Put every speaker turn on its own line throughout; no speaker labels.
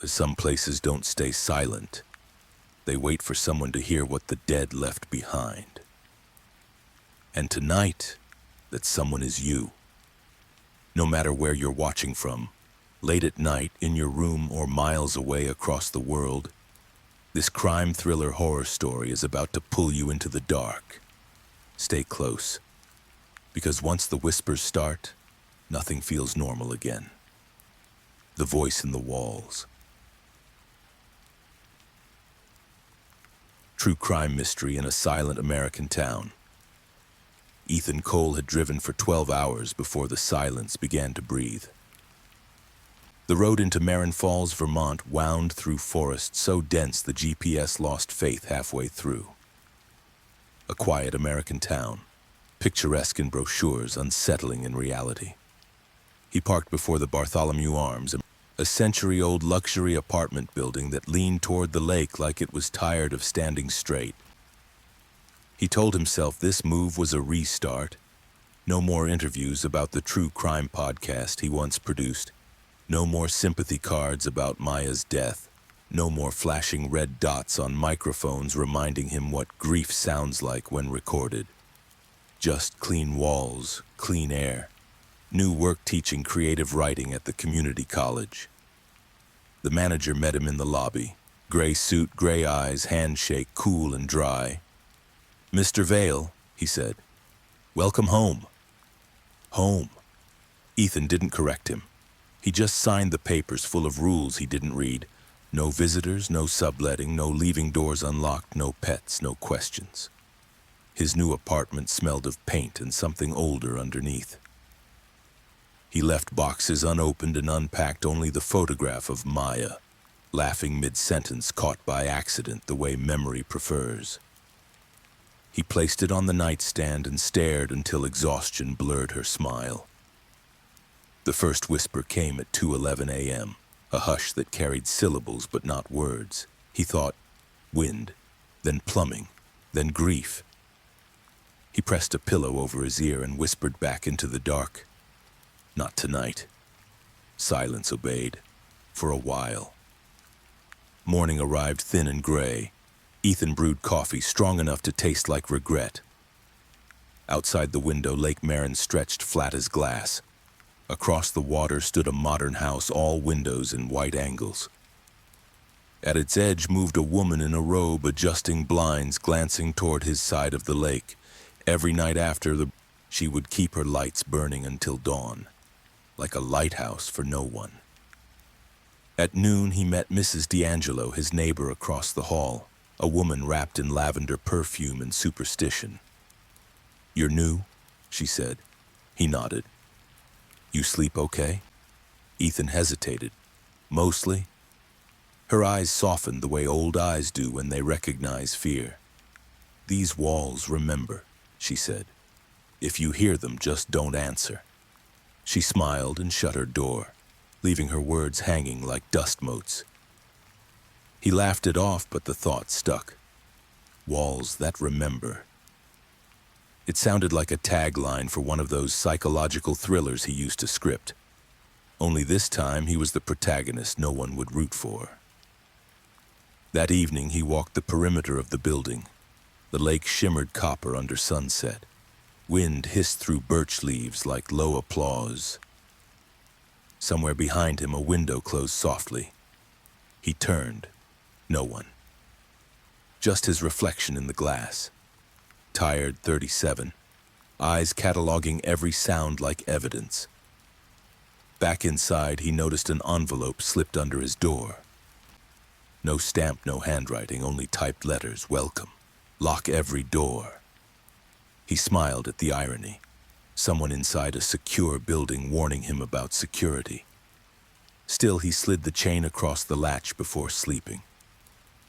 Some places don't stay silent. They wait for someone to hear what the dead left behind. And tonight, that someone is you. No matter where you're watching from, late at night, in your room, or miles away across the world, this crime thriller horror story is about to pull you into the dark. Stay close, because once the whispers start, nothing feels normal again. The voice in the walls. True crime mystery in a silent American town. Ethan Cole had driven for 12 hours before the silence began to breathe. The road into Marin Falls, Vermont wound through forest so dense the GPS lost faith halfway through. A quiet American town, picturesque in brochures, unsettling in reality. He parked before the Bartholomew Arms, a century-old luxury apartment building that leaned toward the lake like it was tired of standing straight. He told himself this move was a restart. No more interviews about the true crime podcast he once produced. No more sympathy cards about Maya's death. No more flashing red dots on microphones reminding him what grief sounds like when recorded. Just clean walls, clean air. New work teaching creative writing at the community college. The manager met him in the lobby. Gray suit, gray eyes, handshake, cool and dry. "Mr. Vale," he said, "welcome home." Home. Ethan didn't correct him. He just signed the papers full of rules he didn't read. No visitors, no subletting, no leaving doors unlocked, no pets, no questions. His new apartment smelled of paint and something older underneath. He left boxes unopened and unpacked, only the photograph of Maya, laughing mid-sentence, caught by accident the way memory prefers. He placed it on the nightstand and stared until exhaustion blurred her smile. The first whisper came at 2:11 a.m., a hush that carried syllables but not words. He thought wind, then plumbing, then grief. He pressed a pillow over his ear and whispered back into the dark. Not tonight. Silence obeyed, for a while. Morning arrived thin and gray. Ethan brewed coffee strong enough to taste like regret. Outside the window, Lake Marin stretched flat as glass. Across the water stood a modern house, all windows and white angles. At its edge moved a woman in a robe, adjusting blinds, glancing toward his side of the lake. Every night she would keep her lights burning until dawn, like a lighthouse for no one. At noon, he met Mrs. D'Angelo, his neighbor across the hall, a woman wrapped in lavender perfume and superstition. "You're new?" she said. He nodded. "You sleep okay?" Ethan hesitated. "Mostly." Her eyes softened the way old eyes do when they recognize fear. "These walls remember," she said. "If you hear them, just don't answer." She smiled and shut her door, leaving her words hanging like dust motes. He laughed it off, but the thought stuck. Walls that remember. It sounded like a tagline for one of those psychological thrillers he used to script. Only this time he was the protagonist no one would root for. That evening he walked the perimeter of the building. The lake shimmered copper under sunset. Wind hissed through birch leaves like low applause. Somewhere behind him a window closed softly. He turned. No one. Just his reflection in the glass. Tired 37, eyes cataloging every sound like evidence. Back inside, he noticed an envelope slipped under his door. No stamp, no handwriting, only typed letters. "Welcome. Lock every door." He smiled at the irony. Someone inside a secure building warning him about security. Still, he slid the chain across the latch before sleeping.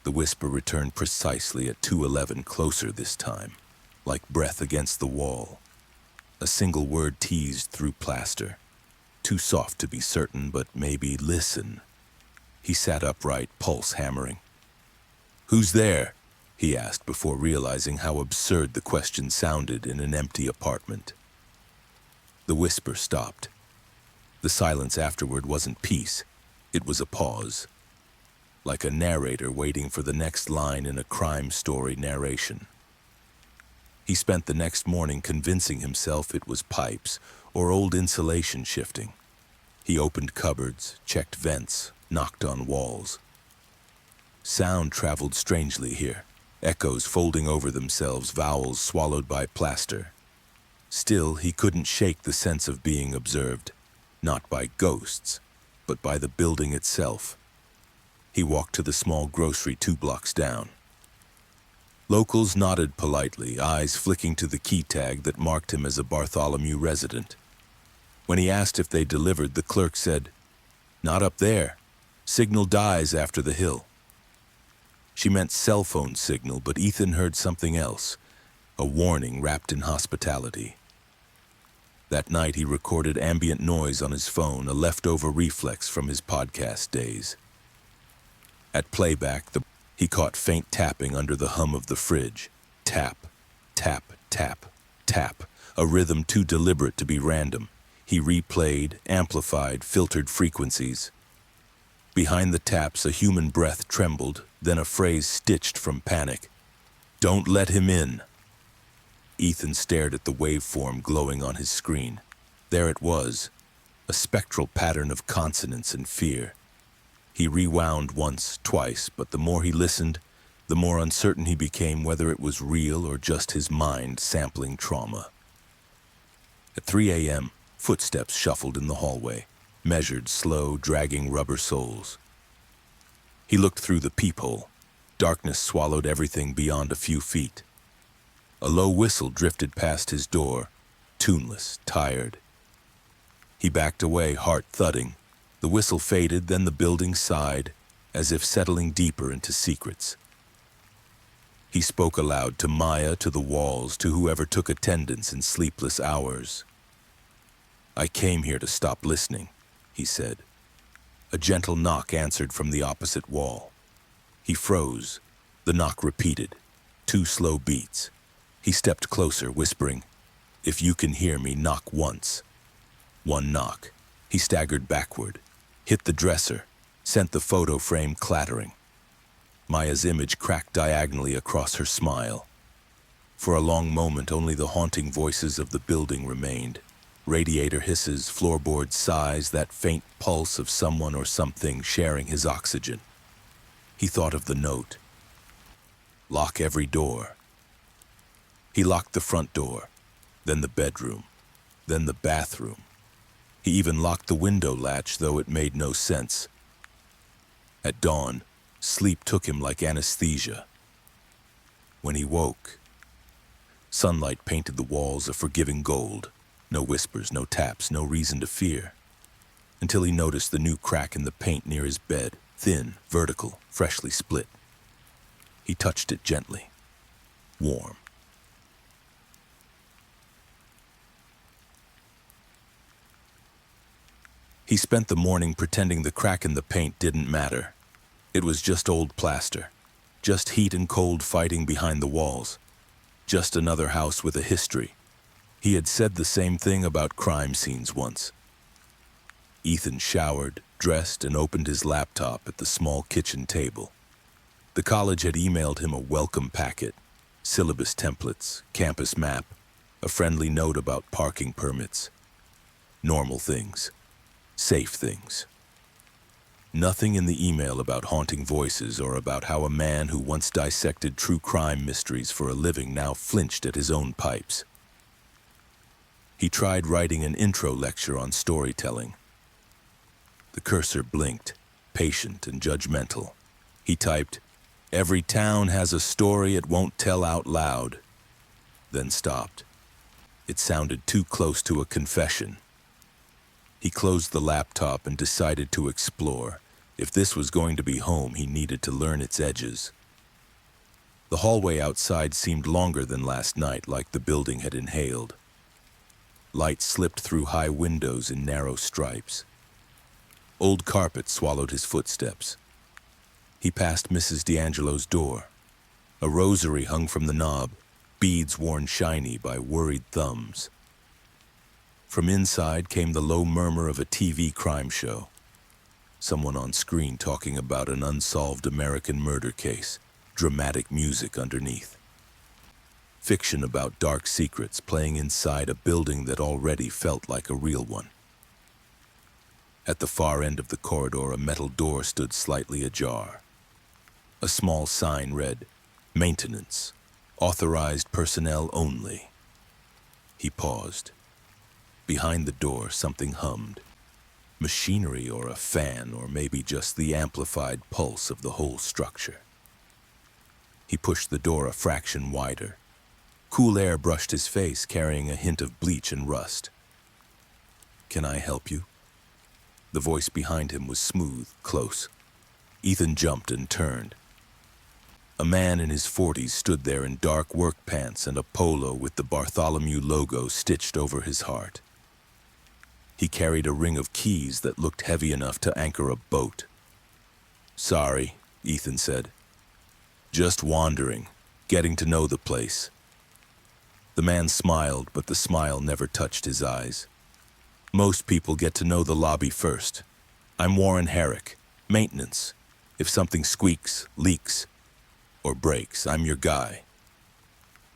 The whisper returned precisely at 2:11, closer this time, like breath against the wall. A single word teased through plaster. Too soft to be certain, but maybe listen. He sat upright, pulse hammering. "Who's there?" he asked before realizing how absurd the question sounded in an empty apartment. The whisper stopped. The silence afterward wasn't peace. It was a pause. like a narrator waiting for the next line in a crime story narration. He spent the next morning convincing himself it was pipes or old insulation shifting. He opened cupboards, checked vents, knocked on walls. Sound traveled strangely here, echoes folding over themselves, vowels swallowed by plaster. Still, he couldn't shake the sense of being observed, not by ghosts, but by the building itself. He walked to the small grocery 2 blocks down. Locals nodded politely, eyes flicking to the key tag that marked him as a Bartholomew resident. When he asked if they delivered, the clerk said, "Not up there. Signal dies after the hill." She meant cell phone signal, but Ethan heard something else, a warning wrapped in hospitality. That night he recorded ambient noise on his phone, a leftover reflex from his podcast days. At playback, he caught faint tapping under the hum of the fridge. Tap, tap, tap, tap, a rhythm too deliberate to be random. He replayed, amplified, filtered frequencies. Behind the taps, a human breath trembled, then a phrase stitched from panic. "Don't let him in." Ethan stared at the waveform glowing on his screen. There it was, a spectral pattern of consonants and fear. He rewound once, twice, but the more he listened, the more uncertain he became whether it was real or just his mind sampling trauma. At 3 a.m., footsteps shuffled in the hallway, measured, slow, dragging rubber soles. He looked through the peephole. Darkness swallowed everything beyond a few feet. A low whistle drifted past his door, tuneless, tired. He backed away, heart thudding. The whistle faded, then the building sighed, as if settling deeper into secrets. He spoke aloud to Maya, to the walls, to whoever took attendance in sleepless hours. "I came here to stop listening," he said. A gentle knock answered from the opposite wall. He froze. The knock repeated, 2 slow beats. He stepped closer, whispering, "If you can hear me, knock once." 1 knock. He staggered backward, hit the dresser, sent the photo frame clattering. Maya's image cracked diagonally across her smile. For a long moment, only the haunting voices of the building remained. Radiator hisses, floorboard sighs, that faint pulse of someone or something sharing his oxygen. He thought of the note. Lock every door. He locked the front door, then the bedroom, then the bathroom. He even locked the window latch, though it made no sense. At dawn, sleep took him like anesthesia. When he woke, sunlight painted the walls a forgiving gold. No whispers, no taps, no reason to fear. Until he noticed the new crack in the paint near his bed, thin, vertical, freshly split. He touched it gently. Warm. He spent the morning pretending the crack in the paint didn't matter. It was just old plaster. Just heat and cold fighting behind the walls. Just another house with a history. He had said the same thing about crime scenes once. Ethan showered, dressed, and opened his laptop at the small kitchen table. The college had emailed him a welcome packet, syllabus templates, campus map, a friendly note about parking permits. Normal things. Safe things. Nothing in the email about haunting voices or about how a man who once dissected true crime mysteries for a living now flinched at his own pipes. He tried writing an intro lecture on storytelling. The cursor blinked, patient and judgmental. He typed, "Every town has a story it won't tell out loud," then stopped. It sounded too close to a confession. He closed the laptop and decided to explore. If this was going to be home, he needed to learn its edges. The hallway outside seemed longer than last night, like the building had inhaled. Light slipped through high windows in narrow stripes. Old carpet swallowed his footsteps. He passed Mrs. D'Angelo's door. A rosary hung from the knob, beads worn shiny by worried thumbs. From inside came the low murmur of a TV crime show. Someone on screen talking about an unsolved American murder case, dramatic music underneath. Fiction about dark secrets playing inside a building that already felt like a real one. At the far end of the corridor, a metal door stood slightly ajar. A small sign read, "Maintenance. Authorized personnel only." He paused. Behind the door, something hummed. Machinery or a fan, or maybe just the amplified pulse of the whole structure. He pushed the door a fraction wider. Cool air brushed his face, carrying a hint of bleach and rust. "Can I help you?" The voice behind him was smooth, close. Ethan jumped and turned. A man in his 40s stood there in dark work pants and a polo with the Bartholomew logo stitched over his heart. He carried a ring of keys that looked heavy enough to anchor a boat. "Sorry," Ethan said. "Just wandering, getting to know the place." The man smiled, but the smile never touched his eyes. "Most people get to know the lobby first. I'm Warren Herrick, maintenance. If something squeaks, leaks, or breaks, I'm your guy."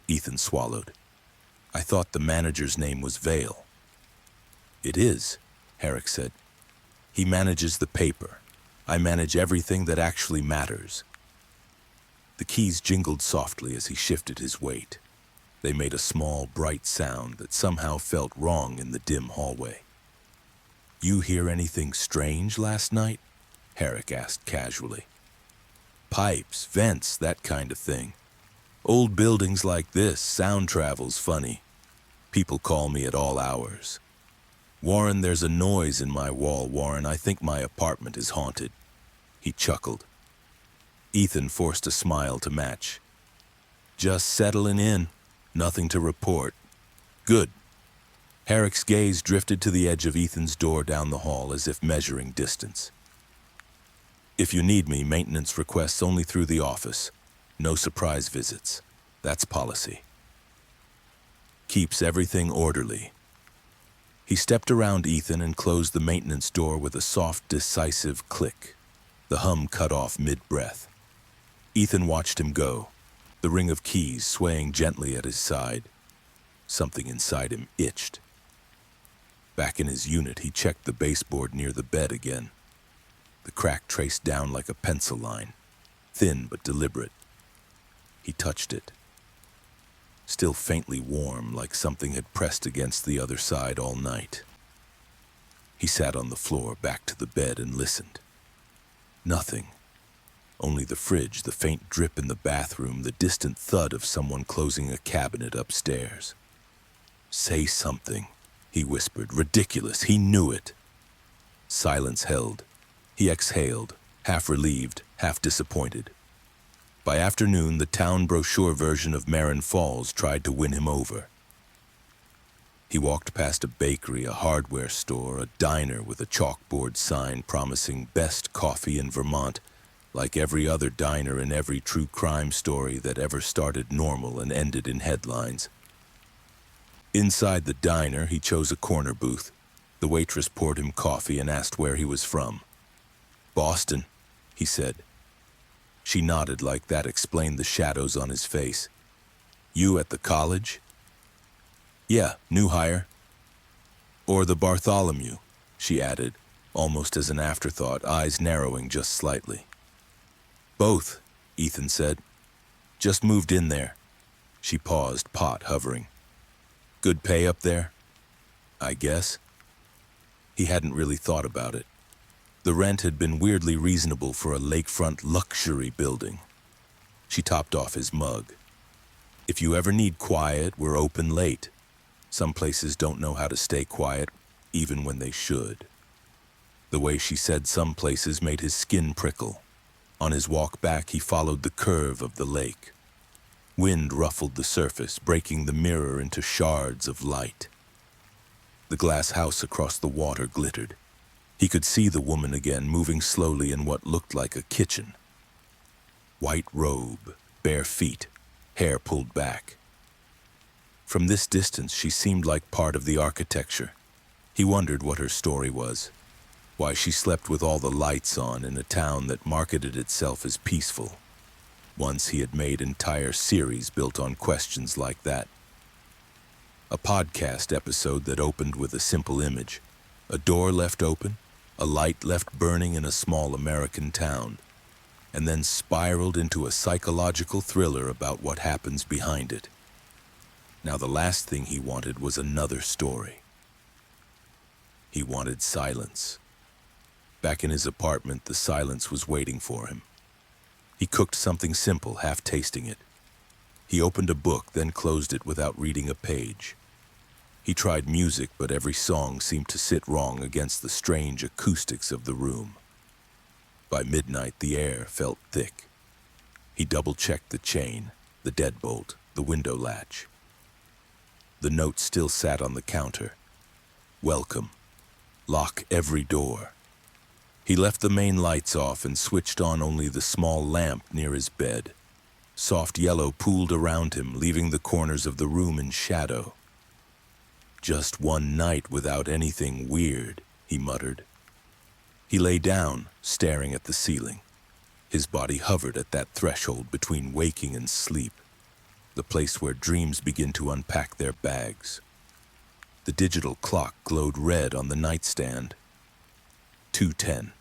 Ethan swallowed. "I thought the manager's name was Vale." "It is," Herrick said. "He manages the paper. I manage everything that actually matters." The keys jingled softly as he shifted his weight. They made a small, bright sound that somehow felt wrong in the dim hallway. "You hear anything strange last night?" Herrick asked casually. "Pipes, vents, that kind of thing. Old buildings like this, sound travel's funny. People call me at all hours. Warren, there's a noise in my wall, Warren. I think my apartment is haunted." He chuckled. Ethan forced a smile to match. "Just settling in. Nothing to report." "Good." Herrick's gaze drifted to the edge of Ethan's door down the hall as if measuring distance. "If you need me, maintenance requests only through the office. No surprise visits. That's policy. Keeps everything orderly." He stepped around Ethan and closed the maintenance door with a soft, decisive click. The hum cut off mid-breath. Ethan watched him go, the ring of keys swaying gently at his side. Something inside him itched. Back in his unit, he checked the baseboard near the bed again. The crack traced down like a pencil line, thin but deliberate. He touched it. Still faintly warm, like something had pressed against the other side all night. He sat on the floor, back to the bed, and listened. Nothing. Only the fridge, the faint drip in the bathroom, the distant thud of someone closing a cabinet upstairs. "Say something," he whispered. "Ridiculous. He knew it." Silence held. He exhaled, half relieved, half disappointed. By afternoon, the town brochure version of Marin Falls tried to win him over. He walked past a bakery, a hardware store, a diner with a chalkboard sign promising best coffee in Vermont, like every other diner in every true crime story that ever started normal and ended in headlines. Inside the diner, he chose a corner booth. The waitress poured him coffee and asked where he was from. "Boston," he said. She nodded like that explained the shadows on his face. "You at the college?" "Yeah, new hire." "Or the Bartholomew," she added, almost as an afterthought, eyes narrowing just slightly. "Both," Ethan said. "Just moved in there." She paused, pot hovering. "Good pay up there?" "I guess." He hadn't really thought about it. The rent had been weirdly reasonable for a lakefront luxury building. She topped off his mug. "If you ever need quiet, we're open late. Some places don't know how to stay quiet, even when they should." The way she said some places made his skin prickle. On his walk back, he followed the curve of the lake. Wind ruffled the surface, breaking the mirror into shards of light. The glass house across the water glittered. He could see the woman again, moving slowly in what looked like a kitchen. White robe, bare feet, hair pulled back. From this distance, she seemed like part of the architecture. He wondered what her story was. Why she slept with all the lights on in a town that marketed itself as peaceful. Once he had made entire series built on questions like that. A podcast episode that opened with a simple image. A door left open, a light left burning in a small American town, and then spiraled into a psychological thriller about what happens behind it. Now the last thing he wanted was another story. He wanted silence. Back in his apartment, the silence was waiting for him. He cooked something simple, half tasting it. He opened a book, then closed it without reading a page. He tried music, but every song seemed to sit wrong against the strange acoustics of the room. By midnight, the air felt thick. He double-checked the chain, the deadbolt, the window latch. The note still sat on the counter. Welcome. Lock every door. He left the main lights off and switched on only the small lamp near his bed. Soft yellow pooled around him, leaving the corners of the room in shadow. Just one night without anything weird, he muttered. He lay down, staring at the ceiling. His body hovered at that threshold between waking and sleep, the place where dreams begin to unpack their bags. The digital clock glowed red on the nightstand. 2:10.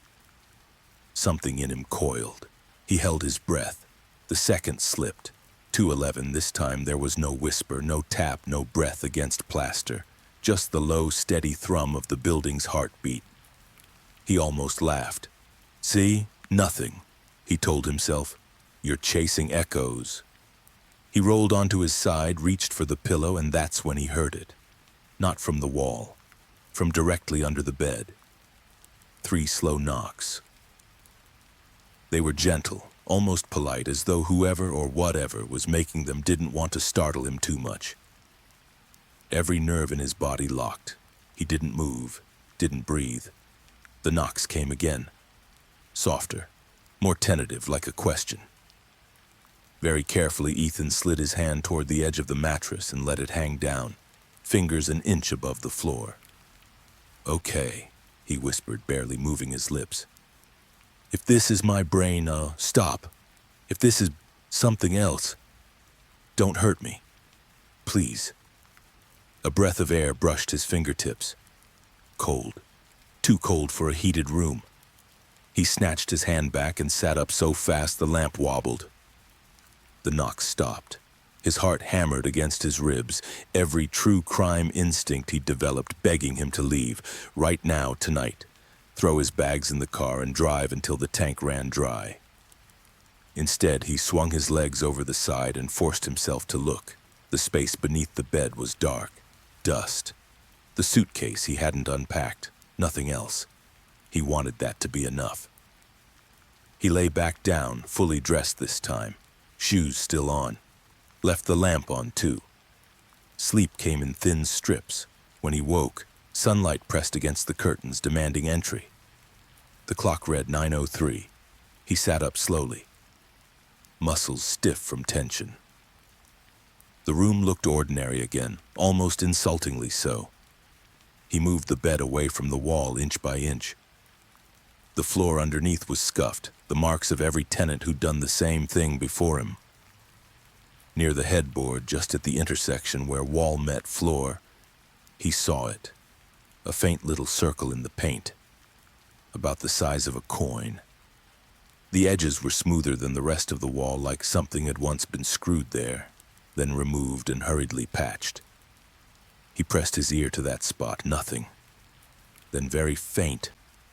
Something in him coiled. He held his breath. The seconds slipped. 2:11. This time there was no whisper, no tap, no breath against plaster. Just the low, steady thrum of the building's heartbeat. He almost laughed. See? Nothing, he told himself. You're chasing echoes. He rolled onto his side, reached for the pillow, and that's when he heard it. Not from the wall, from directly under the bed. 3 slow knocks. They were gentle, almost polite, as though whoever or whatever was making them didn't want to startle him too much. Every nerve in his body locked. He didn't move, didn't breathe. The knocks came again. Softer, more tentative, like a question. Very carefully, Ethan slid his hand toward the edge of the mattress and let it hang down, fingers an inch above the floor. Okay, he whispered, barely moving his lips. If this is my brain, stop. If this is something else, don't hurt me. Please. A breath of air brushed his fingertips. Cold. Too cold for a heated room. He snatched his hand back and sat up so fast the lamp wobbled. The knocks stopped. His heart hammered against his ribs, every true crime instinct he'd developed begging him to leave, right now, tonight. Throw his bags in the car and drive until the tank ran dry. Instead, he swung his legs over the side and forced himself to look. The space beneath the bed was dark. Dust. The suitcase he hadn't unpacked. Nothing else. He wanted that to be enough. He lay back down, fully dressed this time, shoes still on. Left the lamp on, too. Sleep came in thin strips. When he woke, sunlight pressed against the curtains, demanding entry. The clock read 9:03. He sat up slowly, muscles stiff from tension. The room looked ordinary again, almost insultingly so. He moved the bed away from the wall inch by inch. The floor underneath was scuffed, the marks of every tenant who'd done the same thing before him. Near the headboard, just at the intersection where wall met floor, he saw it. A faint little circle in the paint, about the size of a coin. The edges were smoother than the rest of the wall, like something had once been screwed there, then removed and hurriedly patched. He pressed his ear to that spot, nothing. Then very faint,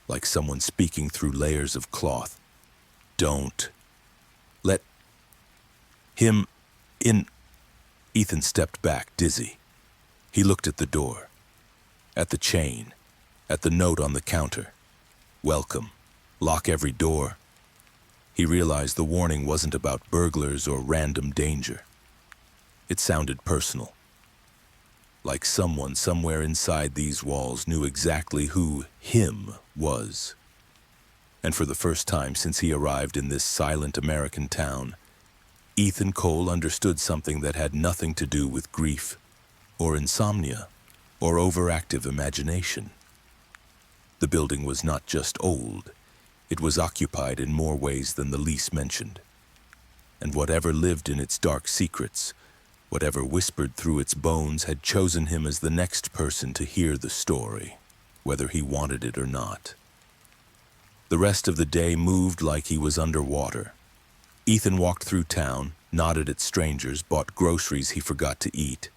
like someone speaking through layers of cloth. Don't let him in. Ethan stepped back, dizzy. He looked at the door, at the chain, at the note on the counter. Welcome. Lock every door. He realized the warning wasn't about burglars or random danger. It sounded personal. Like someone somewhere inside these walls knew exactly who him was. And for the first time since he arrived in this silent American town, Ethan Cole understood something that had nothing to do with grief, or insomnia, or overactive imagination. The building was not just old, it was occupied in more ways than the lease mentioned. And whatever lived in its dark secrets, whatever whispered through its bones, had chosen him as the next person to hear the story, whether he wanted it or not. The rest of the day moved like he was underwater. Ethan walked through town, nodded at strangers, bought groceries he forgot to eat,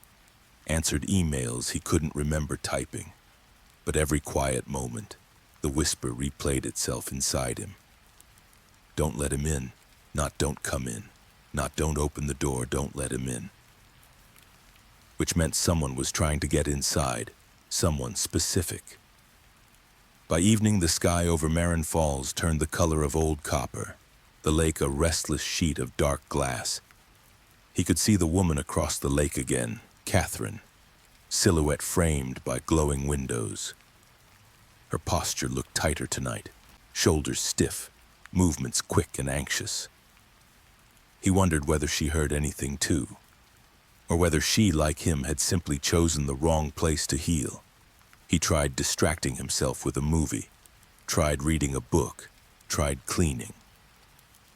answered emails he couldn't remember typing. But every quiet moment, the whisper replayed itself inside him. Don't let him in, not don't come in, not don't open the door, don't let him in. Which meant someone was trying to get inside, someone specific. By evening, the sky over Marin Falls turned the color of old copper, the lake a restless sheet of dark glass. He could see the woman across the lake again, Catherine, silhouette framed by glowing windows. Her posture looked tighter tonight, shoulders stiff, movements quick and anxious. He wondered whether she heard anything too, or whether she, like him, had simply chosen the wrong place to heal. He tried distracting himself with a movie, tried reading a book, tried cleaning.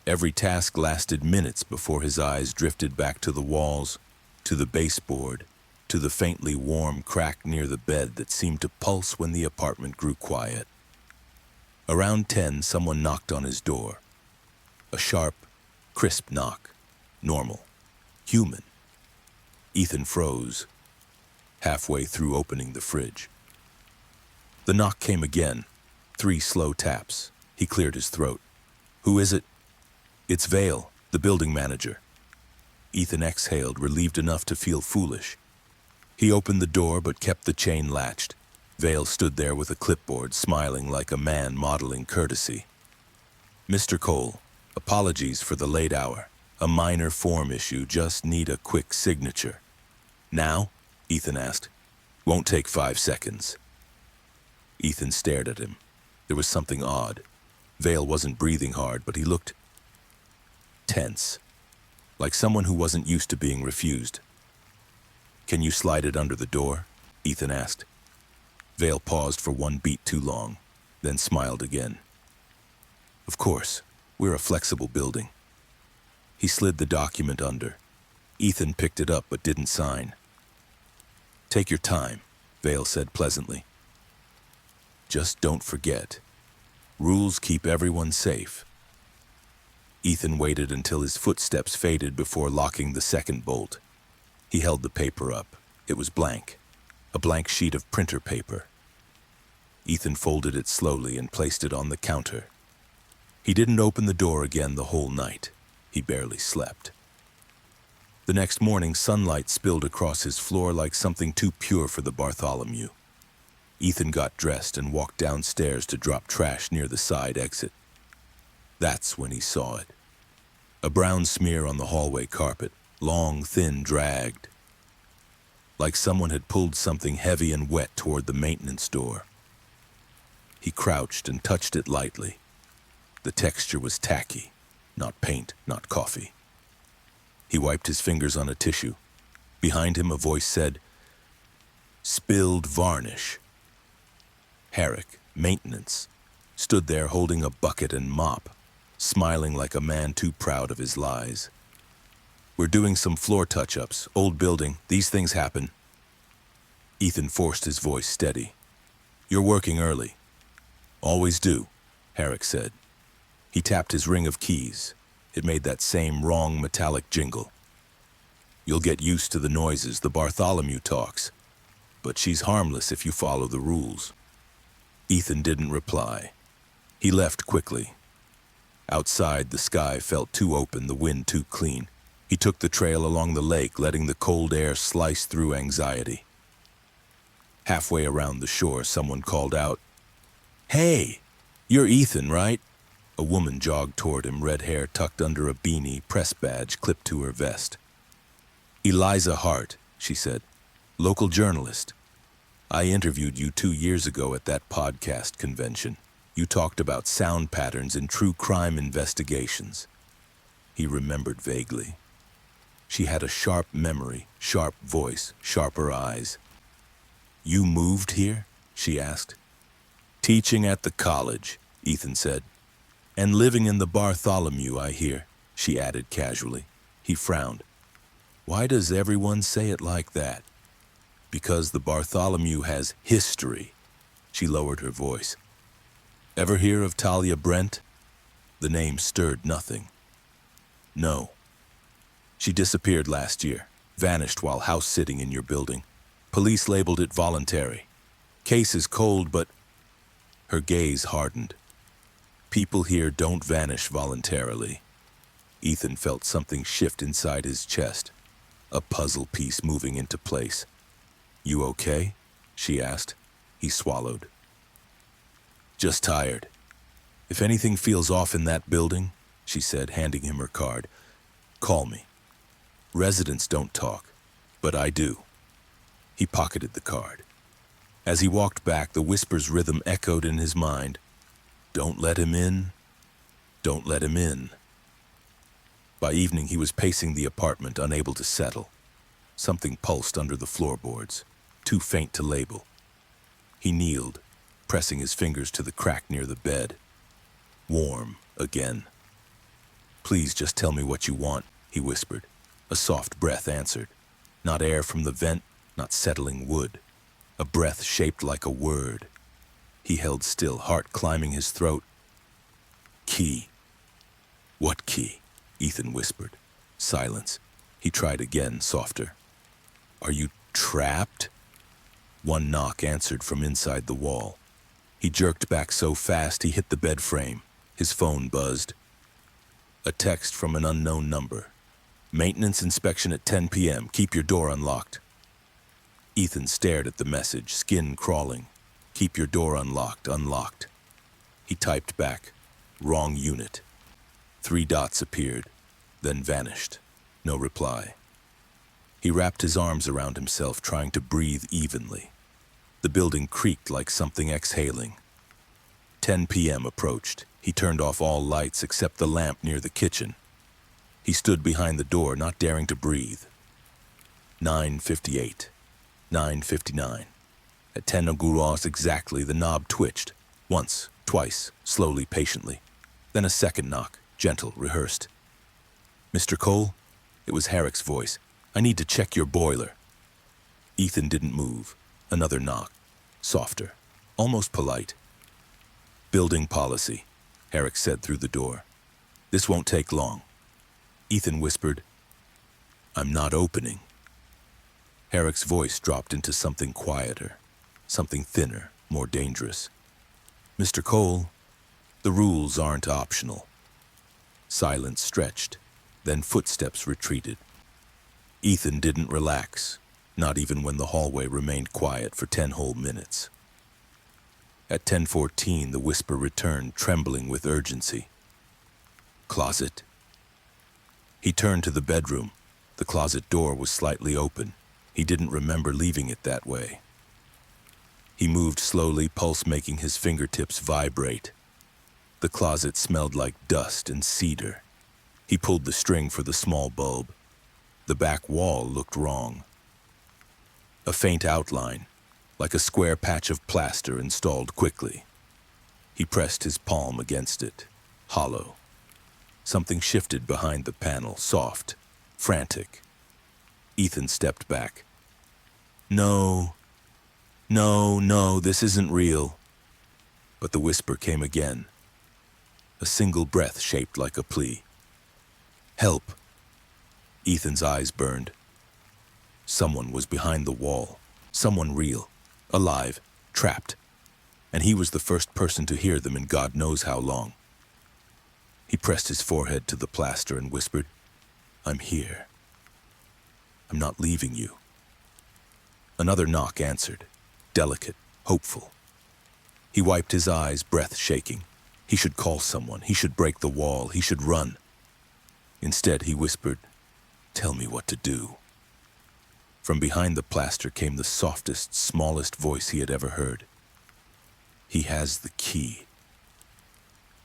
Every task lasted minutes before his eyes drifted back to the walls, to the baseboard, to the faintly warm crack near the bed that seemed to pulse when the apartment grew quiet. Around 10, someone knocked on his door. A sharp, crisp knock. Normal. Human. Ethan froze, halfway through opening the fridge. The knock came again, 3 slow taps. He cleared his throat. Who is it? It's Vale, the building manager. Ethan exhaled, relieved enough to feel foolish. He opened the door but kept the chain latched. Vale stood there with a clipboard, smiling like a man modeling courtesy. Mr. Cole, apologies for the late hour. A minor form issue, just need a quick signature. Now? Ethan asked. Won't take 5 seconds. Ethan stared at him. There was something odd. Vale wasn't breathing hard, but he looked tense, like someone who wasn't used to being refused. Can you slide it under the door? Ethan asked. Vale paused for 1 beat too long, then smiled again. Of course, we're a flexible building. He slid the document under. Ethan picked it up but didn't sign. Take your time, Vale said pleasantly. Just don't forget. Rules keep everyone safe. Ethan waited until his footsteps faded before locking the second bolt. He held the paper up. It was blank, a blank sheet of printer paper. Ethan folded it slowly and placed it on the counter. He didn't open the door again the whole night. He barely slept. The next morning, sunlight spilled across his floor like something too pure for the Bartholomew. Ethan got dressed and walked downstairs to drop trash near the side exit. That's when he saw it. A brown smear on the hallway carpet, long, thin, dragged. Like someone had pulled something heavy and wet toward the maintenance door. He crouched and touched it lightly. The texture was tacky, not paint, not coffee. He wiped his fingers on a tissue. Behind him, a voice said, "Spilled varnish." Herrick, maintenance, stood there holding a bucket and mop, smiling like a man too proud of his lies. We're doing some floor touch-ups, old building, these things happen. Ethan forced his voice steady. You're working early. Always do, Herrick said. He tapped his ring of keys. It made that same wrong metallic jingle. You'll get used to the noises, the Bartholomew talks, but she's harmless if you follow the rules. Ethan didn't reply. He left quickly. Outside, the sky felt too open, the wind too clean. He took the trail along the lake, letting the cold air slice through anxiety. Halfway around the shore, someone called out, "Hey, you're Ethan, right?" A woman jogged toward him, red hair tucked under a beanie, press badge clipped to her vest. "Eliza Hart," she said, "local journalist. I interviewed you 2 years ago at that podcast convention. You talked about sound patterns in true crime investigations." He remembered vaguely. She had a sharp memory, sharp voice, sharper eyes. "You moved here?" she asked. Teaching at the college, Ethan said. And living in the Bartholomew, I hear, she added casually. He frowned. Why does everyone say it like that? Because the Bartholomew has history. She lowered her voice. Ever hear of Talia Brent? The name stirred nothing. No. She disappeared last year, vanished while house-sitting in your building. Police labeled it voluntary. Case is cold, but... Her gaze hardened. People here don't vanish voluntarily. Ethan felt something shift inside his chest, a puzzle piece moving into place. You okay? She asked. He swallowed. Just tired. If anything feels off in that building, she said, handing him her card, call me. Residents don't talk, but I do. He pocketed the card. As he walked back, the whisper's rhythm echoed in his mind. Don't let him in. Don't let him in. By evening, he was pacing the apartment, unable to settle. Something pulsed under the floorboards, too faint to label. He kneeled, pressing his fingers to the crack near the bed. Warm again. Please just tell me what you want, he whispered. A soft breath answered. Not air from the vent, not settling wood. A breath shaped like a word. He held still, heart climbing his throat. Key. What key? Ethan whispered. Silence. He tried again, softer. Are you trapped? One knock answered from inside the wall. He jerked back so fast he hit the bed frame. His phone buzzed. A text from an unknown number. Maintenance inspection at 10 p.m. Keep your door unlocked. Ethan stared at the message, skin crawling. Keep your door unlocked, unlocked. He typed back. Wrong unit. 3 dots appeared, then vanished. No reply. He wrapped his arms around himself, trying to breathe evenly. The building creaked like something exhaling. 10 p.m. approached. He turned off all lights except the lamp near the kitchen. He stood behind the door, not daring to breathe. 9:58. 9:59. At 10 aguros exactly, the knob twitched. Once, twice, slowly, patiently. Then a second knock, gentle, rehearsed. Mr. Cole? It was Herrick's voice. I need to check your boiler. Ethan didn't move. Another knock. Softer. Almost polite. Building policy, Herrick said through the door. This won't take long. Ethan whispered, I'm not opening. Herrick's voice dropped into something quieter, something thinner, more dangerous. Mr. Cole, the rules aren't optional. Silence stretched, then footsteps retreated. Ethan didn't relax, not even when the hallway remained quiet for 10 whole minutes. At 10:14, the whisper returned, trembling with urgency. Closet. He turned to the bedroom. The closet door was slightly open. He didn't remember leaving it that way. He moved slowly, pulse making his fingertips vibrate. The closet smelled like dust and cedar. He pulled the string for the small bulb. The back wall looked wrong. A faint outline, like a square patch of plaster installed quickly. He pressed his palm against it, hollow. Something shifted behind the panel, soft, frantic. Ethan stepped back. No, this isn't real. But the whisper came again. A single breath shaped like a plea. Help. Ethan's eyes burned. Someone was behind the wall. Someone real, alive, trapped. And he was the first person to hear them in God knows how long. He pressed his forehead to the plaster and whispered, I'm here. I'm not leaving you. Another knock answered, delicate, hopeful. He wiped his eyes, breath shaking. He should call someone. He should break the wall. He should run. Instead, he whispered, tell me what to do. From behind the plaster came the softest, smallest voice he had ever heard. He has the key.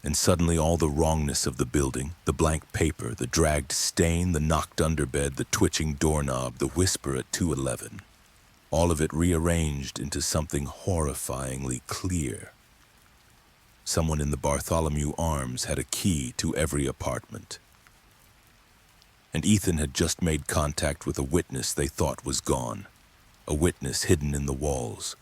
And suddenly all the wrongness of the building, the blank paper, the dragged stain, the knocked underbed, the twitching doorknob, the whisper at 211, all of it rearranged into something horrifyingly clear. Someone in the Bartholomew Arms had a key to every apartment. And Ethan had just made contact with a witness they thought was gone, a witness hidden in the walls.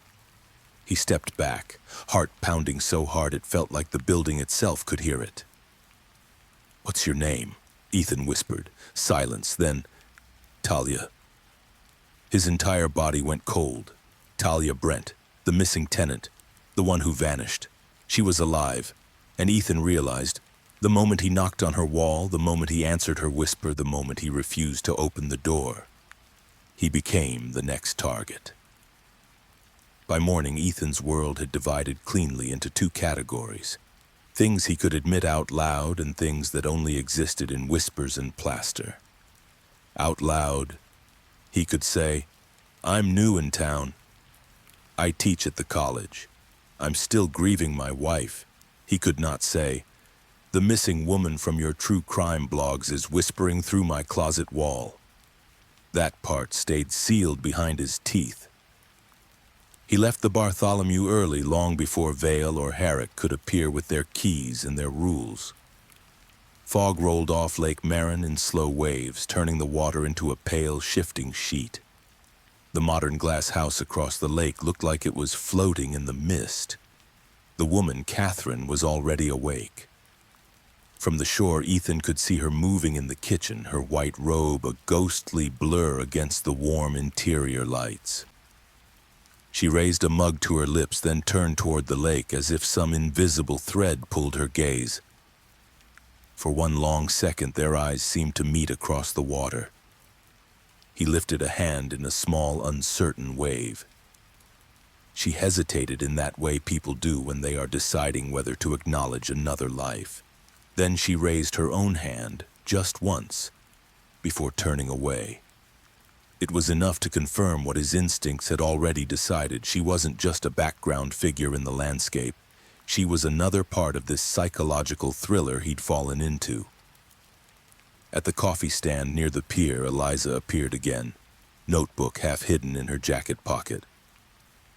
He stepped back, heart pounding so hard it felt like the building itself could hear it. "What's your name?" Ethan whispered. Silence, then, "Talia." His entire body went cold. Talia Brent, the missing tenant, the one who vanished. She was alive, and Ethan realized, the moment he knocked on her wall, the moment he answered her whisper, the moment he refused to open the door, he became the next target. By morning, Ethan's world had divided cleanly into two categories: things he could admit out loud and things that only existed in whispers and plaster. Out loud, he could say, "I'm new in town. I teach at the college. I'm still grieving my wife." He could not say, "The missing woman from your true crime blogs is whispering through my closet wall." That part stayed sealed behind his teeth. He left the Bartholomew early, long before Vale or Herrick could appear with their keys and their rules. Fog rolled off Lake Marin in slow waves, turning the water into a pale, shifting sheet. The modern glass house across the lake looked like it was floating in the mist. The woman, Catherine, was already awake. From the shore, Ethan could see her moving in the kitchen, her white robe a ghostly blur against the warm interior lights. She raised a mug to her lips, then turned toward the lake as if some invisible thread pulled her gaze. For one long second, their eyes seemed to meet across the water. He lifted a hand in a small, uncertain wave. She hesitated in that way people do when they are deciding whether to acknowledge another life. Then she raised her own hand, just once, before turning away. It was enough to confirm what his instincts had already decided. She wasn't just a background figure in the landscape. She was another part of this psychological thriller he'd fallen into. At the coffee stand near the pier, Eliza appeared again, notebook half hidden in her jacket pocket.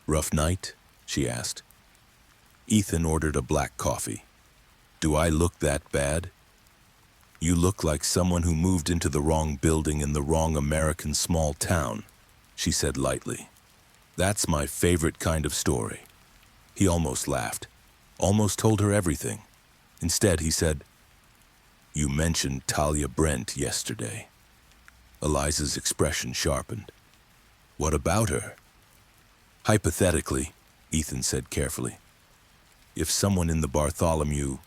"Rough night?" she asked. Ethan ordered a black coffee. "Do I look that bad?" "You look like someone who moved into the wrong building in the wrong American small town," she said lightly. "That's my favorite kind of story." He almost laughed, almost told her everything. Instead, he said, "You mentioned Talia Brent yesterday." Eliza's expression sharpened. "What about her?" "Hypothetically," Ethan said carefully, "if someone in the Bartholomew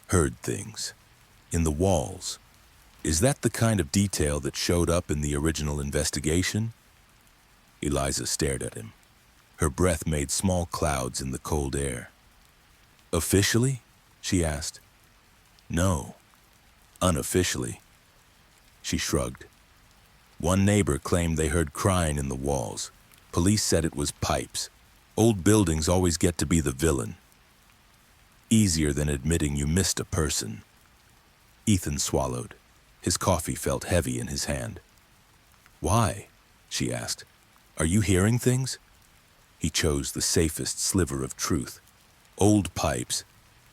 heard things in the walls, is that the kind of detail that showed up in the original investigation?" Eliza stared at him. Her breath made small clouds in the cold air. "Officially?" she asked. "No, unofficially." She shrugged. "One neighbor claimed they heard crying in the walls. Police said it was pipes. Old buildings always get to be the villain. Easier than admitting you missed a person." Ethan swallowed. His coffee felt heavy in his hand. "Why?" she asked. "Are you hearing things?" He chose the safest sliver of truth. "Old pipes,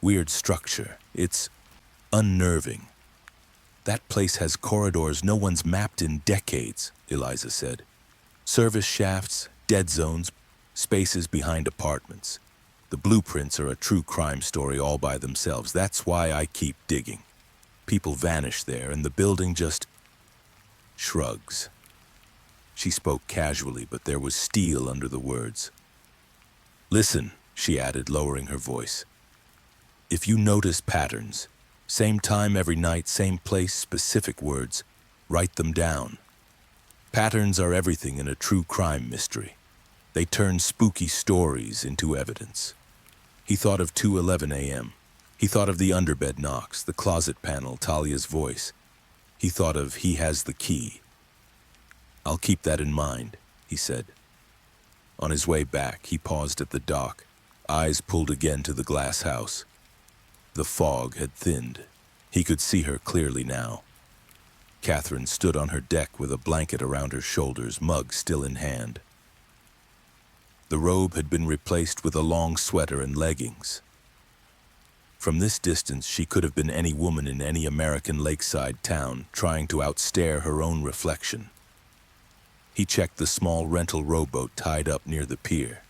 weird structure. It's unnerving." "That place has corridors no one's mapped in decades," Eliza said. "Service shafts, dead zones, spaces behind apartments. The blueprints are a true crime story all by themselves. That's why I keep digging. People vanish there, and the building just shrugs." She spoke casually, but there was steel under the words. "Listen," she added, lowering her voice. "If you notice patterns, same time every night, same place, specific words, write them down. Patterns are everything in a true crime mystery. They turn spooky stories into evidence." He thought of 2:11 a.m. He thought of the underbed knocks, the closet panel, Talia's voice. He thought of "he has the key." "I'll keep that in mind," he said. On his way back, he paused at the dock, eyes pulled again to the glass house. The fog had thinned. He could see her clearly now. Catherine stood on her deck with a blanket around her shoulders, mug still in hand. The robe had been replaced with a long sweater and leggings. From this distance, she could have been any woman in any American lakeside town trying to outstare her own reflection. He checked the small rental rowboat tied up near the pier.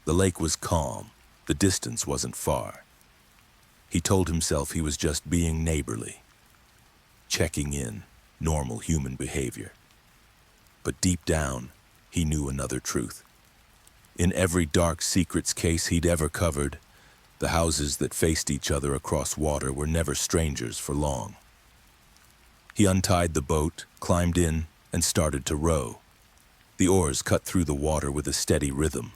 The lake was calm. The distance wasn't far. He told himself he was just being neighborly, checking in, normal human behavior. But deep down, he knew another truth. In every dark secrets case he'd ever covered, the houses that faced each other across water were never strangers for long. He untied the boat, climbed in, and started to row. The oars cut through the water with a steady rhythm.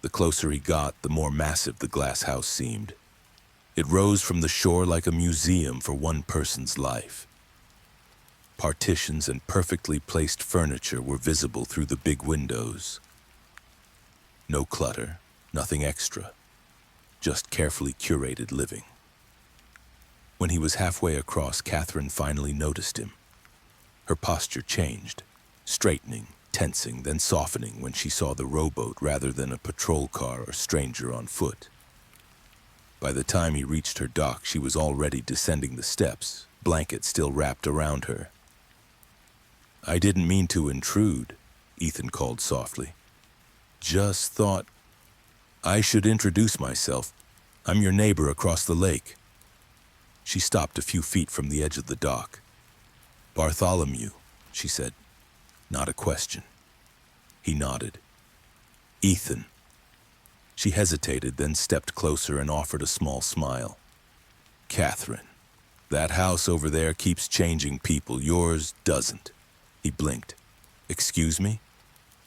The closer he got, the more massive the glass house seemed. It rose from the shore like a museum for one person's life. Partitions and perfectly placed furniture were visible through the big windows. No clutter, nothing extra, just carefully curated living. When he was halfway across, Catherine finally noticed him. Her posture changed, straightening, tensing, then softening when she saw the rowboat rather than a patrol car or stranger on foot. By the time he reached her dock, she was already descending the steps, blanket still wrapped around her. "I didn't mean to intrude," Ethan called softly. "Just thought I should introduce myself. I'm your neighbor across the lake." She stopped a few feet from the edge of the dock. "Bartholomew," she said. Not a question. He nodded. "Ethan." She hesitated, then stepped closer and offered a small smile. "Catherine, that house over there keeps changing people. Yours doesn't." He blinked. "Excuse me?"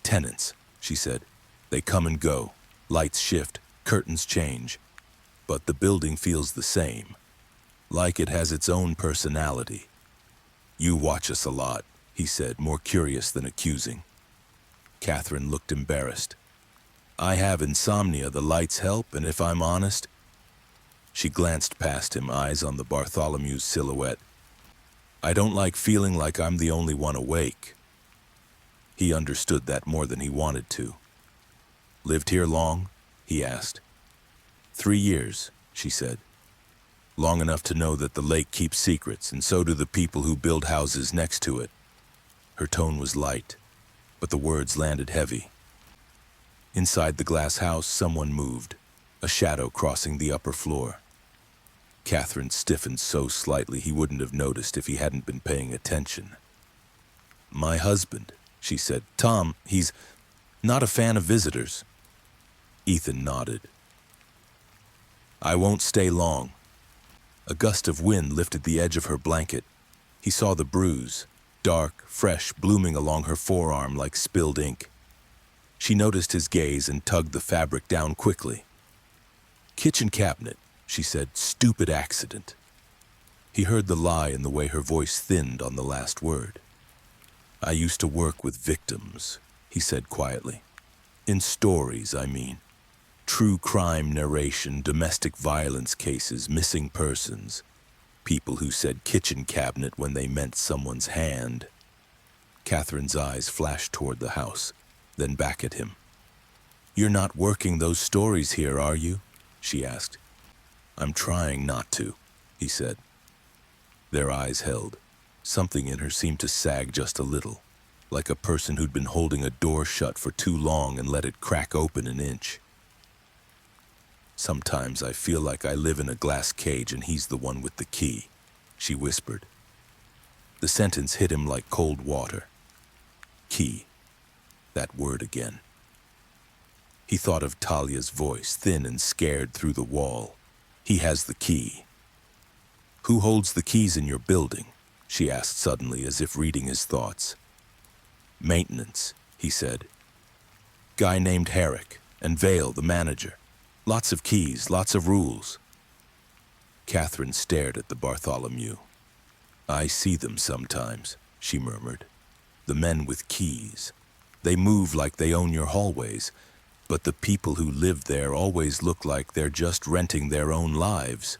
"Tenants," she said. "They come and go. Lights shift, curtains change. But the building feels the same. Like it has its own personality." "You watch us a lot," he said, more curious than accusing. Catherine looked embarrassed. "I have insomnia. The lights help, and if I'm honest..." She glanced past him, eyes on the Bartholomew's silhouette. "I don't like feeling like I'm the only one awake." He understood that more than he wanted to. "Lived here long?" he asked. 3 years, she said. "Long enough to know that the lake keeps secrets, and so do the people who build houses next to it." Her tone was light, but the words landed heavy. Inside the glass house, someone moved, a shadow crossing the upper floor. Catherine stiffened so slightly he wouldn't have noticed if he hadn't been paying attention. "My husband," she said. "Tom, he's not a fan of visitors." Ethan nodded. "I won't stay long." A gust of wind lifted the edge of her blanket. He saw the bruise, dark, fresh, blooming along her forearm like spilled ink. She noticed his gaze and tugged the fabric down quickly. "Kitchen cabinet," she said. "Stupid accident." He heard the lie in the way her voice thinned on the last word. "I used to work with victims," he said quietly. "In stories, I mean. True crime narration, domestic violence cases, missing persons. People who said kitchen cabinet when they meant someone's hand." Catherine's eyes flashed toward the house, then back at him. "You're not working those stories here, are you?" she asked. "I'm trying not to," he said. Their eyes held. Something in her seemed to sag just a little, like a person who'd been holding a door shut for too long and let it crack open an inch. "Sometimes I feel like I live in a glass cage and he's the one with the key," she whispered. The sentence hit him like cold water. Key. That word again. He thought of Talia's voice, thin and scared through the wall. "He has the key." "Who holds the keys in your building?" she asked suddenly, as if reading his thoughts. "Maintenance," he said. "Guy named Herrick, and Vale, the manager. Lots of keys, lots of rules." Catherine stared at the Bartholomew. "I see them sometimes," she murmured. "The men with keys. They move like they own your hallways, but the people who live there always look like they're just renting their own lives."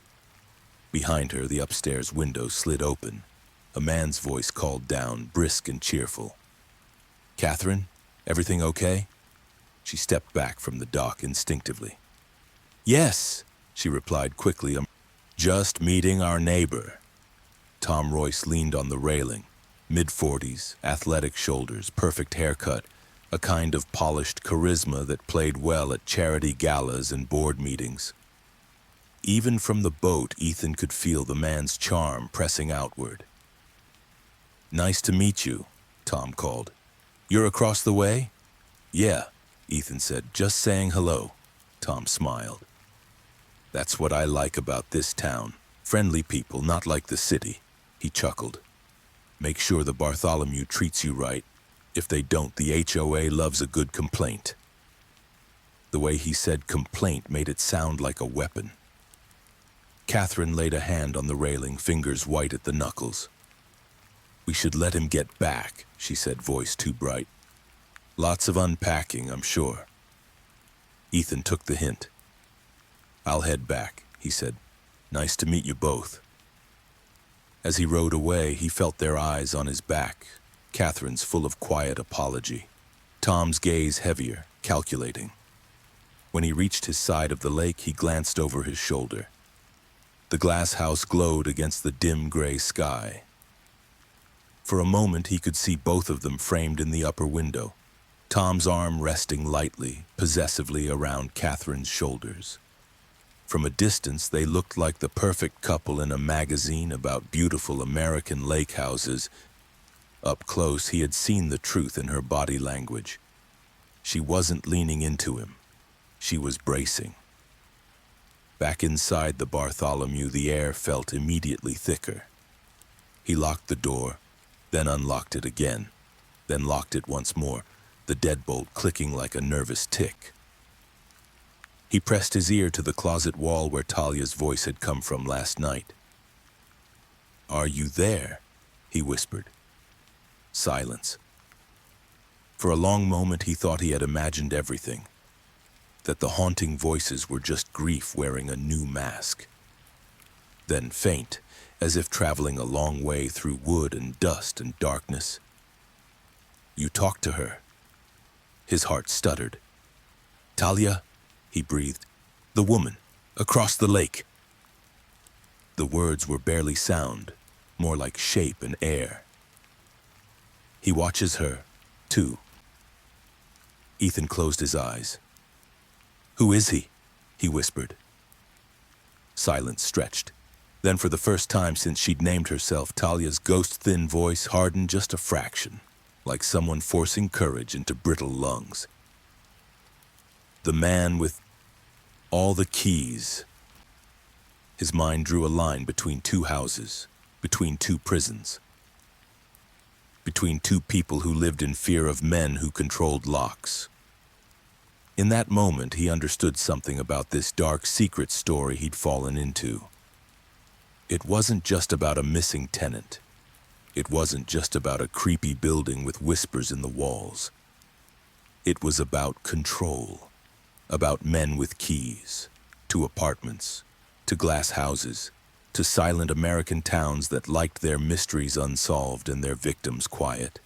Behind her, the upstairs window slid open. A man's voice called down, brisk and cheerful. "Catherine, everything okay?" She stepped back from the dock instinctively. "Yes," she replied quickly. Just meeting our neighbor. Tom Royce leaned on the railing, mid-40s, athletic shoulders, perfect haircut, a kind of polished charisma that played well at charity galas and board meetings. Even from the boat, Ethan could feel the man's charm pressing outward. Nice to meet you, Tom called. You're across the way? Yeah, Ethan said, just saying hello. Tom smiled. That's what I like about this town. Friendly people, not like the city. He chuckled. Make sure the Bartholomew treats you right. If they don't, the HOA loves a good complaint. The way he said complaint made it sound like a weapon. Catherine laid a hand on the railing, fingers white at the knuckles. We should let him get back, she said, voice too bright. Lots of unpacking, I'm sure. Ethan took the hint. I'll head back, he said. Nice to meet you both. As he rode away, he felt their eyes on his back, Catherine's full of quiet apology, Tom's gaze heavier, calculating. When he reached his side of the lake, he glanced over his shoulder. The glass house glowed against the dim gray sky. For a moment, he could see both of them framed in the upper window, Tom's arm resting lightly, possessively around Catherine's shoulders. From a distance, they looked like the perfect couple in a magazine about beautiful American lake houses. Up close, he had seen the truth in her body language. She wasn't leaning into him. She was bracing. Back inside the Bartholomew, the air felt immediately thicker. He locked the door, then unlocked it again, then locked it once more, the deadbolt clicking like a nervous tick. He pressed his ear to the closet wall where Talia's voice had come from last night. Are you there? He whispered. Silence. For a long moment he thought he had imagined everything, that the haunting voices were just grief wearing a new mask. Then faint, as if traveling a long way through wood and dust and darkness. You talked to her. His heart stuttered. Talia, he breathed. The woman, across the lake. The words were barely sound, more like shape and air. He watches her, too. Ethan closed his eyes. Who is he? He whispered. Silence stretched. Then for the first time since she'd named herself, Talia's ghost-thin voice hardened just a fraction, like someone forcing courage into brittle lungs. The man with all the keys. His mind drew a line between two houses, between two prisons, between two people who lived in fear of men who controlled locks. In that moment, he understood something about this dark secret story he'd fallen into. It wasn't just about a missing tenant. It wasn't just about a creepy building with whispers in the walls. It was about control, about men with keys, to apartments, to glass houses, to silent American towns that liked their mysteries unsolved and their victims quiet.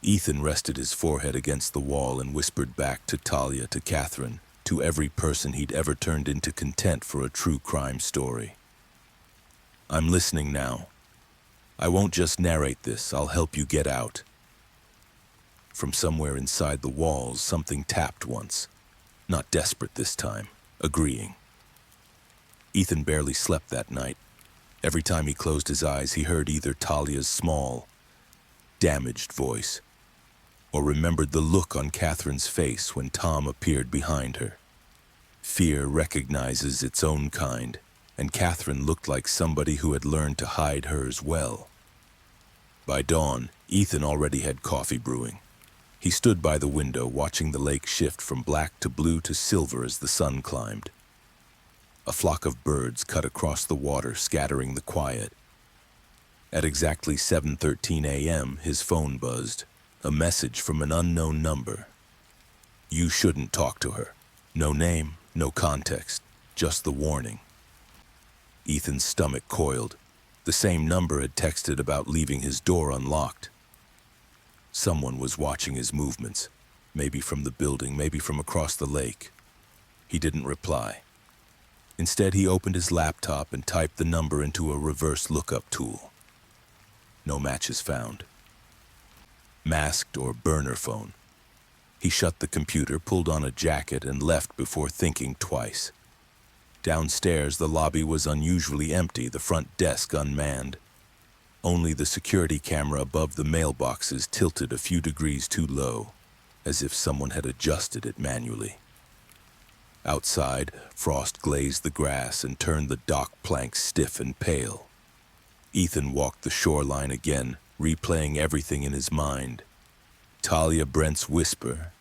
Ethan rested his forehead against the wall and whispered back to Talia, to Catherine, to every person he'd ever turned into content for a true crime story. I'm listening now. I won't just narrate this, I'll help you get out. From somewhere inside the walls, something tapped once. Not desperate this time, agreeing. Ethan barely slept that night. Every time he closed his eyes, he heard either Talia's small, damaged voice, or remembered the look on Catherine's face when Tom appeared behind her. Fear recognizes its own kind, and Catherine looked like somebody who had learned to hide hers well. By dawn, Ethan already had coffee brewing. He stood by the window, watching the lake shift from black to blue to silver as the sun climbed. A flock of birds cut across the water, scattering the quiet. At exactly 7:13 a.m., his phone buzzed. A message from an unknown number. You shouldn't talk to her. No name, no context, just the warning. Ethan's stomach coiled. The same number had texted about leaving his door unlocked. Someone was watching his movements, maybe from the building, maybe from across the lake. He didn't reply. Instead, he opened his laptop and typed the number into a reverse lookup tool. No matches found. Masked or burner phone. He shut the computer, pulled on a jacket, and left before thinking twice. Downstairs, the lobby was unusually empty, the front desk unmanned. Only the security camera above the mailboxes tilted a few degrees too low, as if someone had adjusted it manually. Outside, frost glazed the grass and turned the dock planks stiff and pale. Ethan walked the shoreline again, replaying everything in his mind. Talia Brent's whisper,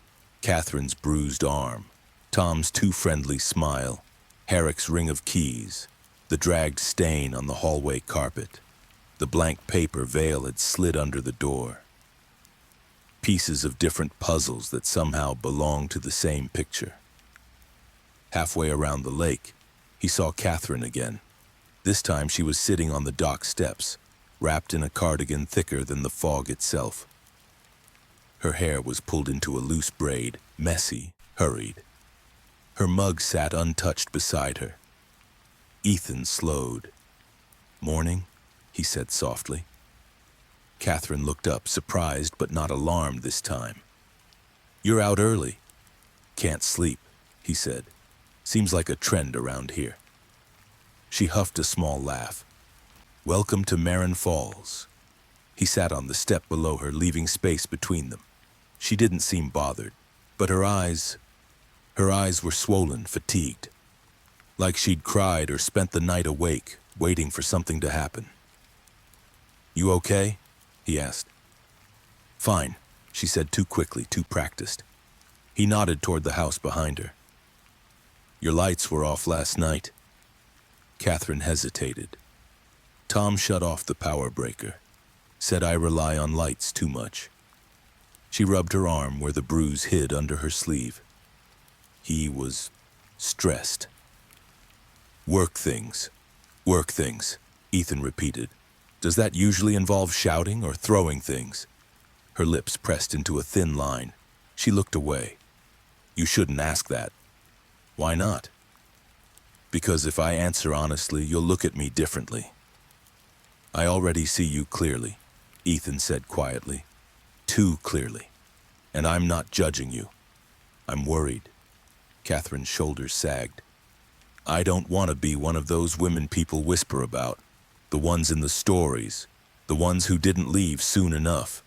Catherine's bruised arm, Tom's too friendly smile, Herrick's ring of keys, the dragged stain on the hallway carpet. The blank paper veil had slid under the door. Pieces of different puzzles that somehow belonged to the same picture. Halfway around the lake, he saw Catherine again. This time she was sitting on the dock steps, wrapped in a cardigan thicker than the fog itself. Her hair was pulled into a loose braid, messy, hurried. Her mug sat untouched beside her. Ethan slowed. "Morning?" he said softly. Catherine looked up, surprised but not alarmed this time. "You're out early." "Can't sleep," he said. "Seems like a trend around here." She huffed a small laugh. "Welcome to Marin Falls." He sat on the step below her, leaving space between them. She didn't seem bothered, but her eyes were swollen, fatigued. Like she'd cried or spent the night awake, waiting for something to happen. "You okay?" he asked. "Fine," she said too quickly, too practiced. He nodded toward the house behind her. "Your lights were off last night." Catherine hesitated. "Tom shut off the power breaker. Said I rely on lights too much." She rubbed her arm where the bruise hid under her sleeve. He was stressed. Work things, Ethan repeated. "Does that usually involve shouting or throwing things?" Her lips pressed into a thin line. She looked away. "You shouldn't ask that." "Why not?" "Because if I answer honestly, you'll look at me differently." "I already see you clearly," Ethan said quietly. "Too clearly. And I'm not judging you. I'm worried." Catherine's shoulders sagged. "I don't want to be one of those women people whisper about. The ones in the stories. The ones who didn't leave soon enough."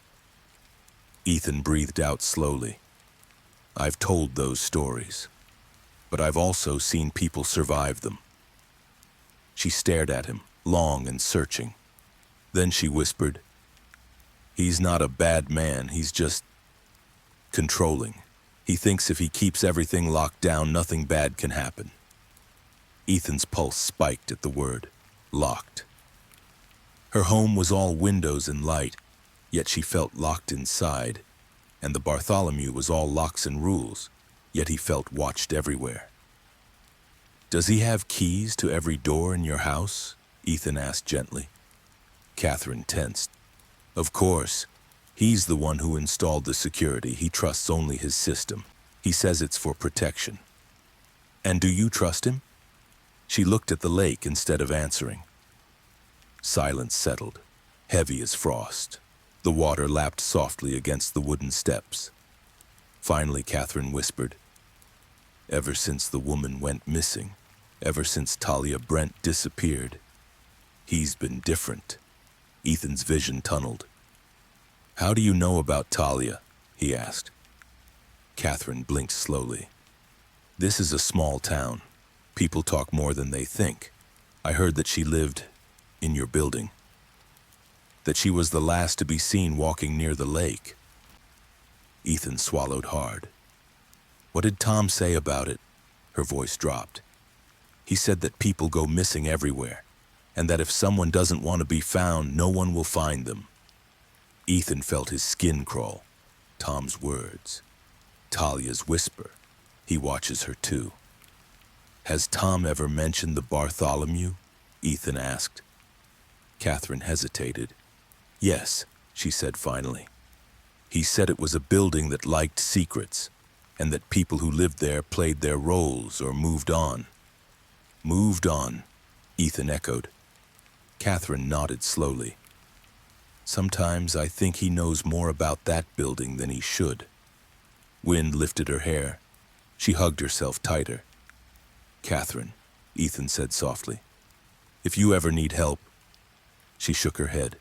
Ethan breathed out slowly. "I've told those stories. But I've also seen people survive them." She stared at him, long and searching. Then she whispered, "He's not a bad man, he's just controlling. He thinks if he keeps everything locked down, nothing bad can happen." Ethan's pulse spiked at the word, locked. Her home was all windows and light, yet she felt locked inside, and the Bartholomew was all locks and rules, yet he felt watched everywhere. "Does he have keys to every door in your house?" Ethan asked gently. Catherine tensed. "Of course. He's the one who installed the security. He trusts only his system. He says it's for protection." "And do you trust him?" She looked at the lake instead of answering. Silence settled, heavy as frost. The water lapped softly against the wooden steps. Finally, Catherine whispered, "Ever since the woman went missing, ever since Talia Brent disappeared, he's been different." Ethan's vision tunneled. "How do you know about Talia?" he asked. Catherine blinked slowly. "This is a small town. People talk more than they think. I heard that she lived in your building. That she was the last to be seen walking near the lake." Ethan swallowed hard. "What did Tom say about it?" Her voice dropped. "He said that people go missing everywhere, and that if someone doesn't want to be found, no one will find them." Ethan felt his skin crawl. Tom's words. Talia's whisper. He watches her too. "Has Tom ever mentioned the Bartholomew?" Ethan asked. Catherine hesitated. "Yes," she said finally. "He said it was a building that liked secrets, and that people who lived there played their roles or moved on." Moved on, Ethan echoed. Catherine nodded slowly. Sometimes I think he knows more about that building than he should. Wind lifted her hair. She hugged herself tighter. Catherine, Ethan said softly, if you ever need help. She shook her head.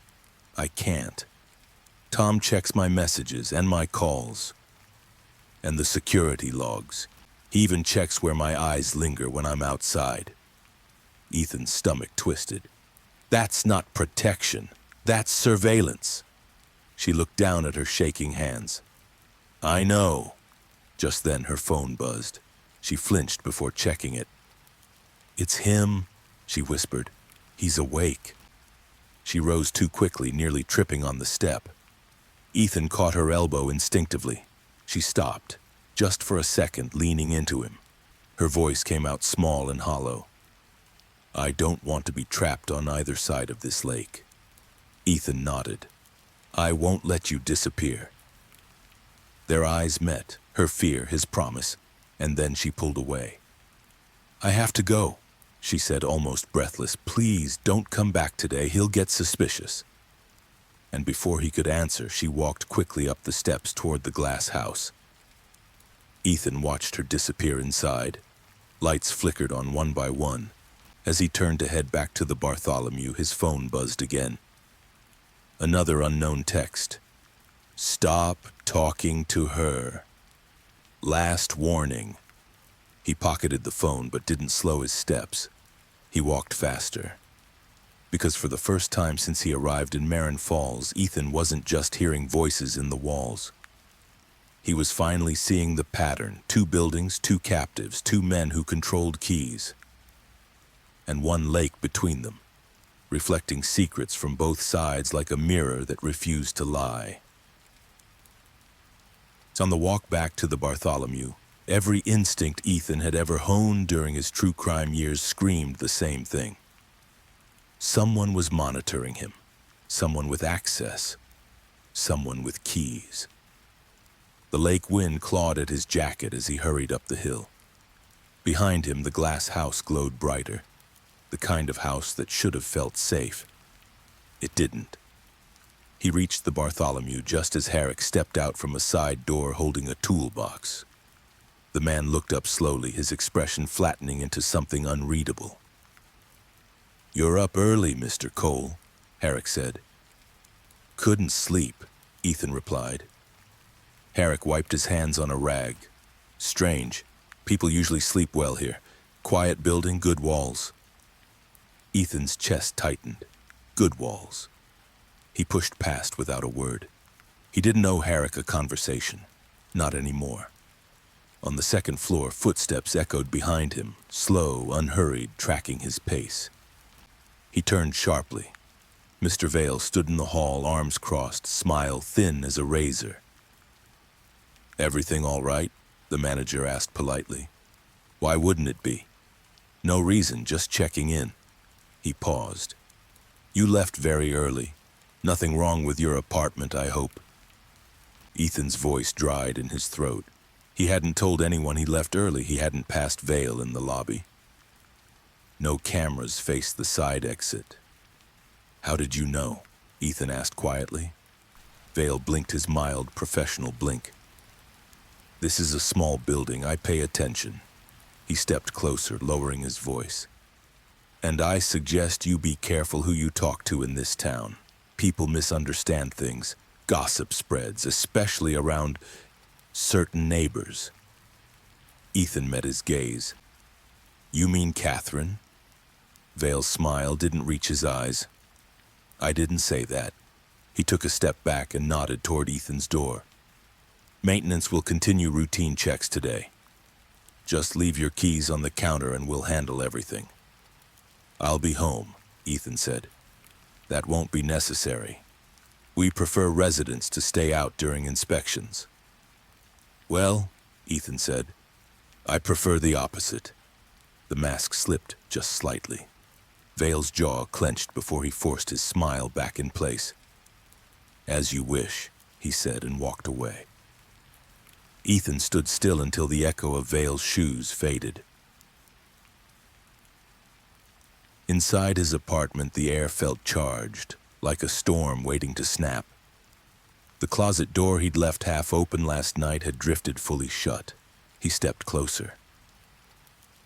I can't. Tom checks my messages and my calls. And the security logs. He even checks where my eyes linger when I'm outside. Ethan's stomach twisted. That's not protection. That's surveillance. She looked down at her shaking hands. I know. Just then her phone buzzed. She flinched before checking it. It's him, she whispered. He's awake. She rose too quickly, nearly tripping on the step. Ethan caught her elbow instinctively. She stopped, just for a second, leaning into him. Her voice came out small and hollow. I don't want to be trapped on either side of this lake. Ethan nodded. I won't let you disappear. Their eyes met, her fear, his promise, and then she pulled away. I have to go, she said, almost breathless. Please don't come back today. He'll get suspicious. And before he could answer, she walked quickly up the steps toward the glass house. Ethan watched her disappear inside. Lights flickered on one by one. As he turned to head back to the Bartholomew, his phone buzzed again. Another unknown text. Stop talking to her. Last warning. He pocketed the phone but didn't slow his steps. He walked faster. Because for the first time since he arrived in Marin Falls, Ethan wasn't just hearing voices in the walls. He was finally seeing the pattern. 2 buildings, 2 captives, 2 men who controlled keys. And one lake between them, reflecting secrets from both sides like a mirror that refused to lie. On the walk back to the Bartholomew, every instinct Ethan had ever honed during his true crime years screamed the same thing. Someone was monitoring him. Someone with access. Someone with keys. The lake wind clawed at his jacket as he hurried up the hill. Behind him, the glass house glowed brighter. The kind of house that should have felt safe. It didn't. He reached the Bartholomew just as Herrick stepped out from a side door holding a toolbox. The man looked up slowly, his expression flattening into something unreadable. You're up early, Mr. Cole, Herrick said. Couldn't sleep, Ethan replied. Herrick wiped his hands on a rag. Strange. People usually sleep well here. Quiet building, good walls. Ethan's chest tightened. Good walls. He pushed past without a word. He didn't owe Herrick a conversation. Not anymore. On the second floor, footsteps echoed behind him, slow, unhurried, tracking his pace. He turned sharply. Mr. Vale stood in the hall, arms crossed, smile thin as a razor. Everything all right? The manager asked politely. Why wouldn't it be? No reason, just checking in. He paused. You left very early. Nothing wrong with your apartment, I hope. Ethan's voice dried in his throat. He hadn't told anyone he left early. He hadn't passed Vale in the lobby. No cameras faced the side exit. How did you know? Ethan asked quietly. Vale blinked his mild, professional blink. This is a small building. I pay attention. He stepped closer, lowering his voice. And I suggest you be careful who you talk to in this town. People misunderstand things. Gossip spreads, especially around certain neighbors. Ethan met his gaze. You mean Catherine? Vale's smile didn't reach his eyes. I didn't say that. He took a step back and nodded toward Ethan's door. Maintenance will continue routine checks today. Just leave your keys on the counter and we'll handle everything. I'll be home, Ethan said. That won't be necessary. We prefer residents to stay out during inspections. Well, Ethan said, I prefer the opposite. The mask slipped just slightly. Vale's jaw clenched before he forced his smile back in place. As you wish, he said and walked away. Ethan stood still until the echo of Vale's shoes faded. Inside his apartment, the air felt charged, like a storm waiting to snap. The closet door he'd left half open last night had drifted fully shut. He stepped closer.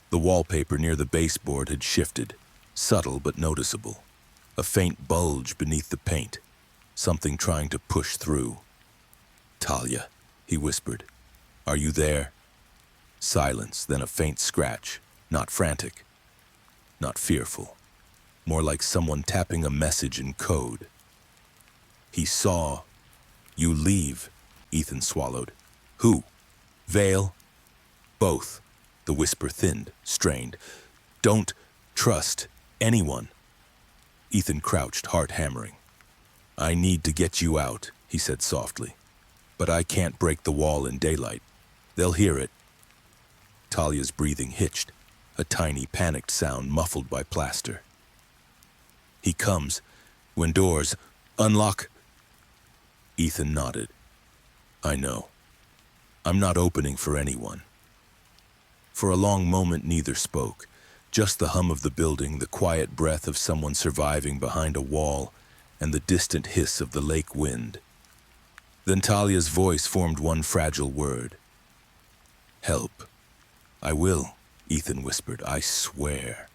The wallpaper near the baseboard had shifted, subtle but noticeable. A faint bulge beneath the paint, something trying to push through. "Talia," he whispered. "Are you there?" Silence, then a faint scratch, not frantic, not fearful, more like someone tapping a message in code. He saw. "You leave," Ethan swallowed. "Who? Vale?" "Both." The whisper thinned, strained. "Don't trust anyone." Ethan crouched, heart hammering. "I need to get you out," he said softly. "But I can't break the wall in daylight. They'll hear it." Talia's breathing hitched, a tiny panicked sound muffled by plaster. "He comes when doors unlock." Ethan nodded. "I know. I'm not opening for anyone." For a long moment neither spoke, just the hum of the building, the quiet breath of someone surviving behind a wall, and the distant hiss of the lake wind. Then Talia's voice formed one fragile word. "Help." "I will," Ethan whispered. "I swear."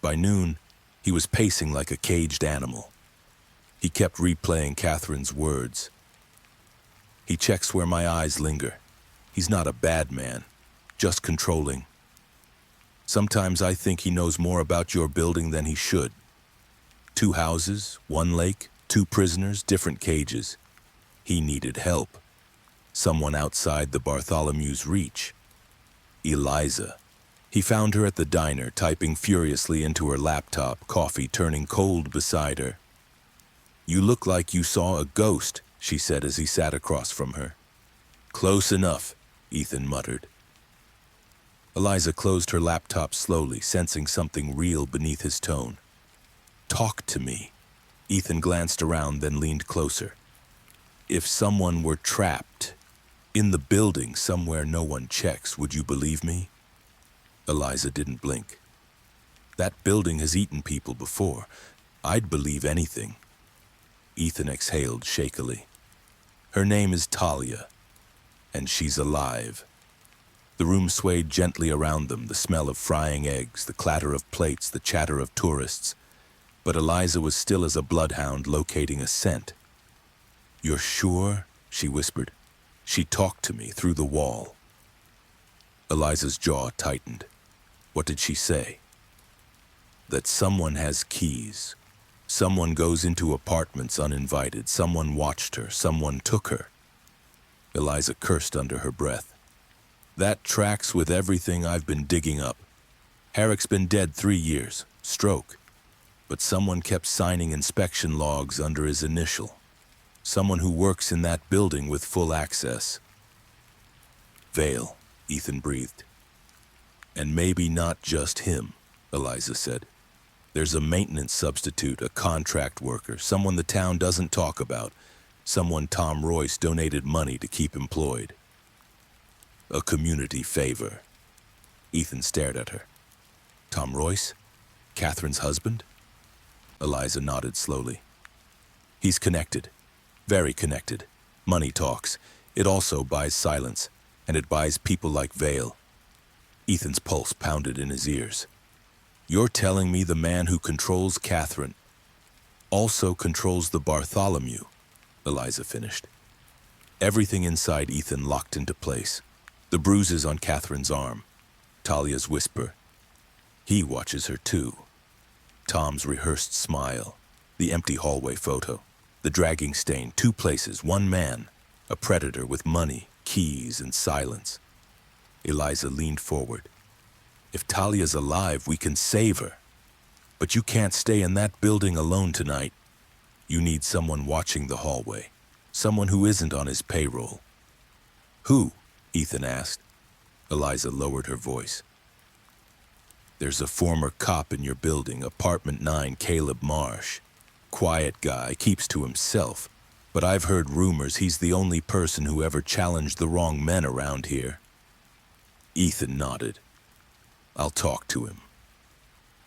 By noon, he was pacing like a caged animal. He kept replaying Catherine's words. "He checks where my eyes linger. He's not a bad man, just controlling. Sometimes I think he knows more about your building than he should. 2 houses, 1 lake, 2 prisoners, different cages. He needed help. Someone outside the Bartholomew's reach. Eliza. He found her at the diner, typing furiously into her laptop, coffee turning cold beside her. "You look like you saw a ghost," she said as he sat across from her. "Close enough," Ethan muttered. Eliza closed her laptop slowly, sensing something real beneath his tone. "Talk to me." Ethan glanced around, then leaned closer. "If someone were trapped in the building somewhere no one checks, would you believe me?" Eliza didn't blink. "That building has eaten people before. I'd believe anything." Ethan exhaled shakily. "Her name is Talia, and she's alive." The room swayed gently around them, the smell of frying eggs, the clatter of plates, the chatter of tourists. But Eliza was still as a bloodhound locating a scent. "You're sure?" she whispered. "She talked to me through the wall." Eliza's jaw tightened. What did she say? "That someone has keys. Someone goes into apartments uninvited. Someone watched her. Someone took her." Eliza cursed under her breath. "That tracks with everything I've been digging up. Herrick's been dead 3 years. Stroke. But someone kept signing inspection logs under his initial. Someone who works in that building with full access." "Vale," Ethan breathed. "And maybe not just him," Eliza said. "There's a maintenance substitute, a contract worker, someone the town doesn't talk about, someone Tom Royce donated money to keep employed. A community favor." Ethan stared at her. "Tom Royce? Catherine's husband?" Eliza nodded slowly. "He's connected. Very connected. Money talks. It also buys silence, and it buys people like Vale." Ethan's pulse pounded in his ears. "You're telling me the man who controls Catherine also controls the Bartholomew," Eliza finished. Everything inside Ethan locked into place. The bruises on Catherine's arm, Talia's whisper. He watches her too. Tom's rehearsed smile, the empty hallway photo, the dragging stain, 2 places, 1 man, a predator with money, keys, and silence. Eliza leaned forward. "If Talia's alive, we can save her. But you can't stay in that building alone tonight. You need someone watching the hallway, someone who isn't on his payroll." "Who?" Ethan asked. Eliza lowered her voice. "There's a former cop in your building, apartment 9, Caleb Marsh. Quiet guy, keeps to himself, but I've heard rumors he's the only person who ever challenged the wrong men around here." Ethan nodded. "I'll talk to him.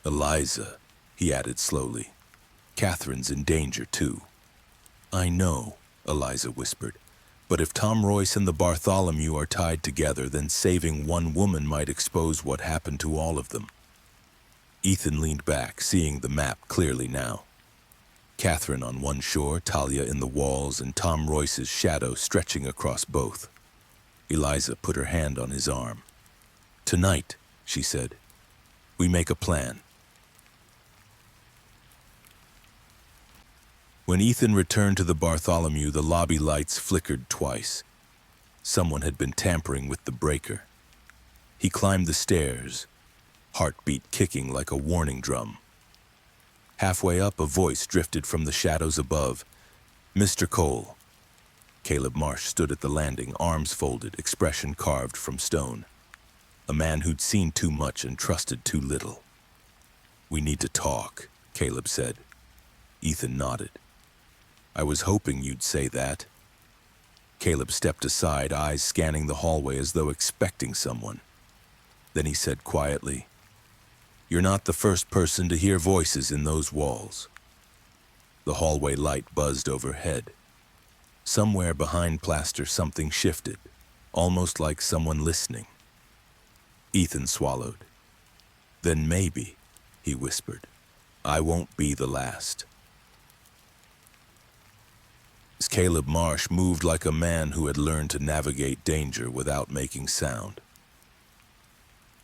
Eliza, he added slowly. Catherine's in danger, too. I know, Eliza whispered. But if Tom Royce and the Bartholomew are tied together, then saving one woman might expose what happened to all of them. Ethan leaned back, seeing the map clearly now. Catherine on one shore, Talia in the walls, and Tom Royce's shadow stretching across both. Eliza put her hand on his arm. Tonight, she said, we make a plan. When Ethan returned to the Bartholomew, the lobby lights flickered twice. Someone had been tampering with the breaker. He climbed the stairs, heartbeat kicking like a warning drum. Halfway up, a voice drifted from the shadows above. Mr. Cole. Caleb Marsh stood at the landing, arms folded, expression carved from stone. A man who'd seen too much and trusted too little. We need to talk, Caleb said. Ethan nodded. I was hoping you'd say that. Caleb stepped aside, eyes scanning the hallway as though expecting someone. Then he said quietly, You're not the first person to hear voices in those walls. The hallway light buzzed overhead. Somewhere behind plaster something shifted, almost like someone listening. Ethan swallowed. Then maybe, he whispered, I won't be the last. Caleb Marsh moved like a man who had learned to navigate danger without making sound.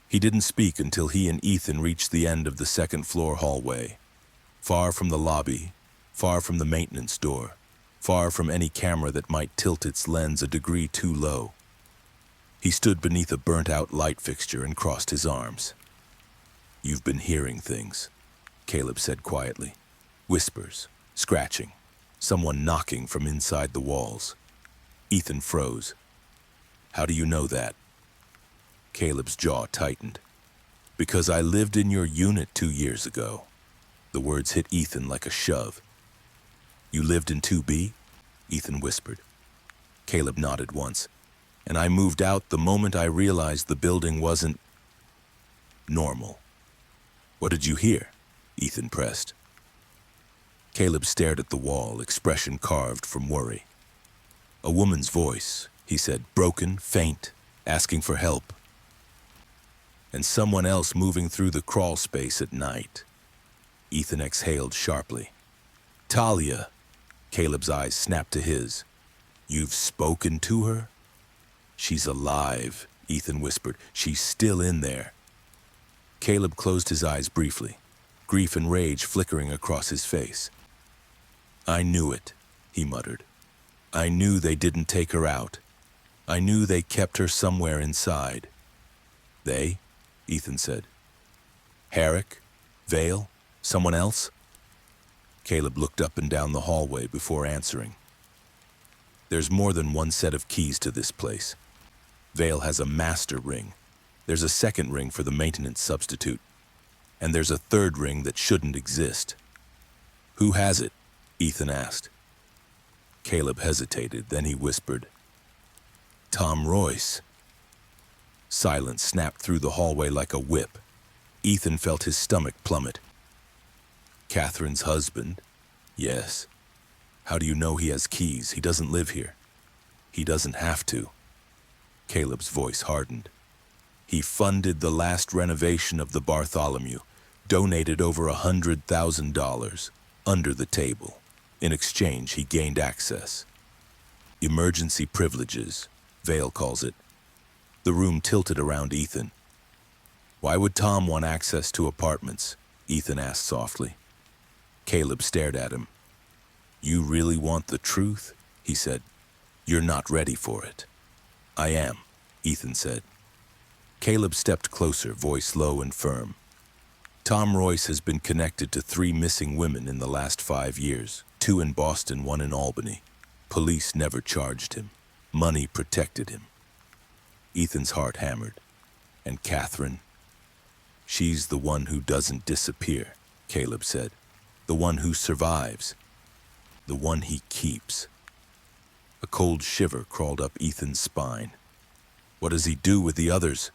He didn't speak until he and Ethan reached the end of the second-floor hallway, far from the lobby, far from the maintenance door, far from any camera that might tilt its lens a degree too low. He stood beneath a burnt-out light fixture and crossed his arms. You've been hearing things, Caleb said quietly. Whispers, scratching. Someone knocking from inside the walls. Ethan froze. How do you know that? Caleb's jaw tightened. Because I lived in your unit 2 years ago. The words hit Ethan like a shove. You lived in 2B? Ethan whispered. Caleb nodded once. And I moved out the moment I realized the building wasn't normal. What did you hear? Ethan pressed. Caleb stared at the wall, expression carved from worry. A woman's voice, he said, broken, faint, asking for help. And someone else moving through the crawl space at night. Ethan exhaled sharply. Talia, Caleb's eyes snapped to his. You've spoken to her? She's alive, Ethan whispered. She's still in there. Caleb closed his eyes briefly, grief and rage flickering across his face. I knew it, he muttered. I knew they didn't take her out. I knew they kept her somewhere inside. They? Ethan said. Herrick? Vale? Someone else? Caleb looked up and down the hallway before answering. There's more than one set of keys to this place. Vale has a master ring. There's a second ring for the maintenance substitute. And there's a third ring that shouldn't exist. Who has it? Ethan asked. Caleb hesitated, then he whispered, Tom Royce. Silence snapped through the hallway like a whip. Ethan felt his stomach plummet. Catherine's husband? Yes. How do you know he has keys? He doesn't live here. He doesn't have to. Caleb's voice hardened. He funded the last renovation of the Bartholomew, donated over $100,000, under the table. In exchange, he gained access. Emergency privileges, Vale calls it. The room tilted around Ethan. Why would Tom want access to apartments? Ethan asked softly. Caleb stared at him. You really want the truth? He said. You're not ready for it. I am, Ethan said. Caleb stepped closer, voice low and firm. Tom Royce has been connected to 3 missing women in the last 5 years, 2 in Boston, 1 in Albany. Police never charged him. Money protected him. Ethan's heart hammered. And Catherine? She's the one who doesn't disappear, Caleb said. The one who survives. The one he keeps. A cold shiver crawled up Ethan's spine. What does he do with the others?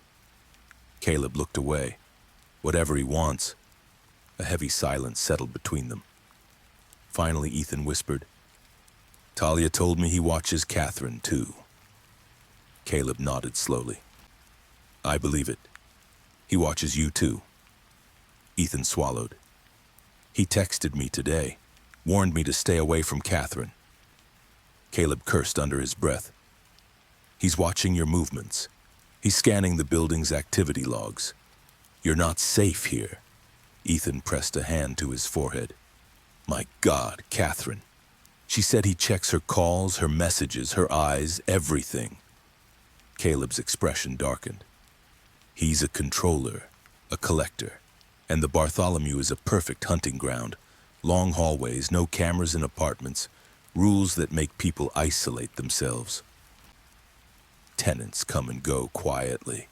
Caleb looked away. Whatever he wants. A heavy silence settled between them. Finally, Ethan whispered, "Talia told me he watches Catherine, too." Caleb nodded slowly. "I believe it. He watches you, too." Ethan swallowed. "He texted me today, warned me to stay away from Catherine." Caleb cursed under his breath. "He's watching your movements. He's scanning the building's activity logs. You're not safe here." Ethan pressed a hand to his forehead. "My God, Catherine. She said he checks her calls, her messages, her eyes, everything." Caleb's expression darkened. "He's a controller, a collector, and the Bartholomew is a perfect hunting ground. Long hallways, no cameras in apartments, rules that make people isolate themselves. Tenants come and go quietly."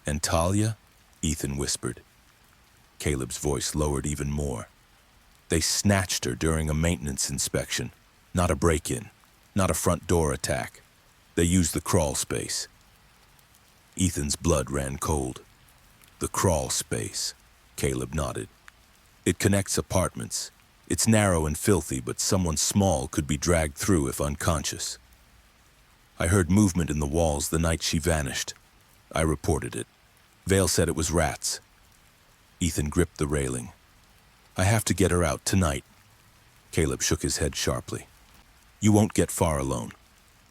"And Talia?" Ethan whispered. Caleb's voice lowered even more. "They snatched her during a maintenance inspection. Not a break-in, not a front door attack. They used the crawl space." Ethan's blood ran cold. "The crawl space," Caleb nodded. "It connects apartments. It's narrow and filthy, but someone small could be dragged through if unconscious. I heard movement in the walls the night she vanished. I reported it. Vale said it was rats." Ethan gripped the railing. "I have to get her out tonight." Caleb shook his head sharply. "You won't get far alone.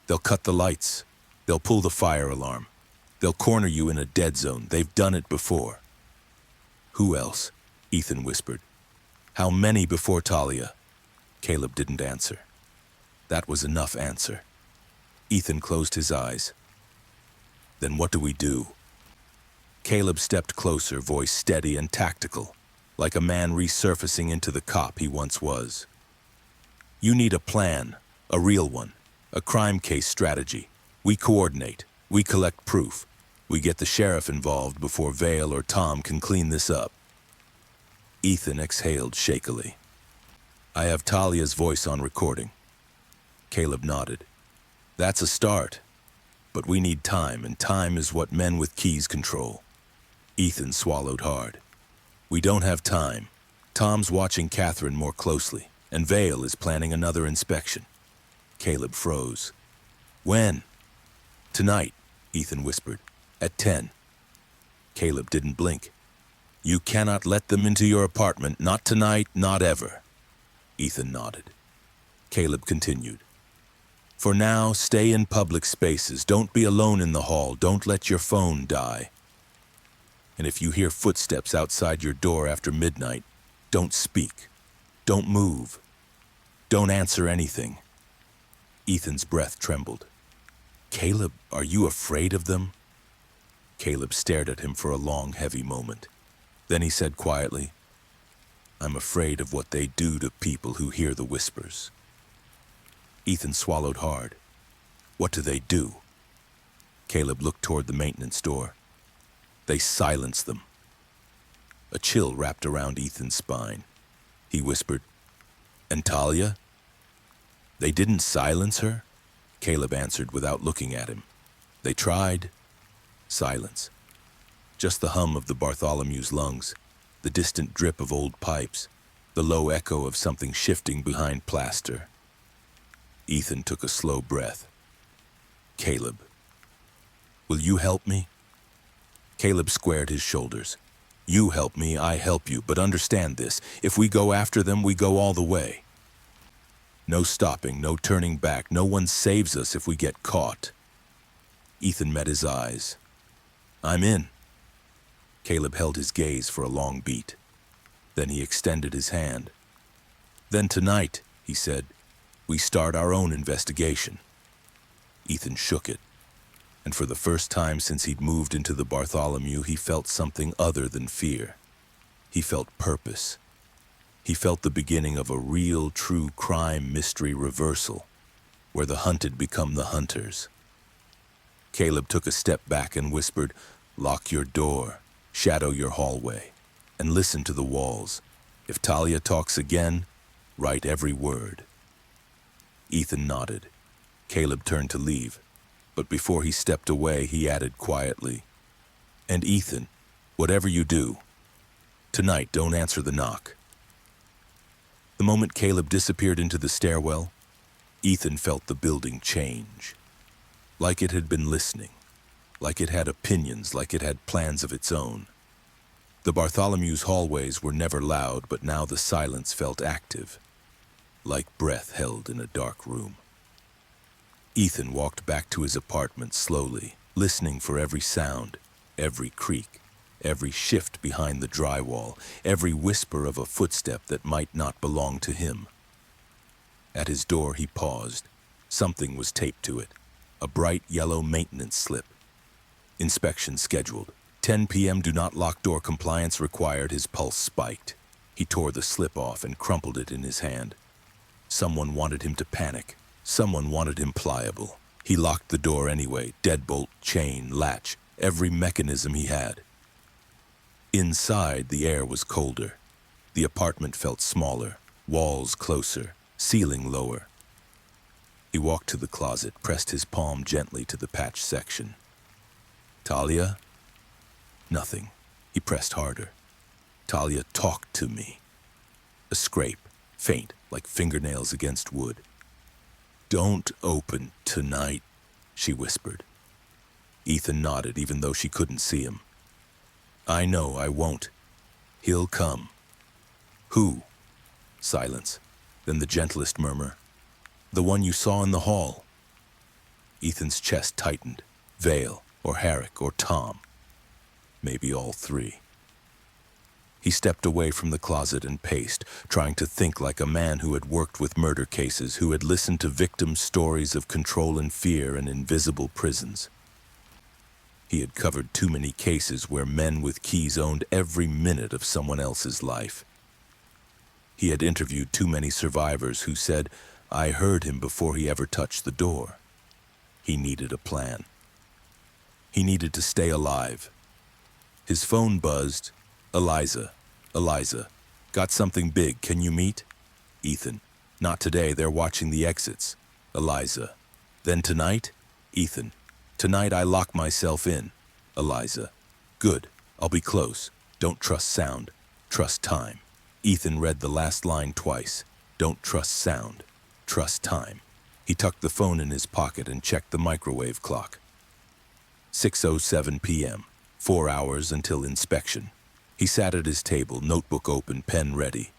They'll cut the lights. They'll pull the fire alarm. They'll corner you in a dead zone. They've done it before." "Who else?" Ethan whispered. "How many before Talia?" Caleb didn't answer. That was enough answer. Ethan closed his eyes. "Then what do we do?" Caleb stepped closer, voice steady and tactical, like a man resurfacing into the cop he once was. "You need a plan, a real one, a crime case strategy. We coordinate, we collect proof, we get the sheriff involved before Vale or Tom can clean this up." Ethan exhaled shakily. "I have Talia's voice on recording." Caleb nodded. "That's a start. But we need time, and time is what men with keys control." Ethan swallowed hard. "We don't have time. Tom's watching Catherine more closely, and Vale is planning another inspection." Caleb froze. "When?" "Tonight," Ethan whispered. "At 10. Caleb didn't blink. "You cannot let them into your apartment, not tonight, not ever." Ethan nodded. Caleb continued. "For now, stay in public spaces. Don't be alone in the hall. Don't let your phone die. And if you hear footsteps outside your door after midnight, don't speak. Don't move. Don't answer anything." Ethan's breath trembled. "Caleb, are you afraid of them?" Caleb stared at him for a long, heavy moment. Then he said quietly, "I'm afraid of what they do to people who hear the whispers." Ethan swallowed hard. "What do they do?" Caleb looked toward the maintenance door. "They silence them." A chill wrapped around Ethan's spine. He whispered, "And Talia?" "They didn't silence her," Caleb answered without looking at him. "They tried." Silence. Just the hum of the Bartholomew's lungs, the distant drip of old pipes, the low echo of something shifting behind plaster. Ethan took a slow breath. "Caleb, will you help me?" Caleb squared his shoulders. "You help me, I help you, but understand this. If we go after them, we go all the way. No stopping, no turning back. No one saves us if we get caught." Ethan met his eyes. "I'm in." Caleb held his gaze for a long beat. Then he extended his hand. "Then tonight," he said, "we start our own investigation." Ethan shook it, and for the first time since he'd moved into the Bartholomew, he felt something other than fear. He felt purpose. He felt the beginning of a real, true crime mystery reversal, where the hunted become the hunters. Caleb took a step back and whispered, "Lock your door, shadow your hallway, and listen to the walls. If Talia talks again, write every word." Ethan nodded. Caleb turned to leave, but before he stepped away, he added quietly, "And Ethan, whatever you do, Tonight, don't answer the knock. The moment Caleb disappeared into the stairwell, Ethan felt the building change. Like it had been listening. Like it had opinions, like it had plans of its own. The Bartholomew's hallways were never loud, but now the silence felt active, like breath held in a dark room. Ethan walked back to his apartment slowly, listening for every sound, every creak, every shift behind the drywall, every whisper of a footstep that might not belong to him. At his door he paused. Something was taped to it, a bright yellow maintenance slip. Inspection scheduled. 10 p.m. do not lock door compliance required. His pulse spiked. He tore the slip off and crumpled it in his hand. Someone wanted him to panic. Someone wanted him pliable. He locked the door anyway, deadbolt, chain, latch, every mechanism he had. Inside, the air was colder. The apartment felt smaller, walls closer, ceiling lower. He walked to the closet, pressed his palm gently to the patch section. Talia? Nothing. He pressed harder. Talia, talk to me. A scrape, faint, like fingernails against wood. Don't open tonight, she whispered. Ethan nodded, even though she couldn't see him. I know I won't. He'll come. Who? Silence. Then the gentlest murmur. The one you saw in the hall. Ethan's chest tightened. Vale, or Herrick, or Tom. Maybe all three. He stepped away from the closet and paced, trying to think like a man who had worked with murder cases, who had listened to victims' stories of control and fear and invisible prisons. He had covered too many cases where men with keys owned every minute of someone else's life. He had interviewed too many survivors who said, I heard him before he ever touched the door. He needed a plan. He needed to stay alive. His phone buzzed. Eliza. Eliza. Got something big. Can you meet? Ethan. Not today. They're watching the exits. Eliza. Then tonight? Ethan. Tonight I lock myself in. Eliza. Good. I'll be close. Don't trust sound. Trust time. Ethan read the last line twice. Don't trust sound. Trust time. He tucked the phone in his pocket and checked the microwave clock. 6:07 p.m. 4 hours until inspection. He sat at his table, notebook open, pen ready.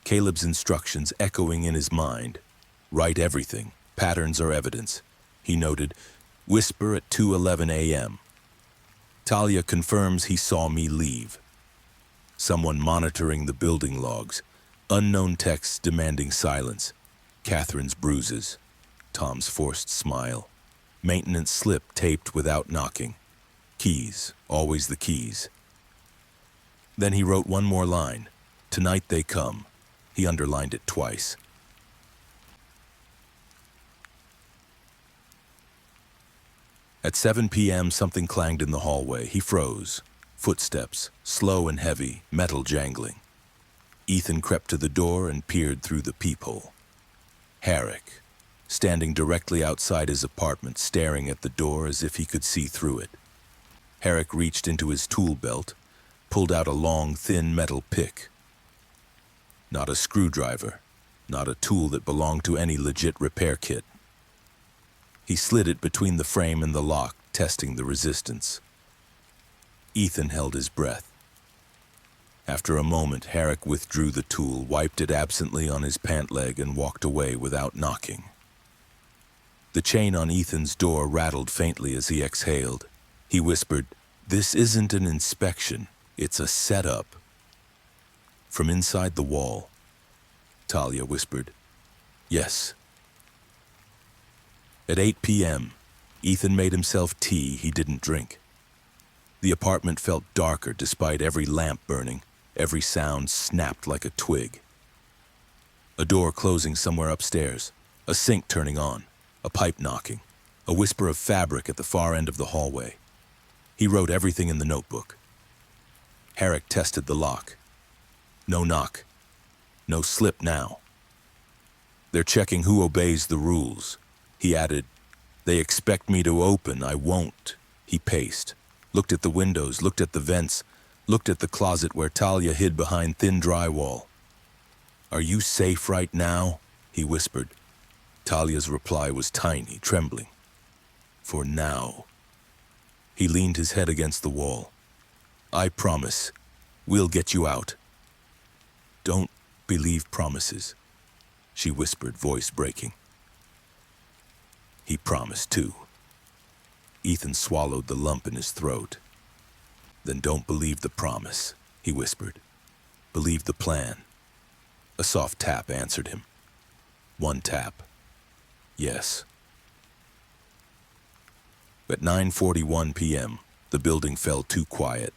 Caleb's instructions echoing in his mind. Write everything. Patterns are evidence. He noted, whisper at 2:11 a.m. Talia confirms he saw me leave. Someone monitoring the building logs. Unknown texts demanding silence. Catherine's bruises. Tom's forced smile. Maintenance slip taped without knocking. Keys, always the keys. Then he wrote one more line. Tonight they come. He underlined it twice. At 7 p.m., something clanged in the hallway. He froze. Footsteps, slow and heavy, metal jangling. Ethan crept to the door and peered through the peephole. Herrick, standing directly outside his apartment, staring at the door as if he could see through it. Herrick reached into his tool belt, pulled out a long, thin metal pick. Not a screwdriver, not a tool that belonged to any legit repair kit. He slid it between the frame and the lock, testing the resistance. Ethan held his breath. After a moment, Herrick withdrew the tool, wiped it absently on his pant leg, and walked away without knocking. The chain on Ethan's door rattled faintly as he exhaled. He whispered, "This isn't an inspection, it's a setup." From inside the wall, Talia whispered, "Yes." At 8 p.m., Ethan made himself tea he didn't drink. The apartment felt darker despite every lamp burning. Every sound snapped like a twig. A door closing somewhere upstairs, a sink turning on, a pipe knocking, a whisper of fabric at the far end of the hallway. He wrote everything in the notebook. Herrick tested the lock. No knock. No slip now. They're checking who obeys the rules. He added, "They expect me to open, I won't." He paced, looked at the windows, looked at the vents, looked at the closet where Talia hid behind thin drywall. "Are you safe right now?" he whispered. Talia's reply was tiny, trembling. "For now." He leaned his head against the wall. "I promise. We'll get you out." "Don't believe promises," she whispered, voice breaking. He promised too. Ethan swallowed the lump in his throat. "Then don't believe the promise," he whispered. "Believe the plan." A soft tap answered him. One tap. Yes. At 9:41 p.m., the building felt too quiet.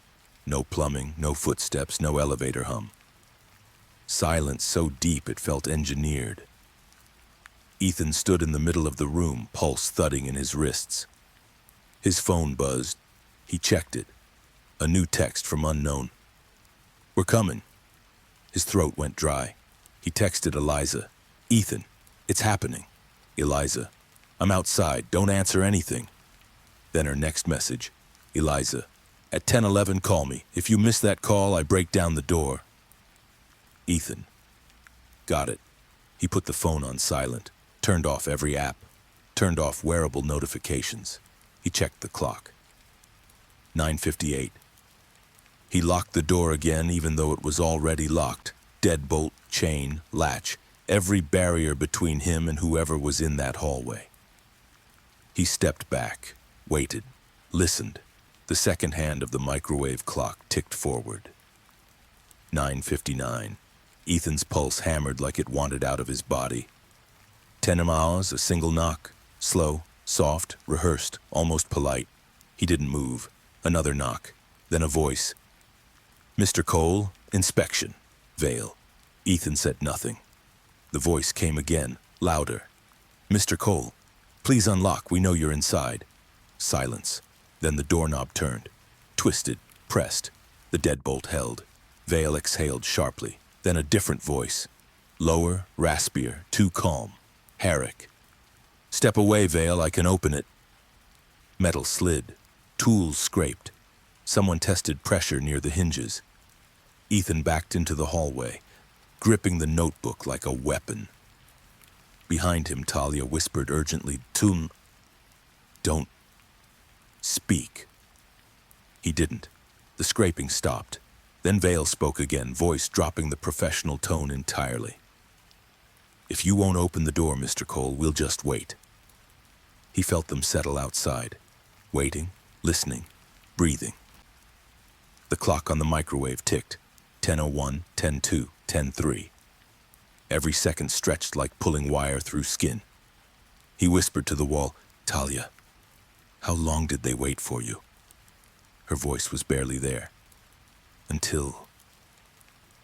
No plumbing, no footsteps, no elevator hum. Silence so deep it felt engineered. Ethan stood in the middle of the room, pulse thudding in his wrists. His phone buzzed. He checked it. A new text from unknown. "We're coming." His throat went dry. He texted Eliza. "Ethan, it's happening." Eliza, "I'm outside. Don't answer anything." Then her next message. Eliza, "At 10:11, call me. If you miss that call, I break down the door." Ethan, "Got it." He put the phone on silent, turned off every app, turned off wearable notifications. He checked the clock. 9:58. He locked the door again, even though it was already locked. Deadbolt, chain, latch, every barrier between him and whoever was in that hallway. He stepped back, waited, listened. The second hand of the microwave clock ticked forward. 9:59. Ethan's pulse hammered like it wanted out of his body. 10 hours, a single knock. Slow, soft, rehearsed, almost polite. He didn't move. Another knock. Then a voice. "Mr. Cole, inspection." Vale. Ethan said nothing. The voice came again, louder. "Mr. Cole, please unlock. We know you're inside." Silence. Then the doorknob turned. Twisted, pressed. The deadbolt held. Vale exhaled sharply. Then a different voice. Lower, raspier, too calm. Herrick. "Step away, Vale. I can open it." Metal slid. Tools scraped. Someone tested pressure near the hinges. Ethan backed into the hallway, gripping the notebook like a weapon. Behind him, Talia whispered urgently, "Tum, don't speak." He didn't. The scraping stopped. Then Vale spoke again, voice dropping the professional tone entirely. "If you won't open the door, Mr. Cole, we'll just wait." He felt them settle outside, waiting, listening, breathing. The clock on the microwave ticked. 10:01, 10:02, 10:03. Every second stretched like pulling wire through skin. He whispered to the wall, "Talia, how long did they wait for you?" Her voice was barely there. "Until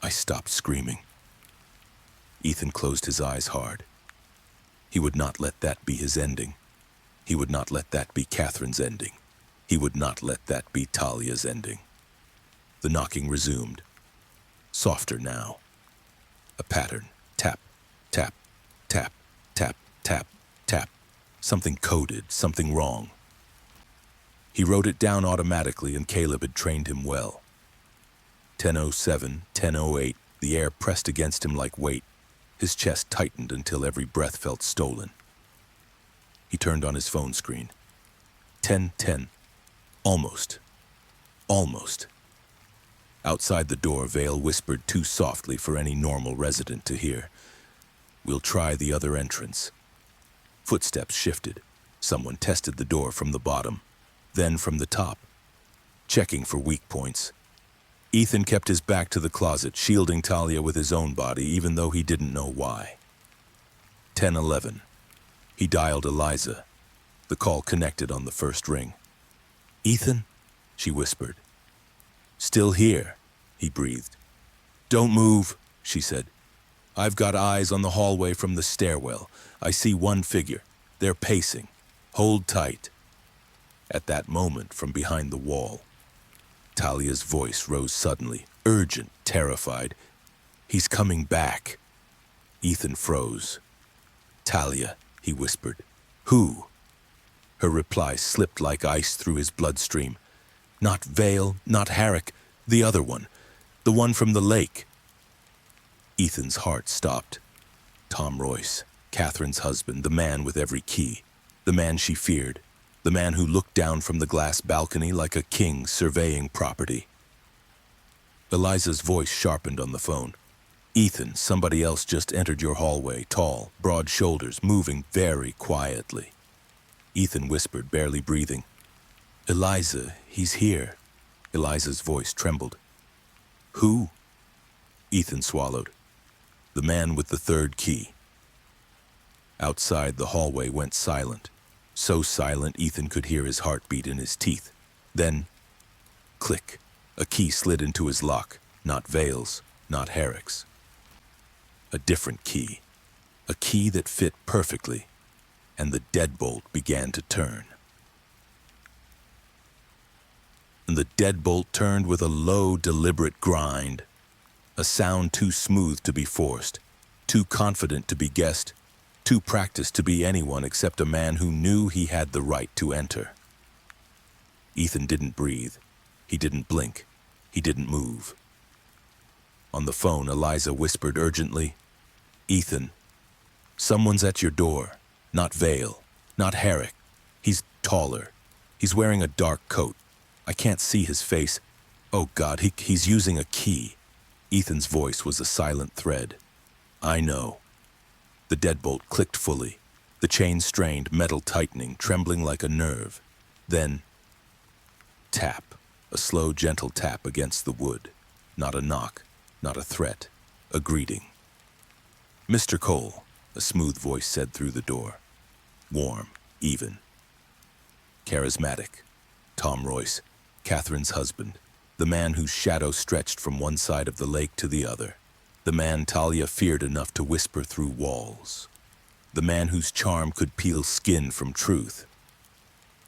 I stopped screaming." Ethan closed his eyes hard. He would not let that be his ending. He would not let that be Catherine's ending. He would not let that be Talia's ending. The knocking resumed. Softer now. A pattern. Tap, tap, tap, tap, tap, tap. Something coded, something wrong. He wrote it down automatically, and Caleb had trained him well. 10:07, 10:08, the air pressed against him like weight. His chest tightened until every breath felt stolen. He turned on his phone screen. 10:10. Almost. Almost. Outside the door, Vale whispered too softly for any normal resident to hear. "We'll try the other entrance." Footsteps shifted. Someone tested the door from the bottom, then from the top, checking for weak points. Ethan kept his back to the closet, shielding Talia with his own body, even though he didn't know why. 10:11. He dialed Eliza. The call connected on the first ring. "Ethan?" she whispered. "Still here," he breathed. "Don't move," she said. "I've got eyes on the hallway from the stairwell. I see one figure. They're pacing. Hold tight." At that moment, from behind the wall, Talia's voice rose suddenly, urgent, terrified. "He's coming back." Ethan froze. "Talia," he whispered. "Who?" Her reply slipped like ice through his bloodstream. "Not Vale, not Herrick. The other one. The one from the lake. Ethan's heart stopped. Tom Royce, Catherine's husband, the man with every key. The man she feared. The man who looked down from the glass balcony like a king surveying property. Eliza's voice sharpened on the phone. Ethan, somebody else just entered your hallway, tall, broad shoulders, moving very quietly. Ethan whispered, barely breathing. Eliza, he's here. Eliza's voice trembled. Who? Ethan swallowed. The man with the third key. Outside, the hallway went silent. So silent, Ethan could hear his heartbeat in his teeth. Then, click. A key slid into his lock. Not Vale's, not Herrick's. A different key. A key that fit perfectly. And the deadbolt began to turn. And the deadbolt turned with a low, deliberate grind. A sound too smooth to be forced, too confident to be guessed, too practiced to be anyone except a man who knew he had the right to enter. Ethan didn't breathe. He didn't blink. He didn't move. On the phone, Eliza whispered urgently, Ethan, someone's at your door. Not Vale, not Herrick. He's taller. He's wearing a dark coat. I can't see his face. Oh God, he's using a key. Ethan's voice was a silent thread. I know. The deadbolt clicked fully. The chain strained, metal tightening, trembling like a nerve. Then, tap. A slow, gentle tap against the wood. Not a knock, not a threat, a greeting. Mr. Cole, a smooth voice said through the door. Warm, even. Charismatic. Tom Royce, Catherine's husband. The man whose shadow stretched from one side of the lake to the other. The man Talia feared enough to whisper through walls. The man whose charm could peel skin from truth.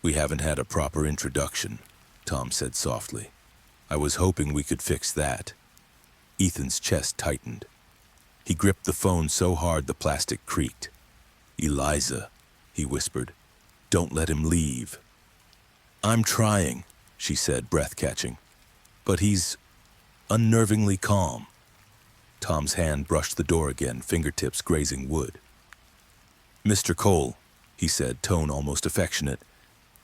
We haven't had a proper introduction, Tom said softly. I was hoping we could fix that. Ethan's chest tightened. He gripped the phone so hard the plastic creaked. Eliza, he whispered, don't let him leave. I'm trying, she said, breath catching. But he's unnervingly calm. Tom's hand brushed the door again, fingertips grazing wood. Mr. Cole, he said, tone almost affectionate,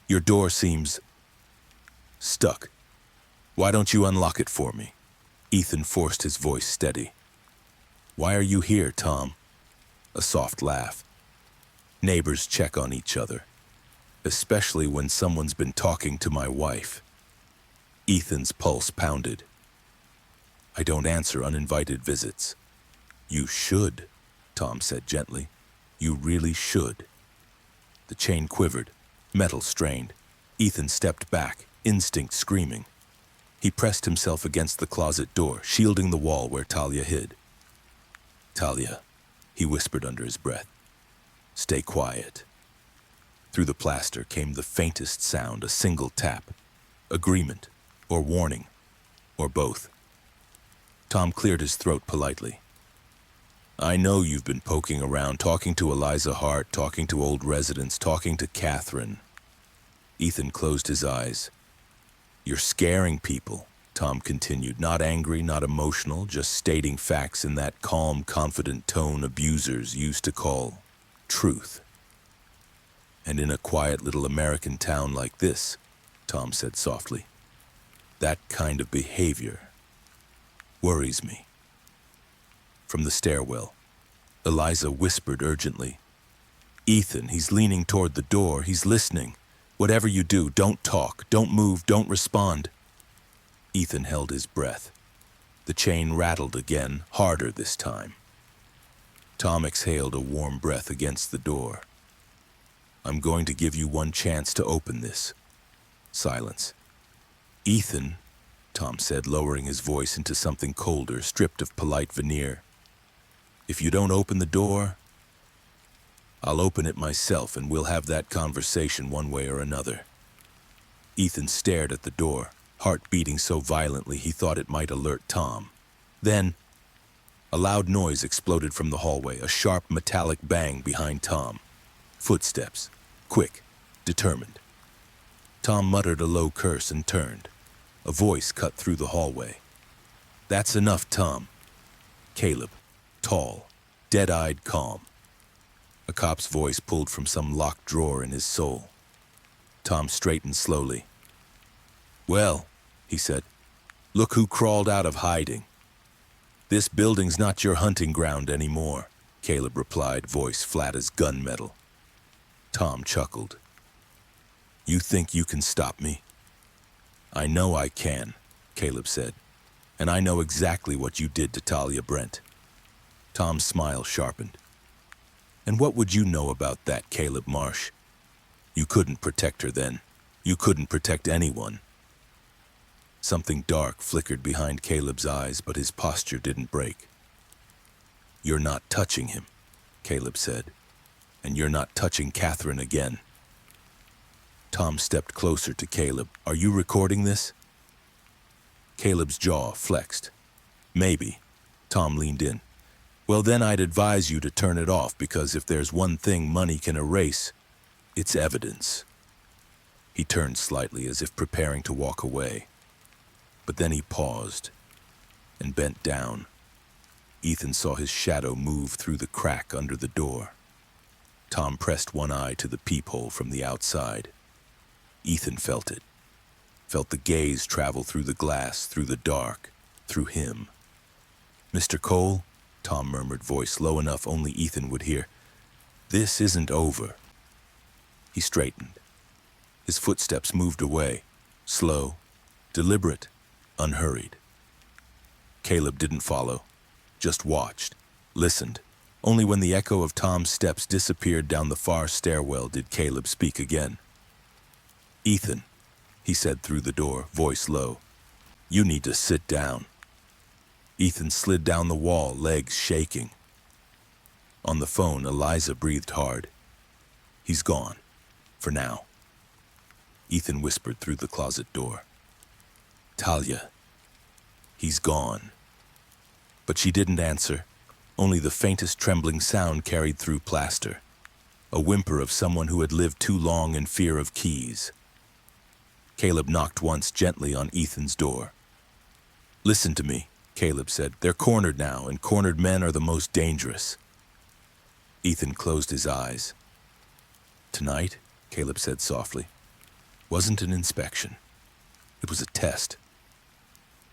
your door seems stuck. Why don't you unlock it for me? Ethan forced his voice steady. Why are you here, Tom? A soft laugh. Neighbors check on each other, especially when someone's been talking to my wife. Ethan's pulse pounded. I don't answer uninvited visits. You should, Tom said gently. You really should. The chain quivered, metal strained. Ethan stepped back, instinct screaming. He pressed himself against the closet door, shielding the wall where Talia hid. Talia, he whispered under his breath. Stay quiet. Through the plaster came the faintest sound, a single tap. Agreement, or warning, or both. Tom cleared his throat politely. I know you've been poking around, talking to Eliza Hart, talking to old residents, talking to Catherine. Ethan closed his eyes. You're scaring people, Tom continued, not angry, not emotional, just stating facts in that calm, confident tone abusers used to call truth. And in a quiet little American town like this, Tom said softly, that kind of behavior worries me. From the stairwell, Eliza whispered urgently, Ethan, he's leaning toward the door, he's listening. Whatever you do, don't talk, don't move, don't respond. Ethan held his breath. The chain rattled again, harder this time. Tom exhaled a warm breath against the door. I'm going to give you one chance to open this. Silence. Ethan, Tom said, lowering his voice into something colder, stripped of polite veneer. If you don't open the door, I'll open it myself and we'll have that conversation one way or another. Ethan stared at the door, heart beating so violently he thought it might alert Tom. Then, a loud noise exploded from the hallway, a sharp metallic bang behind Tom. Footsteps, quick, determined. Tom muttered a low curse and turned. A voice cut through the hallway. "That's enough, Tom." Caleb, tall, dead-eyed, calm. A cop's voice pulled from some locked drawer in his soul. Tom straightened slowly. "Well," he said, "look who crawled out of hiding." "This building's not your hunting ground anymore," Caleb replied, voice flat as gunmetal. Tom chuckled. "You think you can stop me?" "I know I can," Caleb said, "and I know exactly what you did to Talia Brent." Tom's smile sharpened. "And what would you know about that, Caleb Marsh? You couldn't protect her then. You couldn't protect anyone." Something dark flickered behind Caleb's eyes, but his posture didn't break. "You're not touching him," Caleb said, "and you're not touching Catherine again." Tom stepped closer to Caleb. "Are you recording this?" Caleb's jaw flexed. "Maybe." Tom leaned in. "Well, then I'd advise you to turn it off, because if there's one thing money can erase, it's evidence." He turned slightly as if preparing to walk away. But then he paused and bent down. Ethan saw his shadow move through the crack under the door. Tom pressed one eye to the peephole from the outside. Ethan felt it. Felt the gaze travel through the glass, through the dark, through him. "Mr. Cole," Tom murmured, voice low enough only Ethan would hear, "this isn't over." He straightened. His footsteps moved away, slow, deliberate, unhurried. Caleb didn't follow, just watched, listened. Only when the echo of Tom's steps disappeared down the far stairwell did Caleb speak again. "Ethan," he said through the door, voice low, "you need to sit down." Ethan slid down the wall, legs shaking. On the phone, Eliza breathed hard. "He's gone. For now." Ethan whispered through the closet door. "Talia, he's gone." But she didn't answer. Only the faintest trembling sound carried through plaster. A whimper of someone who had lived too long in fear of keys. Caleb knocked once gently on Ethan's door. "Listen to me," Caleb said. "They're cornered now, and cornered men are the most dangerous." Ethan closed his eyes. "Tonight," Caleb said softly, "wasn't an inspection. It was a test.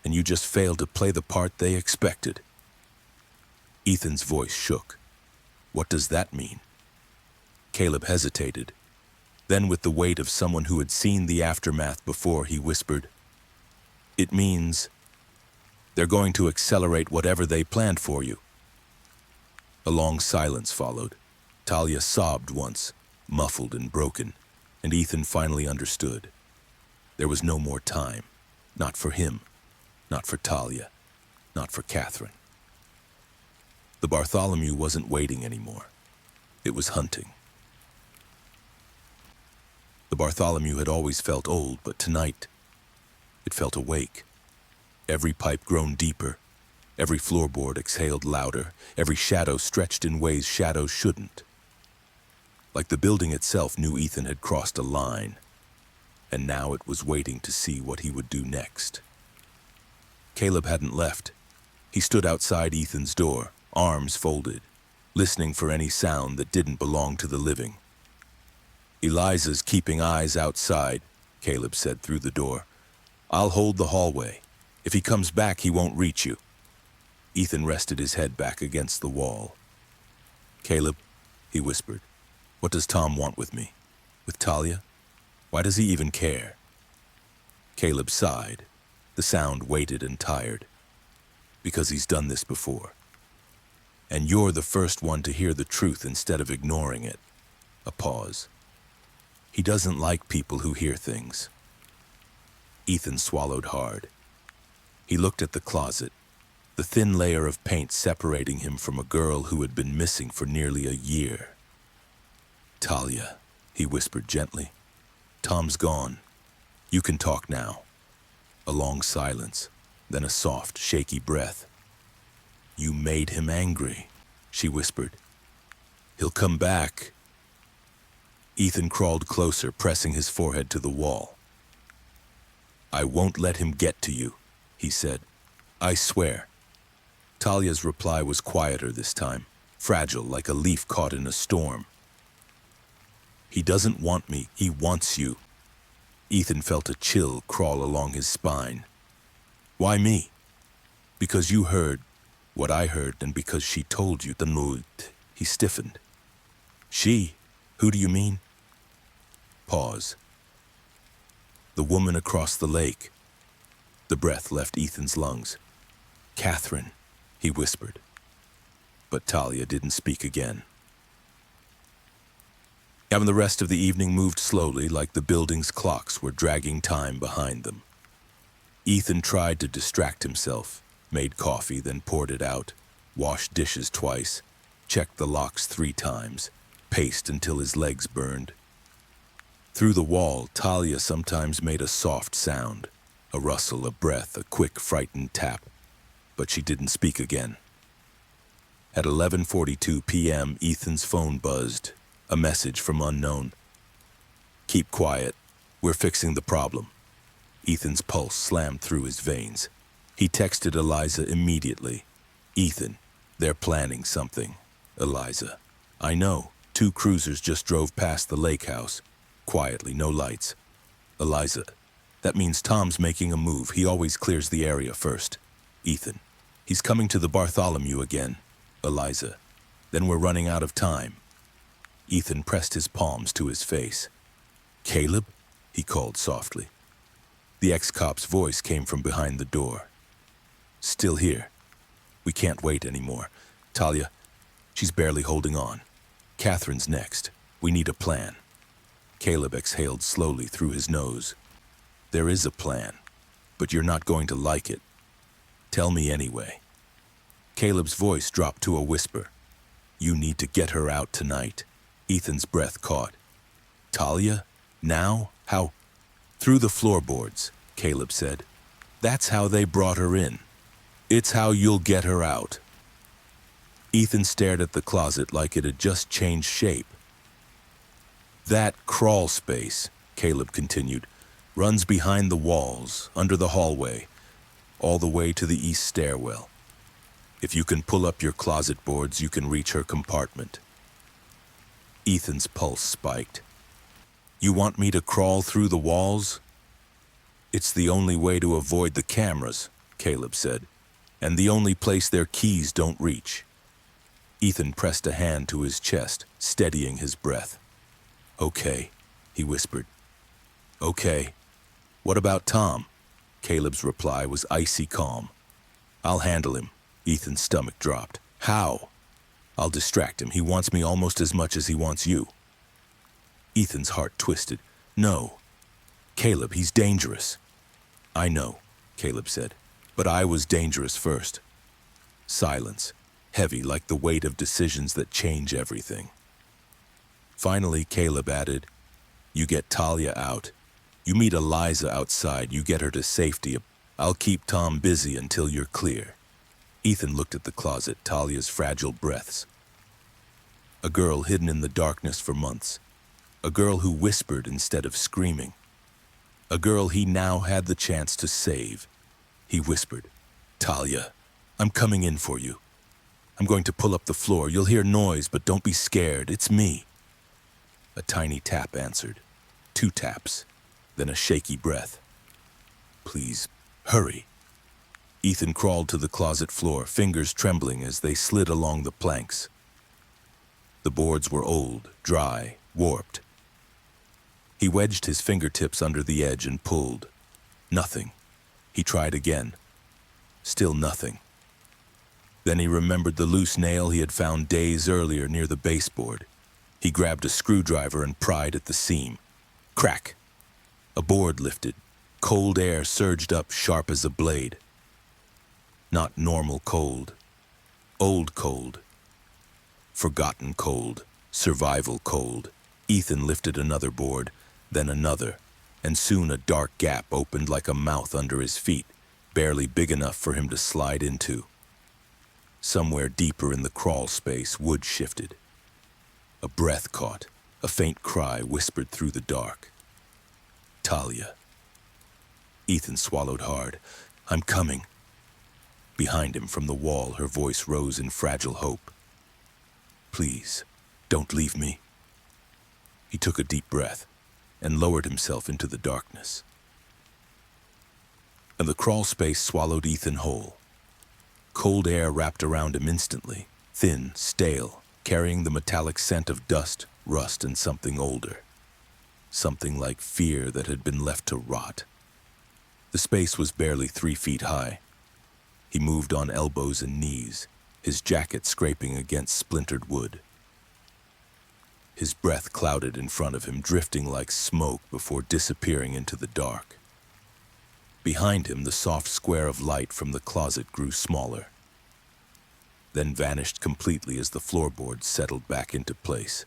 And you just failed to play the part they expected." Ethan's voice shook. "What does that mean?" Caleb hesitated. Then, with the weight of someone who had seen the aftermath before, he whispered, "It means they're going to accelerate whatever they planned for you." A long silence followed. Talia sobbed once, muffled and broken, and Ethan finally understood. There was no more time. Not for him. Not for Talia. Not for Catherine. The Bartholomew wasn't waiting anymore. It was hunting. The Bartholomew had always felt old, but tonight it felt awake. Every pipe grown deeper, every floorboard exhaled louder, every shadow stretched in ways shadows shouldn't. Like the building itself knew Ethan had crossed a line, and now it was waiting to see what he would do next. Caleb hadn't left. He stood outside Ethan's door, arms folded, listening for any sound that didn't belong to the living. "Eliza's keeping eyes outside," Caleb said through the door. "I'll hold the hallway. If he comes back, he won't reach you." Ethan rested his head back against the wall. "Caleb," he whispered, "what does Tom want with me? With Talia? Why does he even care?" Caleb sighed. The sound weighted and tired. "Because he's done this before. And you're the first one to hear the truth instead of ignoring it." A pause. "He doesn't like people who hear things." Ethan swallowed hard. He looked at the closet, the thin layer of paint separating him from a girl who had been missing for nearly a year. "Talia," he whispered gently, "Tom's gone. You can talk now." A long silence, then a soft, shaky breath. "You made him angry," she whispered. "He'll come back." Ethan crawled closer, pressing his forehead to the wall. I won't let him get to you, he said. I swear. Talia's reply was quieter this time, fragile like a leaf caught in a storm. He doesn't want me, he wants you. Ethan felt a chill crawl along his spine. Why me? Because you heard what I heard, and because she told you the mood. He stiffened. She? Who do you mean? Pause. The woman across the lake. The breath left Ethan's lungs. Catherine, he whispered. But Talia didn't speak again. And the rest of the evening moved slowly, like the building's clocks were dragging time behind them. Ethan tried to distract himself, made coffee, then poured it out, washed dishes twice, checked the locks 3 times, paced until his legs burned. Through the wall, Talia sometimes made a soft sound, a rustle, a breath, a quick, frightened tap, but she didn't speak again. At 11:42 p.m., Ethan's phone buzzed, a message from unknown. Keep quiet. We're fixing the problem. Ethan's pulse slammed through his veins. He texted Eliza immediately. Ethan, they're planning something. Eliza, I know. 2 cruisers just drove past the lake house. Quietly, no lights. Eliza, that means Tom's making a move. He always clears the area first. Ethan, he's coming to the Bartholomew again. Eliza, then we're running out of time. Ethan pressed his palms to his face. Caleb? He called softly. The ex-cop's voice came from behind the door. Still here. We can't wait anymore. Talia, she's barely holding on. Catherine's next. We need a plan. Caleb exhaled slowly through his nose. There is a plan, but you're not going to like it. Tell me anyway. Caleb's voice dropped to a whisper. You need to get her out tonight. Ethan's breath caught. Talia? Now? How? Through the floorboards, Caleb said. That's how they brought her in. It's how you'll get her out. Ethan stared at the closet like it had just changed shape. That crawl space, Caleb continued, runs behind the walls, under the hallway, all the way to the east stairwell. If you can pull up your closet boards, you can reach her compartment. Ethan's pulse spiked. You want me to crawl through the walls? It's the only way to avoid the cameras, Caleb said, and the only place their keys don't reach. Ethan pressed a hand to his chest, steadying his breath. Okay, he whispered. Okay. What about Tom? Caleb's reply was icy calm. I'll handle him. Ethan's stomach dropped. How? I'll distract him. He wants me almost as much as he wants you. Ethan's heart twisted. No. Caleb, he's dangerous. I know, Caleb said, but I was dangerous first. Silence, heavy like the weight of decisions that change everything. Finally, Caleb added, you get Talia out. You meet Eliza outside. You get her to safety. I'll keep Tom busy until you're clear. Ethan looked at the closet, Talia's fragile breaths. A girl hidden in the darkness for months. A girl who whispered instead of screaming. A girl he now had the chance to save. He whispered, Talia, I'm coming in for you. I'm going to pull up the floor. You'll hear noise, but don't be scared. It's me. A tiny tap answered. 2 taps, then a shaky breath. Please, hurry. Ethan crawled to the closet floor, fingers trembling as they slid along the planks. The boards were old, dry, warped. He wedged his fingertips under the edge and pulled. Nothing. He tried again. Still nothing. Then he remembered the loose nail he had found days earlier near the baseboard. He grabbed a screwdriver and pried at the seam. Crack! A board lifted. Cold air surged up sharp as a blade. Not normal cold. Old cold. Forgotten cold. Survival cold. Ethan lifted another board, then another, and soon a dark gap opened like a mouth under his feet, barely big enough for him to slide into. Somewhere deeper in the crawl space, wood shifted. A breath caught. A faint cry whispered through the dark. Talia. Ethan swallowed hard. I'm coming. Behind him from the wall, her voice rose in fragile hope. Please, don't leave me. He took a deep breath and lowered himself into the darkness. And the crawl space swallowed Ethan whole. Cold air wrapped around him instantly, thin, stale, carrying the metallic scent of dust, rust, and something older. Something like fear that had been left to rot. The space was barely 3 feet high. He moved on elbows and knees, his jacket scraping against splintered wood. His breath clouded in front of him, drifting like smoke before disappearing into the dark. Behind him, the soft square of light from the closet grew smaller, then vanished completely as the floorboards settled back into place.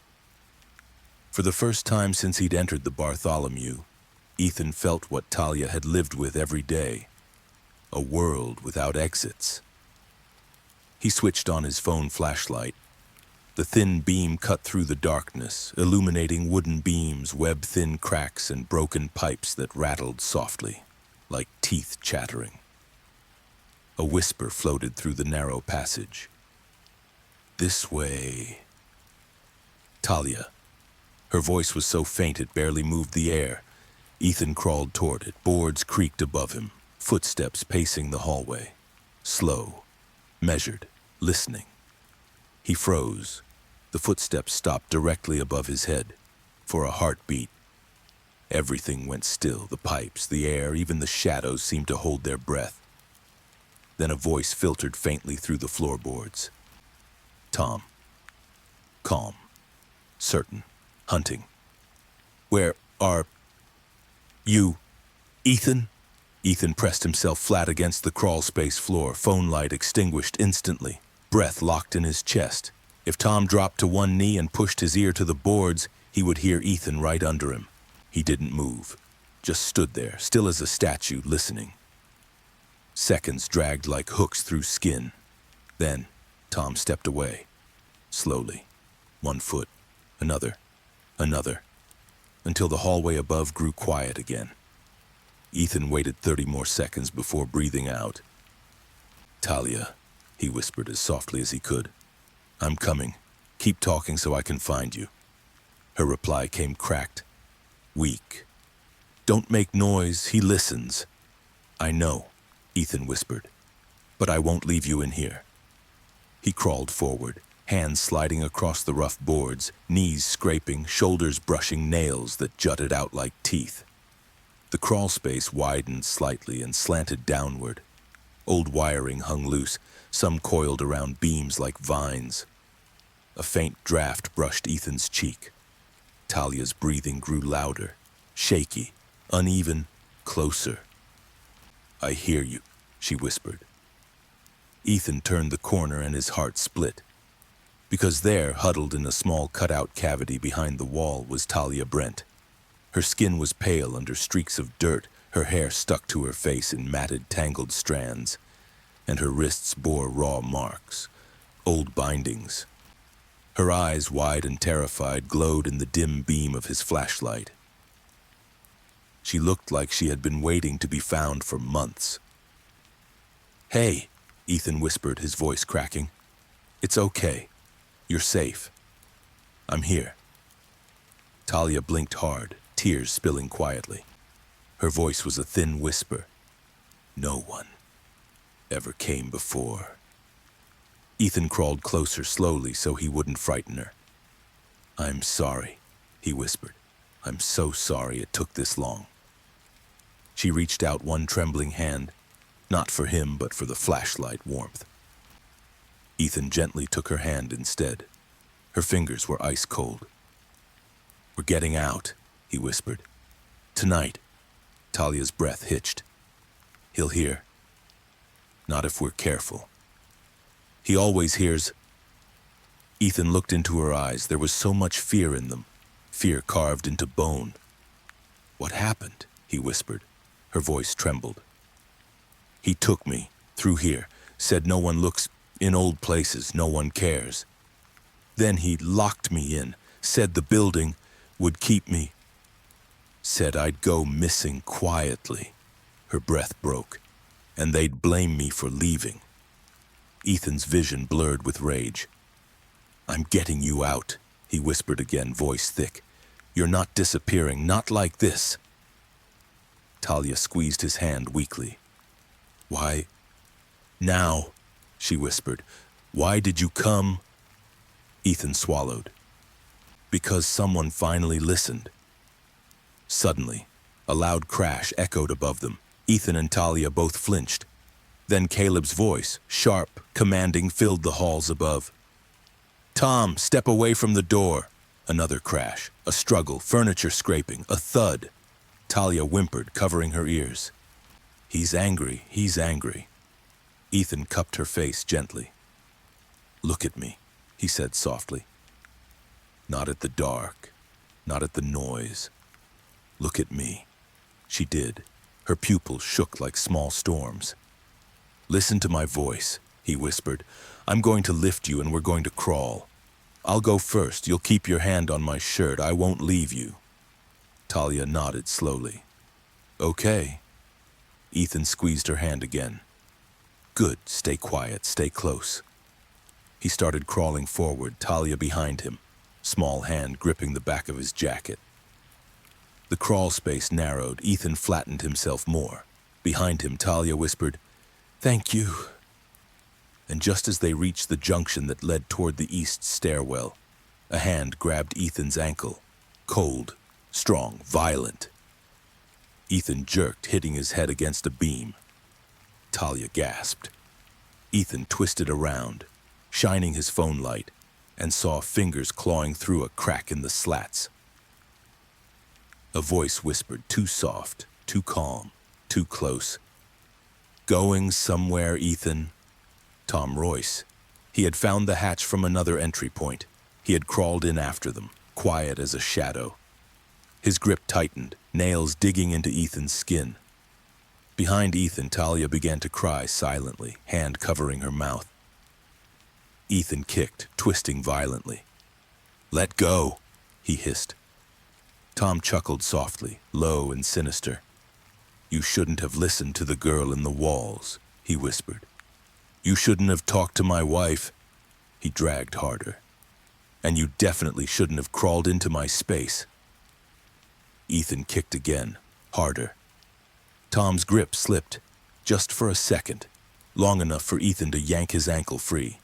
For the first time since he'd entered the Bartholomew, Ethan felt what Talia had lived with every day, a world without exits. He switched on his phone flashlight. The thin beam cut through the darkness, illuminating wooden beams, web-thin cracks, and broken pipes that rattled softly, like teeth chattering. A whisper floated through the narrow passage. This way. Talia. Her voice was so faint it barely moved the air. Ethan crawled toward it. Boards creaked above him, footsteps pacing the hallway. Slow, measured, listening. He froze. The footsteps stopped directly above his head. For a heartbeat. Everything went still, the pipes, the air, even the shadows seemed to hold their breath. Then a voice filtered faintly through the floorboards. Tom. Calm. Certain. Hunting. Where are you, Ethan? Ethan pressed himself flat against the crawl space floor, phone light extinguished instantly, breath locked in his chest. If Tom dropped to one knee and pushed his ear to the boards, he would hear Ethan right under him. He didn't move, just stood there, still as a statue, listening. Seconds dragged like hooks through skin. Then, Tom stepped away, slowly. 1 foot, another, until the hallway above grew quiet again. Ethan waited 30 more seconds before breathing out. Talia, he whispered as softly as he could. I'm coming. Keep talking so I can find you. Her reply came cracked, weak. Don't make noise, he listens. I know, Ethan whispered, but I won't leave you in here. He crawled forward, hands sliding across the rough boards, knees scraping, shoulders brushing nails that jutted out like teeth. The crawl space widened slightly and slanted downward. Old wiring hung loose, some coiled around beams like vines. A faint draft brushed Ethan's cheek. Talia's breathing grew louder, shaky, uneven, closer. I hear you, she whispered. Ethan turned the corner and his heart split. Because there, huddled in a small cutout cavity behind the wall, was Talia Brent. Her skin was pale under streaks of dirt, her hair stuck to her face in matted, tangled strands, and her wrists bore raw marks, old bindings. Her eyes, wide and terrified, glowed in the dim beam of his flashlight. She looked like she had been waiting to be found for months. Hey, Ethan whispered, his voice cracking. It's okay. You're safe. I'm here. Talia blinked hard, tears spilling quietly. Her voice was a thin whisper. No one ever came before. Ethan crawled closer slowly so he wouldn't frighten her. I'm sorry, he whispered. I'm so sorry it took this long. She reached out one trembling hand, not for him but for the flashlight warmth. Ethan gently took her hand instead. Her fingers were ice cold. We're getting out, he whispered. Tonight. Talia's breath hitched. He'll hear. Not if we're careful. He always hears. Ethan looked into her eyes. There was so much fear in them, fear carved into bone. What happened? He whispered. Her voice trembled. He took me, through here, said no one looks in old places, no one cares. Then he locked me in, said the building would keep me, said I'd go missing quietly. Her breath broke, and they'd blame me for leaving. Ethan's vision blurred with rage. "I'm getting you out," he whispered again, voice thick. "You're not disappearing, not like this." Talia squeezed his hand weakly. "Why, now," she whispered. "Why did you come?" Ethan swallowed. "Because someone finally listened." Suddenly, a loud crash echoed above them. Ethan and Talia both flinched. Then Caleb's voice, sharp, commanding, filled the halls above. "Tom, step away from the door." Another crash, a struggle, furniture scraping, a thud. Talia whimpered, covering her ears. "He's angry, he's angry." Ethan cupped her face gently. "Look at me," he said softly. "Not at the dark, not at the noise. Look at me." She did. Her pupils shook like small storms. "Listen to my voice," he whispered. "I'm going to lift you and we're going to crawl. I'll go first. You'll keep your hand on my shirt. I won't leave you." Talia nodded slowly. "Okay." Ethan squeezed her hand again. "Good. Stay quiet. Stay close." He started crawling forward, Talia behind him, small hand gripping the back of his jacket. The crawl space narrowed. Ethan flattened himself more. Behind him, Talia whispered, "Thank you." And just as they reached the junction that led toward the east stairwell, a hand grabbed Ethan's ankle. Cold, strong, violent. Ethan jerked, hitting his head against a beam. Talia gasped. Ethan twisted around, shining his phone light, and saw fingers clawing through a crack in the slats. A voice whispered, too soft, too calm, too close. "Going somewhere, Ethan?" Tom Royce. He had found the hatch from another entry point. He had crawled in after them, quiet as a shadow. His grip tightened, nails digging into Ethan's skin. Behind Ethan, Talia began to cry silently, hand covering her mouth. Ethan kicked, twisting violently. "Let go," he hissed. Tom chuckled softly, low and sinister. "You shouldn't have listened to the girl in the walls," he whispered. "You shouldn't have talked to my wife." He dragged harder. "And you definitely shouldn't have crawled into my space." Ethan kicked again, harder. Tom's grip slipped, just for a second, long enough for Ethan to yank his ankle free.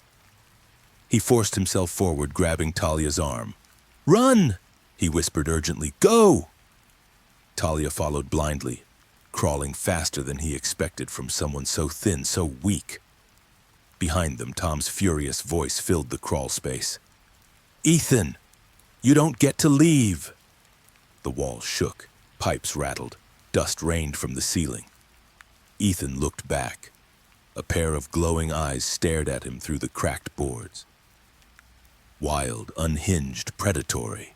He forced himself forward, grabbing Talia's arm. "Run!" he whispered urgently. "Go!" Talia followed blindly, crawling faster than he expected from someone so thin, so weak. Behind them, Tom's furious voice filled the crawl space. "Ethan, you don't get to leave!" The walls shook, pipes rattled, dust rained from the ceiling. Ethan looked back. A pair of glowing eyes stared at him through the cracked boards. Wild, unhinged, predatory.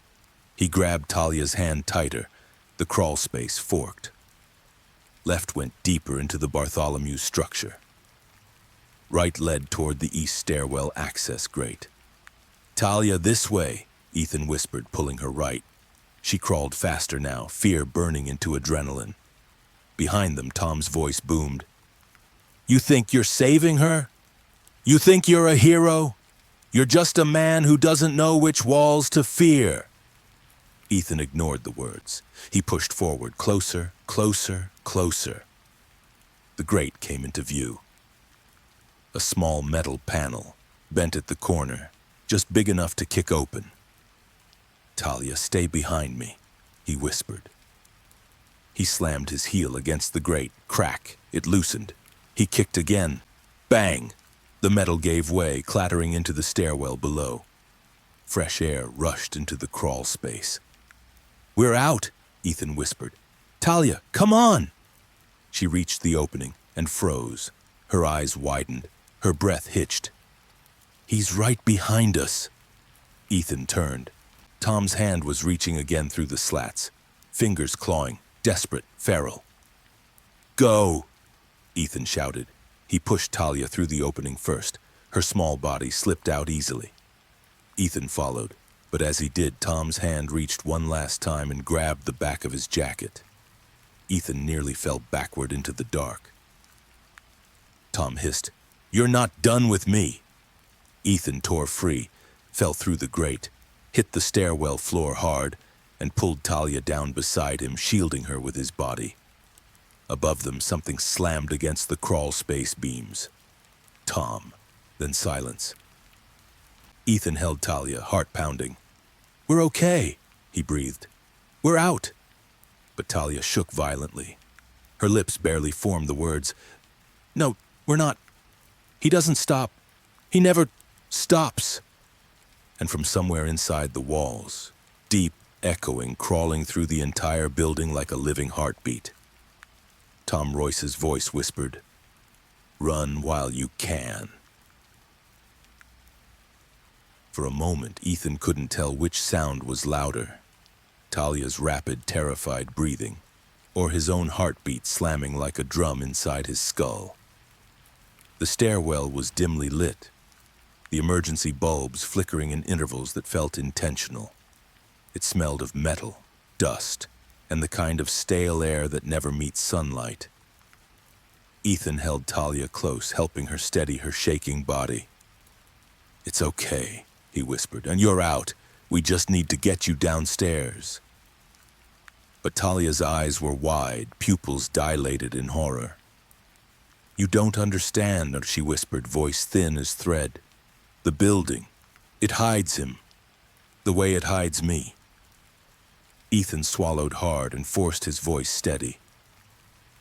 He grabbed Talia's hand tighter. The crawl space forked. Left went deeper into the Bartholomew structure. Right led toward the east stairwell access grate. "Talia, this way," Ethan whispered, pulling her right. She crawled faster now, fear burning into adrenaline. Behind them, Tom's voice boomed. "You think you're saving her? You think you're a hero? You're just a man who doesn't know which walls to fear." Ethan ignored the words. He pushed forward, closer, closer, closer. The grate came into view. A small metal panel, bent at the corner, just big enough to kick open. "Talia, stay behind me," he whispered. He slammed his heel against the grate. Crack. It loosened. He kicked again. Bang! The metal gave way, clattering into the stairwell below. Fresh air rushed into the crawl space. "We're out," Ethan whispered. "Talia, come on!" She reached the opening and froze. Her eyes widened. Her breath hitched. "He's right behind us." Ethan turned. Tom's hand was reaching again through the slats, fingers clawing, desperate, feral. "Go!" Ethan shouted. He pushed Talia through the opening first. Her small body slipped out easily. Ethan followed, but as he did, Tom's hand reached one last time and grabbed the back of his jacket. Ethan nearly fell backward into the dark. Tom hissed, "You're not done with me." Ethan tore free, fell through the grate, hit the stairwell floor hard, and pulled Talia down beside him, shielding her with his body. Above them, something slammed against the crawl space beams. Tom, then silence. Ethan held Talia, heart pounding. "We're okay," he breathed. "We're out." But Talia shook violently. Her lips barely formed the words, "No, we're not. He doesn't stop. He never stops." And from somewhere inside the walls, deep echoing, crawling through the entire building like a living heartbeat, Tom Royce's voice whispered, "Run while you can." For a moment, Ethan couldn't tell which sound was louder, Talia's rapid, terrified breathing, or his own heartbeat slamming like a drum inside his skull. The stairwell was dimly lit, the emergency bulbs flickering in intervals that felt intentional. It smelled of metal, dust, and the kind of stale air that never meets sunlight. Ethan held Talia close, helping her steady her shaking body. "It's okay," he whispered, "and you're out. We just need to get you downstairs." But Talia's eyes were wide, pupils dilated in horror. "You don't understand," she whispered, voice thin as thread. "The building, it hides him, the way it hides me." Ethan swallowed hard and forced his voice steady.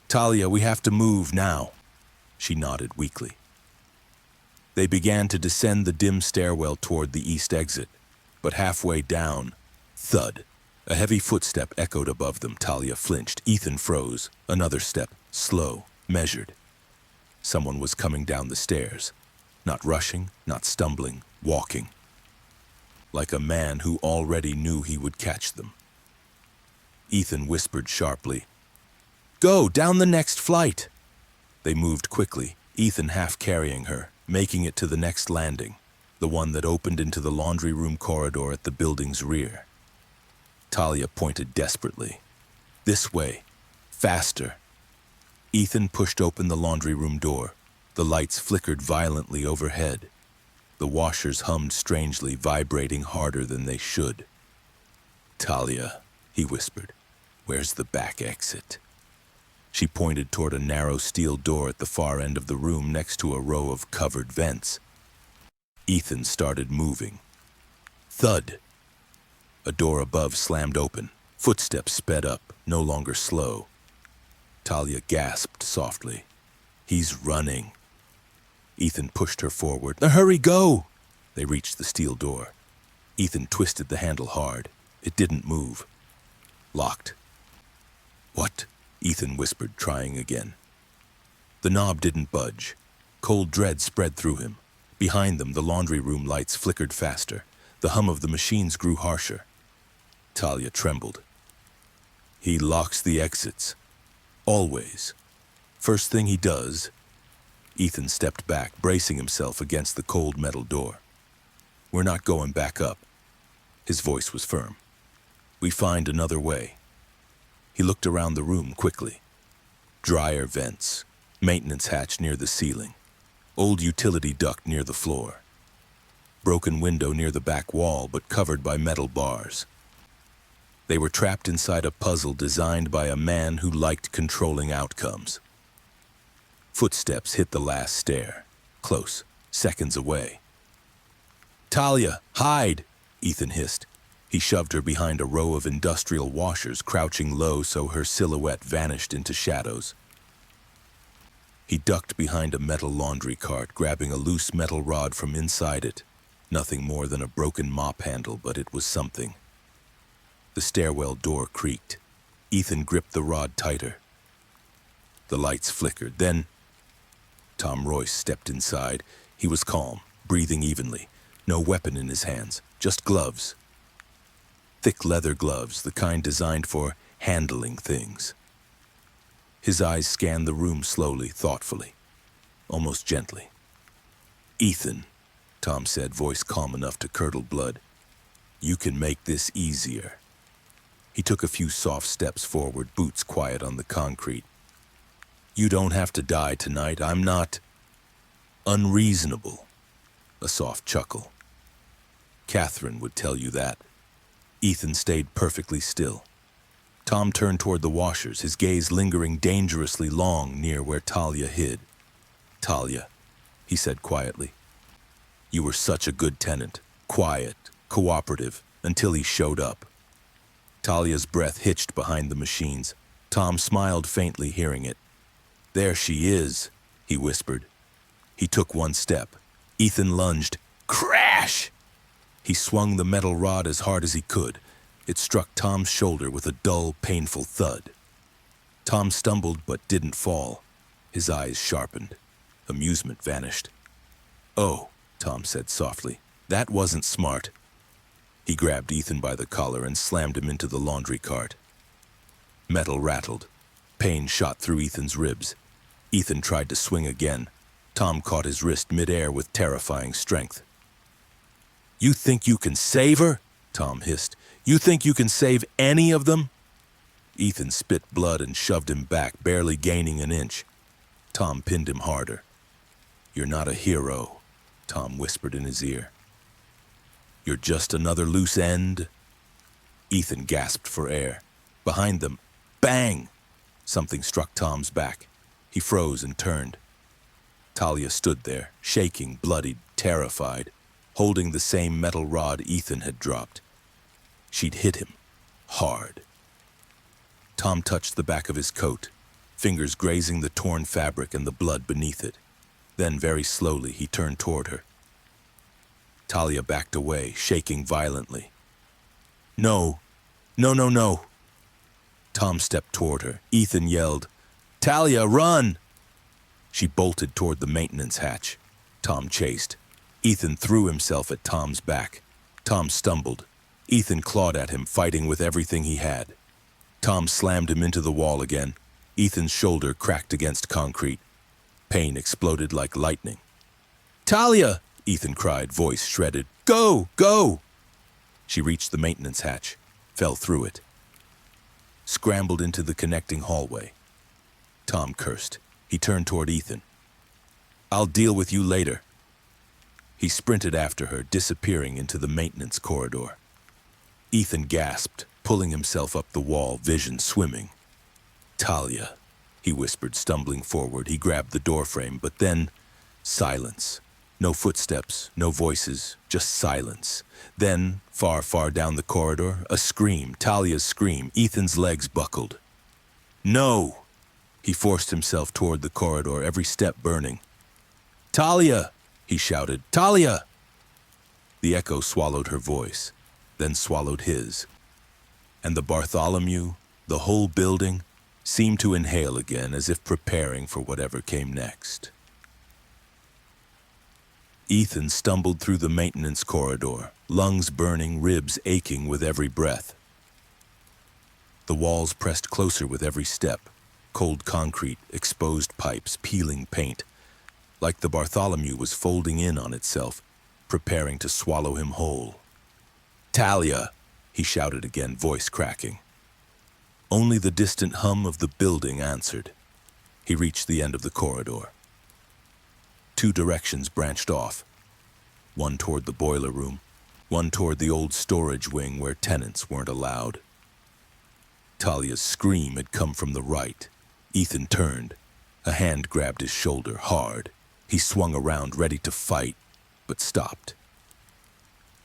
"Talia, we have to move now." She nodded weakly. They began to descend the dim stairwell toward the east exit, but halfway down, thud. A heavy footstep echoed above them. Talia flinched. Ethan froze. Another step, slow, measured. Someone was coming down the stairs. Not rushing, not stumbling, walking. Like a man who already knew he would catch them. Ethan whispered sharply, "Go, down the next flight." They moved quickly, Ethan half carrying her, making it to the next landing, the one that opened into the laundry room corridor at the building's rear. Talia pointed desperately. "This way. Faster." Ethan pushed open the laundry room door. The lights flickered violently overhead. The washers hummed strangely, vibrating harder than they should. "Talia," he whispered, "where's the back exit?" She pointed toward a narrow steel door at the far end of the room next to a row of covered vents. Ethan started moving. Thud! A door above slammed open. Footsteps sped up, no longer slow. Talia gasped softly. "He's running." Ethan pushed her forward. "Hurry, go!" They reached the steel door. Ethan twisted the handle hard. It didn't move. Locked. "What?" Ethan whispered, trying again. The knob didn't budge. Cold dread spread through him. Behind them, the laundry room lights flickered faster. The hum of the machines grew harsher. Talia trembled. "He locks the exits. Always. First thing he does." Ethan stepped back, bracing himself against the cold metal door. "We're not going back up." His voice was firm. "We find another way." He looked around the room quickly. Dryer vents, maintenance hatch near the ceiling, old utility duct near the floor, broken window near the back wall but covered by metal bars. They were trapped inside a puzzle designed by a man who liked controlling outcomes. Footsteps hit the last stair, close, seconds away. "Talia, hide!" Ethan hissed. He shoved her behind a row of industrial washers, crouching low so her silhouette vanished into shadows. He ducked behind a metal laundry cart, grabbing a loose metal rod from inside it. Nothing more than a broken mop handle, but it was something. The stairwell door creaked. Ethan gripped the rod tighter. The lights flickered. Then Tom Royce stepped inside. He was calm, breathing evenly. No weapon in his hands, just gloves. Thick leather gloves, the kind designed for handling things. His eyes scanned the room slowly, thoughtfully, almost gently. "Ethan," Tom said, voice calm enough to curdle blood, "you can make this easier." He took a few soft steps forward, boots quiet on the concrete. You don't have to die tonight. I'm not unreasonable. A soft chuckle. Catherine would tell you that. Ethan stayed perfectly still. Tom turned toward the washers, his gaze lingering dangerously long near where Talia hid. Talia, he said quietly. You were such a good tenant, quiet, cooperative, until he showed up. Talia's breath hitched behind the machines. Tom smiled faintly, hearing it. There she is, he whispered. He took one step. Ethan lunged. Crash! He swung the metal rod as hard as he could. It struck Tom's shoulder with a dull, painful thud. Tom stumbled but didn't fall. His eyes sharpened. Amusement vanished. Oh, Tom said softly, that wasn't smart. He grabbed Ethan by the collar and slammed him into the laundry cart. Metal rattled. Pain shot through Ethan's ribs. Ethan tried to swing again. Tom caught his wrist midair with terrifying strength. You think you can save her? Tom hissed. You think you can save any of them? Ethan spit blood and shoved him back, barely gaining an inch. Tom pinned him harder. You're not a hero, Tom whispered in his ear. You're just another loose end. Ethan gasped for air. Behind them, bang! Something struck Tom's back. He froze and turned. Talia stood there, shaking, bloodied, terrified, holding the same metal rod Ethan had dropped. She'd hit him, hard. Tom touched the back of his coat, fingers grazing the torn fabric and the blood beneath it. Then, very slowly, he turned toward her. Talia backed away, shaking violently. No, no, no, no. Tom stepped toward her. Ethan yelled, Talia, run! She bolted toward the maintenance hatch. Tom chased. Ethan threw himself at Tom's back. Tom stumbled. Ethan clawed at him, fighting with everything he had. Tom slammed him into the wall again. Ethan's shoulder cracked against concrete. Pain exploded like lightning. Talia! Ethan cried, voice shredded. Go! Go! She reached the maintenance hatch, fell through it, scrambled into the connecting hallway. Tom cursed. He turned toward Ethan. I'll deal with you later. He sprinted after her, disappearing into the maintenance corridor. Ethan gasped, pulling himself up the wall, vision swimming. Talia, he whispered, stumbling forward. He grabbed the doorframe, but then silence. No footsteps, no voices, just silence. Then, far, far down the corridor, a scream, Talia's scream. Ethan's legs buckled. No! He forced himself toward the corridor, every step burning. Talia! He shouted. Talia! The echo swallowed her voice, then swallowed his. And the Bartholomew, the whole building, seemed to inhale again as if preparing for whatever came next. Ethan stumbled through the maintenance corridor, lungs burning, ribs aching with every breath. The walls pressed closer with every step, cold concrete, exposed pipes, peeling paint, like the Bartholomew was folding in on itself, preparing to swallow him whole. Talia, he shouted again, voice cracking. Only the distant hum of the building answered. He reached the end of the corridor. Two directions branched off, one toward the boiler room, one toward the old storage wing where tenants weren't allowed. Talia's scream had come from the right. Ethan turned. A hand grabbed his shoulder hard. He swung around, ready to fight, but stopped.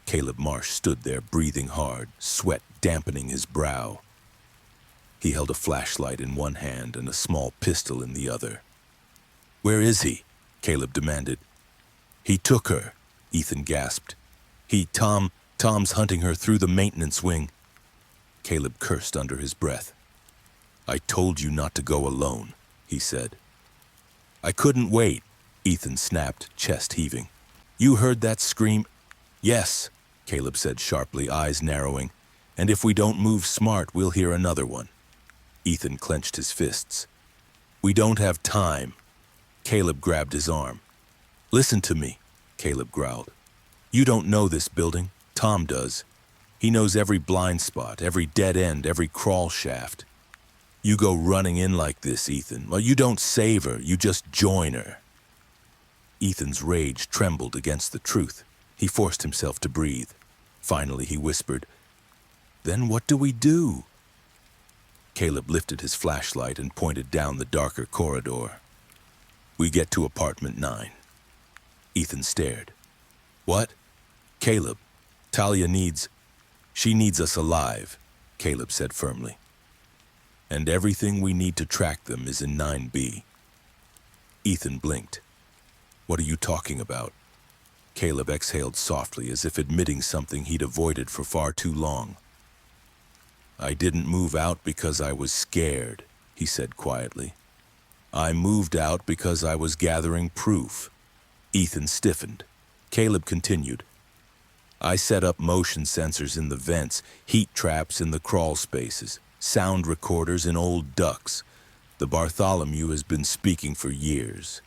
Caleb Marsh stood there, breathing hard, sweat dampening his brow. He held a flashlight in one hand and a small pistol in the other. Where is he? Caleb demanded. He took her, Ethan gasped. Tom's hunting her through the maintenance wing. Caleb cursed under his breath. I told you not to go alone, he said. I couldn't wait, Ethan snapped, chest heaving. You heard that scream? Yes, Caleb said sharply, eyes narrowing. And if we don't move smart, we'll hear another one. Ethan clenched his fists. We don't have time. Caleb grabbed his arm. Listen to me, Caleb growled. You don't know this building. Tom does. He knows every blind spot, every dead end, every crawl shaft. You go running in like this, Ethan. Well, you don't save her, you just join her. Ethan's rage trembled against the truth. He forced himself to breathe. Finally, he whispered, "Then what do we do?" Caleb lifted his flashlight and pointed down the darker corridor. "We get to apartment 9. Ethan stared. "What?" "Caleb, Talia she needs us alive," Caleb said firmly. "And everything we need to track them is in 9B. Ethan blinked. "What are you talking about?" Caleb exhaled softly, as if admitting something he'd avoided for far too long. "I didn't move out because I was scared," he said quietly. "I moved out because I was gathering proof." Ethan stiffened. Caleb continued. "I set up motion sensors in the vents, heat traps in the crawl spaces, sound recorders in old ducts. The Bartholomew has been speaking for years,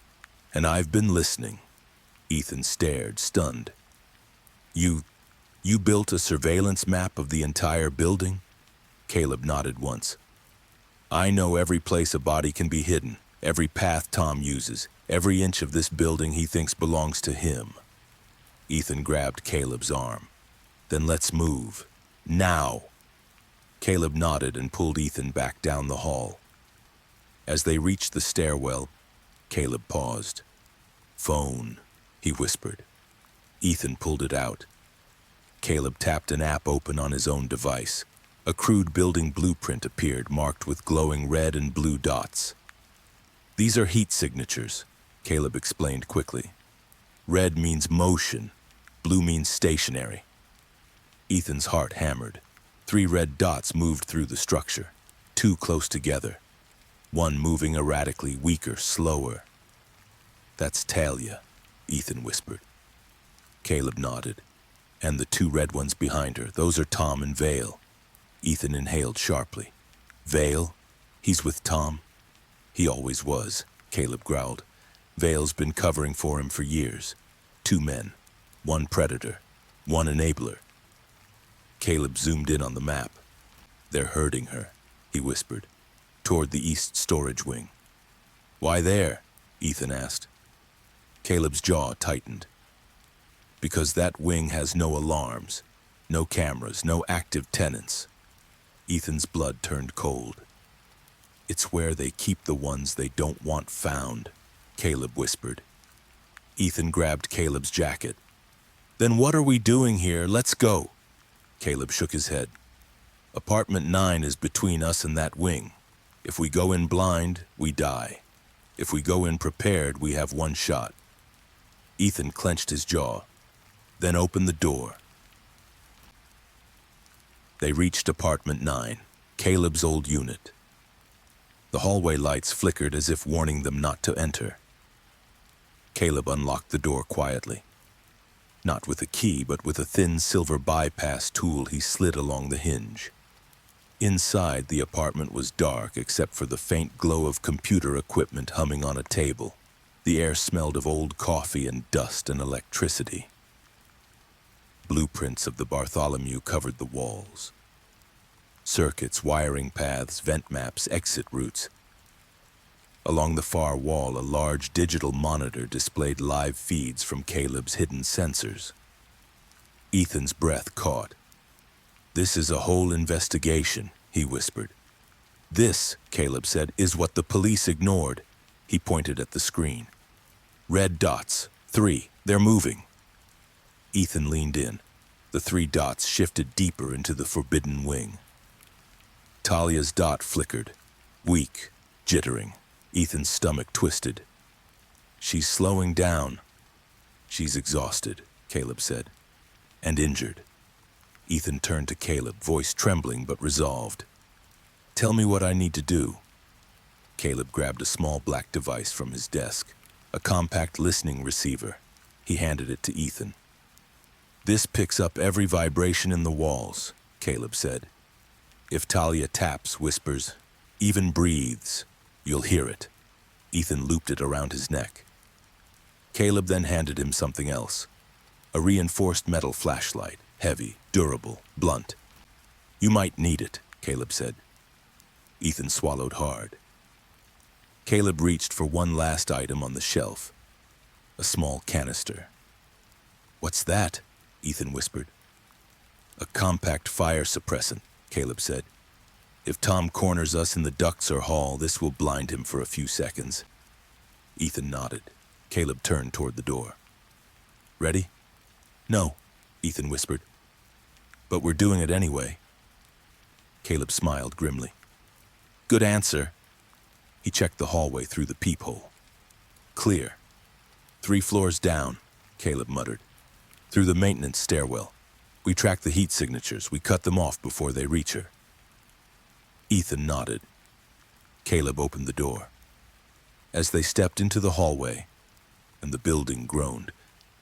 and I've been listening." Ethan stared, stunned. You built a surveillance map of the entire building?" Caleb nodded once. "I know every place a body can be hidden, every path Tom uses, every inch of this building he thinks belongs to him." Ethan grabbed Caleb's arm. "Then let's move. Now." Caleb nodded and pulled Ethan back down the hall. As they reached the stairwell, Caleb paused. "Phone," he whispered. Ethan pulled it out. Caleb tapped an app open on his own device. A crude building blueprint appeared, marked with glowing red and blue dots. "These are heat signatures," Caleb explained quickly. "Red means motion, blue means stationary." Ethan's heart hammered. 3 red dots moved through the structure, 2 close together, one moving erratically, weaker, slower. "That's Talia," Ethan whispered. Caleb nodded. "And the 2 red ones behind her, those are Tom and Vale." Ethan inhaled sharply. "Vale? He's with Tom?" "He always was," Caleb growled. "Vale's been covering for him for years. 2 men, 1 predator, 1 enabler." Caleb zoomed in on the map. "They're hurting her," he whispered, "toward the east storage wing." "Why there?" Ethan asked. Caleb's jaw tightened. "Because that wing has no alarms, no cameras, no active tenants." Ethan's blood turned cold. "It's where they keep the ones they don't want found," Caleb whispered. Ethan grabbed Caleb's jacket. "Then what are we doing here? Let's go." Caleb shook his head. "Apartment 9 is between us and that wing. If we go in blind, we die. If we go in prepared, we have 1 shot." Ethan clenched his jaw, then opened the door. They reached apartment 9, Caleb's old unit. The hallway lights flickered as if warning them not to enter. Caleb unlocked the door quietly. Not with a key, but with a thin silver bypass tool he slid along the hinge. Inside, the apartment was dark except for the faint glow of computer equipment humming on a table. The air smelled of old coffee and dust and electricity. Blueprints of the Bartholomew covered the walls. Circuits, wiring paths, vent maps, exit routes. Along the far wall, a large digital monitor displayed live feeds from Caleb's hidden sensors. Ethan's breath caught. "This is a whole investigation," he whispered. "This," Caleb said, "is what the police ignored." He pointed at the screen. "Red dots. 3. They're moving." Ethan leaned in. The 3 dots shifted deeper into the forbidden wing. Talia's dot flickered, weak, jittering. Ethan's stomach twisted. "She's slowing down." "She's exhausted," Caleb said, "and injured." Ethan turned to Caleb, voice trembling but resolved. "Tell me what I need to do." Caleb grabbed a small black device from his desk, a compact listening receiver. He handed it to Ethan. "This picks up every vibration in the walls," Caleb said. "If Talia taps, whispers, even breathes, you'll hear it." Ethan looped it around his neck. Caleb then handed him something else, a reinforced metal flashlight. Heavy, durable, blunt. You might need it, Caleb said. Ethan swallowed hard. Caleb reached for one last item on the shelf. A small canister. What's that? Ethan whispered. A compact fire suppressant, Caleb said. If Tom corners us in the ducts or hall, this will blind him for a few seconds. Ethan nodded. Caleb turned toward the door. Ready? No, Ethan whispered. But we're doing it anyway. Caleb smiled grimly. Good answer. He checked the hallway through the peephole. Clear. 3 floors down, Caleb muttered. Through the maintenance stairwell. We track the heat signatures. We cut them off before they reach her. Ethan nodded. Caleb opened the door. As they stepped into the hallway, and the building groaned,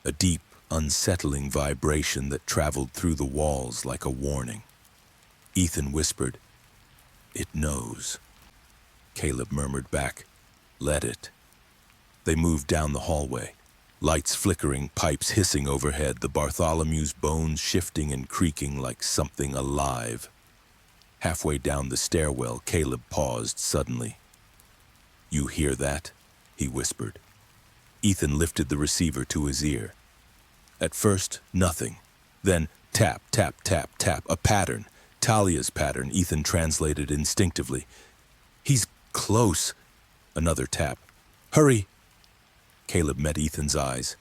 a deep, unsettling vibration that traveled through the walls like a warning. Ethan whispered, It knows. Caleb murmured back, Let it. They moved down the hallway, lights flickering, pipes hissing overhead, the Bartholomew's bones shifting and creaking like something alive. Halfway down the stairwell, Caleb paused suddenly. You hear that? He whispered. Ethan lifted the receiver to his ear. At first, nothing. Then, tap, tap, tap, tap, a pattern. Talia's pattern, Ethan translated instinctively. He's close. Another tap. Hurry! Caleb met Ethan's eyes.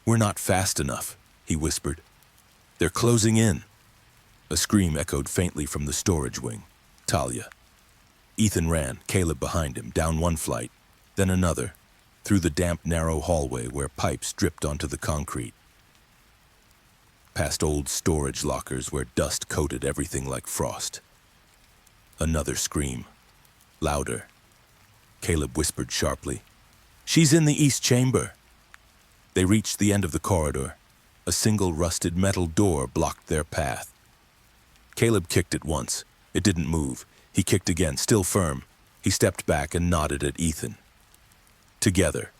We're not fast enough, he whispered. They're closing in. A scream echoed faintly from the storage wing. Talia. Ethan ran, Caleb behind him, down one flight, then another, through the damp, narrow hallway where pipes dripped onto the concrete. Past old storage lockers where dust coated everything like frost. Another scream. Louder. Caleb whispered sharply, She's in the east chamber. They reached the end of the corridor. A single rusted metal door blocked their path. Caleb kicked it once. It didn't move. He kicked again, still firm. He stepped back and nodded at Ethan. Together,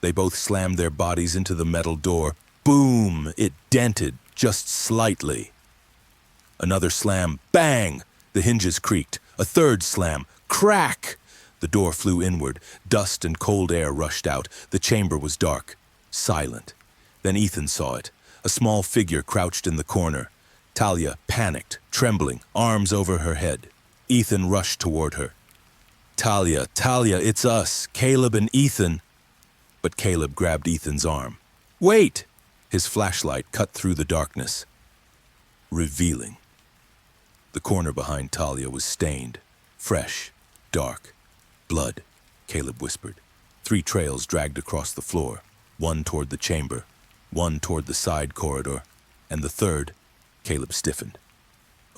they both slammed their bodies into the metal door. Boom! It dented, just slightly. Another slam. Bang! The hinges creaked. A third slam. Crack! The door flew inward. Dust and cold air rushed out. The chamber was dark, silent. Then Ethan saw it. A small figure crouched in the corner. Talia, panicked, trembling, arms over her head. Ethan rushed toward her. Talia, it's us, Caleb and Ethan. But Caleb grabbed Ethan's arm. Wait! His flashlight cut through the darkness. Revealing. The corner behind Talia was stained, fresh, dark. Blood, Caleb whispered. 3 trails dragged across the floor, one toward the chamber, one toward the side corridor, and the third, Caleb stiffened.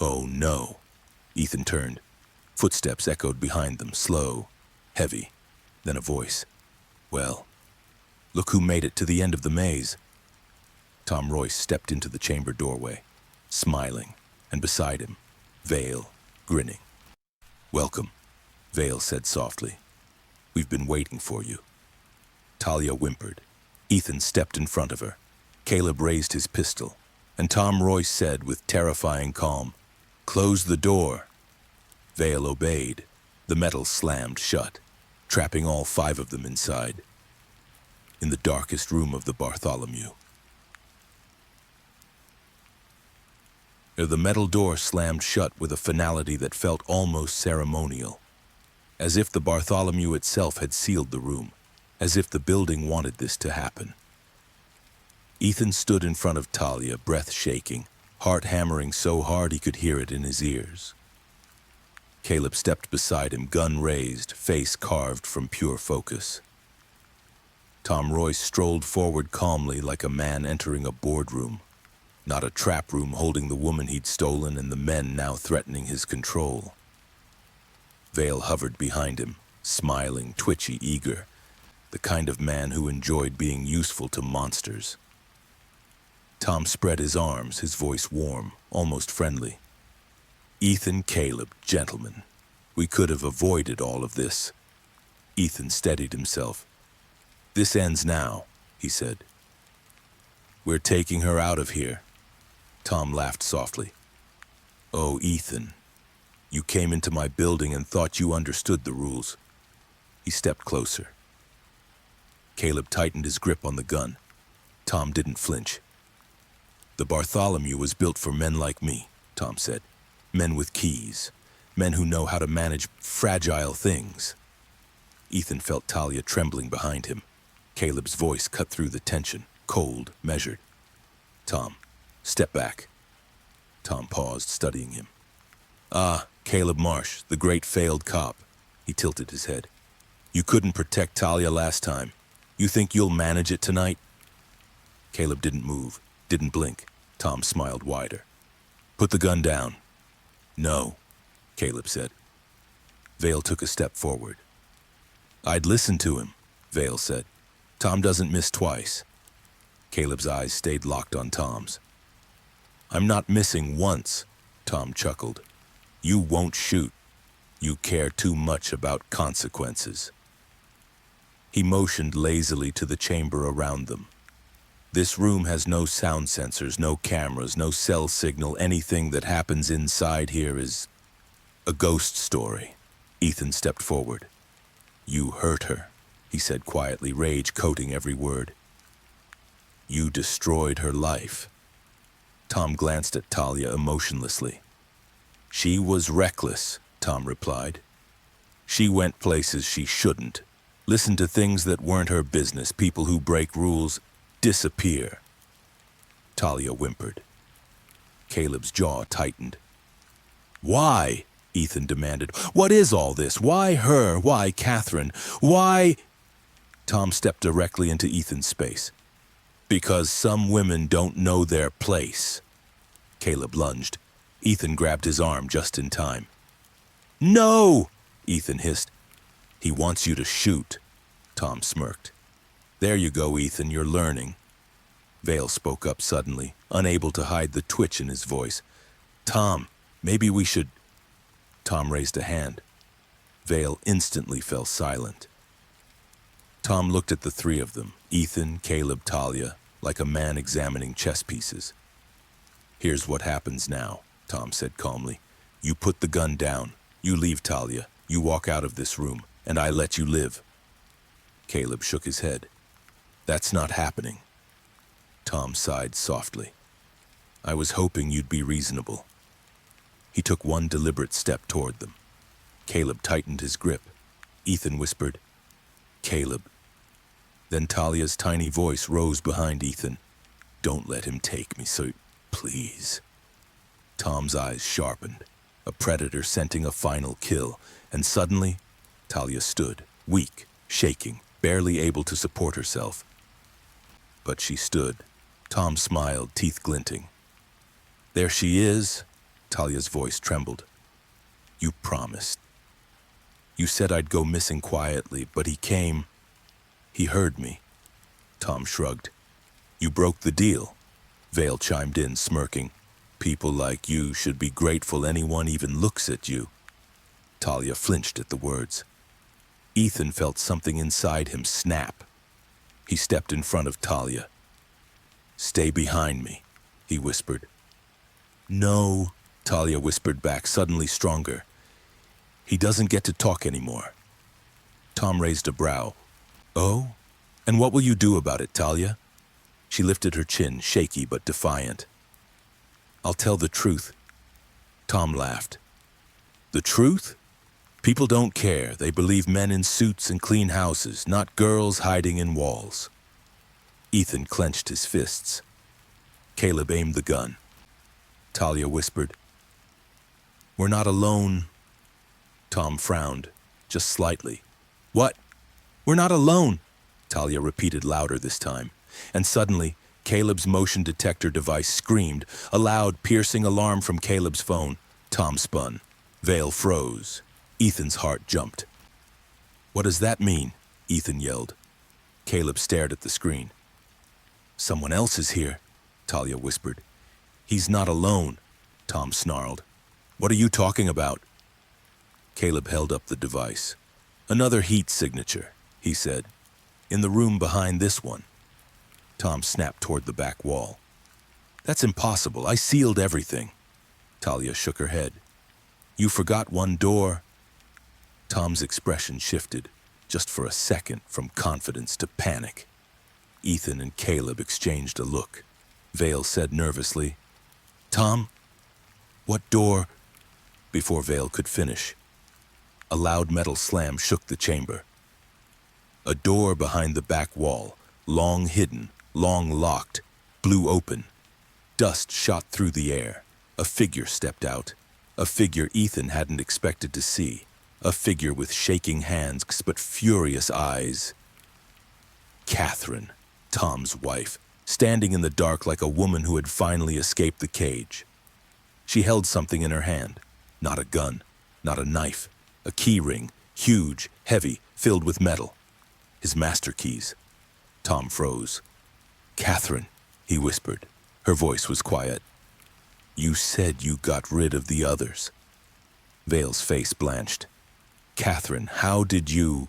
Oh no. Ethan turned. Footsteps echoed behind them, slow, heavy. Then a voice. Well, look who made it to the end of the maze. Tom Royce stepped into the chamber doorway, smiling, and beside him, Vale, grinning. Welcome, Vale said softly. We've been waiting for you. Talia whimpered. Ethan stepped in front of her. Caleb raised his pistol, and Tom Royce said with terrifying calm, Close the door. Vale obeyed. The metal slammed shut, trapping all 5 of them inside. In the darkest room of the Bartholomew. The metal door slammed shut with a finality that felt almost ceremonial, as if the Bartholomew itself had sealed the room, as if the building wanted this to happen. Ethan stood in front of Talia, breath shaking, heart hammering so hard he could hear it in his ears. Caleb stepped beside him, gun raised, face carved from pure focus. Tom Royce strolled forward calmly like a man entering a boardroom, not a trap room holding the woman he'd stolen and the men now threatening his control. Vale hovered behind him, smiling, twitchy, eager, the kind of man who enjoyed being useful to monsters. Tom spread his arms, his voice warm, almost friendly. Ethan, Caleb, gentlemen, we could have avoided all of this. Ethan steadied himself. This ends now, he said. We're taking her out of here. Tom laughed softly. Oh, Ethan, you came into my building and thought you understood the rules. He stepped closer. Caleb tightened his grip on the gun. Tom didn't flinch. The Bartholomew was built for men like me, Tom said. Men with keys. Men who know how to manage fragile things. Ethan felt Talia trembling behind him. Caleb's voice cut through the tension, cold, measured. Tom, step back. Tom paused, studying him. Ah, Caleb Marsh, the great failed cop. He tilted his head. You couldn't protect Talia last time. You think you'll manage it tonight? Caleb didn't move, didn't blink. Tom smiled wider. Put the gun down. No, Caleb said. Vale took a step forward. I'd listen to him, Vale said. Tom doesn't miss twice. Caleb's eyes stayed locked on Tom's. I'm not missing once, Tom chuckled. You won't shoot. You care too much about consequences. He motioned lazily to the chamber around them. This room has no sound sensors, no cameras, no cell signal. Anything that happens inside here is a ghost story. Ethan stepped forward. You hurt her, he said quietly, rage coating every word. You destroyed her life. Tom glanced at Talia emotionlessly. She was reckless, Tom replied. She went places she shouldn't. Listened to things that weren't her business. People who break rules disappear. Talia whimpered. Caleb's jaw tightened. Why? Ethan demanded. What is all this? Why her? Why Catherine? Why? Tom stepped directly into Ethan's space. Because some women don't know their place. Caleb lunged. Ethan grabbed his arm just in time. No! Ethan hissed. He wants you to shoot. Tom smirked. There you go, Ethan, you're learning. Vale spoke up suddenly, unable to hide the twitch in his voice. Tom, maybe we should... Tom raised a hand. Vale instantly fell silent. Tom looked at the three of them, Ethan, Caleb, Talia, like a man examining chess pieces. Here's what happens now, Tom said calmly. You put the gun down. You leave Talia. You walk out of this room, and I let you live. Caleb shook his head. That's not happening. Tom sighed softly. I was hoping you'd be reasonable. He took one deliberate step toward them. Caleb tightened his grip. Ethan whispered, Caleb. Then Talia's tiny voice rose behind Ethan. Don't let him take me, so please. Tom's eyes sharpened, a predator scenting a final kill, and suddenly, Talia stood, weak, shaking, barely able to support herself. But she stood. Tom smiled, teeth glinting. There she is. Talia's voice trembled. You promised. You said I'd go missing quietly, but he came. He heard me. Tom shrugged. You broke the deal. Vale chimed in, smirking. People like you should be grateful anyone even looks at you. Talia flinched at the words. Ethan felt something inside him snap. He stepped in front of Talia. Stay behind me, he whispered. No, Talia whispered back, suddenly stronger. He doesn't get to talk anymore. Tom raised a brow. Oh? And what will you do about it, Talia? She lifted her chin, shaky but defiant. I'll tell the truth. Tom laughed. The truth? People don't care. They believe men in suits and clean houses, not girls hiding in walls. Ethan clenched his fists. Caleb aimed the gun. Talia whispered, We're not alone. Tom frowned, just slightly. What? We're not alone, Talia repeated louder this time. And suddenly, Caleb's motion detector device screamed, a loud, piercing alarm from Caleb's phone. Tom spun. Vale froze. Ethan's heart jumped. What does that mean? Ethan yelled. Caleb stared at the screen. Someone else is here, Talia whispered. He's not alone, Tom snarled. What are you talking about? Caleb held up the device. Another heat signature, he said. In the room behind this one. Tom snapped toward the back wall. That's impossible. I sealed everything. Talia shook her head. You forgot one door. Tom's expression shifted, just for a second, from confidence to panic. Ethan and Caleb exchanged a look. Vale said nervously, Tom, what door? Before Vale could finish, a loud metal slam shook the chamber. A door behind the back wall, long hidden, long locked, blew open. Dust shot through the air. A figure stepped out. A figure Ethan hadn't expected to see. A figure with shaking hands but furious eyes. Catherine, Tom's wife, standing in the dark like a woman who had finally escaped the cage. She held something in her hand. Not a gun, not a knife. A key ring, huge, heavy, filled with metal. His master keys. Tom froze. Catherine, he whispered. Her voice was quiet. You said you got rid of the others. Vale's face blanched. Catherine, how did you...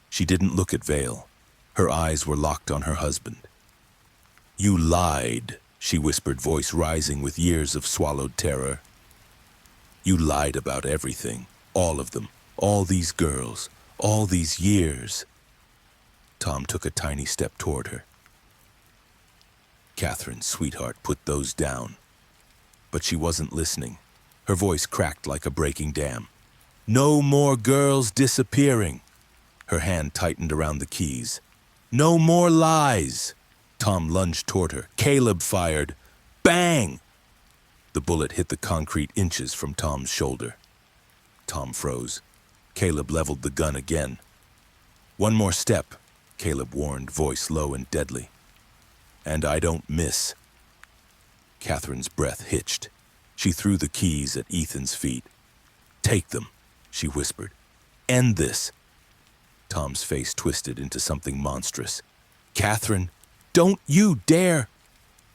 She didn't look at Vale. Her eyes were locked on her husband. You lied, she whispered, voice rising with years of swallowed terror. You lied about everything, all of them, all these girls, all these years. Tom took a tiny step toward her. Catherine, sweetheart, put those down. But she wasn't listening. Her voice cracked like a breaking dam. No more girls disappearing. Her hand tightened around the keys. No more lies. Tom lunged toward her. Caleb fired. Bang! The bullet hit the concrete inches from Tom's shoulder. Tom froze. Caleb leveled the gun again. One more step, Caleb warned, voice low and deadly. And I don't miss. Catherine's breath hitched. She threw the keys at Ethan's feet. Take them, she whispered. End this. Tom's face twisted into something monstrous. Catherine, don't you dare!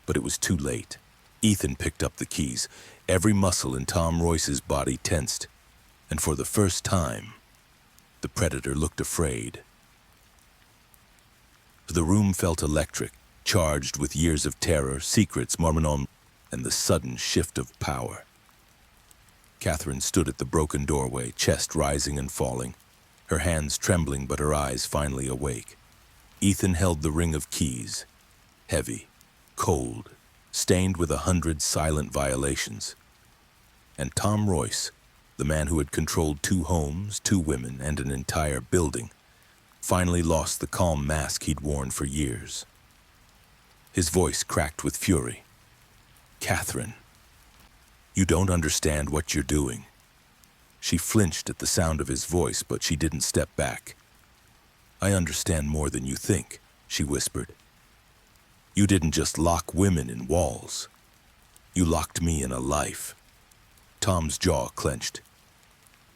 But it was too late. Ethan picked up the keys. Every muscle in Tom Royce's body tensed. And for the first time, the predator looked afraid. The room felt electric, charged with years of terror, secrets, mormonom, and the sudden shift of power. Catherine stood at the broken doorway, chest rising and falling, her hands trembling but her eyes finally awake. Ethan held the ring of keys, heavy, cold, stained with 100 silent violations. And Tom Royce, the man who had controlled 2 homes, 2 women, and an entire building, finally lost the calm mask he'd worn for years. His voice cracked with fury. Catherine, you don't understand what you're doing. She flinched at the sound of his voice, but she didn't step back. I understand more than you think, she whispered. You didn't just lock women in walls. You locked me in a life. Tom's jaw clenched.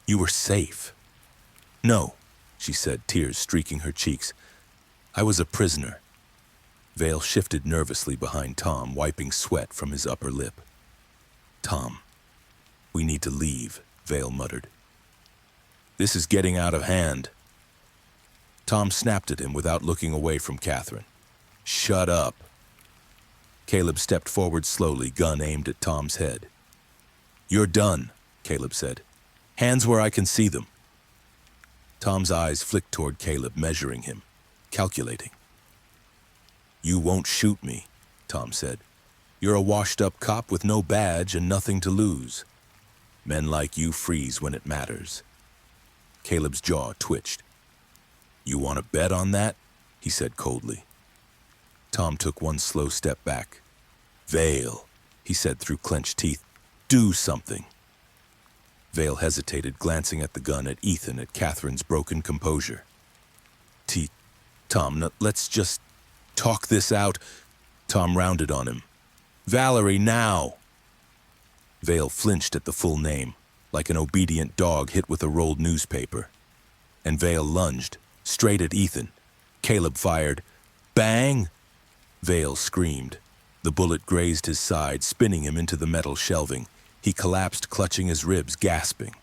You were safe. No, she said, tears streaking her cheeks. I was a prisoner. Vale shifted nervously behind Tom, wiping sweat from his upper lip. Tom, we need to leave, Vale muttered. This is getting out of hand. Tom snapped at him without looking away from Catherine. Shut up. Caleb stepped forward slowly, gun aimed at Tom's head. You're done, Caleb said. Hands where I can see them. Tom's eyes flicked toward Caleb, measuring him, calculating. You won't shoot me, Tom said. You're a washed-up cop with no badge and nothing to lose. Men like you freeze when it matters. Caleb's jaw twitched. You want to bet on that? He said coldly. Tom took one slow step back. Vale, he said through clenched teeth. Do something. Vale hesitated, glancing at the gun, at Ethan, at Catherine's broken composure. Tom, let's just talk this out. Tom rounded on him. Valerie, now! Vale flinched at the full name, like an obedient dog hit with a rolled newspaper. And Vale lunged, straight at Ethan. Caleb fired. Bang! Vale screamed. The bullet grazed his side, spinning him into the metal shelving. He collapsed, clutching his ribs, gasping.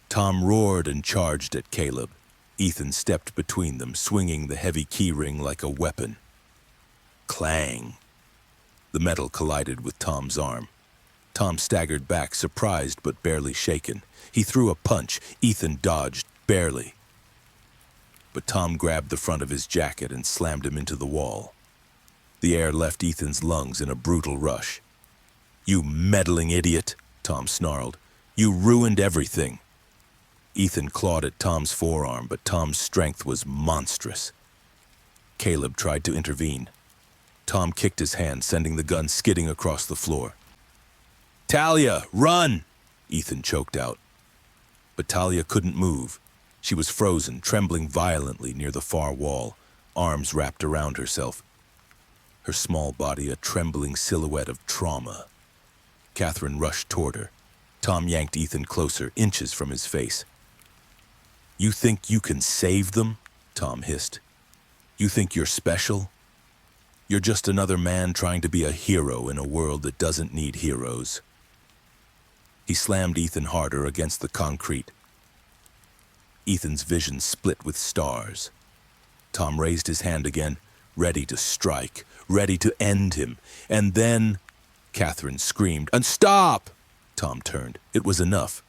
Tom roared and charged at Caleb. Ethan stepped between them, swinging the heavy keyring like a weapon. Clang! The metal collided with Tom's arm. Tom staggered back, surprised but barely shaken. He threw a punch. Ethan dodged, barely. But Tom grabbed the front of his jacket and slammed him into the wall. The air left Ethan's lungs in a brutal rush. "You meddling idiot," Tom snarled. "You ruined everything." Ethan clawed at Tom's forearm, but Tom's strength was monstrous. Caleb tried to intervene. Tom kicked his hand, sending the gun skidding across the floor. "Talia, run!" Ethan choked out. But Talia couldn't move. She was frozen, trembling violently near the far wall, arms wrapped around herself. Her small body a trembling silhouette of trauma. Catherine rushed toward her. Tom yanked Ethan closer, inches from his face. "You think you can save them?" Tom hissed. "You think you're special? You're just another man trying to be a hero in a world that doesn't need heroes." He slammed Ethan harder against the concrete. Ethan's vision split with stars. Tom raised his hand again, ready to strike, ready to end him. And then Catherine screamed, "And stop!" Tom turned. It was enough.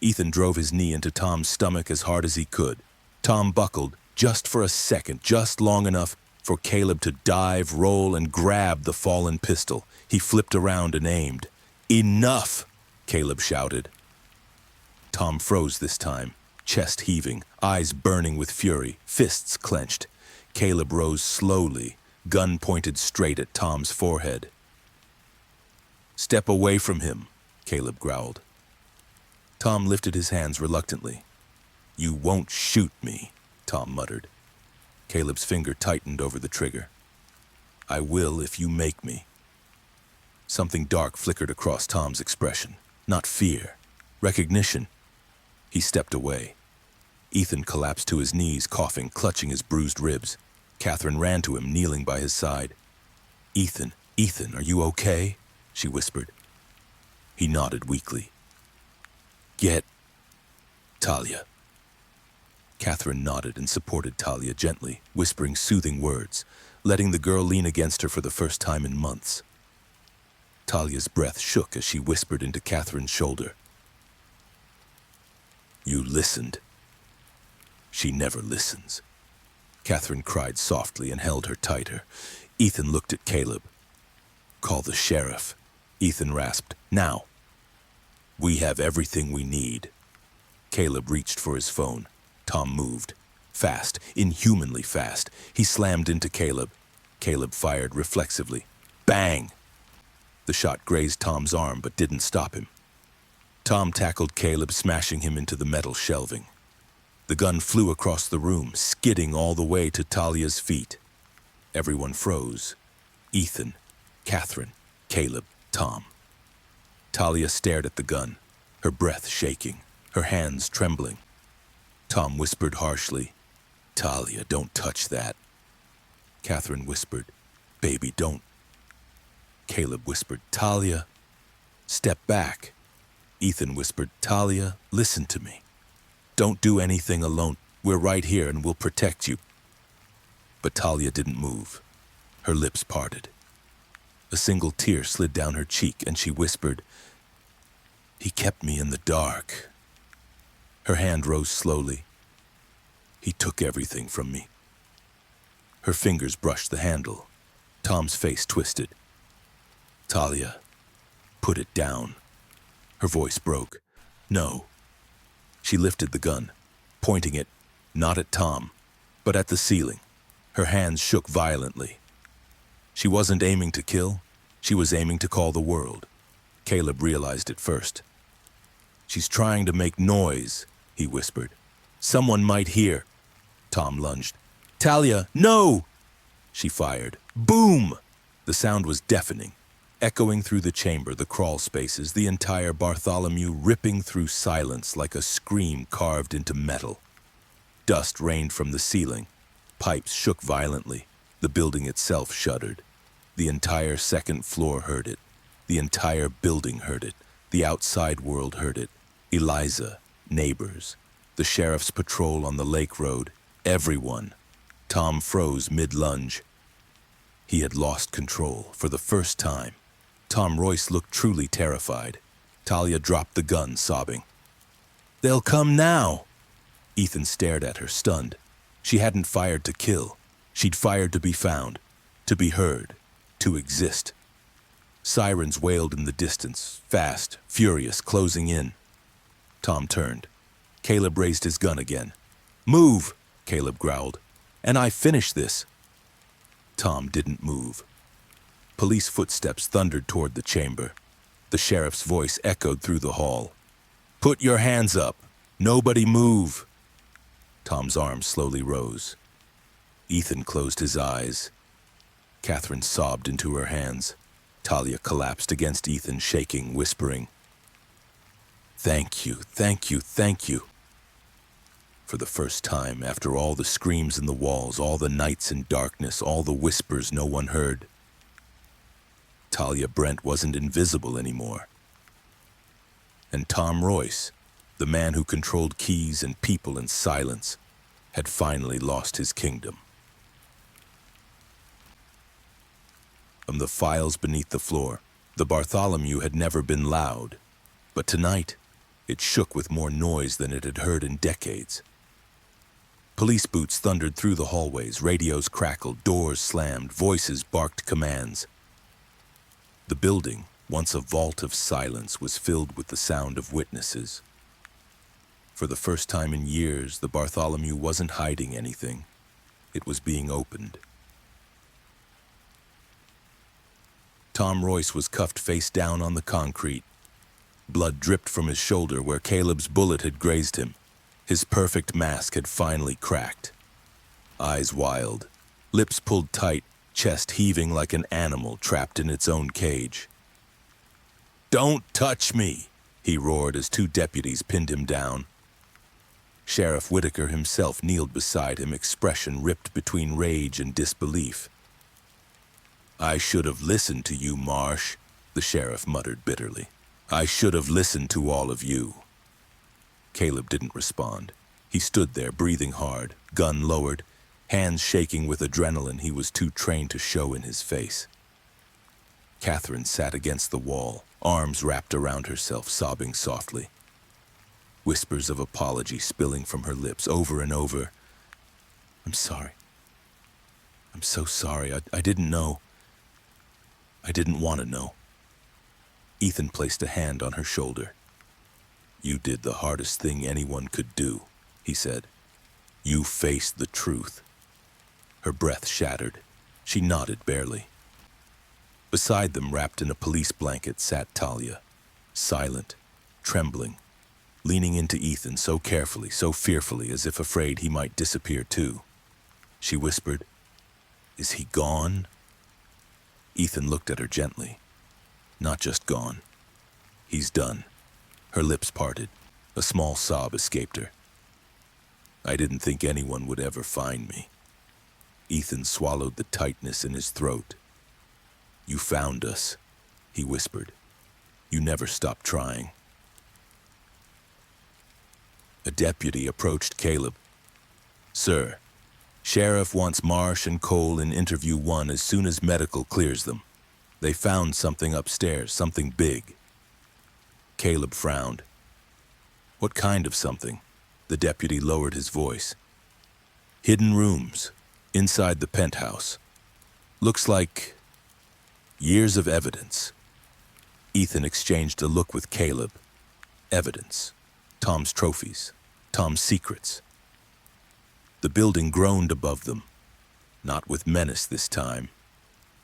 Ethan drove his knee into Tom's stomach as hard as he could. Tom buckled, just for a second, just long enough for Caleb to dive, roll, and grab the fallen pistol. He flipped around and aimed. "Enough!" Caleb shouted. Tom froze this time, chest heaving, eyes burning with fury, fists clenched. Caleb rose slowly, gun pointed straight at Tom's forehead. "Step away from him," Caleb growled. Tom lifted his hands reluctantly. "You won't shoot me," Tom muttered. Caleb's finger tightened over the trigger. "I will if you make me." Something dark flickered across Tom's expression. Not fear, recognition. He stepped away. Ethan collapsed to his knees, coughing, clutching his bruised ribs. Catherine ran to him, kneeling by his side. Ethan, are you okay?" she whispered. He nodded weakly. "Get Talia." Catherine nodded and supported Talia gently, whispering soothing words, letting the girl lean against her for the first time in months. Talia's breath shook as she whispered into Catherine's shoulder. "You listened." "She never listens." Catherine cried softly and held her tighter. Ethan looked at Caleb. "Call the sheriff," Ethan rasped. "Now." "We have everything we need." Caleb reached for his phone. Tom moved. Fast, inhumanly fast. He slammed into Caleb. Caleb fired reflexively. Bang! The shot grazed Tom's arm but didn't stop him. Tom tackled Caleb, smashing him into the metal shelving. The gun flew across the room, skidding all the way to Talia's feet. Everyone froze. Ethan, Catherine, Caleb, Tom. Talia stared at the gun, her breath shaking, her hands trembling. Tom whispered harshly, "Talia, don't touch that." Catherine whispered, "Baby, don't." Caleb whispered, "Talia, step back." Ethan whispered, "Talia, listen to me. Don't do anything alone. We're right here and we'll protect you." But Talia didn't move. Her lips parted. A single tear slid down her cheek and she whispered, "He kept me in the dark." Her hand rose slowly. "He took everything from me." Her fingers brushed the handle. Tom's face twisted. "Talia, put it down." Her voice broke. "No." She lifted the gun, pointing it, not at Tom, but at the ceiling. Her hands shook violently. She wasn't aiming to kill. She was aiming to call the world. Caleb realized it first. "She's trying to make noise," he whispered. "Someone might hear." Tom lunged. "Talia, no!" She fired. Boom! The sound was deafening, echoing through the chamber, the crawl spaces, the entire Bartholomew ripping through silence like a scream carved into metal. Dust rained from the ceiling. Pipes shook violently. The building itself shuddered. The entire second floor heard it. The entire building heard it. The outside world heard it. Eliza, neighbors, the sheriff's patrol on the lake road, everyone. Tom froze mid-lunge. He had lost control for the first time. Tom Royce looked truly terrified. Talia dropped the gun, sobbing. "They'll come now!" Ethan stared at her, stunned. She hadn't fired to kill. She'd fired to be found, to be heard, to exist. Sirens wailed in the distance, fast, furious, closing in. Tom turned. Caleb raised his gun again. "Move!" Caleb growled. "And I finish this." Tom didn't move. Police footsteps thundered toward the chamber. The sheriff's voice echoed through the hall. "Put your hands up! Nobody move!" Tom's arms slowly rose. Ethan closed his eyes. Catherine sobbed into her hands. Talia collapsed against Ethan, shaking, whispering, "Thank you, thank you, thank you." For the first time, after all the screams in the walls, all the nights in darkness, all the whispers no one heard, Talia Brent wasn't invisible anymore. And Tom Royce, the man who controlled keys and people and silence, had finally lost his kingdom. From the files beneath the floor, the Bartholomew had never been loud, but tonight it shook with more noise than it had heard in decades. Police boots thundered through the hallways, radios crackled, doors slammed, voices barked commands. The building, once a vault of silence, was filled with the sound of witnesses. For the first time in years, the Bartholomew wasn't hiding anything. It was being opened. Tom Royce was cuffed face down on the concrete. Blood dripped from his shoulder where Caleb's bullet had grazed him. His perfect mask had finally cracked. Eyes wild, lips pulled tight, chest heaving like an animal trapped in its own cage. "Don't touch me!" he roared as two deputies pinned him down. Sheriff Whitaker himself kneeled beside him, expression ripped between rage and disbelief. "I should have listened to you, Marsh," the sheriff muttered bitterly. "I should have listened to all of you." Caleb didn't respond. He stood there, breathing hard, gun lowered, hands shaking with adrenaline he was too trained to show in his face. Catherine sat against the wall, arms wrapped around herself, sobbing softly. Whispers of apology spilling from her lips over and over. "I'm sorry. I'm so sorry. I didn't know. I didn't want to know." Ethan placed a hand on her shoulder. "You did the hardest thing anyone could do," he said. "You faced the truth." Her breath shattered. She nodded barely. Beside them, wrapped in a police blanket, sat Talia, silent, trembling, leaning into Ethan so carefully, so fearfully, as if afraid he might disappear too. She whispered, "Is he gone?" Ethan looked at her gently. "Not just gone. He's done." Her lips parted. A small sob escaped her. "I didn't think anyone would ever find me." Ethan swallowed the tightness in his throat. "You found us," he whispered. "You never stopped trying." A deputy approached Caleb. "Sir, Sheriff wants Marsh and Cole in interview 1 as soon as medical clears them. They found something upstairs, something big." Caleb frowned. "What kind of something?" The deputy lowered his voice. "Hidden rooms, inside the penthouse. Looks like years of evidence." Ethan exchanged a look with Caleb. Evidence. Tom's trophies. Tom's secrets. The building groaned above them, not with menace this time,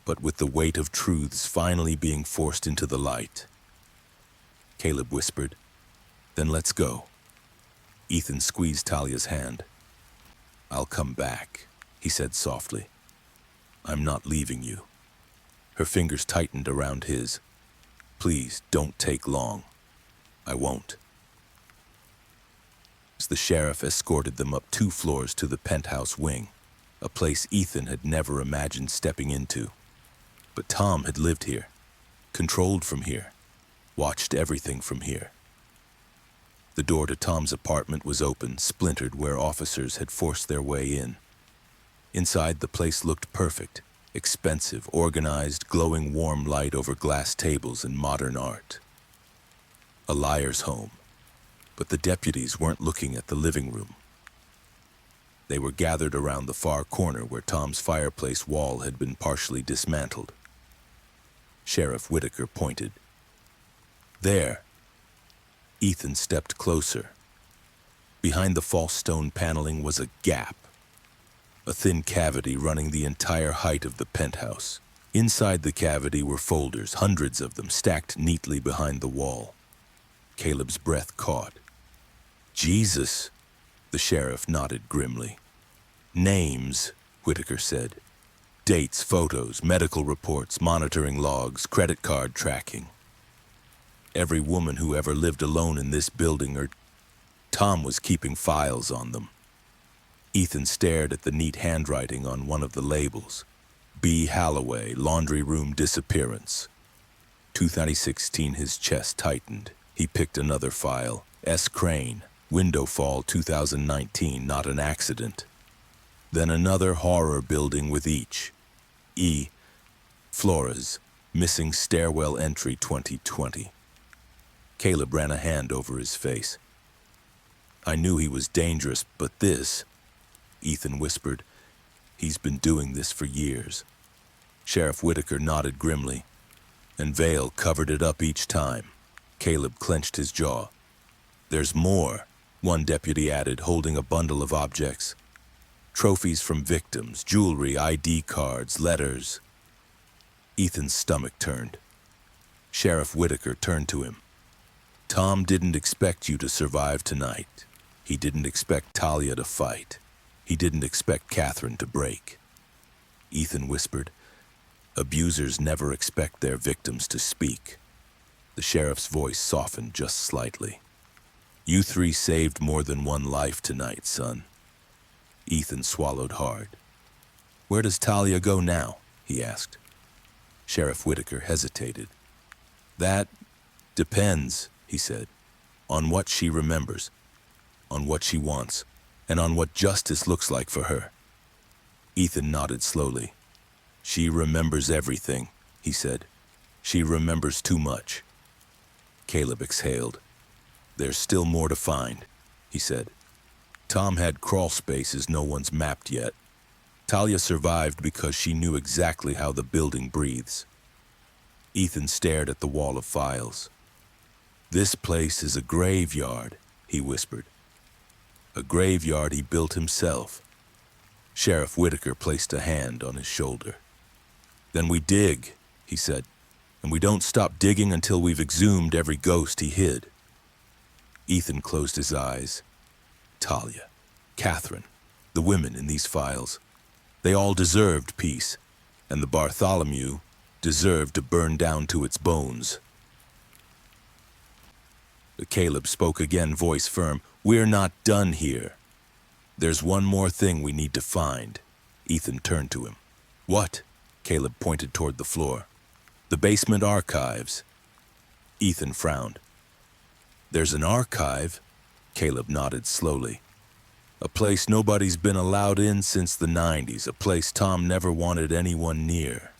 but with the weight of truths finally being forced into the light. Caleb whispered, "Then let's go." Ethan squeezed Talia's hand. "I'll come back," he said softly. "I'm not leaving you." Her fingers tightened around his. "Please, don't take long." "I won't." The sheriff escorted them up 2 floors to the penthouse wing, a place Ethan had never imagined stepping into. But Tom had lived here, controlled from here, watched everything from here. The door to Tom's apartment was open, splintered where officers had forced their way in. Inside, the place looked perfect, Expensive, organized, glowing warm light over glass tables and modern art. A liar's home. But the deputies weren't looking at the living room. They were gathered around the far corner where Tom's fireplace wall had been partially dismantled. Sheriff Whitaker pointed. There. Ethan stepped closer. Behind the false stone paneling was a gap. A thin cavity running the entire height of the penthouse. Inside the cavity were folders, hundreds of them, stacked neatly behind the wall. Caleb's breath caught. Jesus, the sheriff nodded grimly. Names, Whitaker said. Dates, photos, medical reports, monitoring logs, credit card tracking. Every woman who ever lived alone in this building, or Tom was keeping files on them. Ethan stared at the neat handwriting on one of the labels. B. Halloway, laundry room disappearance. 2016, his chest tightened. He picked another file. S. Crane, window fall 2019, not an accident. Then another horror building with each. E. Flores, missing stairwell entry 2020. Caleb ran a hand over his face. I knew he was dangerous, but this, Ethan whispered, he's been doing this for years. Sheriff Whitaker nodded grimly, and Vale covered it up each time. Caleb clenched his jaw. There's more, one deputy added, holding a bundle of objects. Trophies from victims, jewelry, ID cards, letters. Ethan's stomach turned. Sheriff Whitaker turned to him. Tom didn't expect you to survive tonight. He didn't expect Talia to fight. He didn't expect Catherine to break. Ethan whispered, abusers never expect their victims to speak. The sheriff's voice softened just slightly. You three saved more than one life tonight, son. Ethan swallowed hard. Where does Talia go now? He asked. Sheriff Whitaker hesitated. That depends, he said, on what she remembers, on what she wants, and on what justice looks like for her. Ethan nodded slowly. She remembers everything, he said. She remembers too much. Caleb exhaled. There's still more to find, he said. Tom had crawl spaces no one's mapped yet. Talia survived because she knew exactly how the building breathes. Ethan stared at the wall of files. This place is a graveyard, he whispered. A graveyard he built himself. Sheriff Whitaker placed a hand on his shoulder. Then we dig, he said, and we don't stop digging until we've exhumed every ghost he hid. Ethan closed his eyes. Talia, Catherine, the women in these files, they all deserved peace, and the Bartholomew deserved to burn down to its bones. Caleb spoke again, voice firm. We're not done here. There's one more thing we need to find. Ethan turned to him. What? Caleb pointed toward the floor. The basement archives. Ethan frowned. There's an archive? Caleb nodded slowly. A place nobody's been allowed in since the 90s, a place Tom never wanted anyone near.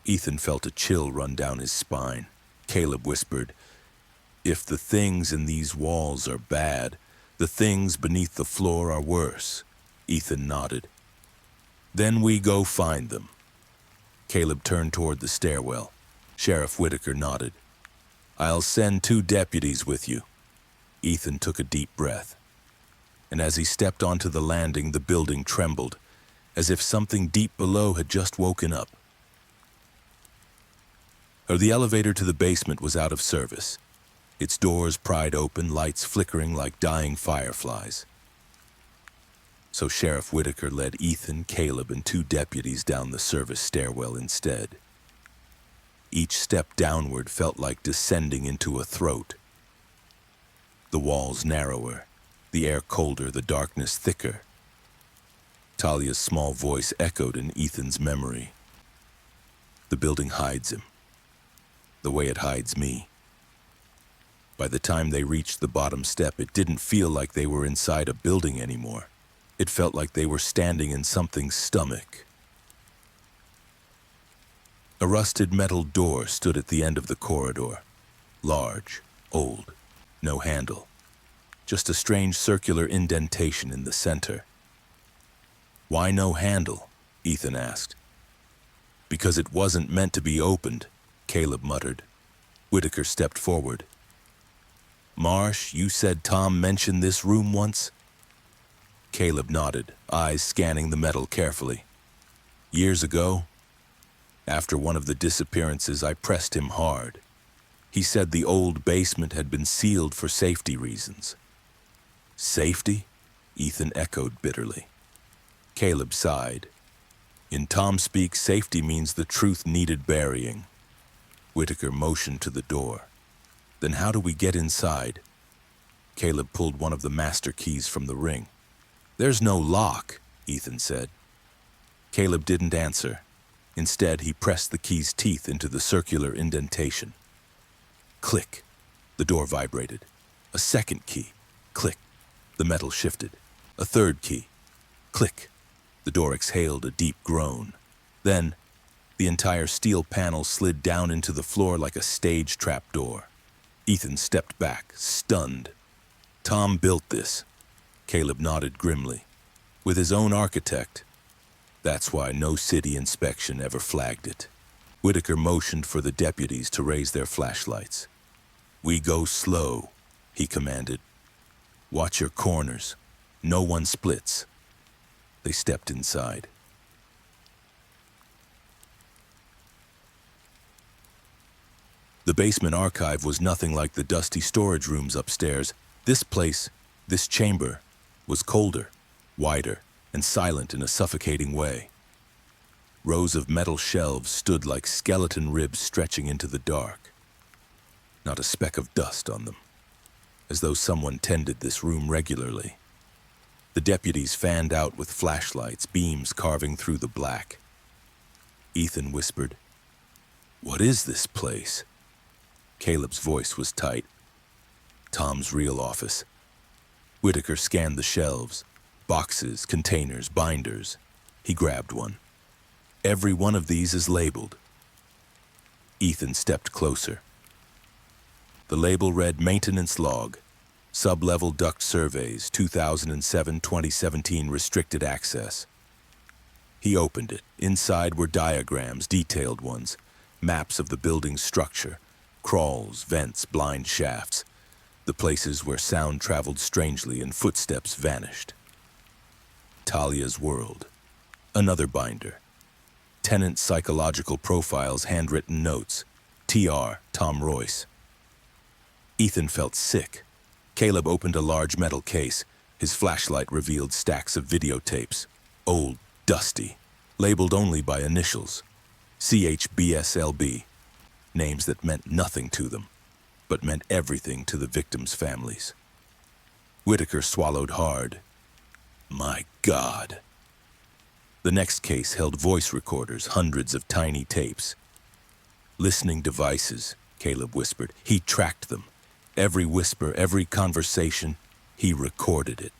Ethan felt a chill run down his spine. Caleb whispered, if the things in these walls are bad, the things beneath the floor are worse. Ethan nodded. Then we go find them. Caleb turned toward the stairwell. Sheriff Whitaker nodded. I'll send 2 deputies with you. Ethan took a deep breath. And as he stepped onto the landing, the building trembled, as if something deep below had just woken up. The elevator to the basement was out of service. Its doors pried open, lights flickering like dying fireflies. So Sheriff Whitaker led Ethan, Caleb, and 2 deputies down the service stairwell instead. Each step downward felt like descending into a throat. The walls narrower, the air colder, the darkness thicker. Talia's small voice echoed in Ethan's memory. The building hides him, the way it hides me. By the time they reached the bottom step, it didn't feel like they were inside a building anymore. It felt like they were standing in something's stomach. A rusted metal door stood at the end of the corridor. Large, old, no handle. Just a strange circular indentation in the center. "Why no handle?" Ethan asked. "Because it wasn't meant to be opened," Caleb muttered. Whitaker stepped forward. "Marsh, you said Tom mentioned this room once?" Caleb nodded, eyes scanning the metal carefully. "Years ago, after one of the disappearances, I pressed him hard. He said the old basement had been sealed for safety reasons." "Safety?" Ethan echoed bitterly. Caleb sighed. "In Tom speak, safety means the truth needed burying." Whitaker motioned to the door. "Then how do we get inside?" Caleb pulled one of the master keys from the ring. "There's no lock," Ethan said. Caleb didn't answer. Instead, he pressed the key's teeth into the circular indentation. Click. The door vibrated. A second key. Click. The metal shifted. A third key. Click. The door exhaled a deep groan. Then, the entire steel panel slid down into the floor like a stage trapdoor. Ethan stepped back, stunned. "Tom built this." Caleb nodded grimly. "With his own architect. That's why no city inspection ever flagged it." Whitaker motioned for the deputies to raise their flashlights. "We go slow," he commanded. "Watch your corners. No one splits." They stepped inside. The basement archive was nothing like the dusty storage rooms upstairs. This chamber, was colder, wider, and silent in a suffocating way. Rows of metal shelves stood like skeleton ribs stretching into the dark. Not a speck of dust on them, as though someone tended this room regularly. The deputies fanned out with flashlights, beams carving through the black. Ethan whispered, "What is this place?" Caleb's voice was tight. "Tom's real office." Whitaker scanned the shelves. Boxes, containers, binders. He grabbed one. "Every one of these is labeled." Ethan stepped closer. The label read Maintenance Log, Sub-Level Duct Surveys, 2007-2017 Restricted Access. He opened it. Inside were diagrams, detailed ones, maps of the building's structure, crawls, vents, blind shafts, the places where sound traveled strangely and footsteps vanished. Talia's World. Another binder. Tenant Psychological Profiles, handwritten notes. T.R. Tom Royce. Ethan felt sick. Caleb opened a large metal case. His flashlight revealed stacks of videotapes. Old, dusty, labeled only by initials. CHBSLB. Names that meant nothing to them, but meant everything to the victims' families. Whitaker swallowed hard. My God. The next case held voice recorders, hundreds of tiny tapes. Listening devices, Caleb whispered. He tracked them. Every whisper, every conversation, he recorded it.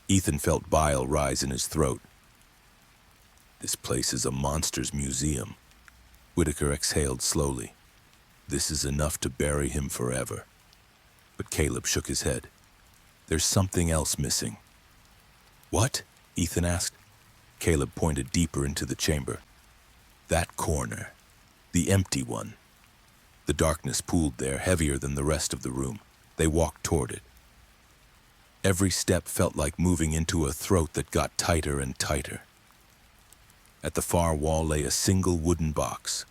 Ethan felt bile rise in his throat. This place is a monster's museum. Whitaker exhaled slowly. This is enough to bury him forever. But Caleb shook his head. There's something else missing. What? Ethan asked. Caleb pointed deeper into the chamber. That corner. The empty one. The darkness pooled there, heavier than the rest of the room. They walked toward it. Every step felt like moving into a throat that got tighter and tighter. At the far wall lay a single wooden box.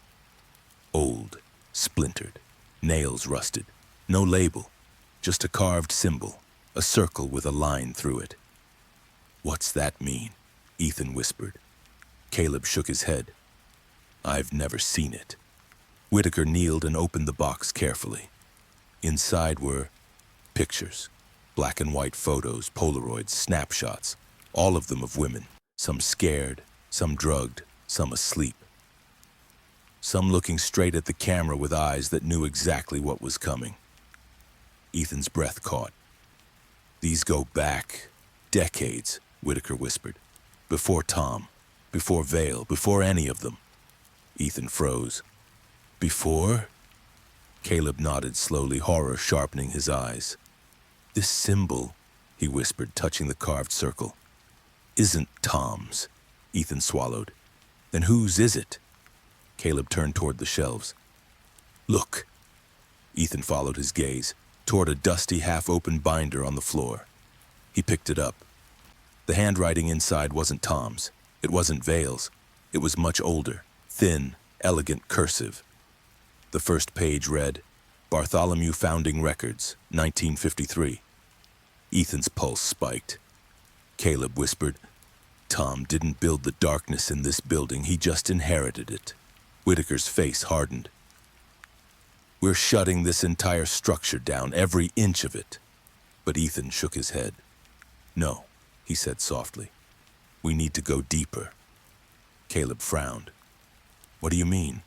Old, splintered, nails rusted. No label, just a carved symbol, a circle with a line through it. What's that mean? Ethan whispered. Caleb shook his head. I've never seen it. Whitaker kneeled and opened the box carefully. Inside were pictures, black and white photos, Polaroids, snapshots, all of them of women, some scared, some drugged, some asleep. Some looking straight at the camera with eyes that knew exactly what was coming. Ethan's breath caught. These go back decades, Whitaker whispered. Before Tom, before Vale, before any of them. Ethan froze. Before? Caleb nodded slowly, horror sharpening his eyes. This symbol, he whispered, touching the carved circle, isn't Tom's. Ethan swallowed. Then whose is it? Caleb turned toward the shelves. Look. Ethan followed his gaze toward a dusty, half-open binder on the floor. He picked it up. The handwriting inside wasn't Tom's. It wasn't Vale's. It was much older, thin, elegant cursive. The first page read, Bartholomew Founding Records, 1953. Ethan's pulse spiked. Caleb whispered, Tom didn't build the darkness in this building, he just inherited it. Whitaker's face hardened. We're shutting this entire structure down, every inch of it. But Ethan shook his head. No, he said softly. We need to go deeper. Caleb frowned. What do you mean?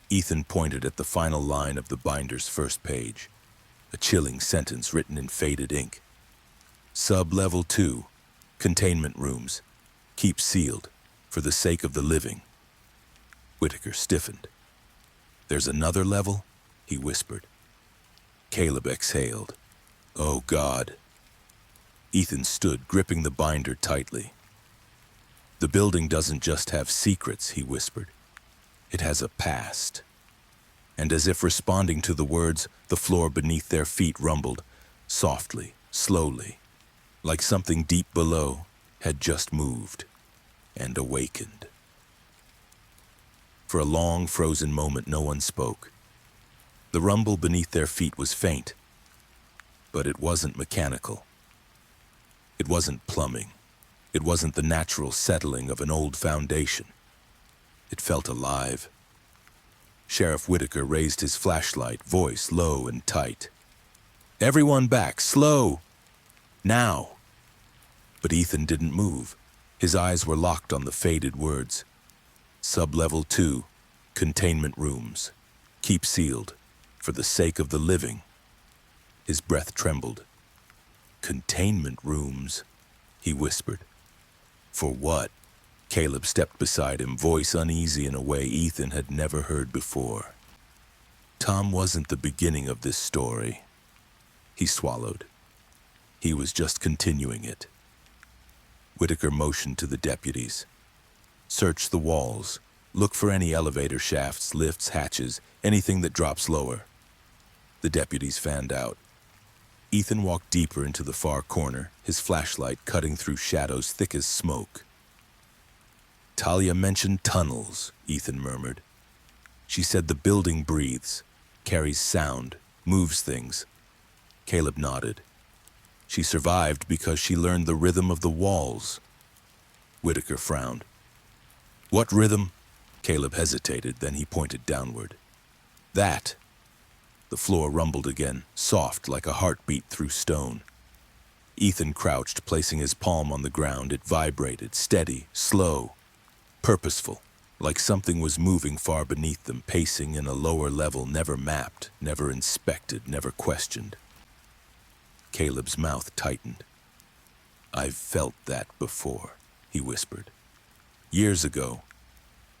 Ethan pointed at the final line of the binder's first page, a chilling sentence written in faded ink. Sub-level 2, containment rooms, keep sealed, for the sake of the living. Whitaker stiffened. There's another level? He whispered. Caleb exhaled. Oh, God. Ethan stood, gripping the binder tightly. The building doesn't just have secrets, he whispered. It has a past. And as if responding to the words, the floor beneath their feet rumbled, softly, slowly, like something deep below had just moved and awakened. For a long, frozen moment, no one spoke. The rumble beneath their feet was faint, but it wasn't mechanical. It wasn't plumbing. It wasn't the natural settling of an old foundation. It felt alive. Sheriff Whitaker raised his flashlight, voice low and tight. Everyone back, slow! Now! But Ethan didn't move. His eyes were locked on the faded words. Sub-level 2, containment rooms. Keep sealed, for the sake of the living. His breath trembled. Containment rooms, he whispered. For what? Caleb stepped beside him, voice uneasy in a way Ethan had never heard before. Tom wasn't the beginning of this story. He swallowed. He was just continuing it. Whitaker motioned to the deputies. Search the walls. Look for any elevator shafts, lifts, hatches, anything that drops lower. The deputies fanned out. Ethan walked deeper into the far corner, his flashlight cutting through shadows thick as smoke. Talia mentioned tunnels, Ethan murmured. She said the building breathes, carries sound, moves things. Caleb nodded. She survived because she learned the rhythm of the walls. Whitaker frowned. What rhythm? Caleb hesitated, then he pointed downward. That. The floor rumbled again, soft like a heartbeat through stone. Ethan crouched, placing his palm on the ground. It vibrated, steady, slow, purposeful, like something was moving far beneath them, pacing in a lower level never mapped, never inspected, never questioned. Caleb's mouth tightened. I've felt that before, he whispered. Years ago,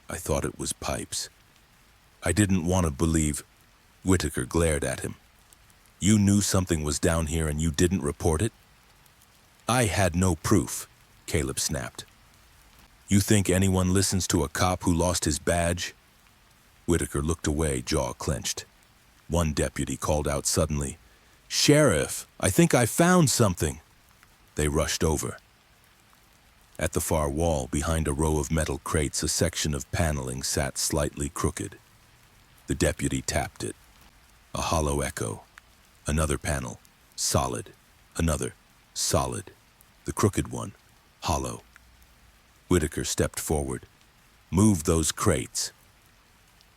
I thought it was pipes. I didn't want to believe. Whitaker glared at him. You knew something was down here and you didn't report it? I had no proof, Caleb snapped. You think anyone listens to a cop who lost his badge? Whitaker looked away, jaw clenched. One deputy called out suddenly, Sheriff, I think I found something. They rushed over. At the far wall, behind a row of metal crates, a section of paneling sat slightly crooked. The deputy tapped it. A hollow echo. Another panel. Solid. Another. Solid. The crooked one. Hollow. Whitaker stepped forward. Move those crates.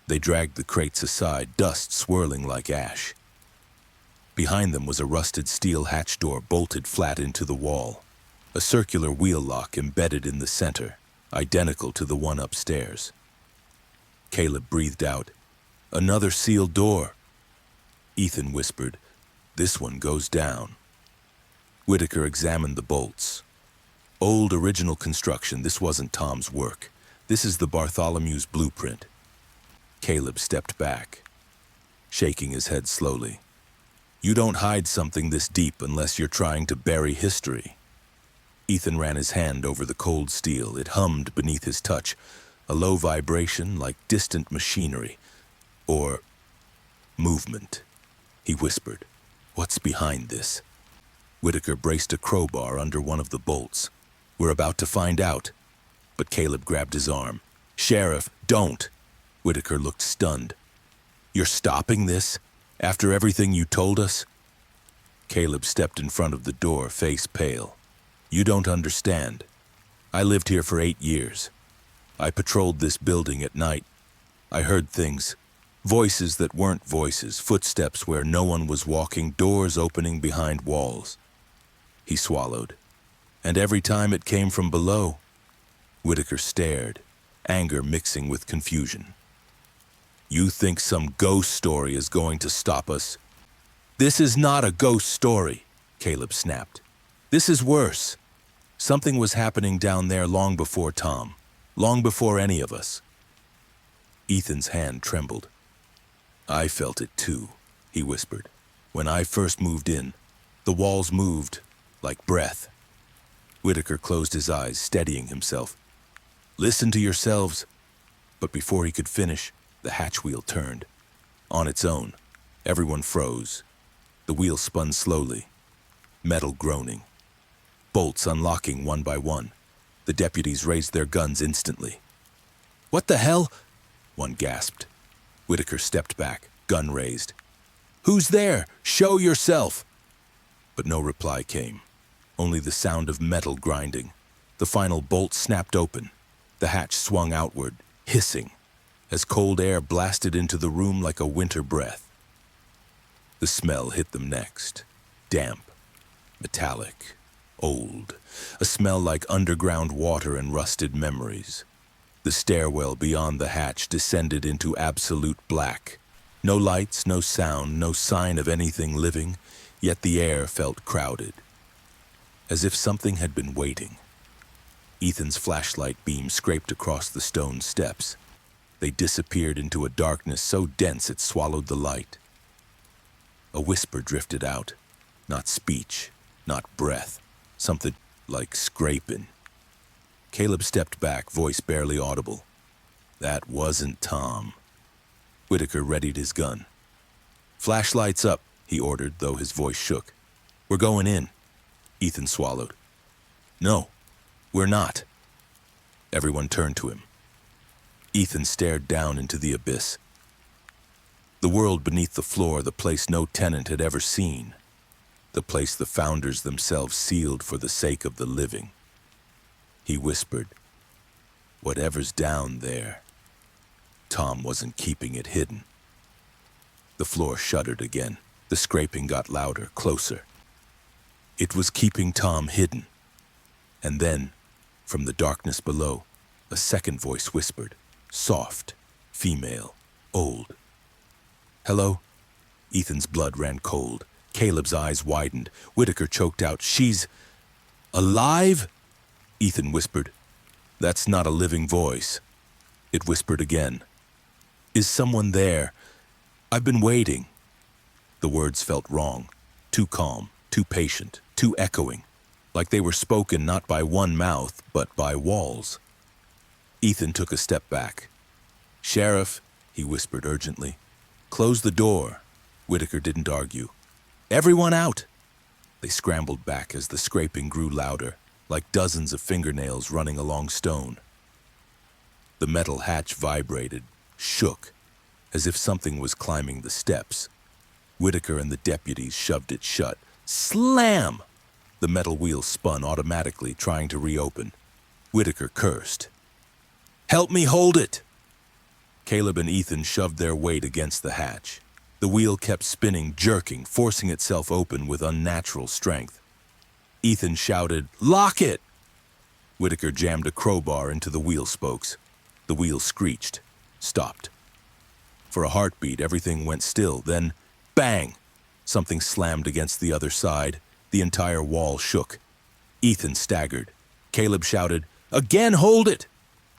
They dragged the crates aside, dust swirling like ash. Behind them was a rusted steel hatch door bolted flat into the wall. A circular wheel lock embedded in the center, identical to the one upstairs. Caleb breathed out. Another sealed door. Ethan whispered, This one goes down. Whitaker examined the bolts. Old original construction, this wasn't Tom's work. This is the Bartholomew's blueprint. Caleb stepped back, shaking his head slowly. You don't hide something this deep unless you're trying to bury history. Ethan ran his hand over the cold steel. It hummed beneath his touch, a low vibration like distant machinery. Or movement. He whispered, "What's behind this?" Whitaker braced a crowbar under one of the bolts. "We're about to find out." But Caleb grabbed his arm. "Sheriff, don't!" Whitaker looked stunned. "You're stopping this? After everything you told us?" Caleb stepped in front of the door, face pale. "You don't understand. I lived here for 8 years. I patrolled this building at night. I heard things. Voices that weren't voices, footsteps where no one was walking, doors opening behind walls." He swallowed. "And every time it came from below." Whitaker stared, anger mixing with confusion. "You think some ghost story is going to stop us?" "This is not a ghost story," Caleb snapped. "This is worse. Something was happening down there long before Tom, long before any of us." Ethan's hand trembled. "I felt it too," he whispered. "When I first moved in, the walls moved like breath." Whitaker closed his eyes, steadying himself. "Listen to yourselves." But before he could finish, the hatch wheel turned. On its own, everyone froze. The wheel spun slowly, metal groaning. Bolts unlocking one by one. The deputies raised their guns instantly. "What the hell?" one gasped. Whitaker stepped back, gun raised. "Who's there? Show yourself!" But no reply came. Only the sound of metal grinding. The final bolt snapped open. The hatch swung outward, hissing, as cold air blasted into the room like a winter breath. The smell hit them next. Damp, metallic, old. A smell like underground water and rusted memories. The stairwell beyond the hatch descended into absolute black. No lights, no sound, no sign of anything living, yet the air felt crowded. As if something had been waiting. Ethan's flashlight beam scraped across the stone steps. They disappeared into a darkness so dense it swallowed the light. A whisper drifted out. Not speech, not breath. Something like scraping. Caleb stepped back, voice barely audible. "That wasn't Tom." Whitaker readied his gun. "Flashlights up," he ordered, though his voice shook. "We're going in." Ethan swallowed. "No, we're not." Everyone turned to him. Ethan stared down into the abyss. The world beneath the floor, the place no tenant had ever seen. The place the founders themselves sealed for the sake of the living. He whispered, "Whatever's down there." Tom wasn't keeping it hidden. The floor shuddered again. The scraping got louder, closer. It was keeping Tom hidden. And then, from the darkness below, a second voice whispered, soft, female, old. "Hello?" Ethan's blood ran cold. Caleb's eyes widened. Whitaker choked out, "She's alive?" Ethan whispered, "That's not a living voice." It whispered again, "Is someone there? I've been waiting." The words felt wrong, too calm, too patient, too echoing, like they were spoken not by one mouth, but by walls. Ethan took a step back. "Sheriff," he whispered urgently, "close the door." Whitaker didn't argue. "Everyone out!" They scrambled back as the scraping grew louder, like dozens of fingernails running along stone. The metal hatch vibrated, shook, as if something was climbing the steps. Whitaker and the deputies shoved it shut. Slam! The metal wheel spun automatically, trying to reopen. Whitaker cursed. "Help me hold it!" Caleb and Ethan shoved their weight against the hatch. The wheel kept spinning, jerking, forcing itself open with unnatural strength. Ethan shouted, "Lock it!" Whitaker jammed a crowbar into the wheel spokes. The wheel screeched, stopped. For a heartbeat, everything went still. Then, bang! Something slammed against the other side. The entire wall shook. Ethan staggered. Caleb shouted, "Again, hold it!"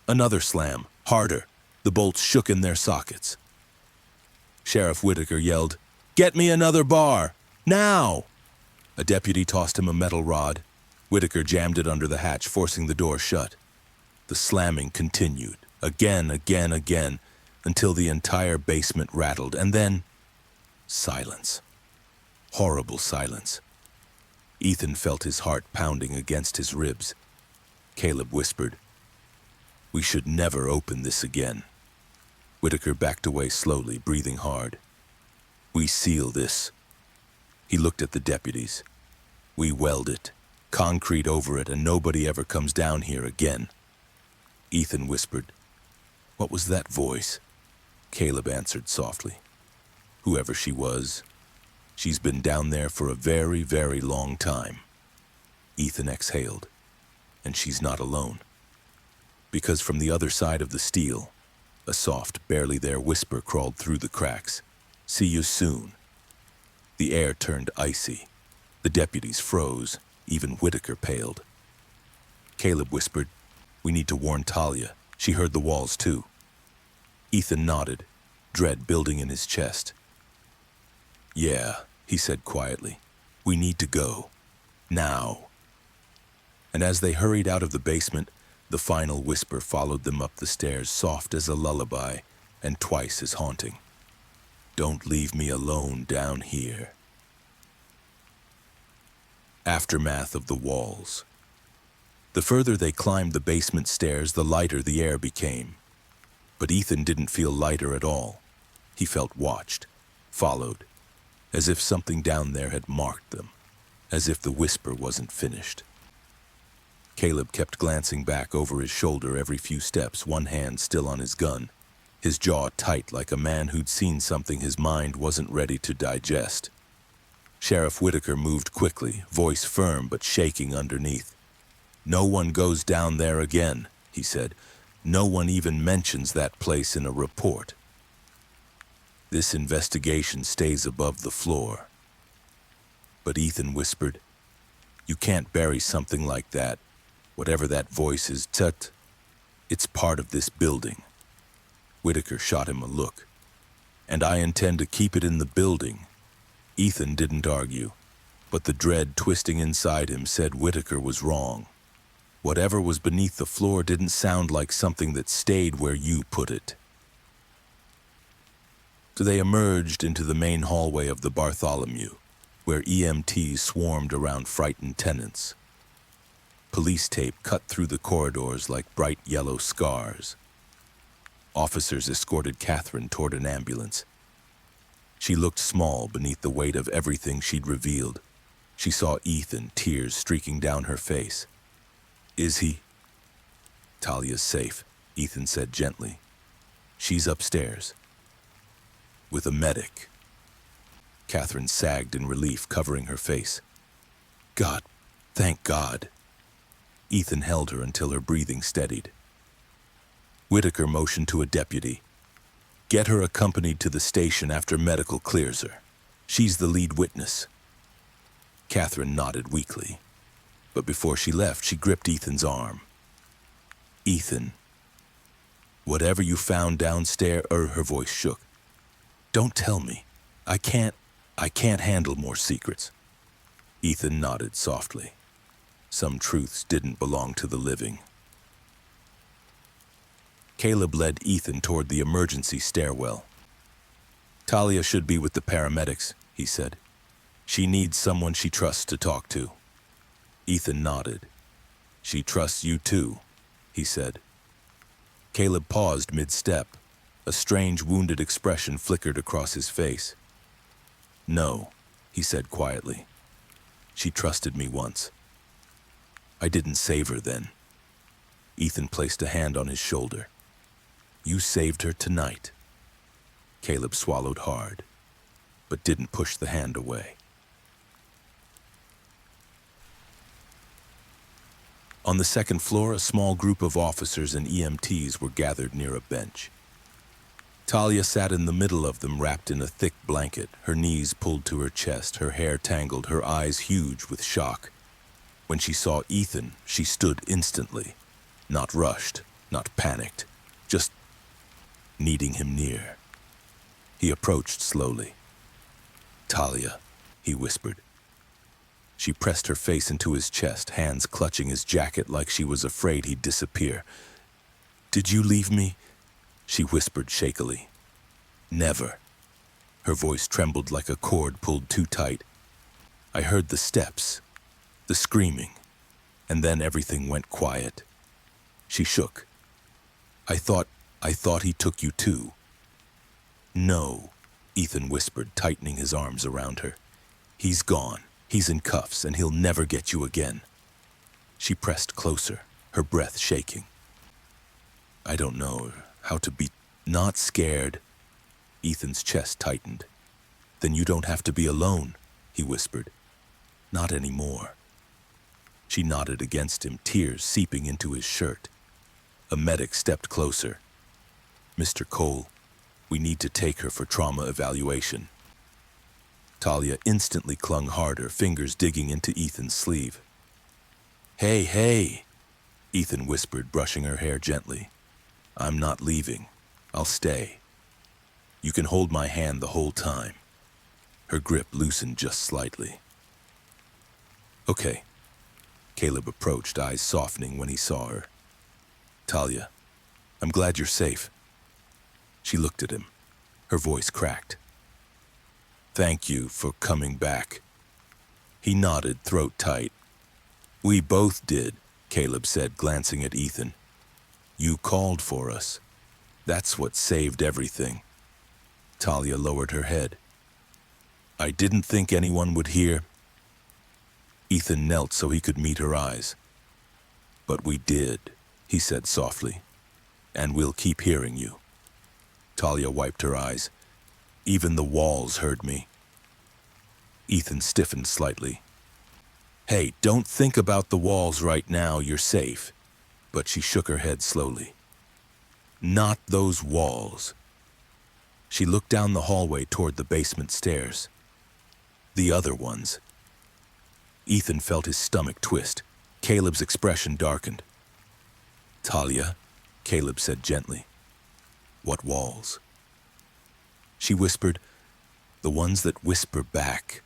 Another slam, harder. The bolts shook in their sockets. Sheriff Whitaker yelled, "Get me another bar! Now!" A deputy tossed him a metal rod. Whitaker jammed it under the hatch, forcing the door shut. The slamming continued, again, until the entire basement rattled, and then silence. Horrible silence. Ethan felt his heart pounding against his ribs. Caleb whispered, "We should never open this again." Whitaker backed away slowly, breathing hard. "We seal this." He looked at the deputies. "We weld it, concrete over it, and nobody ever comes down here again." Ethan whispered, "What was that voice?" Caleb answered softly, "Whoever she was, she's been down there for a very, very long time." Ethan exhaled, "And she's not alone." Because from the other side of the steel, a soft, barely there whisper crawled through the cracks. "See you soon." The air turned icy. The deputies froze. Even Whitaker paled. Caleb whispered, "We need to warn Talia. She heard the walls too." Ethan nodded, dread building in his chest. "Yeah," he said quietly. "We need to go. Now." And as they hurried out of the basement, the final whisper followed them up the stairs, soft as a lullaby and twice as haunting. "Don't leave me alone down here." Aftermath of the walls. The further they climbed the basement stairs, the lighter the air became. But Ethan didn't feel lighter at all. He felt watched, followed, as if something down there had marked them, as if the whisper wasn't finished. Caleb kept glancing back over his shoulder every few steps, one hand still on his gun, his jaw tight like a man who'd seen something his mind wasn't ready to digest. Sheriff Whitaker moved quickly, voice firm but shaking underneath. "No one goes down there again," he said. "No one even mentions that place in a report. This investigation stays above the floor." But Ethan whispered, "You can't bury something like that, whatever that voice is. Tut. It's part of this building." Whitaker shot him a look. "And I intend to keep it in the building." Ethan didn't argue, but the dread twisting inside him said Whitaker was wrong. Whatever was beneath the floor didn't sound like something that stayed where you put it. So they emerged into the main hallway of the Bartholomew, where EMTs swarmed around frightened tenants. Police tape cut through the corridors like bright yellow scars. Officers escorted Catherine toward an ambulance. She looked small beneath the weight of everything she'd revealed. She saw Ethan, tears streaking down her face. "Is he?" "Talia's safe," Ethan said gently. "She's upstairs. With a medic." Catherine sagged in relief, covering her face. "God, thank God." Ethan held her until her breathing steadied. Whitaker motioned to a deputy. "Get her accompanied to the station after medical clears her. She's the lead witness." Catherine nodded weakly, but before she left, she gripped Ethan's arm. "Ethan, whatever you found downstairs," her voice shook. "Don't tell me. I can't handle more secrets." Ethan nodded softly. Some truths didn't belong to the living. Caleb led Ethan toward the emergency stairwell. "Talia should be with the paramedics," he said. "She needs someone she trusts to talk to." Ethan nodded. "She trusts you too," he said. Caleb paused mid-step. A strange, wounded expression flickered across his face. "No," he said quietly. "She trusted me once. I didn't save her then." Ethan placed a hand on his shoulder. "You saved her tonight." Caleb swallowed hard, but didn't push the hand away. On the second floor, a small group of officers and EMTs were gathered near a bench. Talia sat in the middle of them, wrapped in a thick blanket, her knees pulled to her chest, her hair tangled, her eyes huge with shock. When she saw Ethan, she stood instantly, not rushed, not panicked, just needing him near. He approached slowly. "Talia," he whispered. She pressed her face into his chest, hands clutching his jacket like she was afraid he'd disappear. "Did you leave me?" she whispered shakily. "Never." Her voice trembled like a cord pulled too tight. "I heard the steps, the screaming, and then everything went quiet." She shook. I thought he took you too." "No," Ethan whispered, tightening his arms around her. "He's gone. He's in cuffs, and he'll never get you again." She pressed closer, her breath shaking. "I don't know how to be not scared." Ethan's chest tightened. "Then you don't have to be alone," he whispered. "Not anymore." She nodded against him, tears seeping into his shirt. A medic stepped closer. "Mr. Cole, we need to take her for trauma evaluation." Talia instantly clung harder, fingers digging into Ethan's sleeve. "Hey, hey," Ethan whispered, brushing her hair gently. "I'm not leaving. I'll stay. You can hold my hand the whole time." Her grip loosened just slightly. "Okay." Caleb approached, eyes softening when he saw her. "Talia, I'm glad you're safe." She looked at him, her voice cracked. "Thank you for coming back." He nodded, throat tight. "We both did," Caleb said, glancing at Ethan. "You called for us. That's what saved everything." Talia lowered her head. "I didn't think anyone would hear." Ethan knelt so he could meet her eyes. "But we did," he said softly. "And we'll keep hearing you." Talia wiped her eyes. "Even the walls heard me." Ethan stiffened slightly. "Hey, don't think about the walls right now, you're safe." But she shook her head slowly. "Not those walls." She looked down the hallway toward the basement stairs. "The other ones." Ethan felt his stomach twist. Caleb's expression darkened. "Talia," Caleb said gently. "What walls?" She whispered, "The ones that whisper back."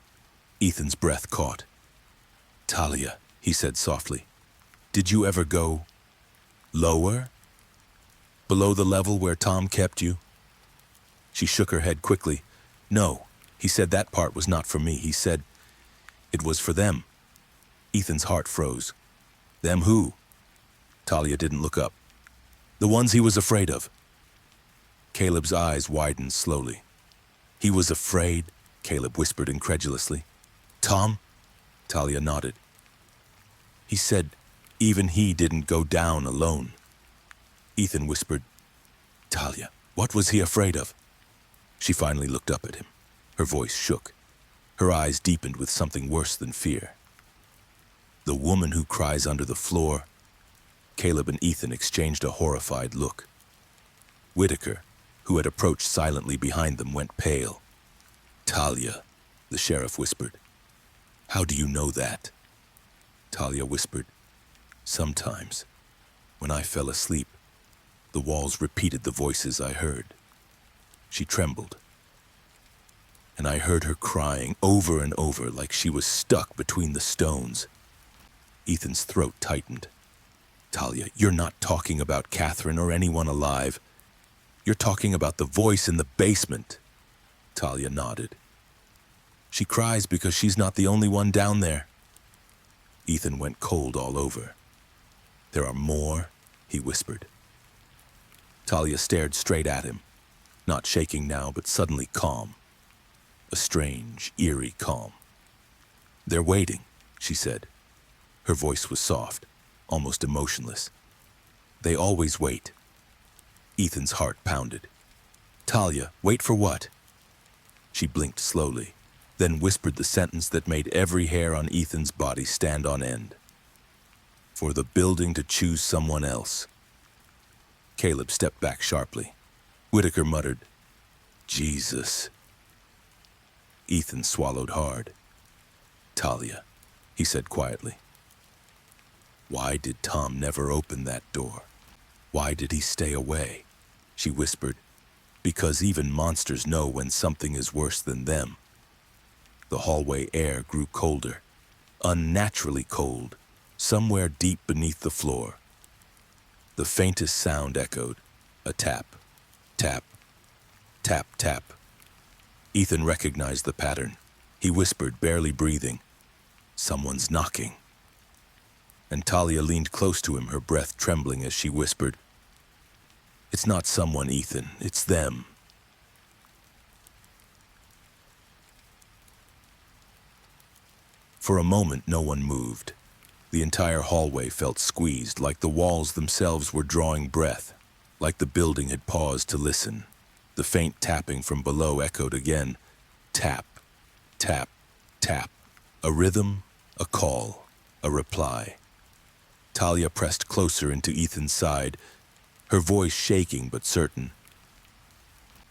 Ethan's breath caught. "Talia," he said softly, "did you ever go lower? Below the level where Tom kept you?" She shook her head quickly. "No," he said, "that part was not for me." He said, "It was for them." Ethan's heart froze. "Them who?" Talia didn't look up. "The ones he was afraid of." Caleb's eyes widened slowly. "He was afraid?" Caleb whispered incredulously. "Tom?" Talia nodded. "He said even he didn't go down alone." Ethan whispered, "Talia, what was he afraid of?" She finally looked up at him. Her voice shook. Her eyes deepened with something worse than fear. "The woman who cries under the floor." Caleb and Ethan exchanged a horrified look. Whitaker, who had approached silently behind them, went pale. "Talia," the sheriff whispered. "How do you know that?" Talia whispered, "Sometimes, when I fell asleep, the walls repeated the voices I heard." She trembled. "And I heard her crying over and over like she was stuck between the stones." Ethan's throat tightened. "Talia, you're not talking about Catherine or anyone alive. You're talking about the voice in the basement." Talia nodded. "She cries because she's not the only one down there." Ethan went cold all over. "There are more," he whispered. Talia stared straight at him, not shaking now, but suddenly calm. A strange, eerie calm. "They're waiting," she said. Her voice was soft, almost emotionless. "They always wait." Ethan's heart pounded. "Talia, wait for what?" She blinked slowly, then whispered the sentence that made every hair on Ethan's body stand on end. "For the building to choose someone else." Caleb stepped back sharply. Whitaker muttered, "Jesus." Ethan swallowed hard. "Talia," he said quietly. "Why did Tom never open that door? Why did he stay away?" She whispered, because even monsters know when something is worse than them. The hallway air grew colder, unnaturally cold, somewhere deep beneath the floor. The faintest sound echoed, a tap, tap, tap, tap. Ethan recognized the pattern. He whispered, barely breathing, "Someone's knocking." And Talia leaned close to him, her breath trembling as she whispered, "It's not someone, Ethan, it's them." For a moment, no one moved. The entire hallway felt squeezed, like the walls themselves were drawing breath, like the building had paused to listen. The faint tapping from below echoed again. Tap, tap, tap. A rhythm, a call, a reply. Talia pressed closer into Ethan's side, her voice shaking but certain.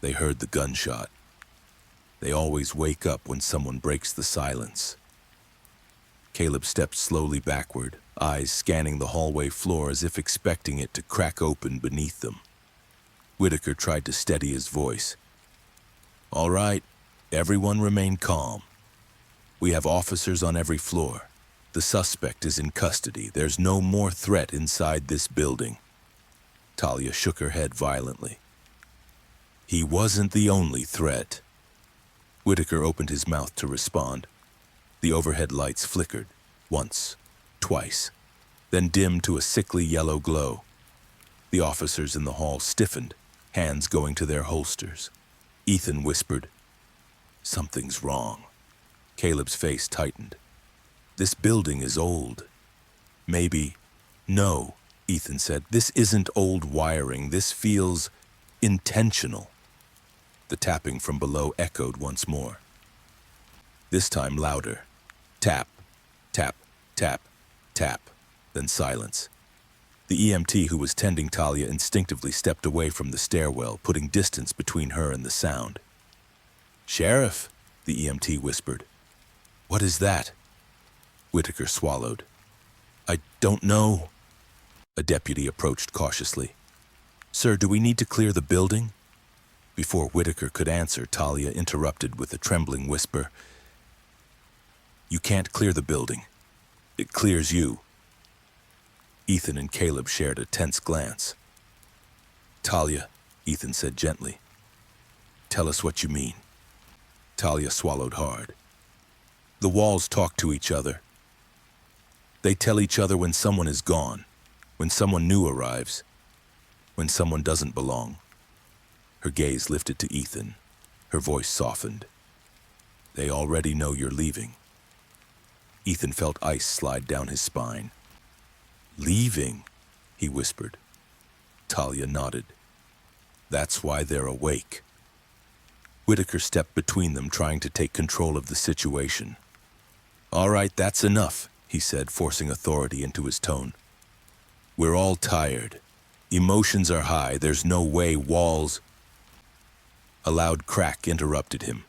They heard the gunshot. They always wake up when someone breaks the silence. Caleb stepped slowly backward, eyes scanning the hallway floor as if expecting it to crack open beneath them. Whitaker tried to steady his voice. "All right, everyone remain calm. We have officers on every floor. The suspect is in custody. There's no more threat inside this building." Talia shook her head violently. "He wasn't the only threat." Whitaker opened his mouth to respond. The overhead lights flickered, once, twice, then dimmed to a sickly yellow glow. The officers in the hall stiffened, hands going to their holsters. Ethan whispered, "Something's wrong." Caleb's face tightened. "This building is old." "Maybe." "No," Ethan said. "This isn't old wiring. This feels intentional." The tapping from below echoed once more. This time louder. Tap, tap, tap, tap, then silence. The EMT who was tending Talia instinctively stepped away from the stairwell, putting distance between her and the sound. "Sheriff," the EMT whispered. "What is that?" Whitaker swallowed. "I don't know." A deputy approached cautiously. "Sir, do we need to clear the building?" Before Whitaker could answer, Talia interrupted with a trembling whisper. "You can't clear the building. It clears you." Ethan and Caleb shared a tense glance. "Talia," Ethan said gently, "tell us what you mean." Talia swallowed hard. "The walls talk to each other. They tell each other when someone is gone, when someone new arrives, when someone doesn't belong." Her gaze lifted to Ethan. Her voice softened. "They already know you're leaving." Ethan felt ice slide down his spine. "Leaving?" he whispered. Talia nodded. "That's why they're awake." Whitaker stepped between them, trying to take control of the situation. "All right, that's enough," he said, forcing authority into his tone. "We're all tired. Emotions are high. There's no way walls—" A loud crack interrupted him.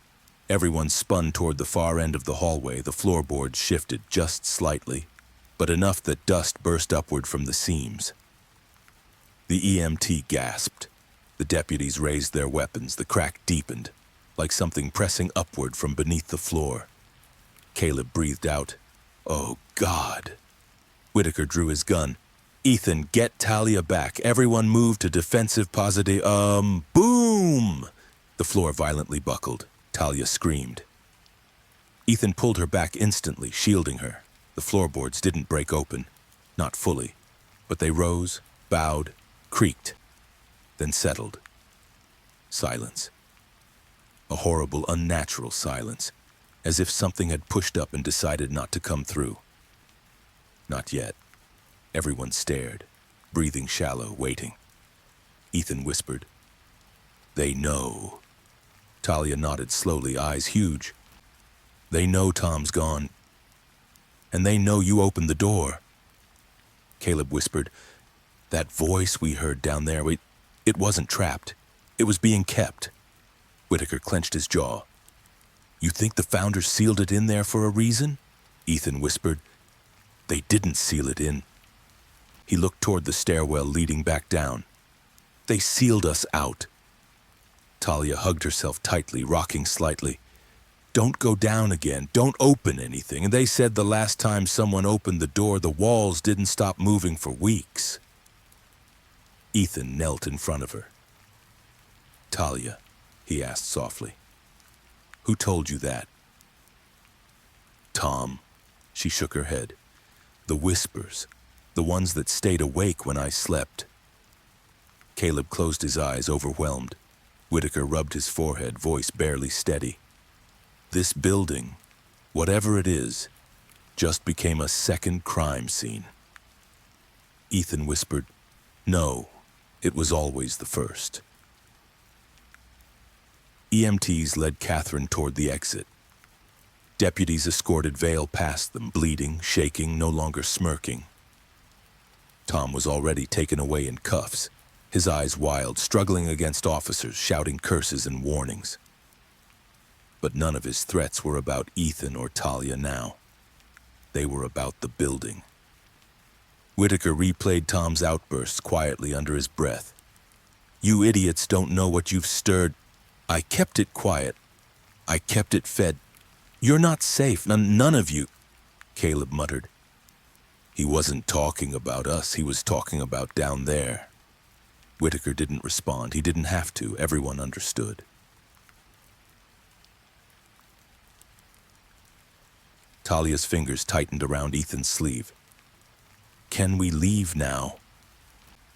Everyone spun toward the far end of the hallway. The floorboards shifted just slightly, but enough that dust burst upward from the seams. The EMT gasped. The deputies raised their weapons. The crack deepened, like something pressing upward from beneath the floor. Caleb breathed out, "Oh, God." Whitaker drew his gun. "Ethan, get Talia back. Everyone move to defensive positive. Boom!" The floor violently buckled. Talia screamed. Ethan pulled her back instantly, shielding her. The floorboards didn't break open, not fully, but they rose, bowed, creaked, then settled. Silence. A horrible, unnatural silence, as if something had pushed up and decided not to come through. Not yet. Everyone stared, breathing shallow, waiting. Ethan whispered, "They know." Talia nodded slowly, eyes huge. "They know Tom's gone. And they know you opened the door." Caleb whispered, "That voice we heard down there, it wasn't trapped. It was being kept." Whitaker clenched his jaw. "You think the founders sealed it in there for a reason?" Ethan whispered, "They didn't seal it in." He looked toward the stairwell leading back down. "They sealed us out." Talia hugged herself tightly, rocking slightly. Don't go down again. Don't open anything. And they said the last time someone opened the door, the walls didn't stop moving for weeks. Ethan knelt in front of her. Talia, he asked softly, who told you that? Tom. She shook her head. The whispers, the ones that stayed awake when I slept. Caleb closed his eyes, overwhelmed. Whitaker rubbed his forehead, voice barely steady. This building, whatever it is, just became a second crime scene. Ethan whispered, no, it was always the first. EMTs led Catherine toward the exit. Deputies escorted Vale past them, bleeding, shaking, no longer smirking. Tom was already taken away in cuffs, his eyes wild, struggling against officers, shouting curses and warnings. But none of his threats were about Ethan or Talia now. They were about the building. Whitaker replayed Tom's outbursts quietly under his breath. You idiots don't know what you've stirred. I kept it quiet. I kept it fed. You're not safe, none of you, Caleb muttered. He wasn't talking about us, he was talking about down there. Whitaker didn't respond. He didn't have to. Everyone understood. Talia's fingers tightened around Ethan's sleeve. Can we leave now?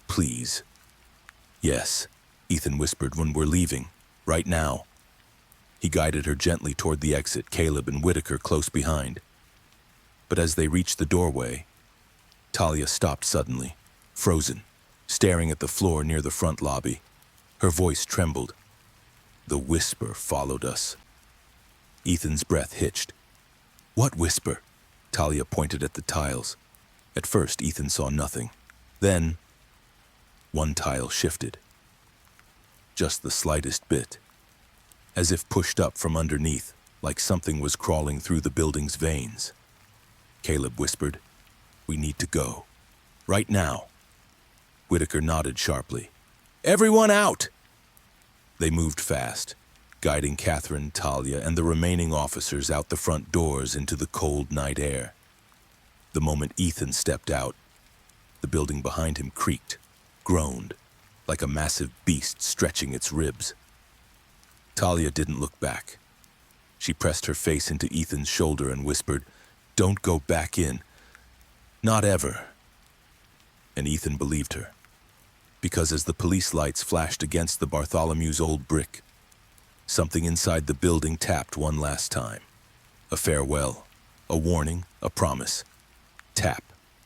Please. Yes, Ethan whispered, when we're leaving. Right now. He guided her gently toward the exit, Caleb and Whitaker close behind. But as they reached the doorway, Talia stopped suddenly, frozen, staring at the floor near the front lobby. Her voice trembled. The whisper followed us. Ethan's breath hitched. What whisper? Talia pointed at the tiles. At first, Ethan saw nothing. Then, one tile shifted. Just the slightest bit. As if pushed up from underneath, like something was crawling through the building's veins. Caleb whispered, we need to go. Right now. Whitaker nodded sharply. Everyone out! They moved fast, guiding Catherine, Talia, and the remaining officers out the front doors into the cold night air. The moment Ethan stepped out, the building behind him creaked, groaned, like a massive beast stretching its ribs. Talia didn't look back. She pressed her face into Ethan's shoulder and whispered, don't go back in. Not ever. And Ethan believed her. Because as the police lights flashed against the Bartholomew's old brick, something inside the building tapped one last time. A farewell, a warning, a promise. Tap,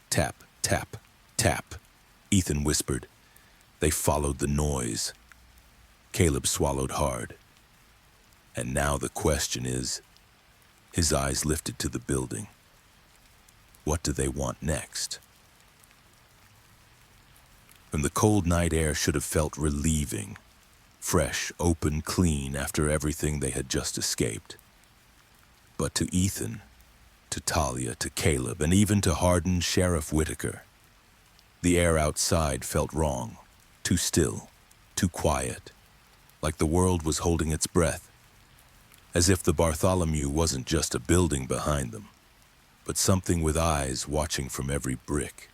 tap, tap, tap. Ethan whispered. They followed the noise. Caleb swallowed hard. And now the question is, his eyes lifted to the building. What do they want next? And the cold night air should have felt relieving, fresh, open, clean after everything they had just escaped. But to Ethan, to Talia, to Caleb, and even to hardened Sheriff Whitaker, the air outside felt wrong, too still, too quiet, like the world was holding its breath, as if the Bartholomew wasn't just a building behind them, but something with eyes watching from every brick,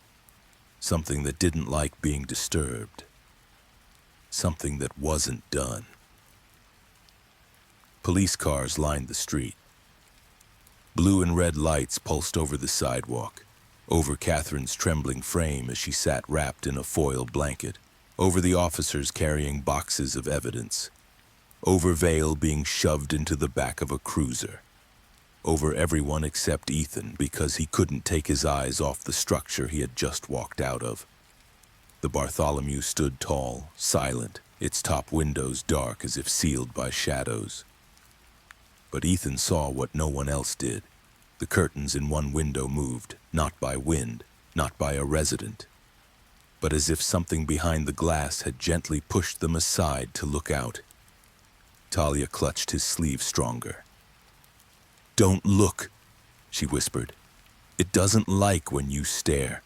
something that didn't like being disturbed, something that wasn't done. Police cars lined the street. Blue and red lights pulsed over the sidewalk, over Catherine's trembling frame as she sat wrapped in a foil blanket, over the officers carrying boxes of evidence, over Vale being shoved into the back of a cruiser, over everyone except Ethan because he couldn't take his eyes off the structure he had just walked out of. The Bartholomew stood tall, silent, its top windows dark as if sealed by shadows. But Ethan saw what no one else did. The curtains in one window moved, not by wind, not by a resident, but as if something behind the glass had gently pushed them aside to look out. Talia clutched his sleeve stronger. Don't look, she whispered. It doesn't like when you stare.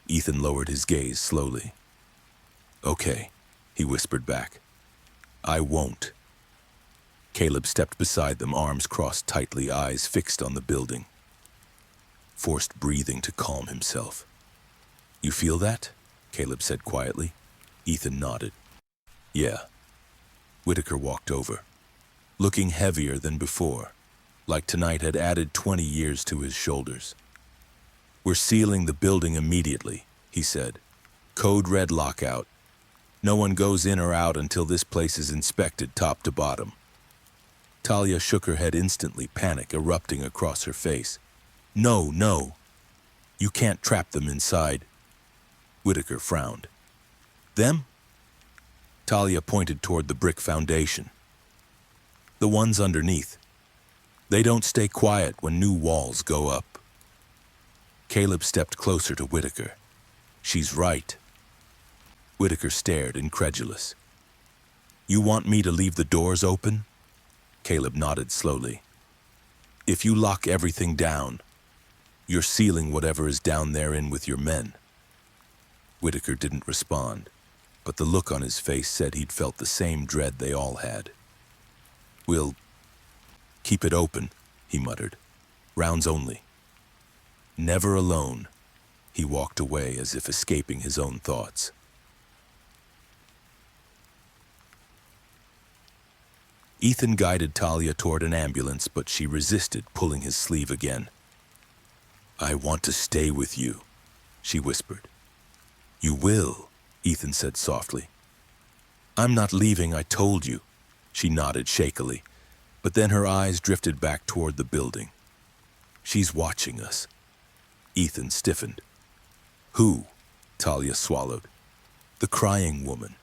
Ethan lowered his gaze slowly. Okay, he whispered back. I won't. Caleb stepped beside them, arms crossed tightly, eyes fixed on the building. Forced breathing to calm himself. You feel that? Caleb said quietly. Ethan nodded. Yeah. Whitaker walked over, looking heavier than before, like tonight had added 20 years to his shoulders. We're sealing the building immediately, he said. Code red lockout. No one goes in or out until this place is inspected top to bottom. Talia shook her head instantly, panic erupting across her face. No, no. You can't trap them inside. Whitaker frowned. Them? Talia pointed toward the brick foundation. The ones underneath. They don't stay quiet when new walls go up. Caleb stepped closer to Whitaker. She's right. Whitaker stared, incredulous. You want me to leave the doors open? Caleb nodded slowly. If you lock everything down, you're sealing whatever is down there in with your men. Whitaker didn't respond, but the look on his face said he'd felt the same dread they all had. We'll keep it open, he muttered. Rounds only. Never alone. He walked away as if escaping his own thoughts. Ethan guided Talia toward an ambulance, but she resisted, pulling his sleeve again. I want to stay with you, she whispered. You will, Ethan said softly. I'm not leaving, I told you, she nodded shakily, but then her eyes drifted back toward the building. She's watching us. Ethan stiffened. Who? Talia swallowed. The crying woman.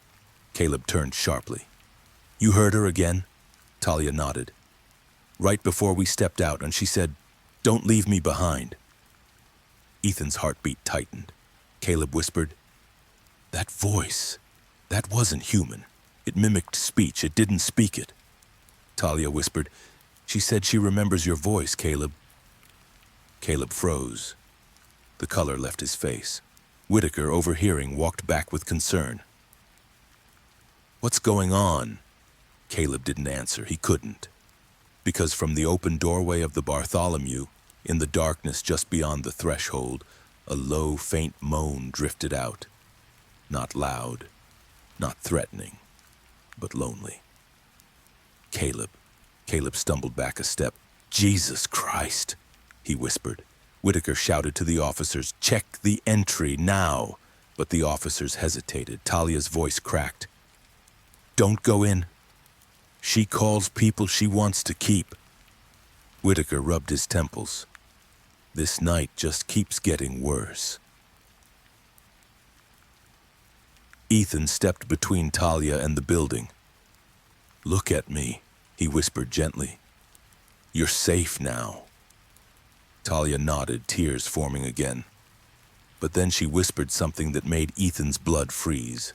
Caleb turned sharply. You heard her again? Talia nodded. Right before we stepped out, and she said, Don't leave me behind. Ethan's heartbeat tightened. Caleb whispered, That voice, that wasn't human. It mimicked speech, it didn't speak it. Talia whispered, She said she remembers your voice, Caleb. Caleb froze. The color left his face. Whitaker, overhearing, walked back with concern. What's going on? Caleb didn't answer. He couldn't. Because from the open doorway of the Bartholomew, in the darkness just beyond the threshold, a low, faint moan drifted out. Not loud, not threatening, but lonely. Caleb stumbled back a step. Jesus Christ, he whispered. Whitaker shouted to the officers, Check the entry now. But the officers hesitated. Talia's voice cracked. Don't go in. She calls people she wants to keep. Whitaker rubbed his temples. This night just keeps getting worse. Ethan stepped between Talia and the building. Look at me, he whispered gently. You're safe now. Talia nodded, tears forming again. But then she whispered something that made Ethan's blood freeze.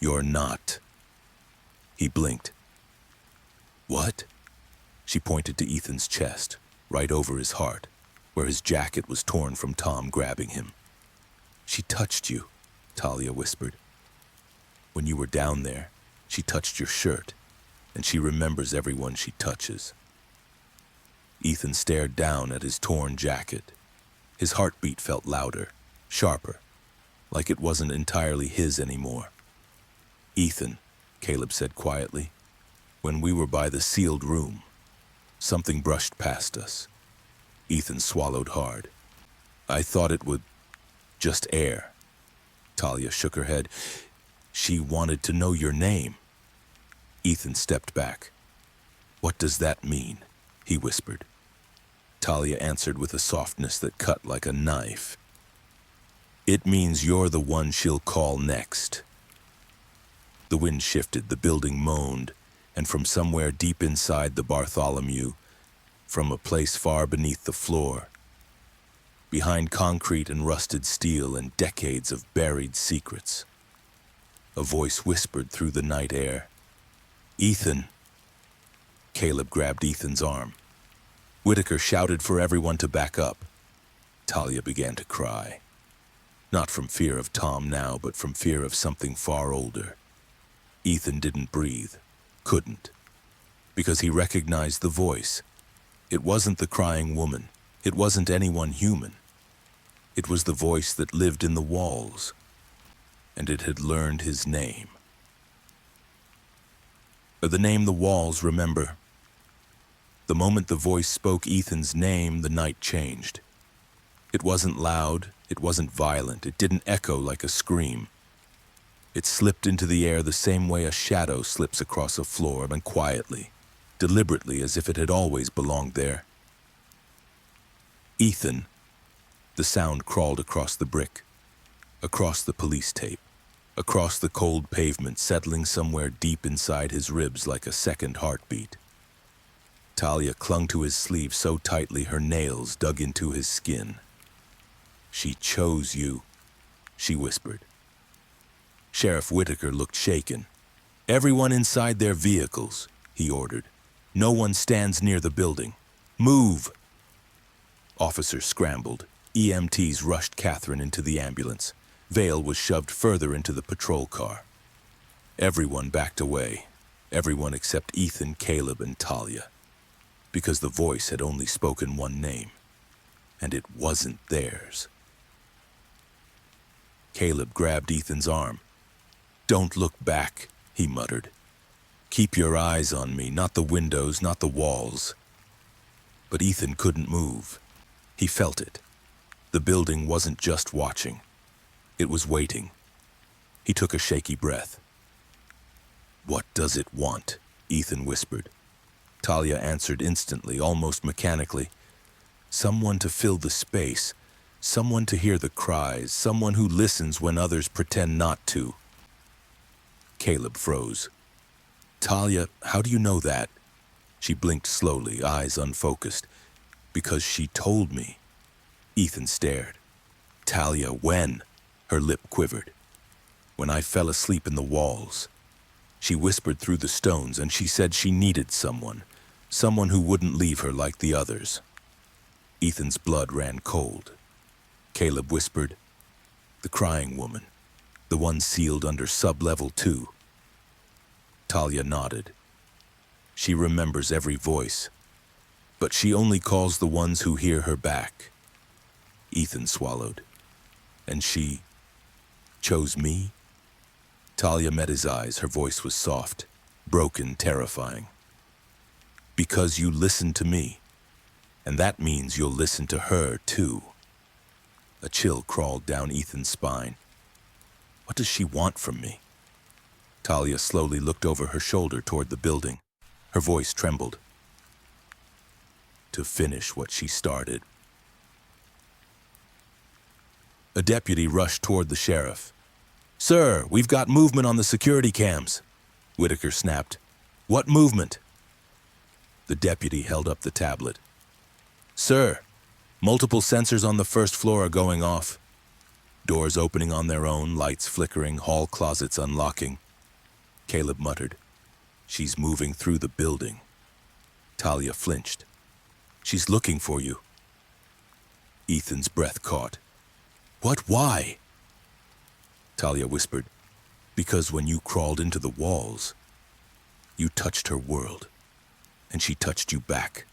You're not. He blinked. What? She pointed to Ethan's chest, right over his heart, where his jacket was torn from Tom grabbing him. She touched you, Talia whispered. When you were down there, she touched your shirt, and she remembers everyone she touches. Ethan stared down at his torn jacket. His heartbeat felt louder, sharper, like it wasn't entirely his anymore. Ethan, Caleb said quietly, when we were by the sealed room, something brushed past us. Ethan swallowed hard. I thought it would just air. Talia shook her head. She wanted to know your name. Ethan stepped back. What does that mean? He whispered. Talia answered with a softness that cut like a knife. It means you're the one she'll call next. The wind shifted, the building moaned, and from somewhere deep inside the Bartholomew, from a place far beneath the floor, behind concrete and rusted steel and decades of buried secrets, a voice whispered through the night air. Ethan. Caleb grabbed Ethan's arm. Whitaker shouted for everyone to back up. Talia began to cry. Not from fear of Tom now, but from fear of something far older. Ethan didn't breathe, couldn't, because he recognized the voice. It wasn't the crying woman. It wasn't anyone human. It was the voice that lived in the walls, and it had learned his name. The name the walls remember. The moment the voice spoke Ethan's name, the night changed. It wasn't loud, it wasn't violent, it didn't echo like a scream. It slipped into the air the same way a shadow slips across a floor, and quietly, deliberately, as if it had always belonged there. Ethan. The sound crawled across the brick, across the police tape, across the cold pavement, settling somewhere deep inside his ribs like a second heartbeat. Talia clung to his sleeve so tightly her nails dug into his skin. "She chose you," she whispered. Sheriff Whitaker looked shaken. "Everyone inside their vehicles," he ordered. "No one stands near the building. Move!" Officers scrambled. EMTs rushed Catherine into the ambulance. Vale was shoved further into the patrol car. Everyone backed away. Everyone except Ethan, Caleb, and Talia. Because the voice had only spoken one name. And it wasn't theirs. Caleb grabbed Ethan's arm. "Don't look back," he muttered. "Keep your eyes on me, not the windows, not the walls." But Ethan couldn't move. He felt it. The building wasn't just watching. It was waiting. He took a shaky breath. "What does it want?" Ethan whispered. Talia answered instantly, almost mechanically. "Someone to fill the space. Someone to hear the cries. Someone who listens when others pretend not to." Caleb froze. "Talia, how do you know that?" She blinked slowly, eyes unfocused. "Because she told me." Ethan stared. "Talia, when?" Her lip quivered. "When I fell asleep in the walls." She whispered through the stones, and she said she needed someone. Someone who wouldn't leave her like the others. Ethan's blood ran cold. Caleb whispered, "The crying woman. The one sealed under sub-level 2. Talia nodded. "She remembers every voice, but she only calls the ones who hear her back." Ethan swallowed. "And she chose me?" Talia met his eyes. Her voice was soft, broken, terrifying. "Because you listened to me, and that means you'll listen to her, too." A chill crawled down Ethan's spine. What does she want from me? Talia slowly looked over her shoulder toward the building. Her voice trembled. To finish what she started. A deputy rushed toward the sheriff. "Sir, we've got movement on the security cams," Whitaker snapped. "What movement?" The deputy held up the tablet. "Sir, multiple sensors on the first floor are going off. Doors opening on their own, lights flickering, hall closets unlocking." Caleb muttered, "She's moving through the building." Talia flinched. "She's looking for you." Ethan's breath caught. "What? Why?" Talia whispered, "Because when you crawled into the walls, you touched her world, and she touched you back."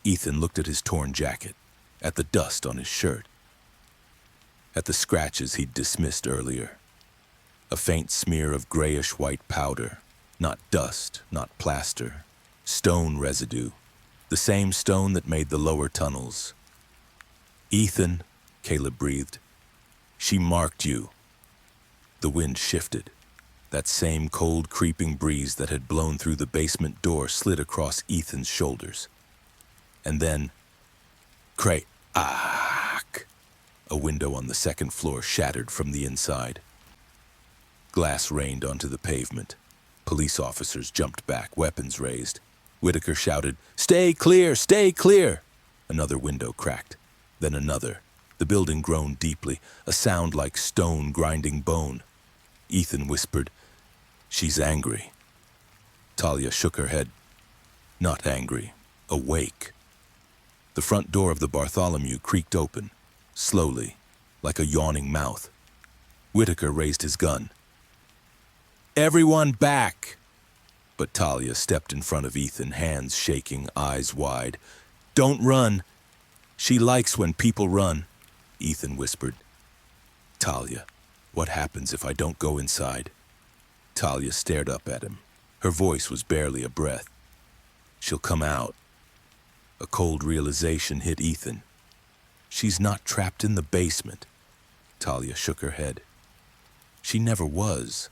Ethan looked at his torn jacket, at the dust on his shirt, at the scratches he'd dismissed earlier. A faint smear of grayish-white powder, not dust, not plaster, stone residue, the same stone that made the lower tunnels. "Ethan," Caleb breathed, "she marked you." The wind shifted. That same cold, creeping breeze that had blown through the basement door slid across Ethan's shoulders. And then, crack! A window on the second floor shattered from the inside. Glass rained onto the pavement. Police officers jumped back, weapons raised. Whitaker shouted, "Stay clear! Stay clear!" Another window cracked, then another. The building groaned deeply, a sound like stone grinding bone. Ethan whispered, "She's angry." Talia shook her head. Not angry, awake. The front door of the Bartholomew creaked open, slowly, like a yawning mouth. Whitaker raised his gun. Everyone back! But Talia stepped in front of Ethan, hands shaking, eyes wide. Don't run. She likes when people run, Ethan whispered. Talia, what happens if I don't go inside? Talia stared up at him. Her voice was barely a breath. She'll come out. A cold realization hit Ethan. She's not trapped in the basement. Talia shook her head. She never was.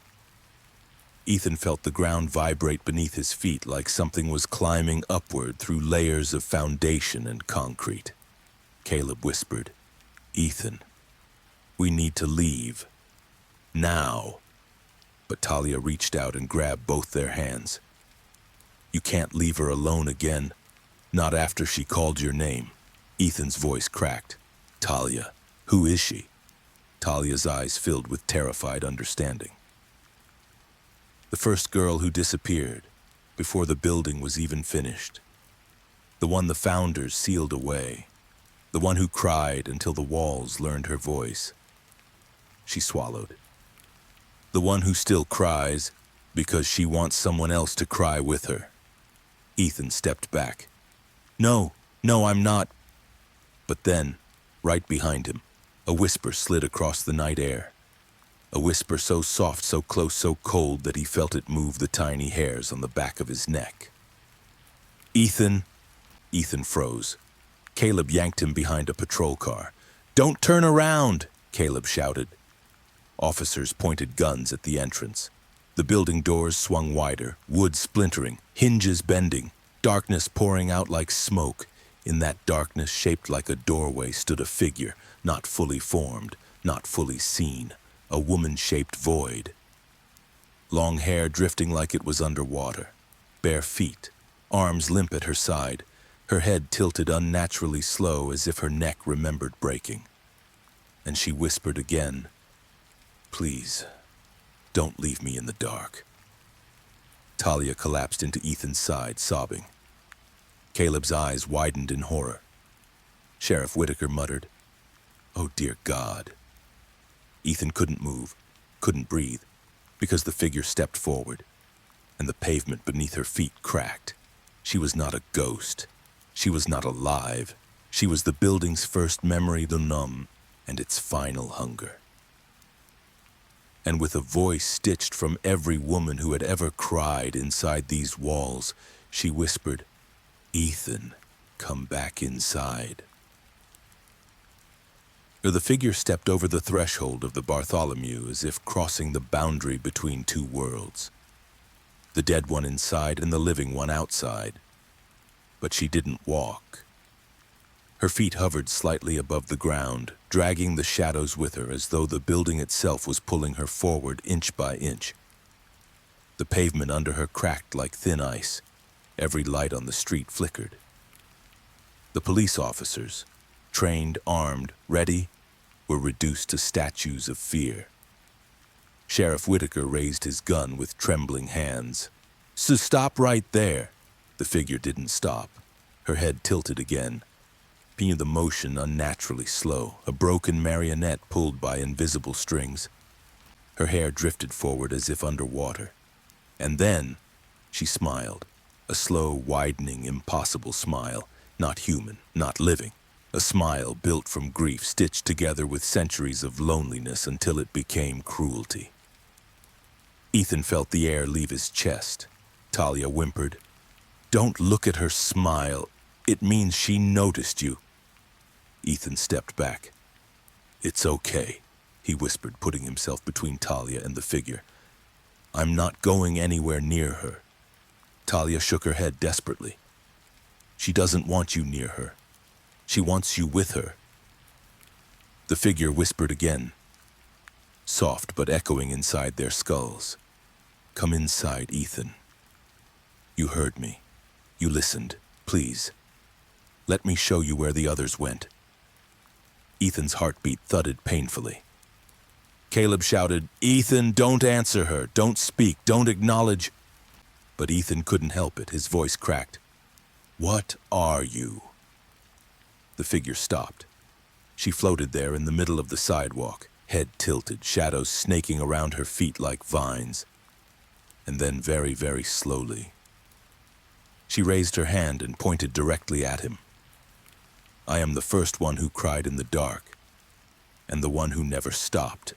Ethan felt the ground vibrate beneath his feet like something was climbing upward through layers of foundation and concrete. Caleb whispered, Ethan, we need to leave. Now. But Talia reached out and grabbed both their hands. You can't leave her alone again. Not after she called your name. Ethan's voice cracked. Talia, who is she? Talia's eyes filled with terrified understanding. The first girl who disappeared, before the building was even finished. The one the founders sealed away. The one who cried until the walls learned her voice. She swallowed. The one who still cries because she wants someone else to cry with her. Ethan stepped back. No, I'm not. But then, right behind him, a whisper slid across the night air. A whisper so soft, so close, so cold that he felt it move the tiny hairs on the back of his neck. Ethan. Ethan froze. Caleb yanked him behind a patrol car. Don't turn around, Caleb shouted. Officers pointed guns at the entrance. The building doors swung wider, wood splintering, hinges bending, darkness pouring out like smoke. In that darkness, shaped like a doorway, stood a figure, not fully formed, not fully seen. A woman-shaped void. Long hair drifting like it was underwater. Bare feet, arms limp at her side, her head tilted unnaturally slow as if her neck remembered breaking. And she whispered again, Please, don't leave me in the dark. Talia collapsed into Ethan's side, sobbing. Caleb's eyes widened in horror. Sheriff Whitaker muttered, Oh dear God. Ethan couldn't move, couldn't breathe, because the figure stepped forward, and the pavement beneath her feet cracked. She was not a ghost. She was not alive. She was the building's first memory to numb, and its final hunger. And with a voice stitched from every woman who had ever cried inside these walls, she whispered, Ethan, come back inside. The figure stepped over the threshold of the Bartholomew as if crossing the boundary between two worlds. The dead one inside and the living one outside. But she didn't walk. Her feet hovered slightly above the ground, dragging the shadows with her as though the building itself was pulling her forward inch by inch. The pavement under her cracked like thin ice. Every light on the street flickered. The police officers, trained, armed, ready, were reduced to statues of fear. Sheriff Whitaker raised his gun with trembling hands. So stop right there. The figure didn't stop. Her head tilted again. The motion unnaturally slow, a broken marionette pulled by invisible strings. Her hair drifted forward as if underwater. And then she smiled, a slow, widening, impossible smile, not human, not living. A smile built from grief, stitched together with centuries of loneliness until it became cruelty. Ethan felt the air leave his chest. Talia whimpered, Don't look at her smile. It means she noticed you. Ethan stepped back. It's okay, he whispered, putting himself between Talia and the figure. I'm not going anywhere near her. Talia shook her head desperately. She doesn't want you near her. She wants you with her. The figure whispered again, soft but echoing inside their skulls. Come inside, Ethan. You heard me. You listened. Please. Let me show you where the others went. Ethan's heartbeat thudded painfully. Caleb shouted, Ethan, don't answer her. Don't speak. Don't acknowledge. But Ethan couldn't help it. His voice cracked. What are you? The figure stopped. She floated there in the middle of the sidewalk, head tilted, shadows snaking around her feet like vines. and then very, very slowly, she raised her hand and pointed directly at him. I am the first one who cried in the dark, and the one who never stopped.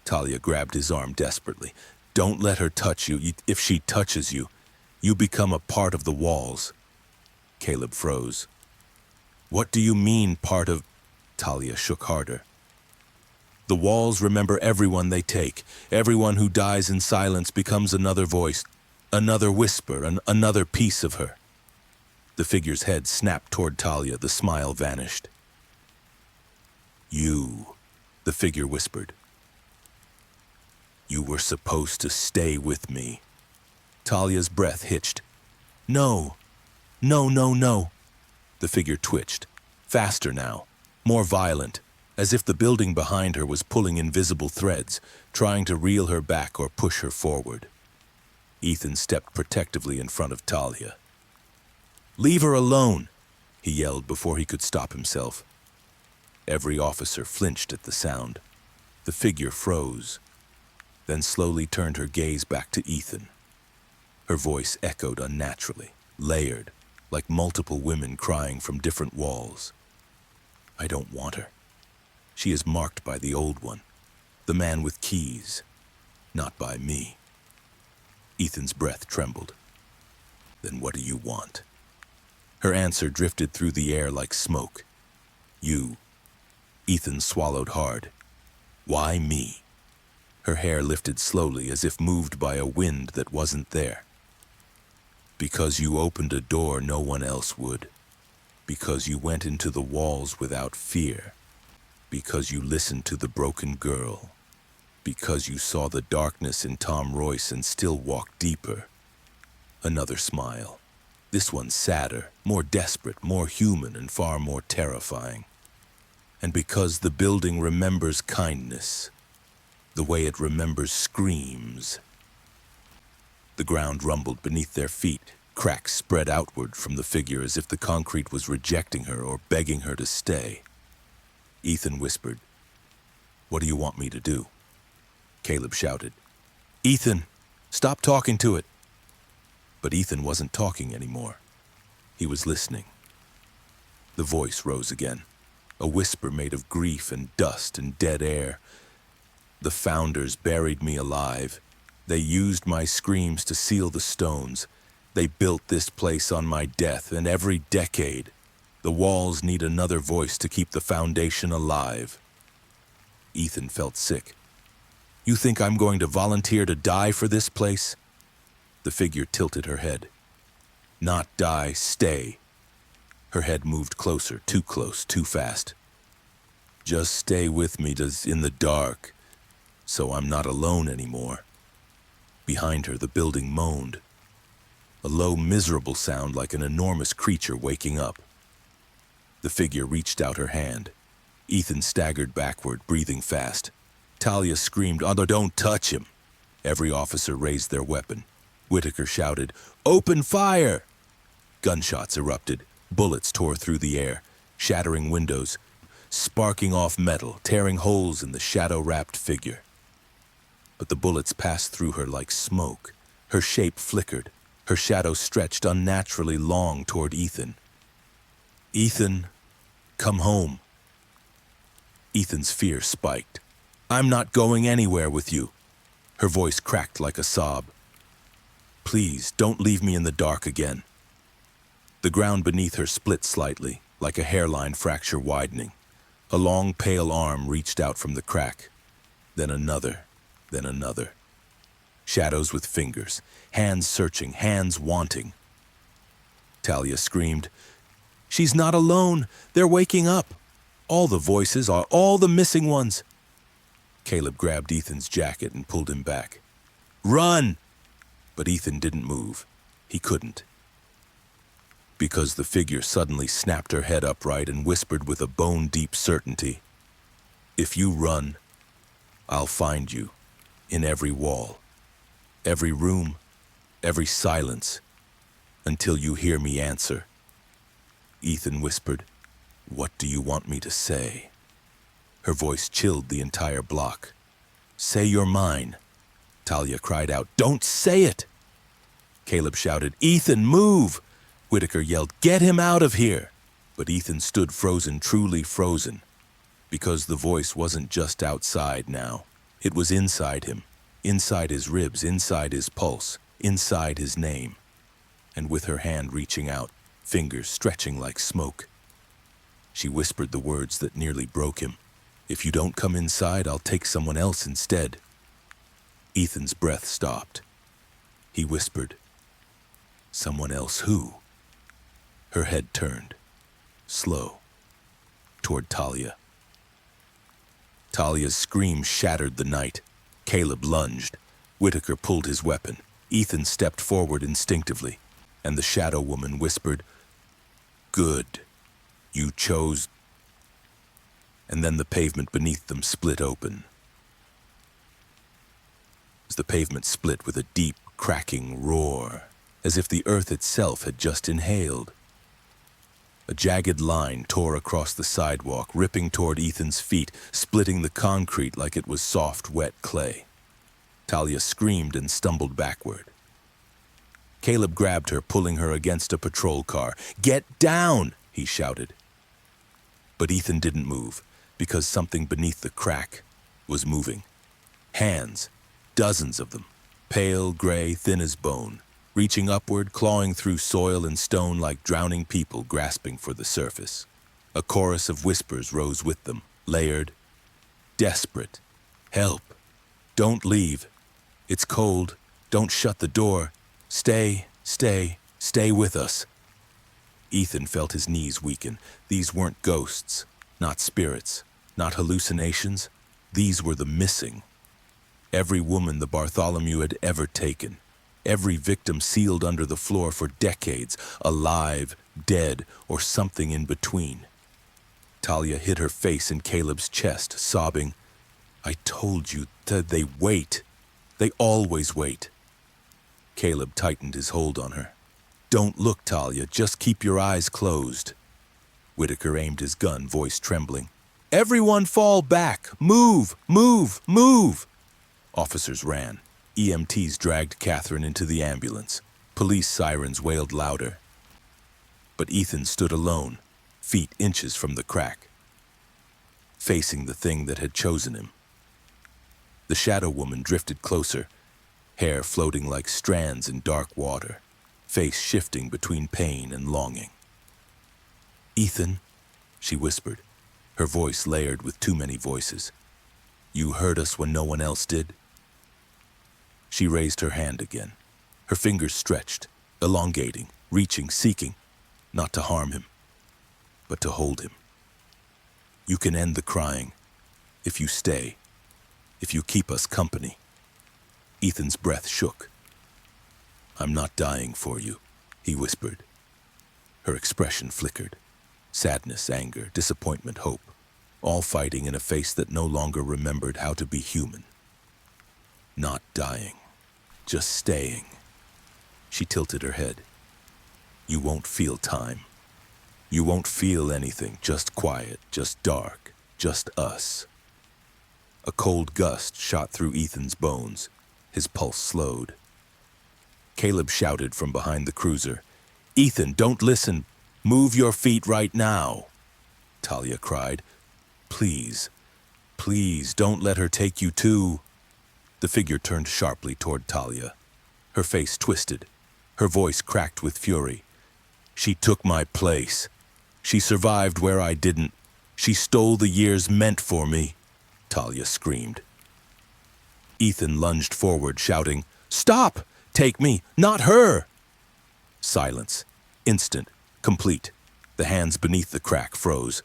Talia grabbed his arm desperately. Don't let her touch you. If she touches you, you become a part of the walls. Caleb froze. What do you mean, part of? Talia shook harder. The walls remember everyone they take. Everyone who dies in silence becomes another voice, another whisper, another piece of her. The figure's head snapped toward Talia. The smile vanished. You, the figure whispered. You were supposed to stay with me. Talia's breath hitched. No, no, no, no. The figure twitched, faster now, more violent, as if the building behind her was pulling invisible threads, trying to reel her back or push her forward. Ethan stepped protectively in front of Talia. Leave her alone, he yelled before he could stop himself. Every officer flinched at the sound. The figure froze, then slowly turned her gaze back to Ethan. Her voice echoed unnaturally, layered, like multiple women crying from different walls. I don't want her. She is marked by the old one, the man with keys, not by me. Ethan's breath trembled. Then what do you want? Her answer drifted through the air like smoke. You. Ethan swallowed hard. Why me? Her hair lifted slowly as if moved by a wind that wasn't there. Because you opened a door no one else would. Because you went into the walls without fear. Because you listened to the broken girl. Because you saw the darkness in Tom Royce and still walked deeper. Another smile. This one sadder, more desperate, more human, and far more terrifying. And because the building remembers kindness, the way it remembers screams. The ground rumbled beneath their feet, cracks spread outward from the figure as if the concrete was rejecting her or begging her to stay. Ethan whispered, What do you want me to do? Caleb shouted, Ethan, stop talking to it. But Ethan wasn't talking anymore. He was listening. The voice rose again, a whisper made of grief and dust and dead air. The founders buried me alive. They used my screams to seal the stones. They built this place on my death, and every decade, the walls need another voice to keep the foundation alive. Ethan felt sick. You think I'm going to volunteer to die for this place? The figure tilted her head. Not die, stay. Her head moved closer, too close, too fast. Just stay with me in the dark, so I'm not alone anymore. Behind her, the building moaned. A low, miserable sound like an enormous creature waking up. The figure reached out her hand. Ethan staggered backward, breathing fast. Talia screamed, "Oh, don't touch him!" Every officer raised their weapon. Whitaker shouted, "Open fire!" Gunshots erupted. Bullets tore through the air, shattering windows, sparking off metal, tearing holes in the shadow-wrapped figure. But the bullets passed through her like smoke. Her shape flickered. Her shadow stretched unnaturally long toward Ethan. "Ethan, come home." Ethan's fear spiked. "I'm not going anywhere with you." Her voice cracked like a sob. "Please, don't leave me in the dark again." The ground beneath her split slightly, like a hairline fracture widening. A long, pale arm reached out from the crack. Then another, then another. Shadows with fingers, hands searching, hands wanting. Talia screamed, "She's not alone! They're waking up! All the voices are all the missing ones!" Caleb grabbed Ethan's jacket and pulled him back. "Run!" But Ethan didn't move. He couldn't. Because the figure suddenly snapped her head upright and whispered with a bone-deep certainty, "If you run, I'll find you, in every wall, every room, every silence, until you hear me answer." Ethan whispered, "What do you want me to say?" Her voice chilled the entire block. "Say you're mine. Talia cried out, "Don't say it!" Caleb shouted, "Ethan, move!" Whitaker yelled, "Get him out of here!" But Ethan stood frozen, truly frozen, because the voice wasn't just outside now. It was inside him, inside his ribs, inside his pulse, inside his name. And with her hand reaching out, fingers stretching like smoke, she whispered the words that nearly broke him. "If you don't come inside, I'll take someone else instead." Ethan's breath stopped. He whispered, "Someone else who?" Her head turned, slow, toward Talia. Talia's scream shattered the night. Caleb lunged. Whitaker pulled his weapon. Ethan stepped forward instinctively, and the shadow woman whispered, "Good. You chose..." And then the pavement beneath them split open. The pavement split with a deep, cracking roar, as if the earth itself had just inhaled. A jagged line tore across the sidewalk, ripping toward Ethan's feet, splitting the concrete like it was soft, wet clay. Talia screamed and stumbled backward. Caleb grabbed her, pulling her against a patrol car. "Get down!" he shouted. But Ethan didn't move, because something beneath the crack was moving. Hands, dozens of them, pale, gray, thin as bone, reaching upward, clawing through soil and stone like drowning people grasping for the surface. A chorus of whispers rose with them, layered, desperate. "Help! Don't leave! It's cold! Don't shut the door! Stay, stay, stay with us!" Ethan felt his knees weaken. These weren't ghosts, not spirits, not hallucinations. These were the missing. Every woman the Bartholomew had ever taken. Every victim sealed under the floor for decades, alive, dead, or something in between. Talia hid her face in Caleb's chest, sobbing, "I told you that they wait. They always wait." Caleb tightened his hold on her. "Don't look, Talia. Just keep your eyes closed." Whitaker aimed his gun, voice trembling. "Everyone fall back! Move! Move! Move!" Officers ran. EMTs dragged Catherine into the ambulance. Police sirens wailed louder. But Ethan stood alone, feet inches from the crack, facing the thing that had chosen him. The shadow woman drifted closer, hair floating like strands in dark water, face shifting between pain and longing. "Ethan," she whispered, her voice layered with too many voices. "You heard us when no one else did?" She raised her hand again, her fingers stretched, elongating, reaching, seeking, not to harm him, but to hold him. "You can end the crying, if you stay, if you keep us company." Ethan's breath shook. "I'm not dying for you," he whispered. Her expression flickered. Sadness, anger, disappointment, hope, all fighting in a face that no longer remembered how to be human. "Not dying. Just staying." She tilted her head. "You won't feel time. You won't feel anything, just quiet, just dark, just us." A cold gust shot through Ethan's bones. His pulse slowed. Caleb shouted from behind the cruiser, "Ethan, don't listen. Move your feet right now." Talia cried, "Please, please, don't let her take you too." The figure turned sharply toward Talia. Her face twisted. Her voice cracked with fury. "She took my place. She survived where I didn't. She stole the years meant for me," Talia screamed. Ethan lunged forward, shouting, "Stop! Take me, not her!" Silence. Instant. Complete. The hands beneath the crack froze.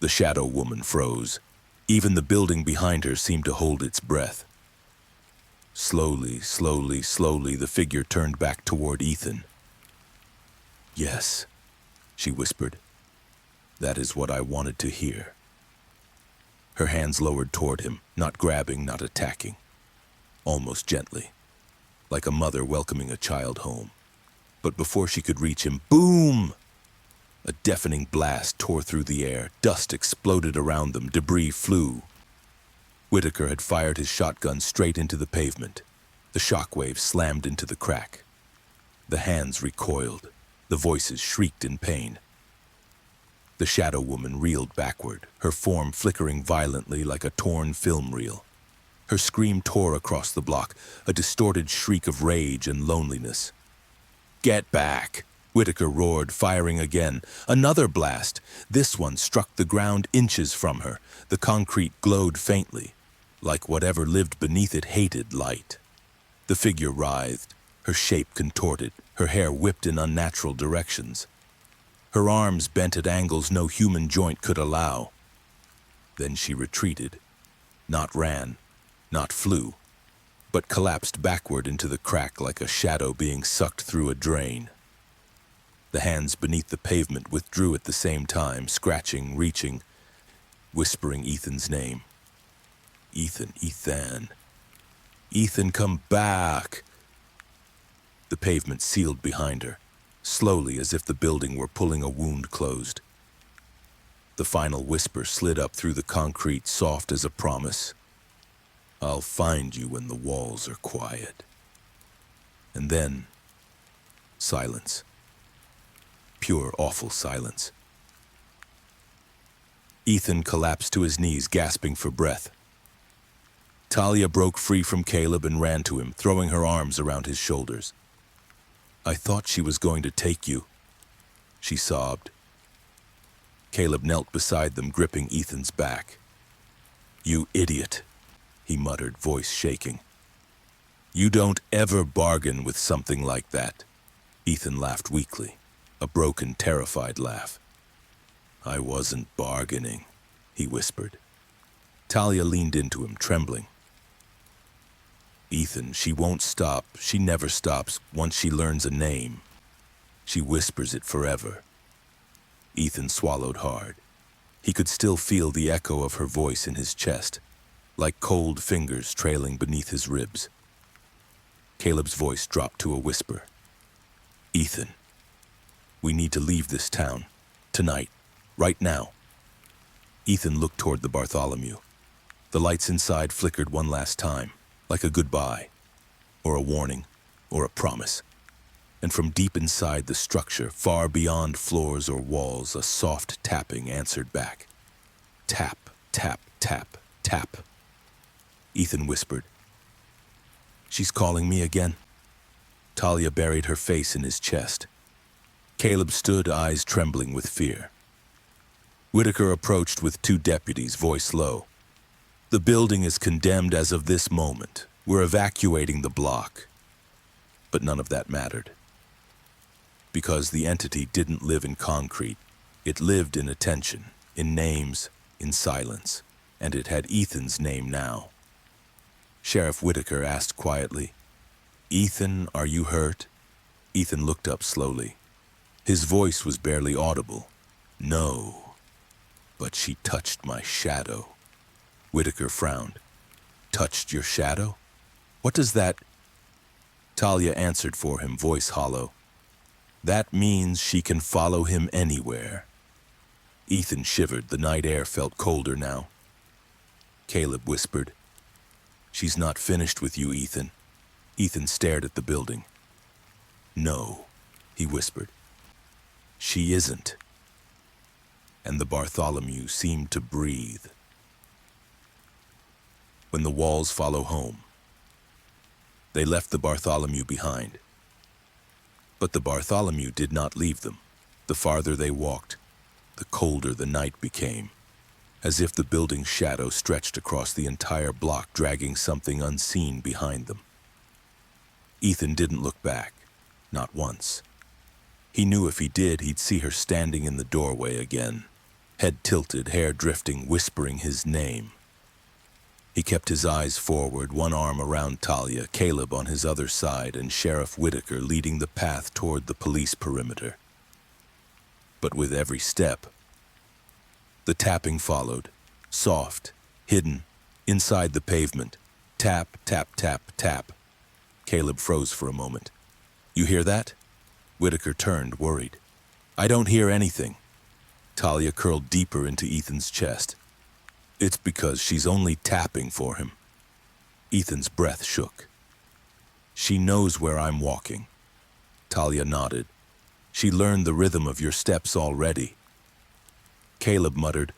The shadow woman froze. Even the building behind her seemed to hold its breath. Slowly, slowly, slowly, the figure turned back toward Ethan. "Yes," she whispered. "That is what I wanted to hear." Her hands lowered toward him, not grabbing, not attacking. Almost gently, like a mother welcoming a child home. But before she could reach him, boom! A deafening blast tore through the air. Dust exploded around them. Debris flew. Whitaker had fired his shotgun straight into the pavement. The shockwave slammed into the crack. The hands recoiled. The voices shrieked in pain. The shadow woman reeled backward, her form flickering violently like a torn film reel. Her scream tore across the block, a distorted shriek of rage and loneliness. "Get back!" Whitaker roared, firing again. Another blast. This one struck the ground inches from her. The concrete glowed faintly, like whatever lived beneath it hated light. The figure writhed, her shape contorted, her hair whipped in unnatural directions. Her arms bent at angles no human joint could allow. Then she retreated, not ran, not flew, but collapsed backward into the crack like a shadow being sucked through a drain. The hands beneath the pavement withdrew at the same time, scratching, reaching, whispering Ethan's name. "Ethan, Ethan. Ethan, come back!" The pavement sealed behind her, slowly as if the building were pulling a wound closed. The final whisper slid up through the concrete, soft as a promise. "I'll find you when the walls are quiet." And then, silence. Pure, awful silence. Ethan collapsed to his knees, gasping for breath. Talia broke free from Caleb and ran to him, throwing her arms around his shoulders. "I thought she was going to take you," she sobbed. Caleb knelt beside them, gripping Ethan's back. "You idiot," he muttered, voice shaking. "You don't ever bargain with something like that." Ethan laughed weakly, a broken, terrified laugh. "I wasn't bargaining," he whispered. Talia leaned into him, trembling. "Ethan, she won't stop. She never stops once she learns a name. She whispers it forever." Ethan swallowed hard. He could still feel the echo of her voice in his chest, like cold fingers trailing beneath his ribs. Caleb's voice dropped to a whisper. "Ethan, we need to leave this town. Tonight. Right now." Ethan looked toward the Bartholomew. The lights inside flickered one last time, like a goodbye, or a warning, or a promise. And from deep inside the structure, far beyond floors or walls, a soft tapping answered back. Tap, tap, tap, tap. Ethan whispered, "She's calling me again." Talia buried her face in his chest. Caleb stood, eyes trembling with fear. Whitaker approached with 2 deputies, voice low. "The building is condemned as of this moment. We're evacuating the block." But none of that mattered. Because the entity didn't live in concrete. It lived in attention, in names, in silence. And it had Ethan's name now. Sheriff Whitaker asked quietly, "Ethan, are you hurt?" Ethan looked up slowly. His voice was barely audible. "No, but she touched my shadow." Whitaker frowned. "Touched your shadow? What does that—" Talia answered for him, voice hollow. "That means she can follow him anywhere." Ethan shivered. The night air felt colder now. Caleb whispered, "She's not finished with you, Ethan." Ethan stared at the building. "No," he whispered. "She isn't." And the Bartholomew seemed to breathe. When the walls follow home. They left the Bartholomew behind. But the Bartholomew did not leave them. The farther they walked, the colder the night became, as if the building's shadow stretched across the entire block, dragging something unseen behind them. Ethan didn't look back, not once. He knew if he did, he'd see her standing in the doorway again, head tilted, hair drifting, whispering his name. He kept his eyes forward, one arm around Talia, Caleb on his other side, and Sheriff Whitaker leading the path toward the police perimeter. But with every step, the tapping followed, soft, hidden, inside the pavement. Tap, tap, tap, tap. Caleb froze for a moment. "You hear that?" Whitaker turned, worried. "I don't hear anything." Talia curled deeper into Ethan's chest. "It's because she's only tapping for him." Ethan's breath shook. She knows where I'm walking. Talia nodded. She learned the rhythm of your steps already. Caleb muttered,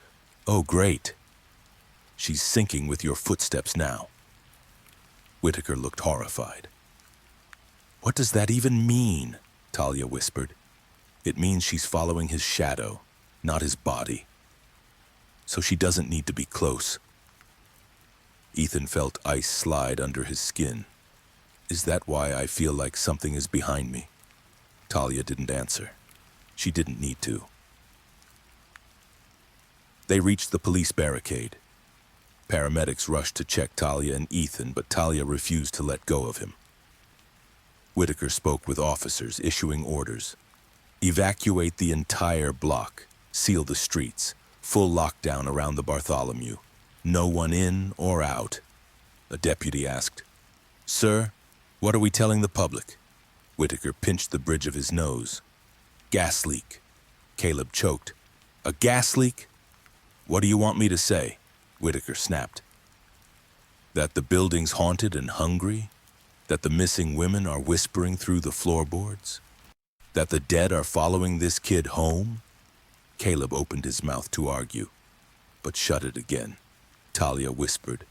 "Oh, great. She's syncing with your footsteps now." Whitaker looked horrified. "What does that even mean?" Talia whispered. "It means she's following his shadow, not his body. So she doesn't need to be close." Ethan felt ice slide under his skin. "Is that why I feel like something is behind me?" Talia didn't answer. She didn't need to. They reached the police barricade. Paramedics rushed to check Talia and Ethan, but Talia refused to let go of him. Whitaker spoke with officers, issuing orders. "Evacuate the entire block. Seal the streets. Full lockdown around the Bartholomew. No one in or out." A deputy asked, "Sir, what are we telling the public?" Whitaker pinched the bridge of his nose. "Gas leak." Caleb choked. "A gas leak? What do you want me to say?" Whitaker snapped. "That the building's haunted and hungry? That the missing women are whispering through the floorboards? That the dead are following this kid home?" Caleb opened his mouth to argue, but shut it again. Talia whispered,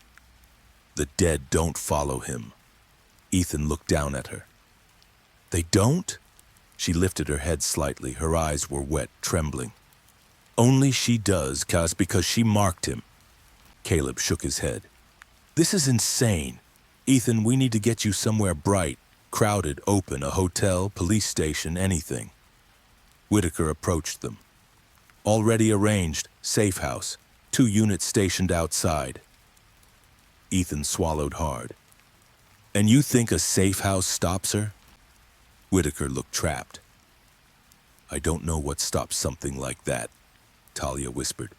"The dead don't follow him." Ethan looked down at her. "They don't?" She lifted her head slightly. Her eyes were wet, trembling. "Only she does, because she marked him." Caleb shook his head. "This is insane. Ethan, we need to get you somewhere bright, crowded, open, a hotel, police station, anything." Whitaker approached them. "Already arranged, safe house, 2 units stationed outside." Ethan swallowed hard. "And you think a safe house stops her?" Whitaker looked trapped. "I don't know what stops something like that," Talia whispered.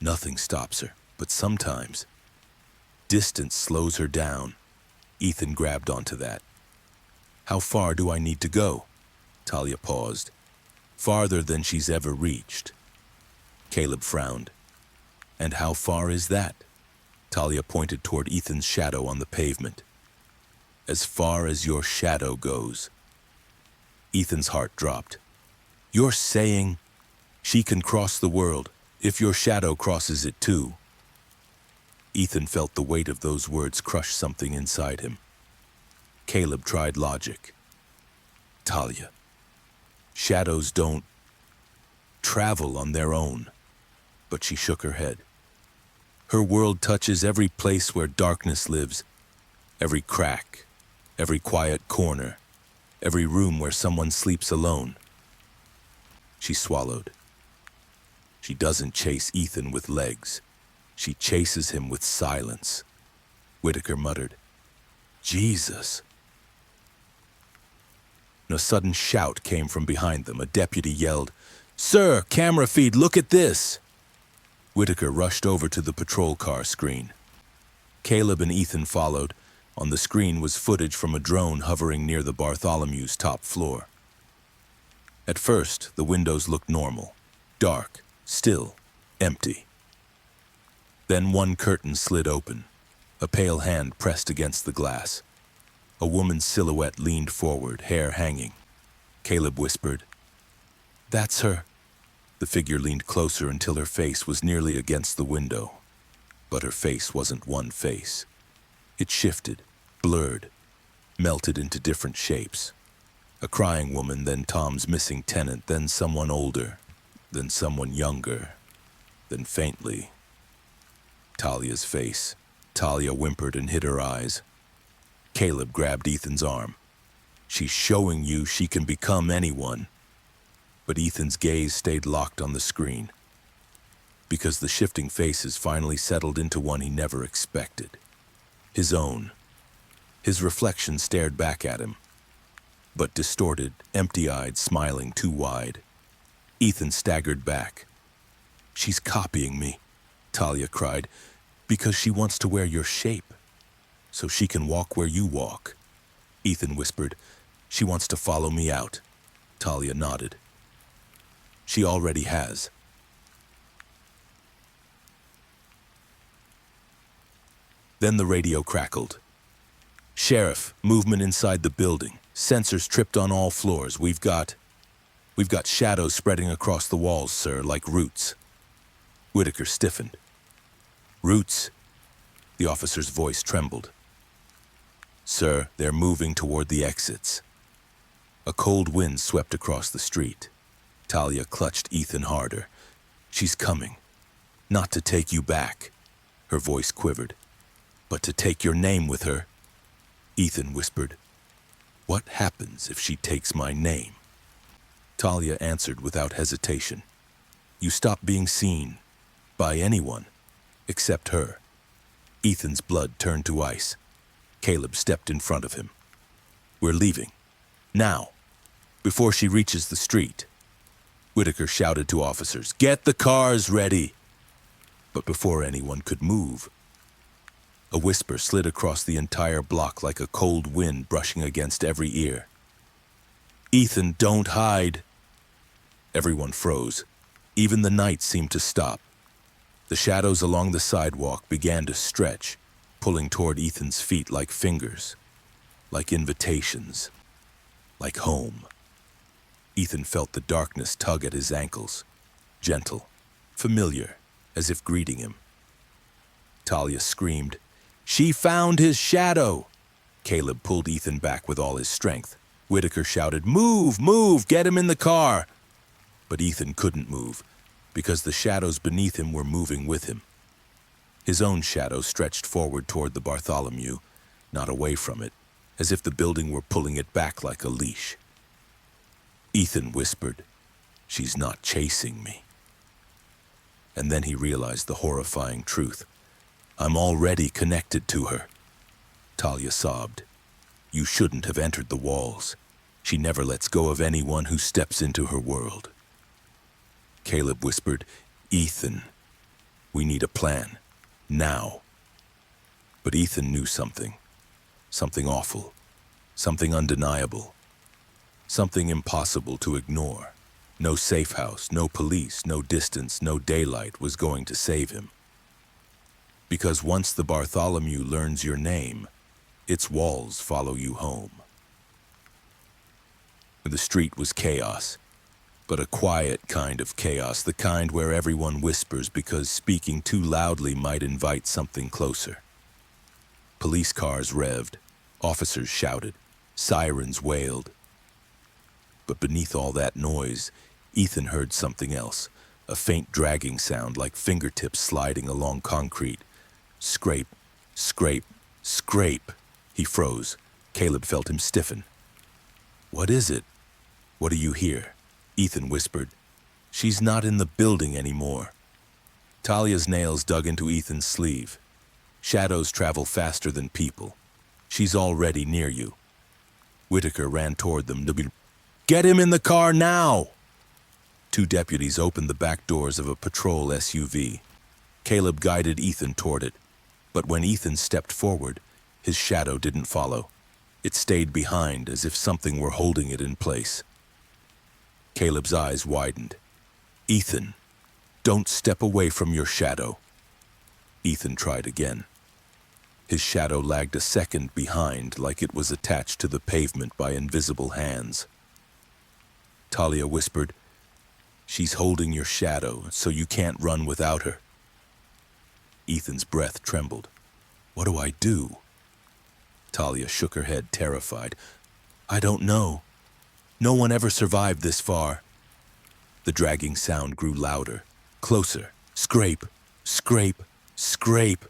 "Nothing stops her, but sometimes distance slows her down." Ethan grabbed onto that. "How far do I need to go?" Talia paused. "Farther than she's ever reached." Caleb frowned. "And how far is that?" Talia pointed toward Ethan's shadow on the pavement. "As far as your shadow goes." Ethan's heart dropped. "You're saying she can cross the world if your shadow crosses it too?" Ethan felt the weight of those words crush something inside him. Caleb tried logic. "Talia, shadows don't travel on their own." But she shook her head. "Her world touches every place where darkness lives, every crack, every quiet corner, every room where someone sleeps alone." She swallowed. "She doesn't chase Ethan with legs. She chases him with silence." Whitaker muttered, "Jesus." A sudden shout came from behind them. A deputy yelled, "Sir, camera feed, look at this!" Whitaker rushed over to the patrol car screen. Caleb and Ethan followed. On the screen was footage from a drone hovering near the Bartholomew's top floor. At first, the windows looked normal, dark, still, empty. Then one curtain slid open. A pale hand pressed against the glass. A woman's silhouette leaned forward, hair hanging. Caleb whispered, "That's her." The figure leaned closer until her face was nearly against the window. But her face wasn't one face. It shifted, blurred, melted into different shapes. A crying woman, then Tom's missing tenant, then someone older, then someone younger, then faintly, Talia's face. Talia whimpered and hid her eyes. Caleb grabbed Ethan's arm. "She's showing you she can become anyone." But Ethan's gaze stayed locked on the screen, because the shifting faces finally settled into one he never expected. His own. His reflection stared back at him, but distorted, empty-eyed, smiling too wide. Ethan staggered back. "She's copying me," Talia cried, "because she wants to wear your shape, so she can walk where you walk." Ethan whispered, "She wants to follow me out." Talia nodded. "She already has." Then the radio crackled. Sheriff, movement inside the building. Sensors tripped on all floors. We've got shadows spreading across the walls, sir, like roots. Whitaker stiffened. Roots? The officer's voice trembled. Sir, they're moving toward the exits. A cold wind swept across the street. Talia clutched Ethan harder. She's coming. Not to take you back. Her voice quivered. But to take your name with her. Ethan whispered. What happens if she takes my name? Talia answered without hesitation. You stop being seen by anyone except her. Ethan's blood turned to ice. Caleb stepped in front of him. We're leaving. Now. Before she reaches the street. Whitaker shouted to officers, get the cars ready. But before anyone could move, a whisper slid across the entire block like a cold wind brushing against every ear. Ethan, don't hide. Everyone froze. Even the night seemed to stop. The shadows along the sidewalk began to stretch, pulling toward Ethan's feet like fingers, like invitations, like home. Ethan felt the darkness tug at his ankles, gentle, familiar, as if greeting him. Talia screamed, she found his shadow! Caleb pulled Ethan back with all his strength. Whitaker shouted, move, move, get him in the car! But Ethan couldn't move, because the shadows beneath him were moving with him. His own shadow stretched forward toward the Bartholomew, not away from it, as if the building were pulling it back like a leash. Ethan whispered, she's not chasing me. And then he realized the horrifying truth. I'm already connected to her. Talia sobbed. You shouldn't have entered the walls. She never lets go of anyone who steps into her world. Caleb whispered, Ethan, we need a plan. Now. But Ethan knew something. Something awful. Something undeniable. Something impossible to ignore. No safe house, no police, no distance, no daylight was going to save him. Because once the Bartholomew learns your name, its walls follow you home. The street was chaos, but a quiet kind of chaos, the kind where everyone whispers because speaking too loudly might invite something closer. Police cars revved, officers shouted, sirens wailed. But beneath all that noise, Ethan heard something else, a faint dragging sound like fingertips sliding along concrete. Scrape, scrape, scrape. He froze. Caleb felt him stiffen. What is it? What do you hear? Ethan whispered. She's not in the building anymore. Talia's nails dug into Ethan's sleeve. Shadows travel faster than people. She's already near you. Whitaker ran toward them. Get him in the car now! Two deputies opened the back doors of a patrol SUV. Caleb guided Ethan toward it. But when Ethan stepped forward, his shadow didn't follow. It stayed behind as if something were holding it in place. Caleb's eyes widened. Ethan, don't step away from your shadow. Ethan tried again. His shadow lagged a second behind like it was attached to the pavement by invisible hands. Talia whispered, she's holding your shadow, so you can't run without her. Ethan's breath trembled. What do I do? Talia shook her head, terrified. I don't know. No one ever survived this far. The dragging sound grew louder, closer. Scrape, scrape, scrape.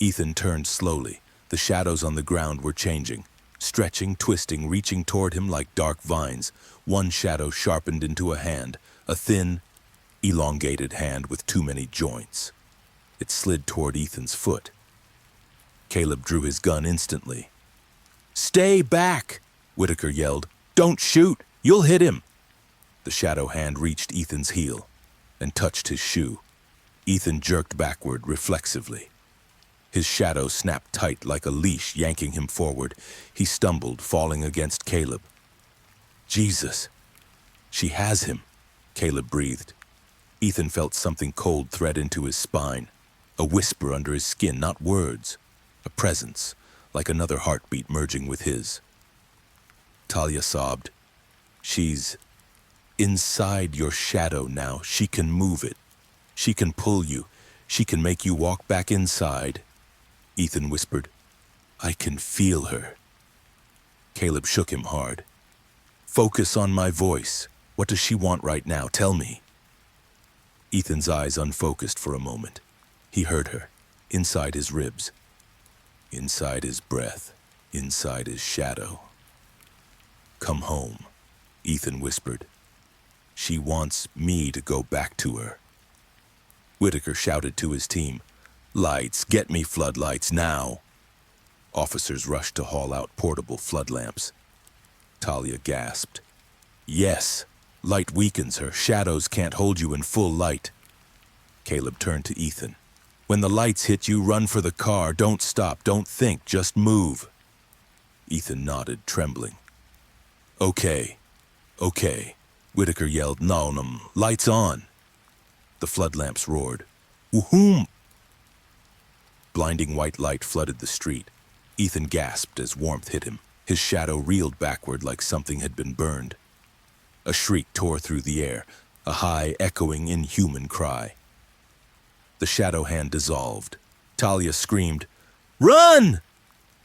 Ethan turned slowly. The shadows on the ground were changing, stretching, twisting, reaching toward him like dark vines. One shadow sharpened into a hand, a thin, elongated hand with too many joints. It slid toward Ethan's foot. Caleb drew his gun instantly. Stay back, Whitaker yelled. Don't shoot, you'll hit him. The shadow hand reached Ethan's heel and touched his shoe. Ethan jerked backward reflexively. His shadow snapped tight like a leash, yanking him forward. He stumbled, falling against Caleb. Jesus, she has him, Caleb breathed. Ethan felt something cold thread into his spine, a whisper under his skin, not words, a presence, like another heartbeat merging with his. Talia sobbed. She's inside your shadow now. She can move it. She can pull you. She can make you walk back inside. Ethan whispered, I can feel her. Caleb shook him hard. Focus on my voice. What does she want right now? Tell me. Ethan's eyes unfocused for a moment. He heard her, inside his ribs, inside his breath, inside his shadow. Come home, Ethan whispered. She wants me to go back to her. Whitaker shouted to his team, Lights, get me floodlights now. Officers rushed to haul out portable flood lamps. Talia gasped. Yes, light weakens her. Shadows can't hold you in full light. Caleb turned to Ethan. When the lights hit you, run for the car. Don't stop, don't think, just move. Ethan nodded, trembling. Okay. Whitaker yelled, No, lights on. The flood lamps roared. Woohoom! Blinding white light flooded the street. Ethan gasped as warmth hit him. His shadow reeled backward like something had been burned. A shriek tore through the air, a high, echoing, inhuman cry. The shadow hand dissolved. Talia screamed, Run!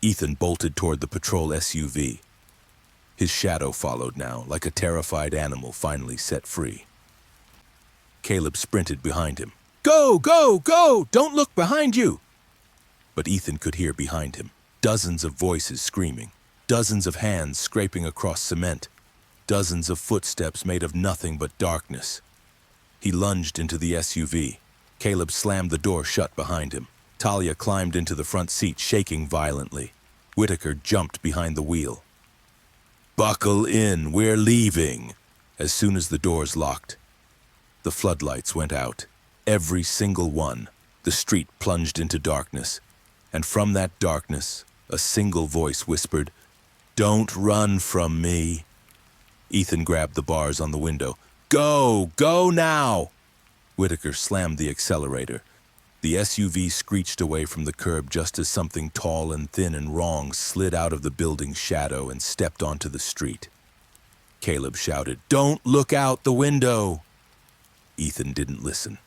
Ethan bolted toward the patrol SUV. His shadow followed now, like a terrified animal finally set free. Caleb sprinted behind him. Go! Don't look behind you! But Ethan could hear behind him. Dozens of voices screaming, dozens of hands scraping across cement, dozens of footsteps made of nothing but darkness. He lunged into the SUV. Caleb slammed the door shut behind him. Talia climbed into the front seat, shaking violently. Whitaker jumped behind the wheel. Buckle in, we're leaving. As soon as the doors locked, the floodlights went out. Every single one. The street plunged into darkness. And from that darkness, a single voice whispered, Don't run from me. Ethan grabbed the bars on the window. Go now! Whitaker slammed the accelerator. The SUV screeched away from the curb just as something tall and thin and wrong slid out of the building's shadow and stepped onto the street. Caleb shouted, Don't look out the window! Ethan didn't listen.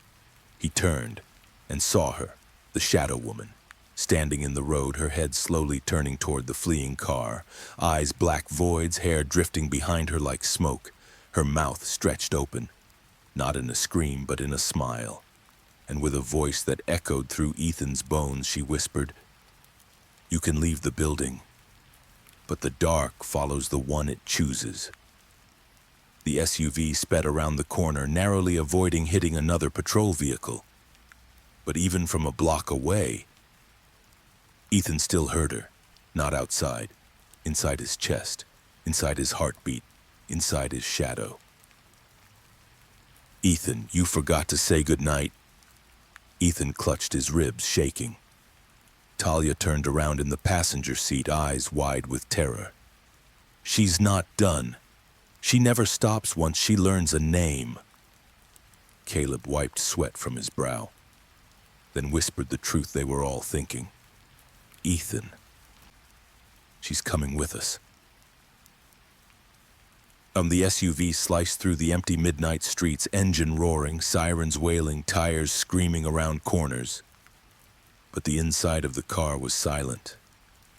He turned and saw her, the shadow woman, standing in the road, her head slowly turning toward the fleeing car, eyes black voids, hair drifting behind her like smoke, her mouth stretched open, not in a scream but in a smile. And with a voice that echoed through Ethan's bones, she whispered, You can leave the building, but the dark follows the one it chooses. The SUV sped around the corner, narrowly avoiding hitting another patrol vehicle. But even from a block away, Ethan still heard her, not outside, inside his chest, inside his heartbeat, inside his shadow. Ethan, you forgot to say goodnight. Ethan clutched his ribs, shaking. Talia turned around in the passenger seat, eyes wide with terror. She's not done. She never stops once she learns a name. Caleb wiped sweat from his brow, then whispered the truth they were all thinking. Ethan, she's coming with us. The SUV sliced through the empty midnight streets, engine roaring, sirens wailing, tires screaming around corners. But the inside of the car was silent,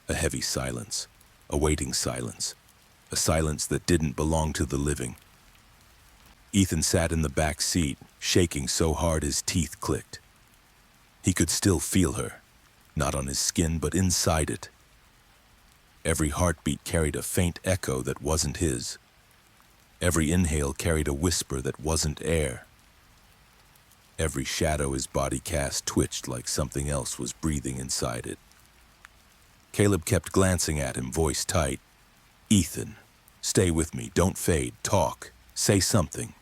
a heavy silence, a waiting silence, a silence that didn't belong to the living. Ethan sat in the back seat, shaking so hard his teeth clicked. He could still feel her, not on his skin but inside it. Every heartbeat carried a faint echo that wasn't his. Every inhale carried a whisper that wasn't air. Every shadow his body cast twitched like something else was breathing inside it. Caleb kept glancing at him, voice tight. Ethan, stay with me, don't fade, talk, say something.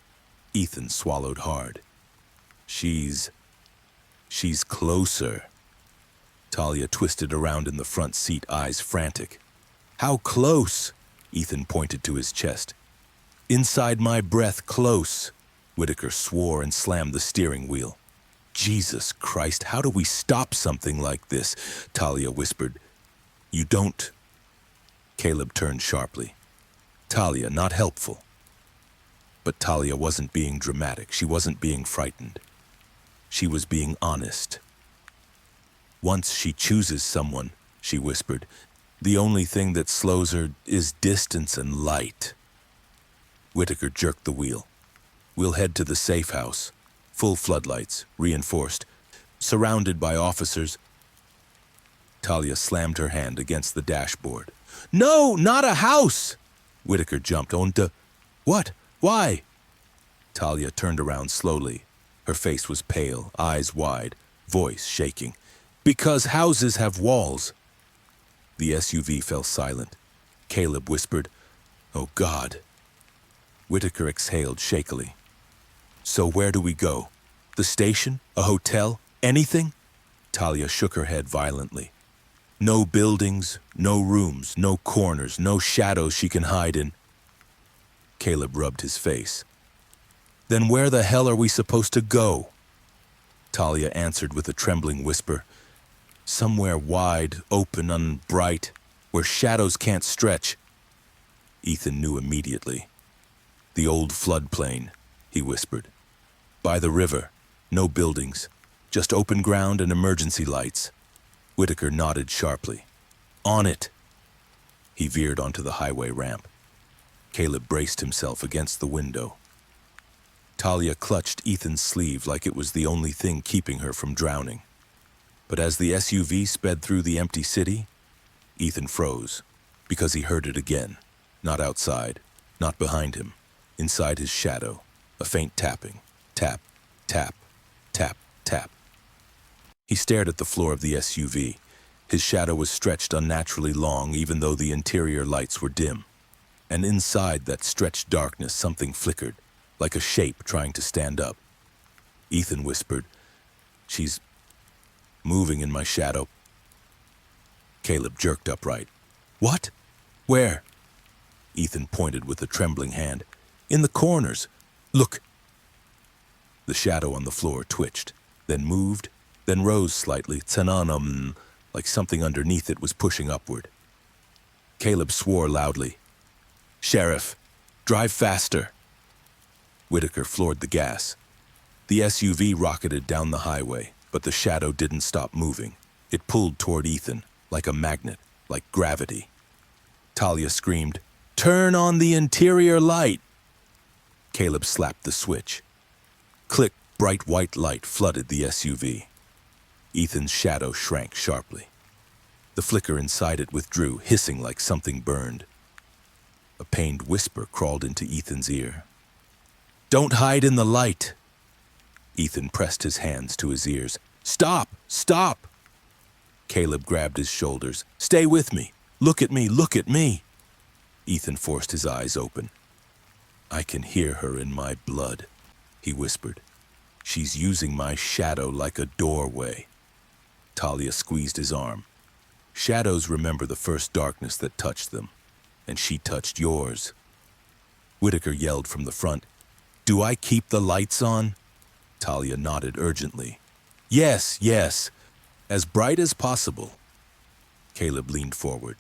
Ethan swallowed hard. She's closer. Talia twisted around in the front seat, eyes frantic. How close? Ethan pointed to his chest. Inside my breath, close. Whitaker swore and slammed the steering wheel. Jesus Christ, how do we stop something like this? Talia whispered. You don't... Caleb turned sharply. Talia, not helpful. But Talia wasn't being dramatic. She wasn't being frightened. She was being honest. Once she chooses someone, she whispered, the only thing that slows her is distance and light. Whitaker jerked the wheel. We'll head to the safe house. Full floodlights, reinforced, surrounded by officers. Talia slammed her hand against the dashboard. No, not a house! Whitaker jumped. What? Why? Talia turned around slowly. Her face was pale, eyes wide, voice shaking. Because houses have walls. The SUV fell silent. Caleb whispered, Oh, God. Whitaker exhaled shakily. So where do we go? The station? A hotel? Anything? Talia shook her head violently. No buildings, no rooms, no corners, no shadows she can hide in. Caleb rubbed his face. Then where the hell are we supposed to go? Talia answered with a trembling whisper. Somewhere wide, open, and bright, where shadows can't stretch. Ethan knew immediately. The old floodplain, he whispered. By the river, no buildings, just open ground and emergency lights. Whitaker nodded sharply. On it! He veered onto the highway ramp. Caleb braced himself against the window. Talia clutched Ethan's sleeve like it was the only thing keeping her from drowning. But as the SUV sped through the empty city, Ethan froze, because he heard it again. Not outside, not behind him, inside his shadow, a faint tapping. Tap, tap, tap, tap. He stared at the floor of the SUV. His shadow was stretched unnaturally long, even though the interior lights were dim. And inside that stretched darkness, something flickered, like a shape trying to stand up. Ethan whispered, She's moving in my shadow. Caleb jerked upright. What? Where? Ethan pointed with a trembling hand. In the corners. Look. The shadow on the floor twitched, then moved, then rose slightly, tsananum, like something underneath it was pushing upward. Caleb swore loudly. Sheriff, drive faster. Whitaker floored the gas. The SUV rocketed down the highway, but the shadow didn't stop moving. It pulled toward Ethan, like a magnet, like gravity. Talia screamed, Turn on the interior light! Caleb slapped the switch. Click, bright white light flooded the SUV. Ethan's shadow shrank sharply. The flicker inside it withdrew, hissing like something burned. A pained whisper crawled into Ethan's ear. Don't hide in the light! Ethan pressed his hands to his ears. Stop! Stop! Caleb grabbed his shoulders. Stay with me! Look at me! Look at me! Ethan forced his eyes open. I can hear her in my blood, he whispered. She's using my shadow like a doorway. Talia squeezed his arm. Shadows remember the first darkness that touched them, and she touched yours. Whitaker yelled from the front, Do I keep the lights on? Talia nodded urgently. Yes, yes, as bright as possible. Caleb leaned forward.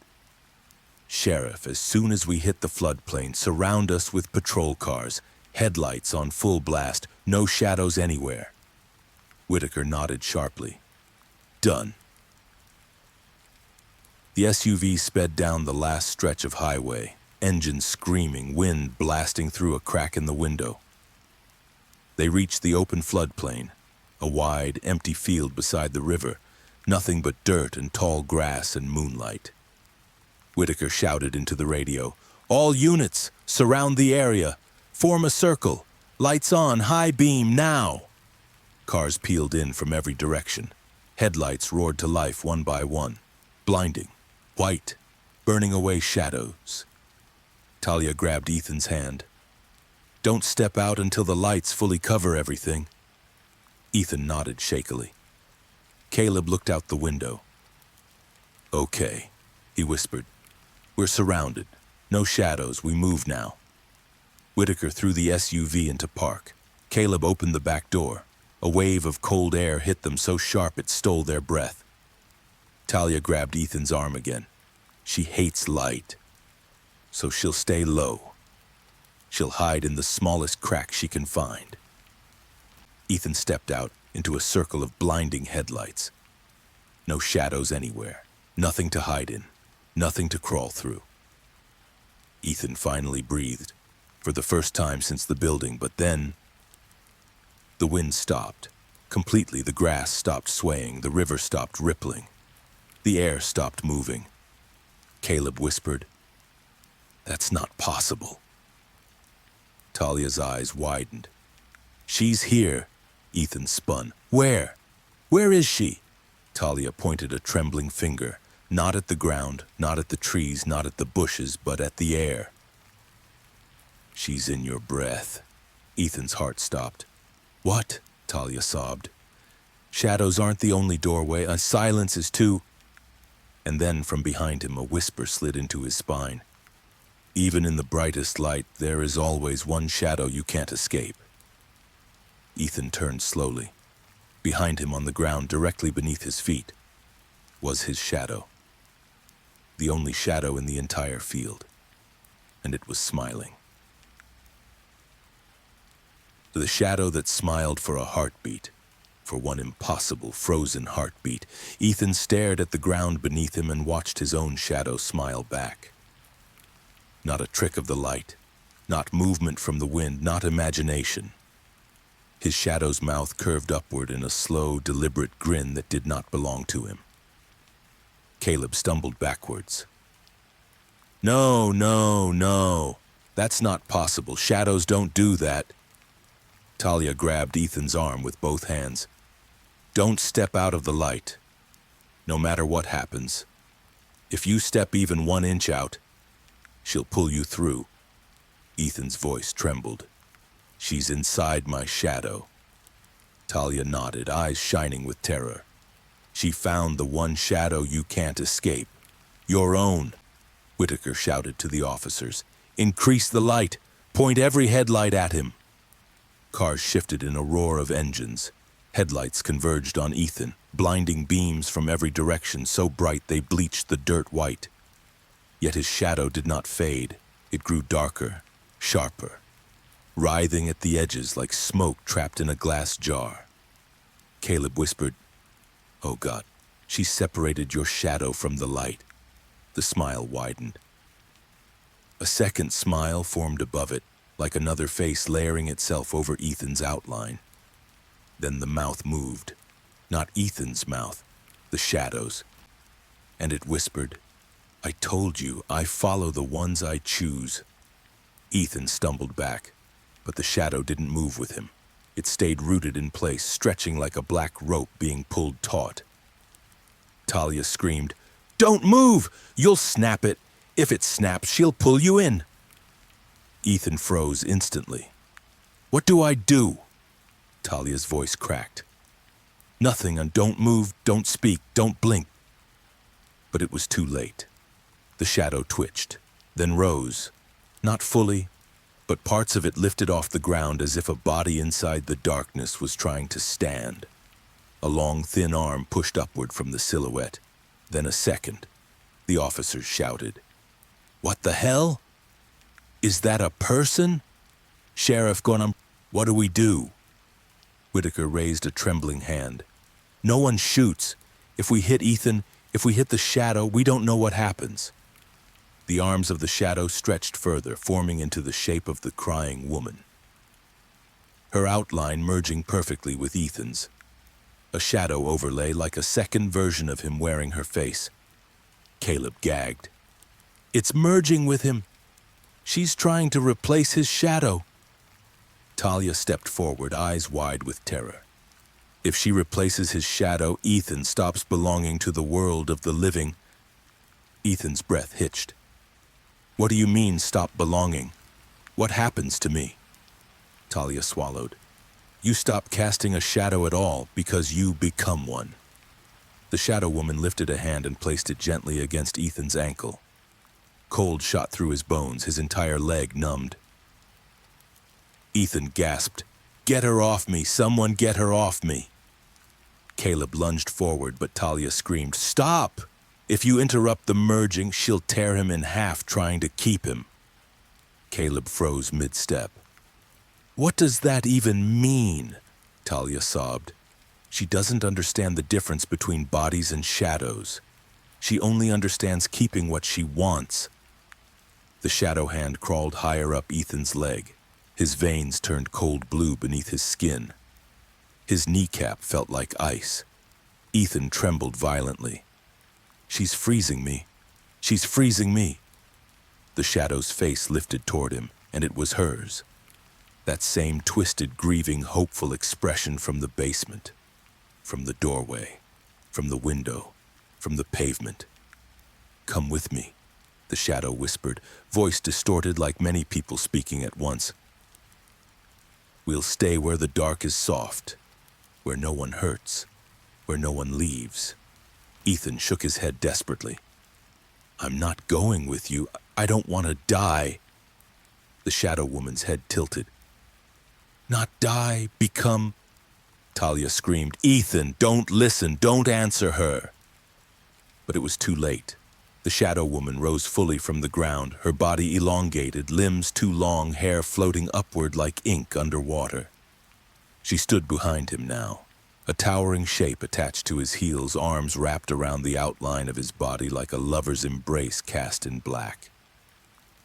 Sheriff, as soon as we hit the floodplain, surround us with patrol cars, headlights on full blast, no shadows anywhere. Whitaker nodded sharply. Done. The SUV sped down the last stretch of highway, engines screaming, wind blasting through a crack in the window. They reached the open floodplain, a wide, empty field beside the river, nothing but dirt and tall grass and moonlight. Whitaker shouted into the radio, All units, surround the area. Form a circle. Lights on, high beam, now. Cars peeled in from every direction. Headlights roared to life one by one, blinding, white, burning away shadows. Talia grabbed Ethan's hand. Don't step out until the lights fully cover everything. Ethan nodded shakily. Caleb looked out the window. Okay, he whispered. We're surrounded. No shadows, we move now. Whitaker threw the SUV into park. Caleb opened the back door. A wave of cold air hit them so sharp it stole their breath. Talia grabbed Ethan's arm again. She hates light, so she'll stay low. She'll hide in the smallest crack she can find. Ethan stepped out into a circle of blinding headlights. No shadows anywhere, nothing to hide in, nothing to crawl through. Ethan finally breathed, for the first time since the building, but then the wind stopped. Completely, the grass stopped swaying, the river stopped rippling, the air stopped moving. Caleb whispered, "That's not possible." Talia's eyes widened. "She's here," Ethan spun. "Where? Where is she?" Talia pointed a trembling finger, not at the ground, not at the trees, not at the bushes, but at the air. "She's in your breath." Ethan's heart stopped. "What?" Talia sobbed. "Shadows aren't the only doorway. Silence is too." And then from behind him a whisper slid into his spine. "Even in the brightest light, there is always one shadow you can't escape." Ethan turned slowly. Behind him on the ground, directly beneath his feet, was his shadow. The only shadow in the entire field. And it was smiling. The shadow that smiled for a heartbeat, for one impossible frozen heartbeat. Ethan stared at the ground beneath him and watched his own shadow smile back. Not a trick of the light, not movement from the wind, not imagination. His shadow's mouth curved upward in a slow, deliberate grin that did not belong to him. Caleb stumbled backwards. "No, no, no. That's not possible. Shadows don't do that." Talia grabbed Ethan's arm with both hands. "Don't step out of the light. No matter what happens. If you step even 1 inch out, she'll pull you through." Ethan's voice trembled. "She's inside my shadow." Talia nodded, eyes shining with terror. "She found the one shadow you can't escape. Your own." Whitaker shouted to the officers. "Increase the light. Point every headlight at him." Cars shifted in a roar of engines. Headlights converged on Ethan, blinding beams from every direction so bright they bleached the dirt white. Yet his shadow did not fade. It grew darker, sharper, writhing at the edges like smoke trapped in a glass jar. Caleb whispered, "Oh God, she separated your shadow from the light." The smile widened. A second smile formed above it, like another face layering itself over Ethan's outline. Then the mouth moved. Not Ethan's mouth, the shadow's. And it whispered, "I told you, I follow the ones I choose." Ethan stumbled back, but the shadow didn't move with him. It stayed rooted in place, stretching like a black rope being pulled taut. Talia screamed, "Don't move! You'll snap it. If it snaps, she'll pull you in." Ethan froze instantly. "What do I do?" Talia's voice cracked. "Nothing, and don't move, don't speak, don't blink." But it was too late. The shadow twitched, then rose. Not fully, but parts of it lifted off the ground as if a body inside the darkness was trying to stand. A long, thin arm pushed upward from the silhouette. Then a second. The officers shouted, "What the hell? Is that a person? Sheriff Gunham, what do we do?" Whitaker raised a trembling hand. "No one shoots. If we hit Ethan, if we hit the shadow, we don't know what happens." The arms of the shadow stretched further, forming into the shape of the crying woman. Her outline merging perfectly with Ethan's. A shadow overlay like a second version of him wearing her face. Caleb gagged. "It's merging with him. She's trying to replace his shadow." Talia stepped forward, eyes wide with terror. If she replaces his shadow, Ethan stops belonging to the world of the living. Ethan's breath hitched. "What do you mean, stop belonging? What happens to me?" Talia swallowed. "You stop casting a shadow at all because you become one." The shadow woman lifted a hand and placed it gently against Ethan's ankle. Cold shot through his bones, his entire leg numbed. Ethan gasped, "Get her off me! Someone get her off me!" Caleb lunged forward, but Talia screamed, "Stop!" If you interrupt the merging, she'll tear him in half trying to keep him. Caleb froze mid-step. What does that even mean? Talia sobbed. She doesn't understand the difference between bodies and shadows. She only understands keeping what she wants. The shadow hand crawled higher up Ethan's leg. His veins turned cold blue beneath his skin. His kneecap felt like ice. Ethan trembled violently. She's freezing me. She's freezing me. The shadow's face lifted toward him, and it was hers. That same twisted, grieving, hopeful expression from the basement, from the doorway, from the window, from the pavement. Come with me, the shadow whispered, voice distorted like many people speaking at once. We'll stay where the dark is soft, where no one hurts, where no one leaves. Ethan shook his head desperately. I'm not going with you. I don't want to die. The shadow woman's head tilted. Not die, become... Talia screamed, Ethan, don't listen, don't answer her. But it was too late. The shadow woman rose fully from the ground, her body elongated, limbs too long, hair floating upward like ink underwater. She stood behind him now, a towering shape attached to his heels, arms wrapped around the outline of his body like a lover's embrace cast in black.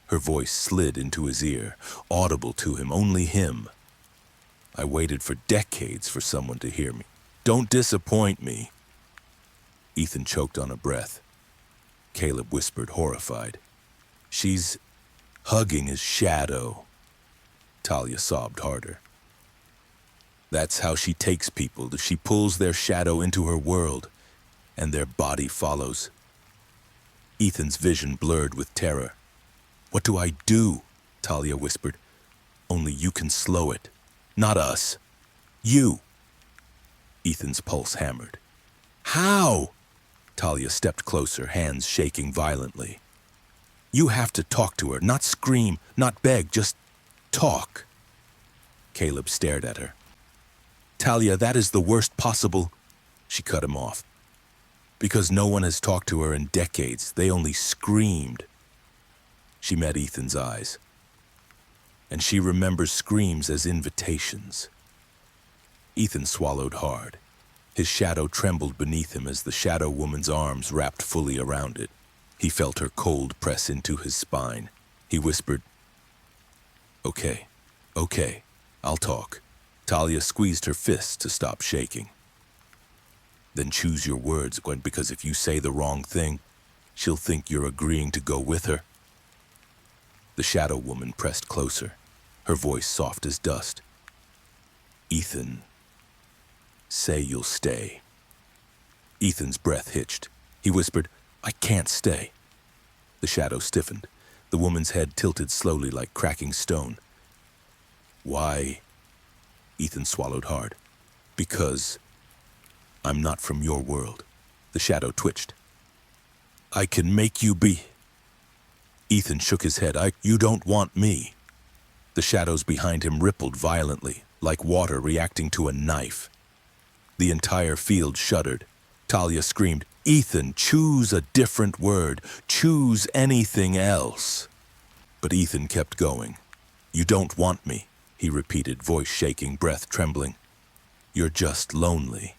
Her voice slid into his ear, audible to him, only him. I waited for decades for someone to hear me. Don't disappoint me. Ethan choked on a breath. Caleb whispered, horrified. She's hugging his shadow. Talia sobbed harder. That's how she takes people. She pulls their shadow into her world, and their body follows. Ethan's vision blurred with terror. What do I do? Talia whispered. Only you can slow it. Not us. You. Ethan's pulse hammered. How? Talia stepped closer, hands shaking violently. You have to talk to her, not scream, not beg, just talk. Caleb stared at her. Talia, that is the worst possible... She cut him off. Because no one has talked to her in decades. They only screamed. She met Ethan's eyes. And she remembers screams as invitations. Ethan swallowed hard. His shadow trembled beneath him as the shadow woman's arms wrapped fully around it. He felt her cold press into his spine. He whispered, Okay, I'll talk. Talia squeezed her fists to stop shaking. Then choose your words, Gwen, because if you say the wrong thing, she'll think you're agreeing to go with her. The shadow woman pressed closer, her voice soft as dust. Ethan, say you'll stay. Ethan's breath hitched. He whispered, I can't stay. The shadow stiffened. The woman's head tilted slowly like cracking stone. Why? Ethan swallowed hard. Because I'm not from your world. The shadow twitched. I can make you be... Ethan shook his head. You don't want me. The shadows behind him rippled violently, like water reacting to a knife. The entire field shuddered. Talia screamed, Ethan, choose a different word. Choose anything else. But Ethan kept going. You don't want me, he repeated, voice shaking, breath trembling. You're just lonely.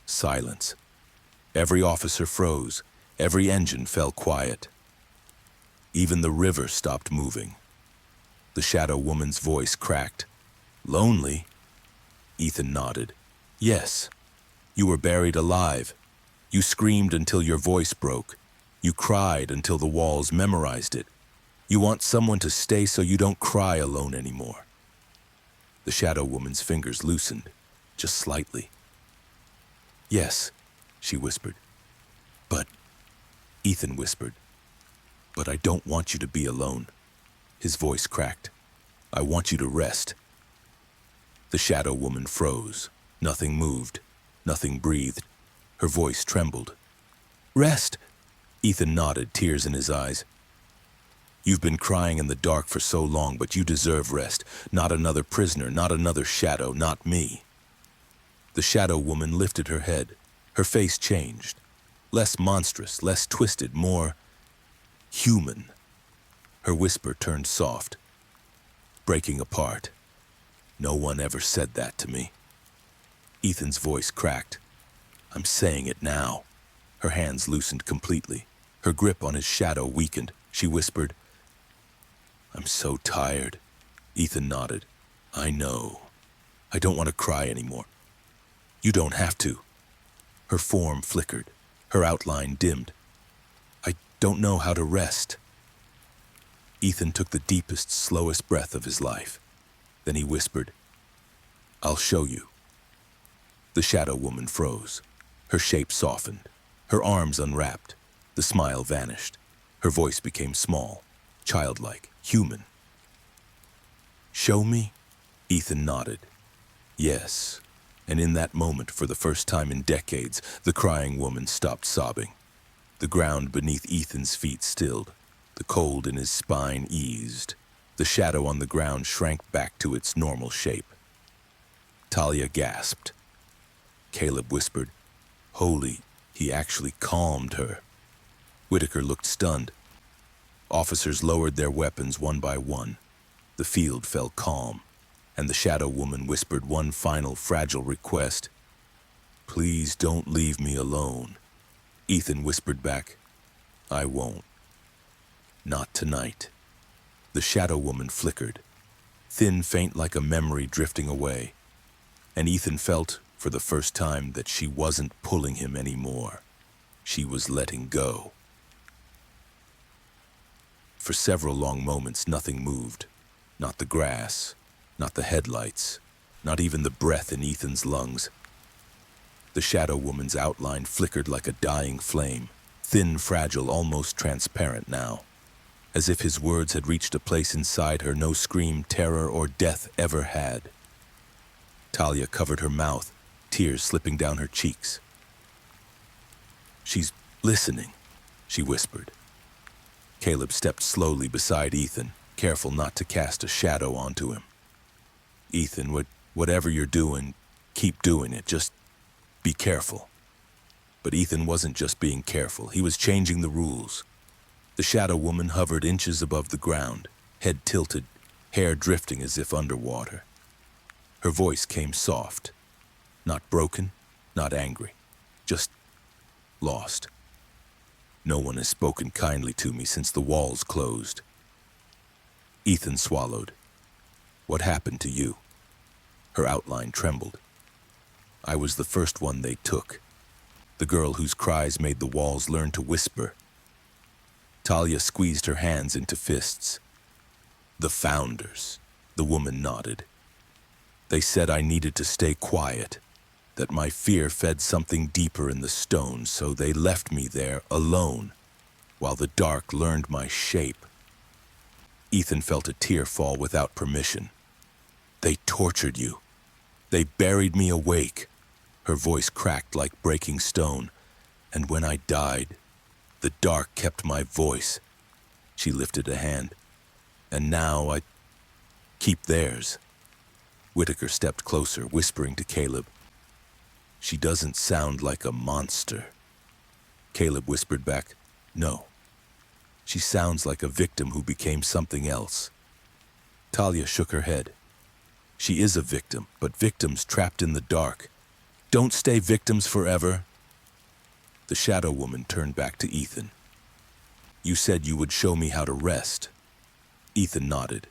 Silence. Every officer froze. Every engine fell quiet. Even the river stopped moving. The shadow woman's voice cracked. Lonely? Ethan nodded. Yes. You were buried alive. You screamed until your voice broke. You cried until the walls memorized it. You want someone to stay so you don't cry alone anymore. The shadow woman's fingers loosened, just slightly. Yes, she whispered. But, Ethan whispered, but I don't want you to be alone. His voice cracked. I want you to rest. The shadow woman froze. Nothing moved. Nothing breathed. Her voice trembled. Rest! Ethan nodded, tears in his eyes. You've been crying in the dark for so long, but you deserve rest. Not another prisoner, not another shadow, not me. The shadow woman lifted her head. Her face changed. Less monstrous, less twisted, more human. Her whisper turned soft, breaking apart. No one ever said that to me. Ethan's voice cracked. I'm saying it now. Her hands loosened completely. Her grip on his shadow weakened. She whispered, I'm so tired. Ethan nodded. I know. I don't want to cry anymore. You don't have to. Her form flickered. Her outline dimmed. I don't know how to rest. Ethan took the deepest, slowest breath of his life. Then he whispered, I'll show you. The shadow woman froze. Her shape softened. Her arms unwrapped. The smile vanished. Her voice became small, childlike, human. Show me? Ethan nodded. Yes. And in that moment, for the first time in decades, the crying woman stopped sobbing. The ground beneath Ethan's feet stilled. The cold in his spine eased. The shadow on the ground shrank back to its normal shape. Talia gasped. Caleb whispered, Holy, he actually calmed her. Whitaker looked stunned. Officers lowered their weapons one by one. The field fell calm, and the shadow woman whispered one final fragile request. Please don't leave me alone. Ethan whispered back, I won't. Not tonight. The shadow woman flickered, thin, faint like a memory drifting away, and Ethan felt, for the first time, that she wasn't pulling him anymore. She was letting go. For several long moments, nothing moved. Not the grass, not the headlights, not even the breath in Ethan's lungs. The shadow woman's outline flickered like a dying flame, thin, fragile, almost transparent now. As if his words had reached a place inside her no scream, terror, or death ever had. Talia covered her mouth, tears slipping down her cheeks. She's listening, she whispered. Caleb stepped slowly beside Ethan, careful not to cast a shadow onto him. Ethan, whatever you're doing, keep doing it. Just be careful. But Ethan wasn't just being careful. He was changing the rules. The shadow woman hovered inches above the ground, head tilted, hair drifting as if underwater. Her voice came soft, not broken, not angry, just lost. No one has spoken kindly to me since the walls closed. Ethan swallowed. What happened to you? Her outline trembled. I was the first one they took. The girl whose cries made the walls learn to whisper. Talia squeezed her hands into fists. The founders, the woman nodded. They said I needed to stay quiet, that my fear fed something deeper in the stone, so they left me there alone, while the dark learned my shape. Ethan felt a tear fall without permission. They tortured you. They buried me awake. Her voice cracked like breaking stone, and when I died, the dark kept my voice. She lifted a hand. And now I keep theirs. Whitaker stepped closer, whispering to Caleb. She doesn't sound like a monster. Caleb whispered back, no. She sounds like a victim who became something else. Talia shook her head. She is a victim, but victims trapped in the dark don't stay victims forever. The shadow woman turned back to Ethan. You said you would show me how to rest. Ethan nodded.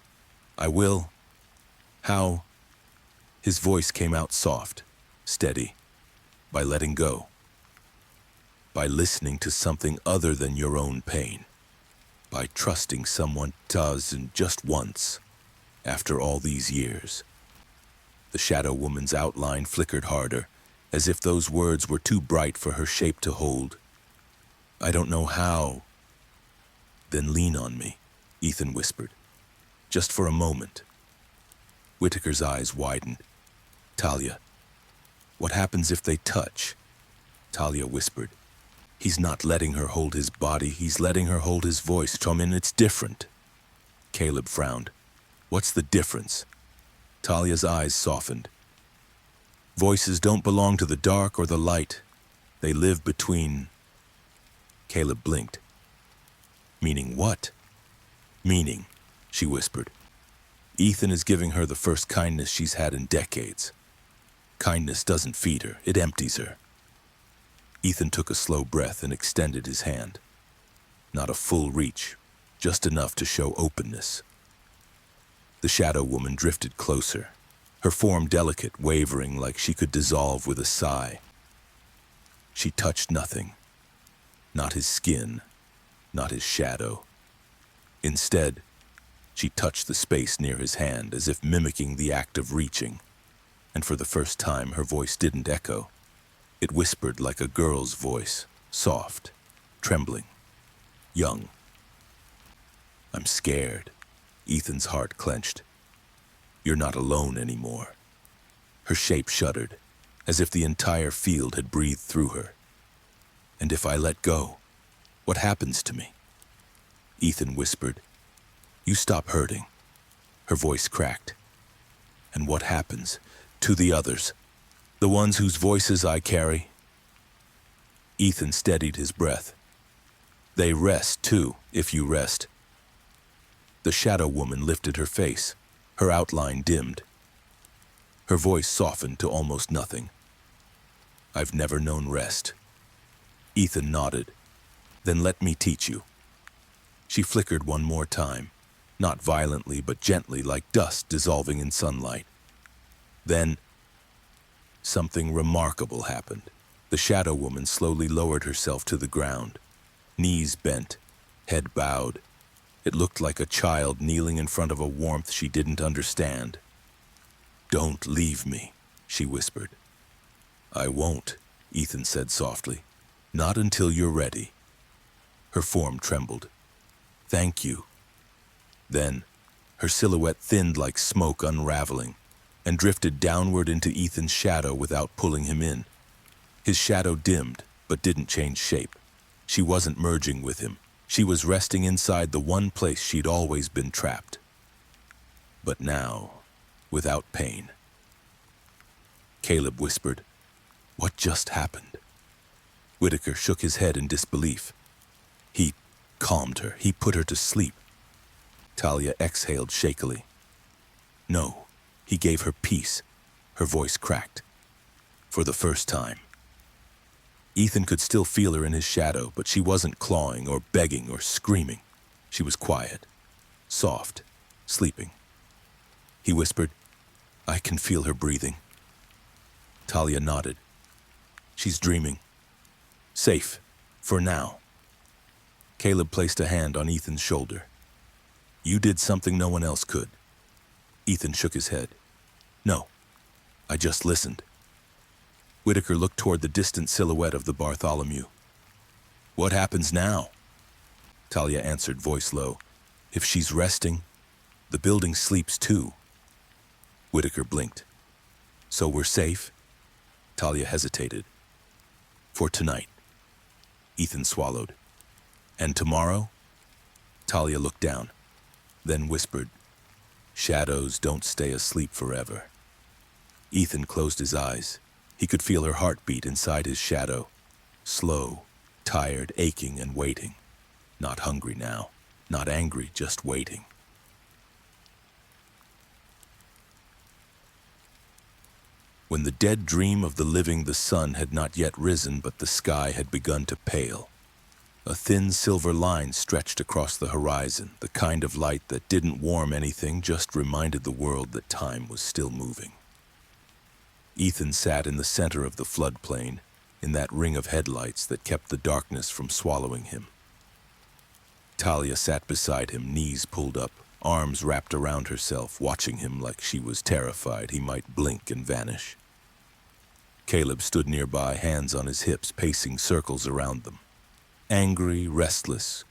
I will. How? His voice came out soft, steady. By letting go. By listening to something other than your own pain. By trusting someone doesn't just once, after all these years. The shadow woman's outline flickered harder, as if those words were too bright for her shape to hold. I don't know how. Then lean on me, Ethan whispered. Just for a moment. Whitaker's eyes widened. Talia, what happens if they touch? Talia whispered. He's not letting her hold his body, he's letting her hold his voice. Tomin, it's different. Caleb frowned. What's the difference? Talia's eyes softened. Voices don't belong to the dark or the light. They live between Caleb blinked. Meaning what? Meaning, she whispered. Ethan is giving her the first kindness she's had in decades. Kindness doesn't feed her, it empties her. Ethan took a slow breath and extended his hand. Not a full reach, just enough to show openness. The shadow woman drifted closer, her form delicate, wavering like she could dissolve with a sigh. She touched nothing. Not his skin, not his shadow. Instead, she touched the space near his hand as if mimicking the act of reaching. And for the first time, her voice didn't echo. It whispered like a girl's voice, soft, trembling, young. I'm scared. Ethan's heart clenched. You're not alone anymore. Her shape shuddered, as if the entire field had breathed through her. And if I let go, what happens to me? Ethan whispered. You stop hurting. Her voice cracked. And what happens to the others, the ones whose voices I carry? Ethan steadied his breath. They rest too, if you rest. The shadow woman lifted her face, her outline dimmed. Her voice softened to almost nothing. I've never known rest. Ethan nodded. Then let me teach you. She flickered one more time, not violently but gently like dust dissolving in sunlight. Then, something remarkable happened. The shadow woman slowly lowered herself to the ground, knees bent, head bowed. It looked like a child kneeling in front of a warmth she didn't understand. Don't leave me, she whispered. I won't, Ethan said softly. Not until you're ready. Her form trembled. Thank you. Then, her silhouette thinned like smoke unraveling and drifted downward into Ethan's shadow without pulling him in. His shadow dimmed, but didn't change shape. She wasn't merging with him. She was resting inside the one place she'd always been trapped. But now, without pain. Caleb whispered, What just happened? Whitaker shook his head in disbelief. He calmed her. He put her to sleep. Talia exhaled shakily. No, he gave her peace. Her voice cracked. For the first time. Ethan could still feel her in his shadow, but she wasn't clawing or begging or screaming. She was quiet, soft, sleeping. He whispered, I can feel her breathing. Talia nodded. She's dreaming. Safe, for now. Caleb placed a hand on Ethan's shoulder. You did something no one else could. Ethan shook his head. No, I just listened. Whitaker looked toward the distant silhouette of the Bartholomew. What happens now? Talia answered, voice low. If she's resting, the building sleeps too. Whitaker blinked. So we're safe? Talia hesitated. For tonight. Ethan swallowed. And tomorrow? Talia looked down, then whispered, Shadows don't stay asleep forever. Ethan closed his eyes. He could feel her heartbeat inside his shadow. Slow, tired, aching, and waiting. Not hungry now, not angry, just waiting. When the dead dream of the living, the sun had not yet risen, but the sky had begun to pale. A thin silver line stretched across the horizon, the kind of light that didn't warm anything, just reminded the world that time was still moving. Ethan sat in the center of the floodplain, in that ring of headlights that kept the darkness from swallowing him. Talia sat beside him, knees pulled up, arms wrapped around herself, watching him like she was terrified he might blink and vanish. Caleb stood nearby, hands on his hips, pacing circles around them. Angry, restless,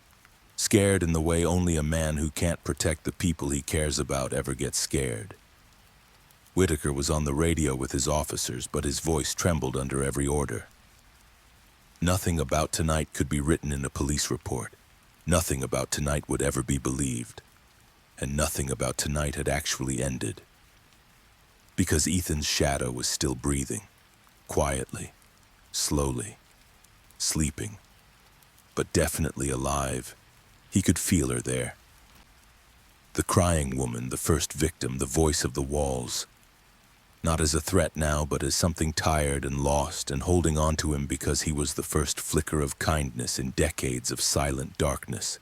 scared in the way only a man who can't protect the people he cares about ever gets scared. Whitaker was on the radio with his officers, but his voice trembled under every order. Nothing about tonight could be written in a police report. Nothing about tonight would ever be believed. And nothing about tonight had actually ended. Because Ethan's shadow was still breathing, quietly, slowly, sleeping. but definitely alive. He could feel her there. The crying woman, the first victim, the voice of the walls. Not as a threat now, but as something tired and lost and holding on to him because he was the first flicker of kindness in decades of silent darkness.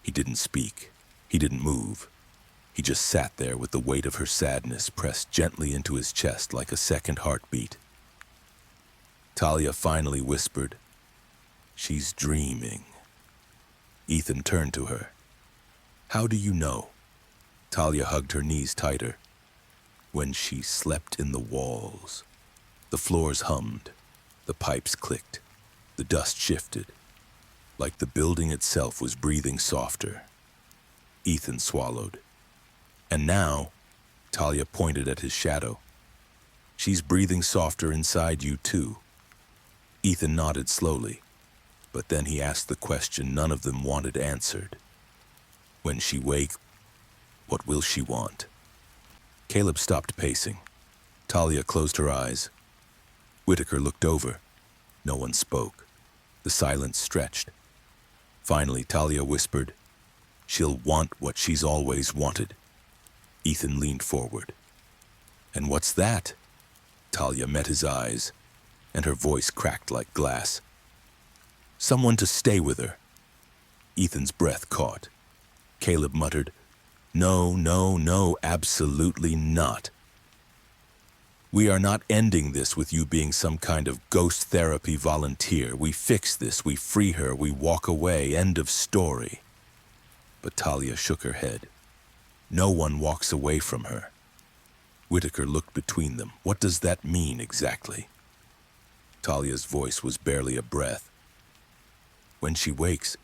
He didn't speak. He didn't move. He just sat there with the weight of her sadness pressed gently into his chest like a second heartbeat. Talia finally whispered, "She's dreaming." Ethan turned to her. "How do you know?" Talia hugged her knees tighter. "When she slept in the walls." The floors hummed, the pipes clicked, the dust shifted, like the building itself was breathing softer. Ethan swallowed. "And now," Talia pointed at his shadow, "she's breathing softer inside you too." Ethan nodded slowly, but then he asked the question none of them wanted answered. "When she wakes, what will she want?" Caleb stopped pacing. Talia closed her eyes. Whitaker looked over. No one spoke. The silence stretched. Finally, Talia whispered, "She'll want what she's always wanted." Ethan leaned forward. "And what's that?" Talia met his eyes, and her voice cracked like glass. "Someone to stay with her." Ethan's breath caught. Caleb muttered, "No, no, no, absolutely not. We are not ending this with you being some kind of ghost therapy volunteer. We fix this, we free her, we walk away, end of story." But Talia shook her head. "No one walks away from her." Whitaker looked between them. "What does that mean exactly?" Talia's voice was barely a breath. "When she wakes,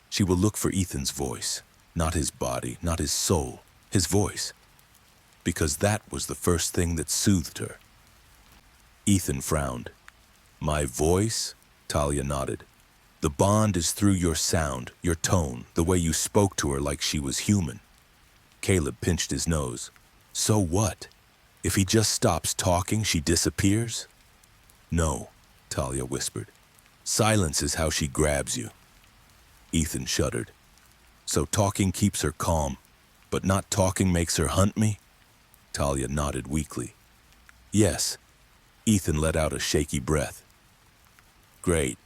she will look for Ethan's voice. Not his body, not his soul, his voice. Because that was the first thing that soothed her." Ethan frowned. "My voice?" Talia nodded. "The bond is through your sound, your tone, the way you spoke to her like she was human." Caleb pinched his nose. "So what? If he just stops talking, she disappears?" "No," Talia whispered. "Silence is how she grabs you." Ethan shuddered. "So talking keeps her calm, but not talking makes her hunt me?" Talia nodded weakly. "Yes." Ethan let out a shaky breath. "Great.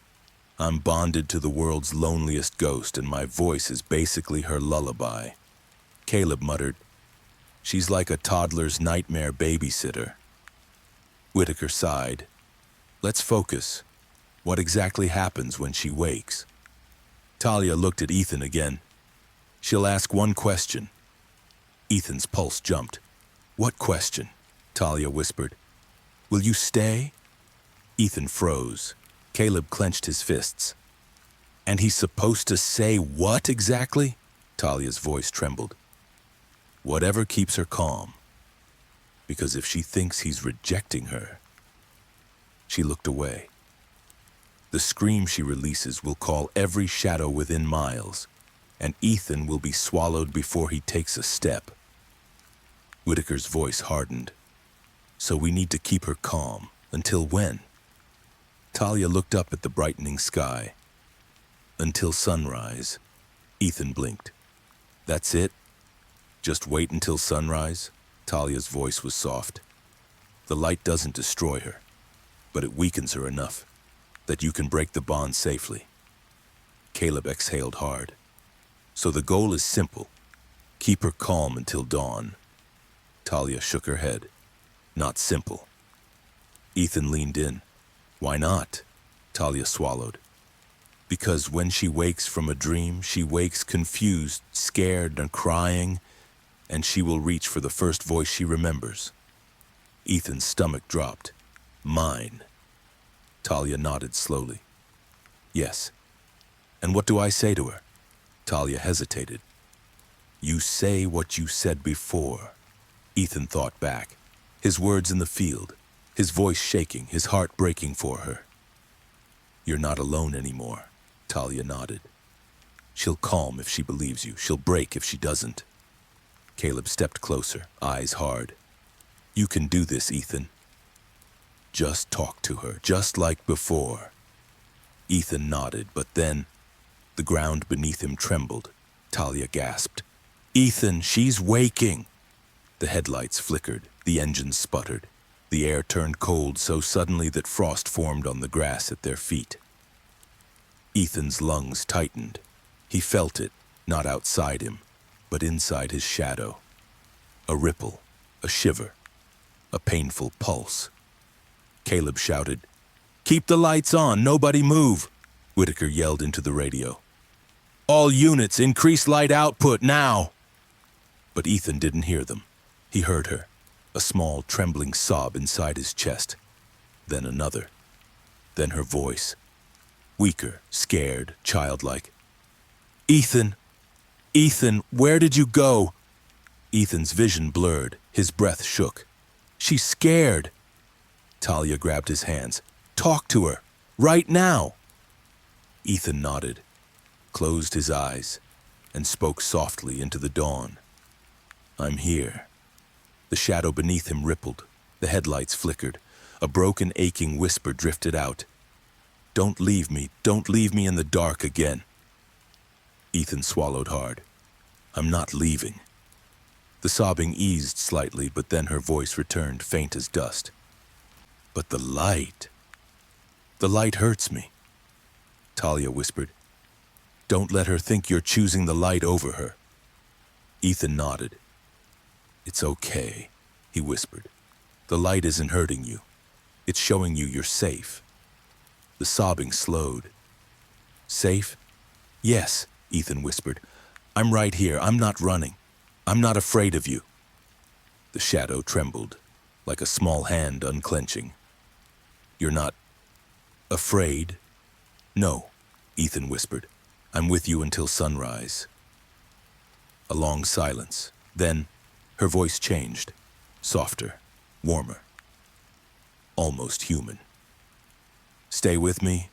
I'm bonded to the world's loneliest ghost, and my voice is basically her lullaby." Caleb muttered, "She's like a toddler's nightmare babysitter." Whitaker sighed. "Let's focus. What exactly happens when she wakes?" Talia looked at Ethan again. "She'll ask one question." Ethan's pulse jumped. "What question?" Talia whispered. "Will you stay?" Ethan froze. Caleb clenched his fists. "And he's supposed to say what exactly?" Talia's voice trembled. "Whatever keeps her calm. Because if she thinks he's rejecting her..." She looked away. "The scream she releases will call every shadow within miles, and Ethan will be swallowed before he takes a step." Whitaker's voice hardened. "So we need to keep her calm. Until when?" Talia looked up at the brightening sky. "Until sunrise." Ethan blinked. "That's it? Just wait until sunrise?" Talia's voice was soft. "The light doesn't destroy her, but it weakens her enough that you can break the bond safely." Caleb exhaled hard. "So the goal is simple. Keep her calm until dawn." Talia shook her head. "Not simple." Ethan leaned in. "Why not?" Talia swallowed. "Because when she wakes from a dream, she wakes confused, scared, and crying, and she will reach for the first voice she remembers." Ethan's stomach dropped. "Mine." Talia nodded slowly. "Yes. And what do I say to her?" Talia hesitated. "You say what you said before." Ethan thought back, his words in the field, his voice shaking, his heart breaking for her. "You're not alone anymore." Talia nodded. "She'll calm if she believes you. She'll break if she doesn't." Caleb stepped closer, eyes hard. "You can do this, Ethan. Just talk to her, just like before." Ethan nodded, but then the ground beneath him trembled. Talia gasped. "Ethan, she's waking!" The headlights flickered, the engines sputtered. The air turned cold so suddenly that frost formed on the grass at their feet. Ethan's lungs tightened. He felt it, not outside him, but inside his shadow. A ripple, a shiver, a painful pulse. Caleb shouted, "Keep the lights on, nobody move!" Whitaker yelled into the radio. "All units, increase light output now!" But Ethan didn't hear them. He heard her, a small, trembling sob inside his chest. Then another. Then her voice. Weaker, scared, childlike. "Ethan! Ethan, where did you go?" Ethan's vision blurred, his breath shook. "She's scared!" Talia grabbed his hands. "Talk to her! Right now!" Ethan nodded, closed his eyes, and spoke softly into the dawn. "I'm here." The shadow beneath him rippled. The headlights flickered. A broken, aching whisper drifted out. Don't leave me in the dark again." Ethan swallowed hard. "I'm not leaving." The sobbing eased slightly, but then her voice returned, faint as dust. "But the light hurts me." Talia whispered, "Don't let her think you're choosing the light over her." Ethan nodded. "It's okay," he whispered. "The light isn't hurting you. It's showing you you're safe." The sobbing slowed. "Safe?" "Yes," Ethan whispered. "I'm right here. I'm not running. I'm not afraid of you." The shadow trembled, like a small hand unclenching. "You're not afraid?" "No," Ethan whispered. "I'm with you until sunrise." A long silence. Then her voice changed, softer, warmer, almost human. "Stay with me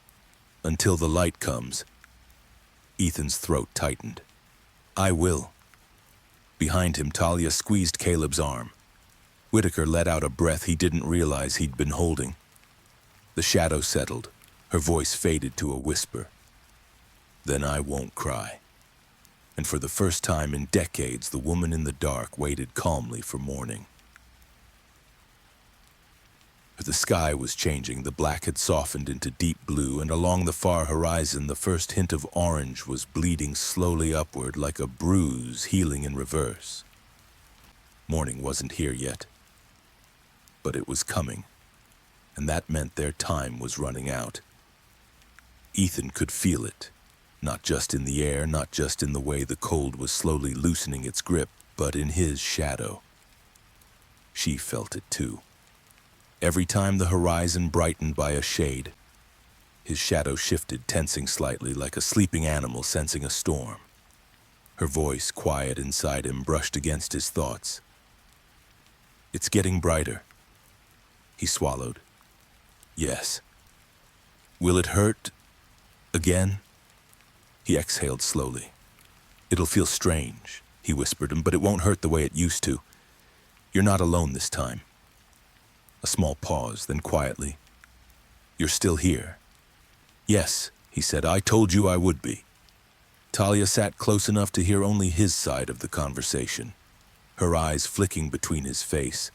until the light comes." Ethan's throat tightened. "I will." Behind him, Talia squeezed Caleb's arm. Whitaker let out a breath he didn't realize he'd been holding. The shadow settled. Her voice faded to a whisper. "Then I won't cry." And for the first time in decades, the woman in the dark waited calmly for morning. The sky was changing. The black had softened into deep blue, and along the far horizon, the first hint of orange was bleeding slowly upward like a bruise healing in reverse. Morning wasn't here yet, but it was coming, and that meant their time was running out. Ethan could feel it, not just in the air, not just in the way the cold was slowly loosening its grip, but in his shadow. She felt it too. Every time the horizon brightened by a shade, his shadow shifted, tensing slightly like a sleeping animal sensing a storm. Her voice, quiet inside him, brushed against his thoughts. "It's getting brighter." He swallowed. "Yes." "Will it hurt again?" He exhaled slowly. "It'll feel strange," he whispered, "but it won't hurt the way it used to. You're not alone this time." A small pause, then quietly, "You're still here." "Yes," he said, "I told you I would be." Talia sat close enough to hear only his side of the conversation, her eyes flicking between his face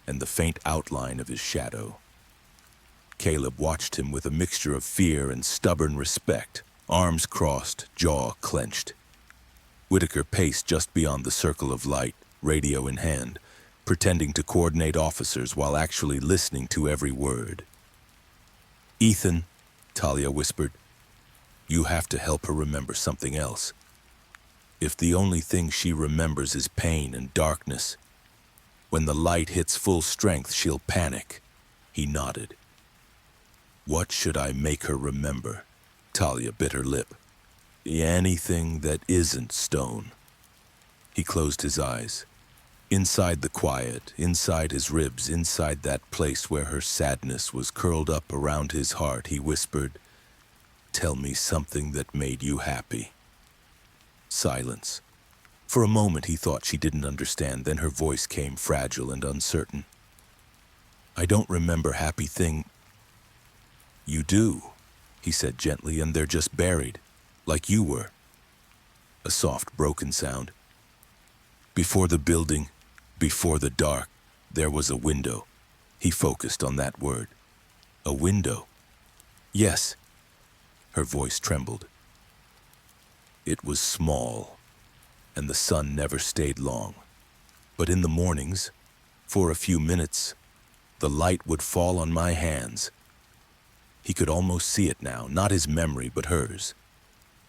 and the faint outline of his shadow. Caleb watched him with a mixture of fear and stubborn respect, arms crossed, jaw clenched. Whitaker paced just beyond the circle of light, radio in hand, pretending to coordinate officers while actually listening to every word. "Ethan," Talia whispered, "you have to help her remember something else. If the only thing she remembers is pain and darkness, when the light hits full strength, she'll panic." He nodded. "What should I make her remember?" Talia bit her lip. "Anything that isn't stone." He closed his eyes. Inside the quiet, inside his ribs, inside that place where her sadness was curled up around his heart, he whispered, "Tell me something that made you happy." Silence. For a moment he thought she didn't understand, then her voice came fragile and uncertain. "I don't remember happy thing." "You do." he said gently, and they're just buried, like you were. A soft, broken sound. Before the building, before the dark, there was a window. He focused on that word. A window. Yes. Her voice trembled. It was small, and the sun never stayed long. But in the mornings, for a few minutes, the light would fall on my hands. He could almost see it now, not his memory, but hers.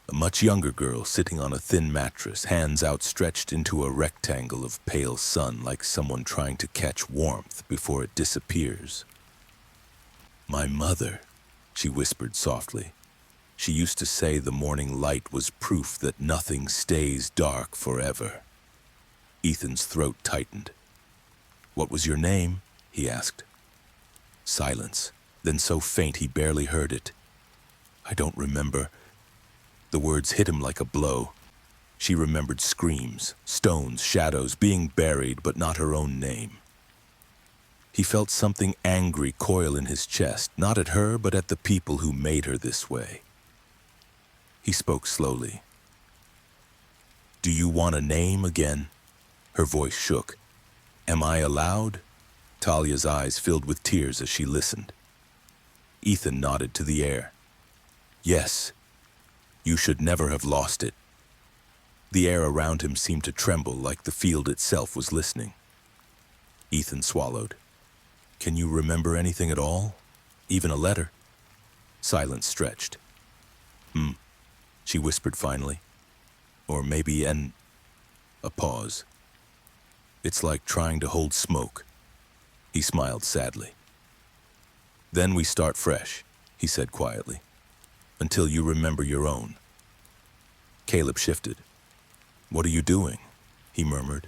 A much younger girl sitting on a thin mattress, hands outstretched into a rectangle of pale sun, like someone trying to catch warmth before it disappears. My mother, she whispered softly. She used to say the morning light was proof that nothing stays dark forever. Ethan's throat tightened. What was your name? He asked. Silence, then so faint he barely heard it. I don't remember. The words hit him like a blow. She remembered screams, stones, shadows, being buried, but not her own name. He felt something angry coil in his chest, not at her, but at the people who made her this way. He spoke slowly. Do you want a name again? Her voice shook. Am I allowed? Talia's eyes filled with tears as she listened. Ethan nodded to the air. Yes. You should never have lost it. The air around him seemed to tremble like the field itself was listening. Ethan swallowed. Can you remember anything at all? Even a letter? Silence stretched. She whispered finally. Or maybe a pause. It's like trying to hold smoke. He smiled sadly. Then we start fresh, he said quietly. Until you remember your own. Caleb shifted. What are you doing? He murmured.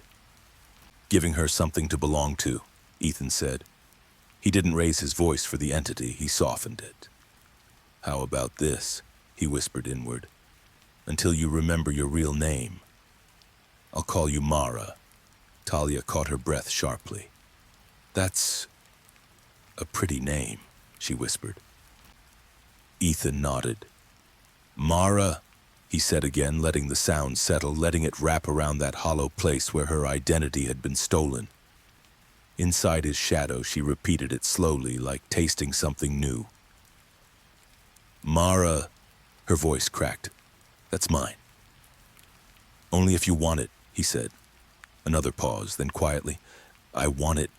Giving her something to belong to, Ethan said. He didn't raise his voice for the entity, he softened it. How about this? He whispered inward. Until you remember your real name. I'll call you Mara. Talia caught her breath sharply. That's a pretty name, she whispered. Ethan nodded. Mara, he said again, letting the sound settle, letting it wrap around that hollow place where her identity had been stolen. Inside his shadow, she repeated it slowly, like tasting something new. Mara, her voice cracked. That's mine. Only if you want it, he said. Another pause, then quietly, I want it.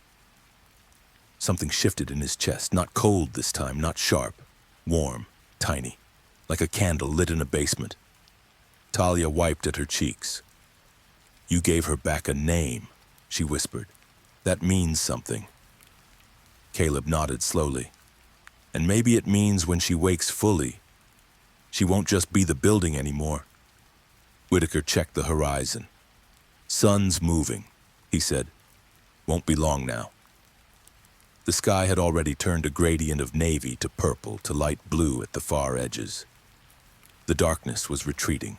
Something shifted in his chest, not cold this time, not sharp, warm, tiny, like a candle lit in a basement. Talia wiped at her cheeks. You gave her back a name, she whispered. That means something. Caleb nodded slowly. And maybe it means when she wakes fully, she won't just be the building anymore. Whitaker checked the horizon. Sun's moving, he said. Won't be long now. The sky had already turned a gradient of navy to purple to light blue at the far edges. The darkness was retreating.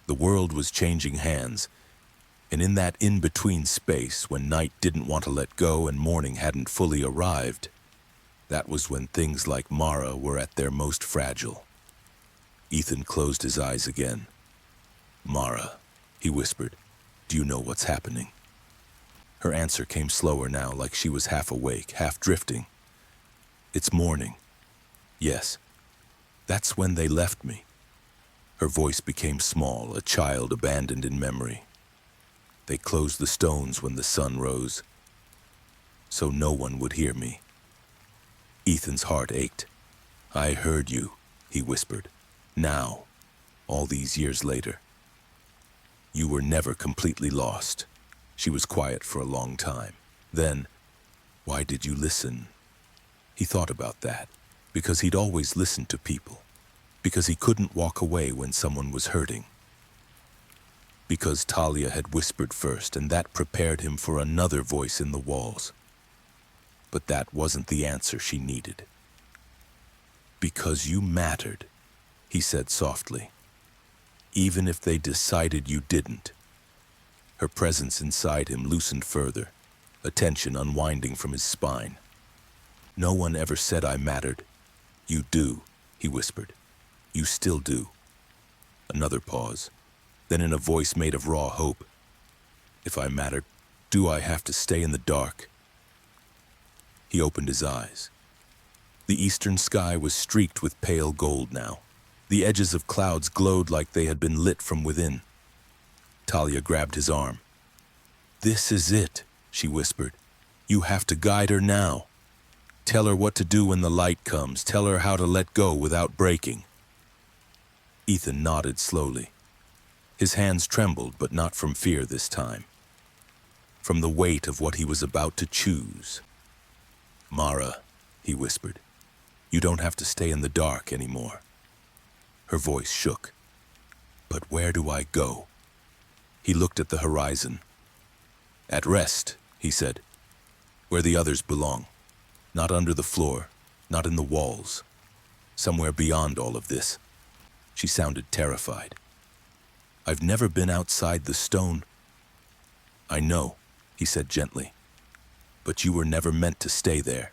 The world was changing hands, and in that in-between space when night didn't want to let go and morning hadn't fully arrived, that was when things like Mara were at their most fragile. Ethan closed his eyes again. Mara, he whispered, do you know what's happening? Her answer came slower now, like she was half awake, half drifting. It's morning. Yes. That's when they left me. Her voice became small, a child abandoned in memory. They closed the stones when the sun rose, so no one would hear me. Ethan's heart ached. I heard you, he whispered. Now, all these years later. You were never completely lost. She was quiet for a long time. Then, why did you listen? He thought about that, because he'd always listened to people, because he couldn't walk away when someone was hurting. Because Talia had whispered first, and that prepared him for another voice in the walls. But that wasn't the answer she needed. Because you mattered, he said softly. Even if they decided you didn't. Her presence inside him loosened further, a tension unwinding from his spine. No one ever said I mattered. You do, he whispered. You still do. Another pause. Then in a voice made of raw hope, if I matter, do I have to stay in the dark? He opened his eyes. The eastern sky was streaked with pale gold now. The edges of clouds glowed like they had been lit from within. Talia grabbed his arm. This is it, she whispered. You have to guide her now. Tell her what to do when the light comes. Tell her how to let go without breaking. Ethan nodded slowly. His hands trembled, but not from fear this time. From the weight of what he was about to choose. Mara, he whispered, you don't have to stay in the dark anymore. Her voice shook. But where do I go? He looked at the horizon. At rest, he said, where the others belong. Not under the floor, not in the walls. Somewhere beyond all of this. She sounded terrified. I've never been outside the stone. I know, he said gently, but you were never meant to stay there.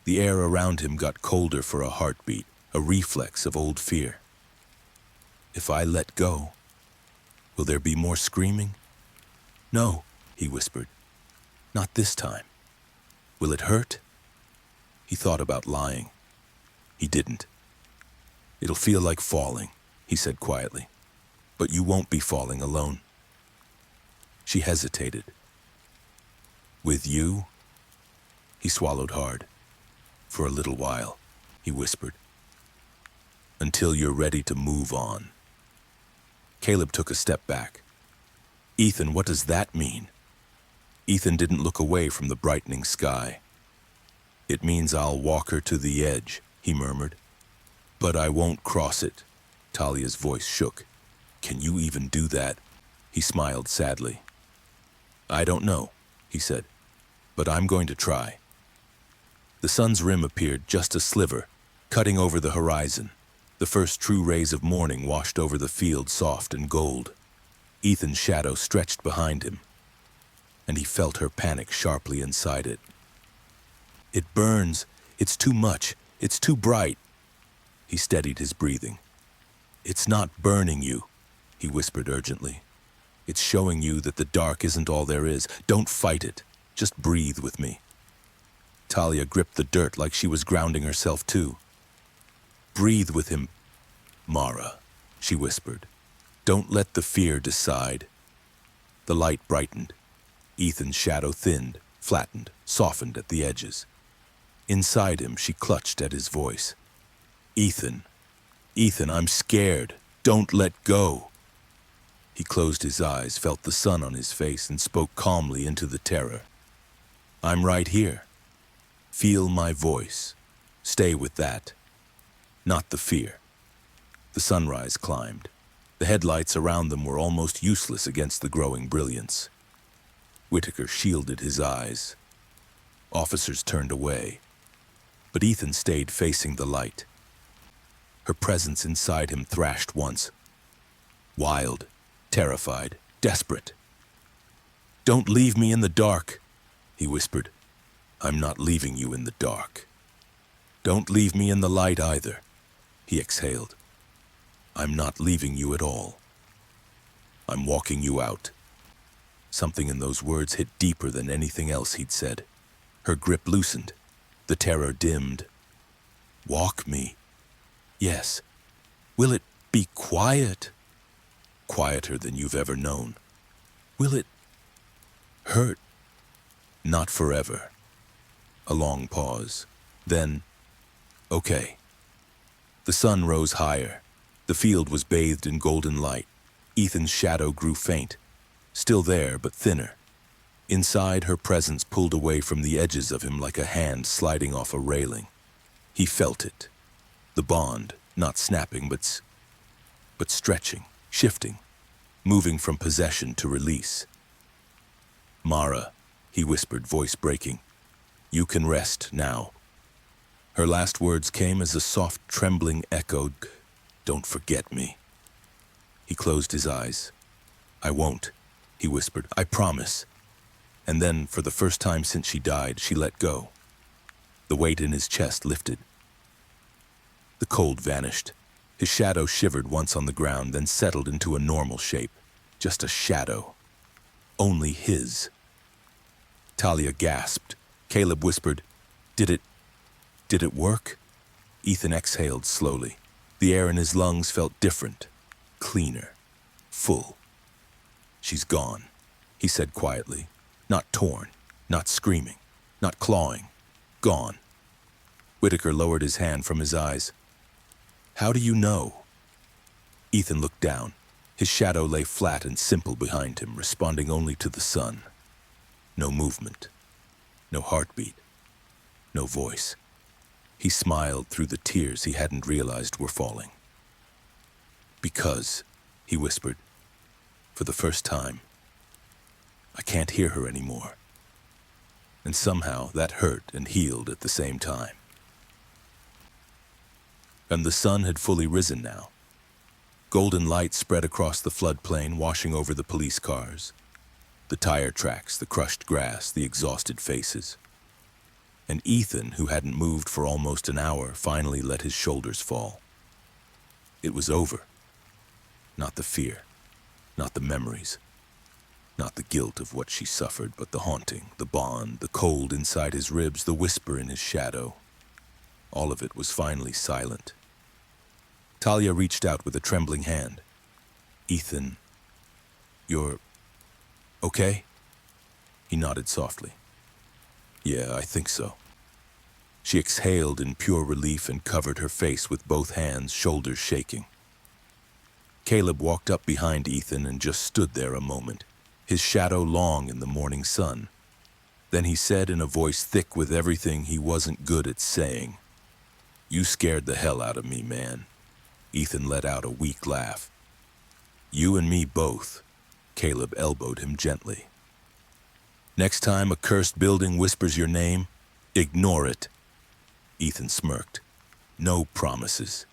The air around him got colder for a heartbeat, a reflex of old fear. If I let go, will there be more screaming? No, he whispered. Not this time. Will it hurt? He thought about lying. He didn't. It'll feel like falling, he said quietly. But you won't be falling alone. She hesitated. With you? He swallowed hard. For a little while, he whispered. Until you're ready to move on. Caleb took a step back. Ethan, what does that mean? Ethan didn't look away from the brightening sky. It means I'll walk her to the edge, he murmured. But I won't cross it. Talia's voice shook. Can you even do that? He smiled sadly. I don't know, he said, but I'm going to try. The sun's rim appeared just a sliver, cutting over the horizon. The first true rays of morning washed over the field soft and gold. Ethan's shadow stretched behind him, and he felt her panic sharply inside it. It burns. It's too much. It's too bright. He steadied his breathing. It's not burning you, he whispered urgently. It's showing you that the dark isn't all there is. Don't fight it. Just breathe with me. Talia gripped the dirt like she was grounding herself too. Breathe with him, Mara, she whispered. Don't let the fear decide. The light brightened. Ethan's shadow thinned, flattened, softened at the edges. Inside him, she clutched at his voice. Ethan, I'm scared. Don't let go. He closed his eyes, felt the sun on his face, and spoke calmly into the terror. I'm right here. Feel my voice. Stay with that. Not the fear. The sunrise climbed. The headlights around them were almost useless against the growing brilliance. Whitaker shielded his eyes. Officers turned away. But Ethan stayed facing the light. Her presence inside him thrashed once. Wild, terrified, desperate. Don't leave me in the dark, he whispered. I'm not leaving you in the dark. Don't leave me in the light either, he exhaled. I'm not leaving you at all. I'm walking you out. Something in those words hit deeper than anything else he'd said. Her grip loosened. The terror dimmed. Walk me. Yes. Will it be quiet? Quieter than you've ever known. Will it hurt? Not forever. A long pause. Then, okay. The sun rose higher. The field was bathed in golden light. Ethan's shadow grew faint. Still there, but thinner. Inside, her presence pulled away from the edges of him like a hand sliding off a railing. He felt it. The bond, not snapping, but stretching, shifting, moving from possession to release. Mara, he whispered, voice breaking. You can rest now. Her last words came as a soft, trembling echo. Don't forget me. He closed his eyes. I won't, he whispered. I promise. And then, for the first time since she died, she let go. The weight in his chest lifted. The cold vanished. His shadow shivered once on the ground, then settled into a normal shape. Just a shadow. Only his. Talia gasped. Caleb whispered, Did it work? Ethan exhaled slowly. The air in his lungs felt different, cleaner, full. She's gone, he said quietly. Not torn, not screaming, not clawing. Gone. Whitaker lowered his hand from his eyes. How do you know? Ethan looked down. His shadow lay flat and simple behind him, responding only to the sun. No movement, no heartbeat, no voice. He smiled through the tears he hadn't realized were falling. Because, he whispered, for the first time, I can't hear her anymore. And somehow that hurt and healed at the same time. And the sun had fully risen now. Golden light spread across the floodplain, washing over the police cars, the tire tracks, the crushed grass, the exhausted faces. And Ethan, who hadn't moved for almost an hour, finally let his shoulders fall. It was over. Not the fear, not the memories, not the guilt of what she suffered, but the haunting, the bond, the cold inside his ribs, the whisper in his shadow. All of it was finally silent. Talia reached out with a trembling hand. Ethan, you're okay? He nodded softly. Yeah, I think so. She exhaled in pure relief and covered her face with both hands, shoulders shaking. Caleb walked up behind Ethan and just stood there a moment, his shadow long in the morning sun. Then he said in a voice thick with everything he wasn't good at saying, You scared the hell out of me, man. Ethan let out a weak laugh. You and me both. Caleb elbowed him gently. Next time a cursed building whispers your name, ignore it. Ethan smirked. No promises.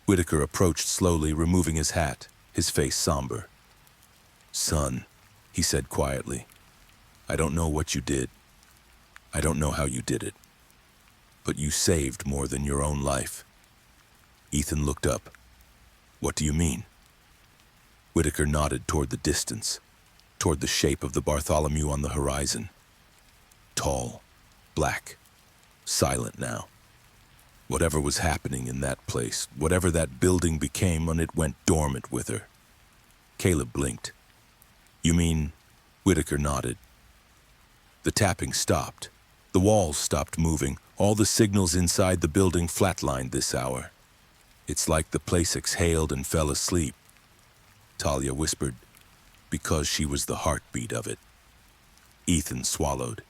Whitaker approached slowly, removing his hat, his face somber. Son, he said quietly, I don't know what you did. I don't know how you did it. But you saved more than your own life. Ethan looked up. What do you mean? Whitaker nodded toward the distance, toward the shape of the Bartholomew on the horizon. Tall, black, silent now. Whatever was happening in that place, whatever that building became when it went dormant with her. Caleb blinked. You mean? Whitaker nodded. The tapping stopped. The walls stopped moving. All the signals inside the building flatlined this hour. It's like the place exhaled and fell asleep. Talia whispered, because she was the heartbeat of it. Ethan swallowed.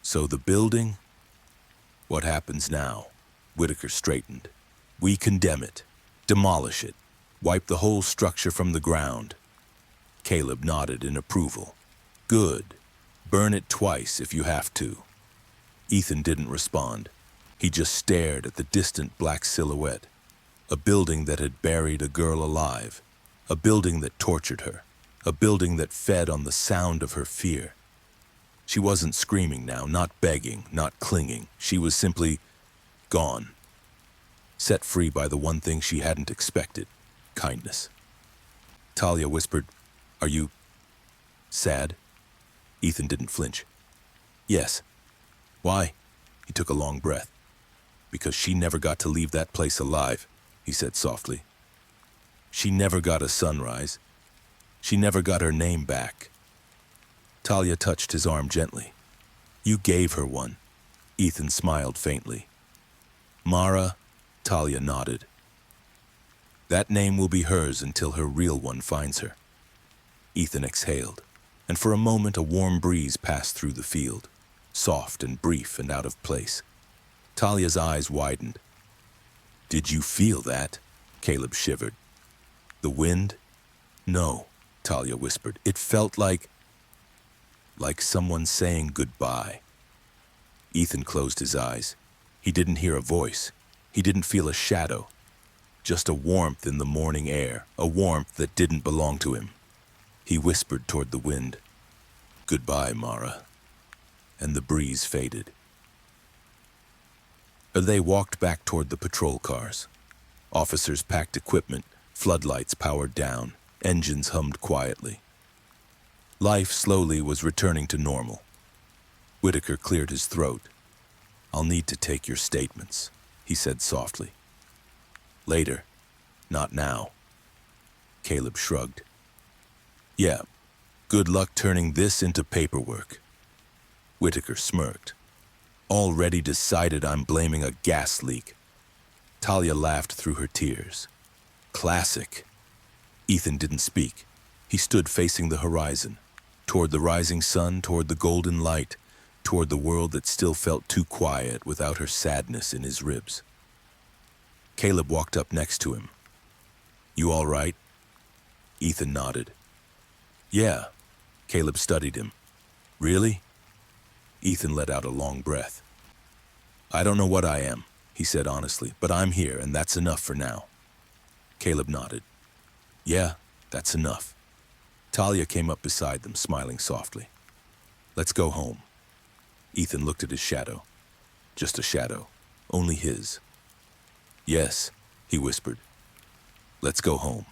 So the building? What happens now? Whitaker straightened. We condemn it, demolish it, wipe the whole structure from the ground. Caleb nodded in approval. Good. Burn it twice if you have to. Ethan didn't respond. He just stared at the distant black silhouette. A building that had buried a girl alive. A building that tortured her. A building that fed on the sound of her fear. She wasn't screaming now, not begging, not clinging. She was simply gone. Set free by the one thing she hadn't expected, kindness. Talia whispered, Are you sad? Ethan didn't flinch. Yes. Why? He took a long breath. Because she never got to leave that place alive, he said softly. She never got a sunrise. She never got her name back. Talia touched his arm gently. You gave her one. Ethan smiled faintly. Mara, Talia nodded. That name will be hers until her real one finds her. Ethan exhaled, and for a moment a warm breeze passed through the field, soft and brief and out of place. Talia's eyes widened. Did you feel that? Caleb shivered. The wind? No, Talia whispered. It felt like someone saying goodbye. Ethan closed his eyes. He didn't hear a voice. He didn't feel a shadow. Just a warmth in the morning air, a warmth that didn't belong to him. He whispered toward the wind, Goodbye, Mara. And the breeze faded. They walked back toward the patrol cars. Officers packed equipment, floodlights powered down, engines hummed quietly. Life slowly was returning to normal. Whitaker cleared his throat. "I'll need to take your statements," he said softly. "Later. Not now." Caleb shrugged. "Yeah, good luck turning this into paperwork." Whitaker smirked. "Already decided I'm blaming a gas leak." Talia laughed through her tears. "Classic." Ethan didn't speak. He stood facing the horizon, toward the rising sun, toward the golden light, toward the world that still felt too quiet without her sadness in his ribs. Caleb walked up next to him. "You all right?" Ethan nodded. "Yeah." Caleb studied him. "Really?" Ethan let out a long breath. "I don't know what I am," he said honestly, "but I'm here, and that's enough for now." Caleb nodded. "Yeah, that's enough." Talia came up beside them, smiling softly. "Let's go home." Ethan looked at his shadow. Just a shadow, only his. "Yes," he whispered. "Let's go home."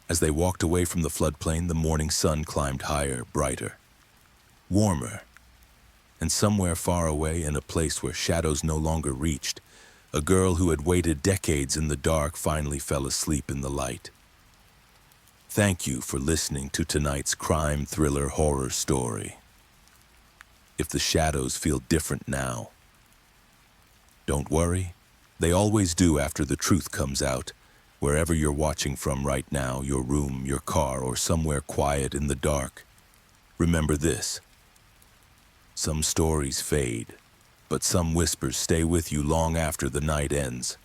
As they walked away from the floodplain, the morning sun climbed higher, brighter, warmer. And somewhere far away, in a place where shadows no longer reached, a girl who had waited decades in the dark finally fell asleep in the light. Thank you for listening to tonight's crime thriller horror story. If the shadows feel different now, don't worry. They always do after the truth comes out. Wherever you're watching from right now, your room, your car, or somewhere quiet in the dark, remember this. Some stories fade, but some whispers stay with you long after the night ends.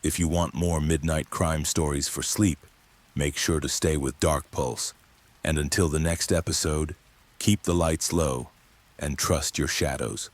If you want more midnight crime stories for sleep, make sure to stay with Dark Pulse. And until the next episode, keep the lights low and trust your shadows.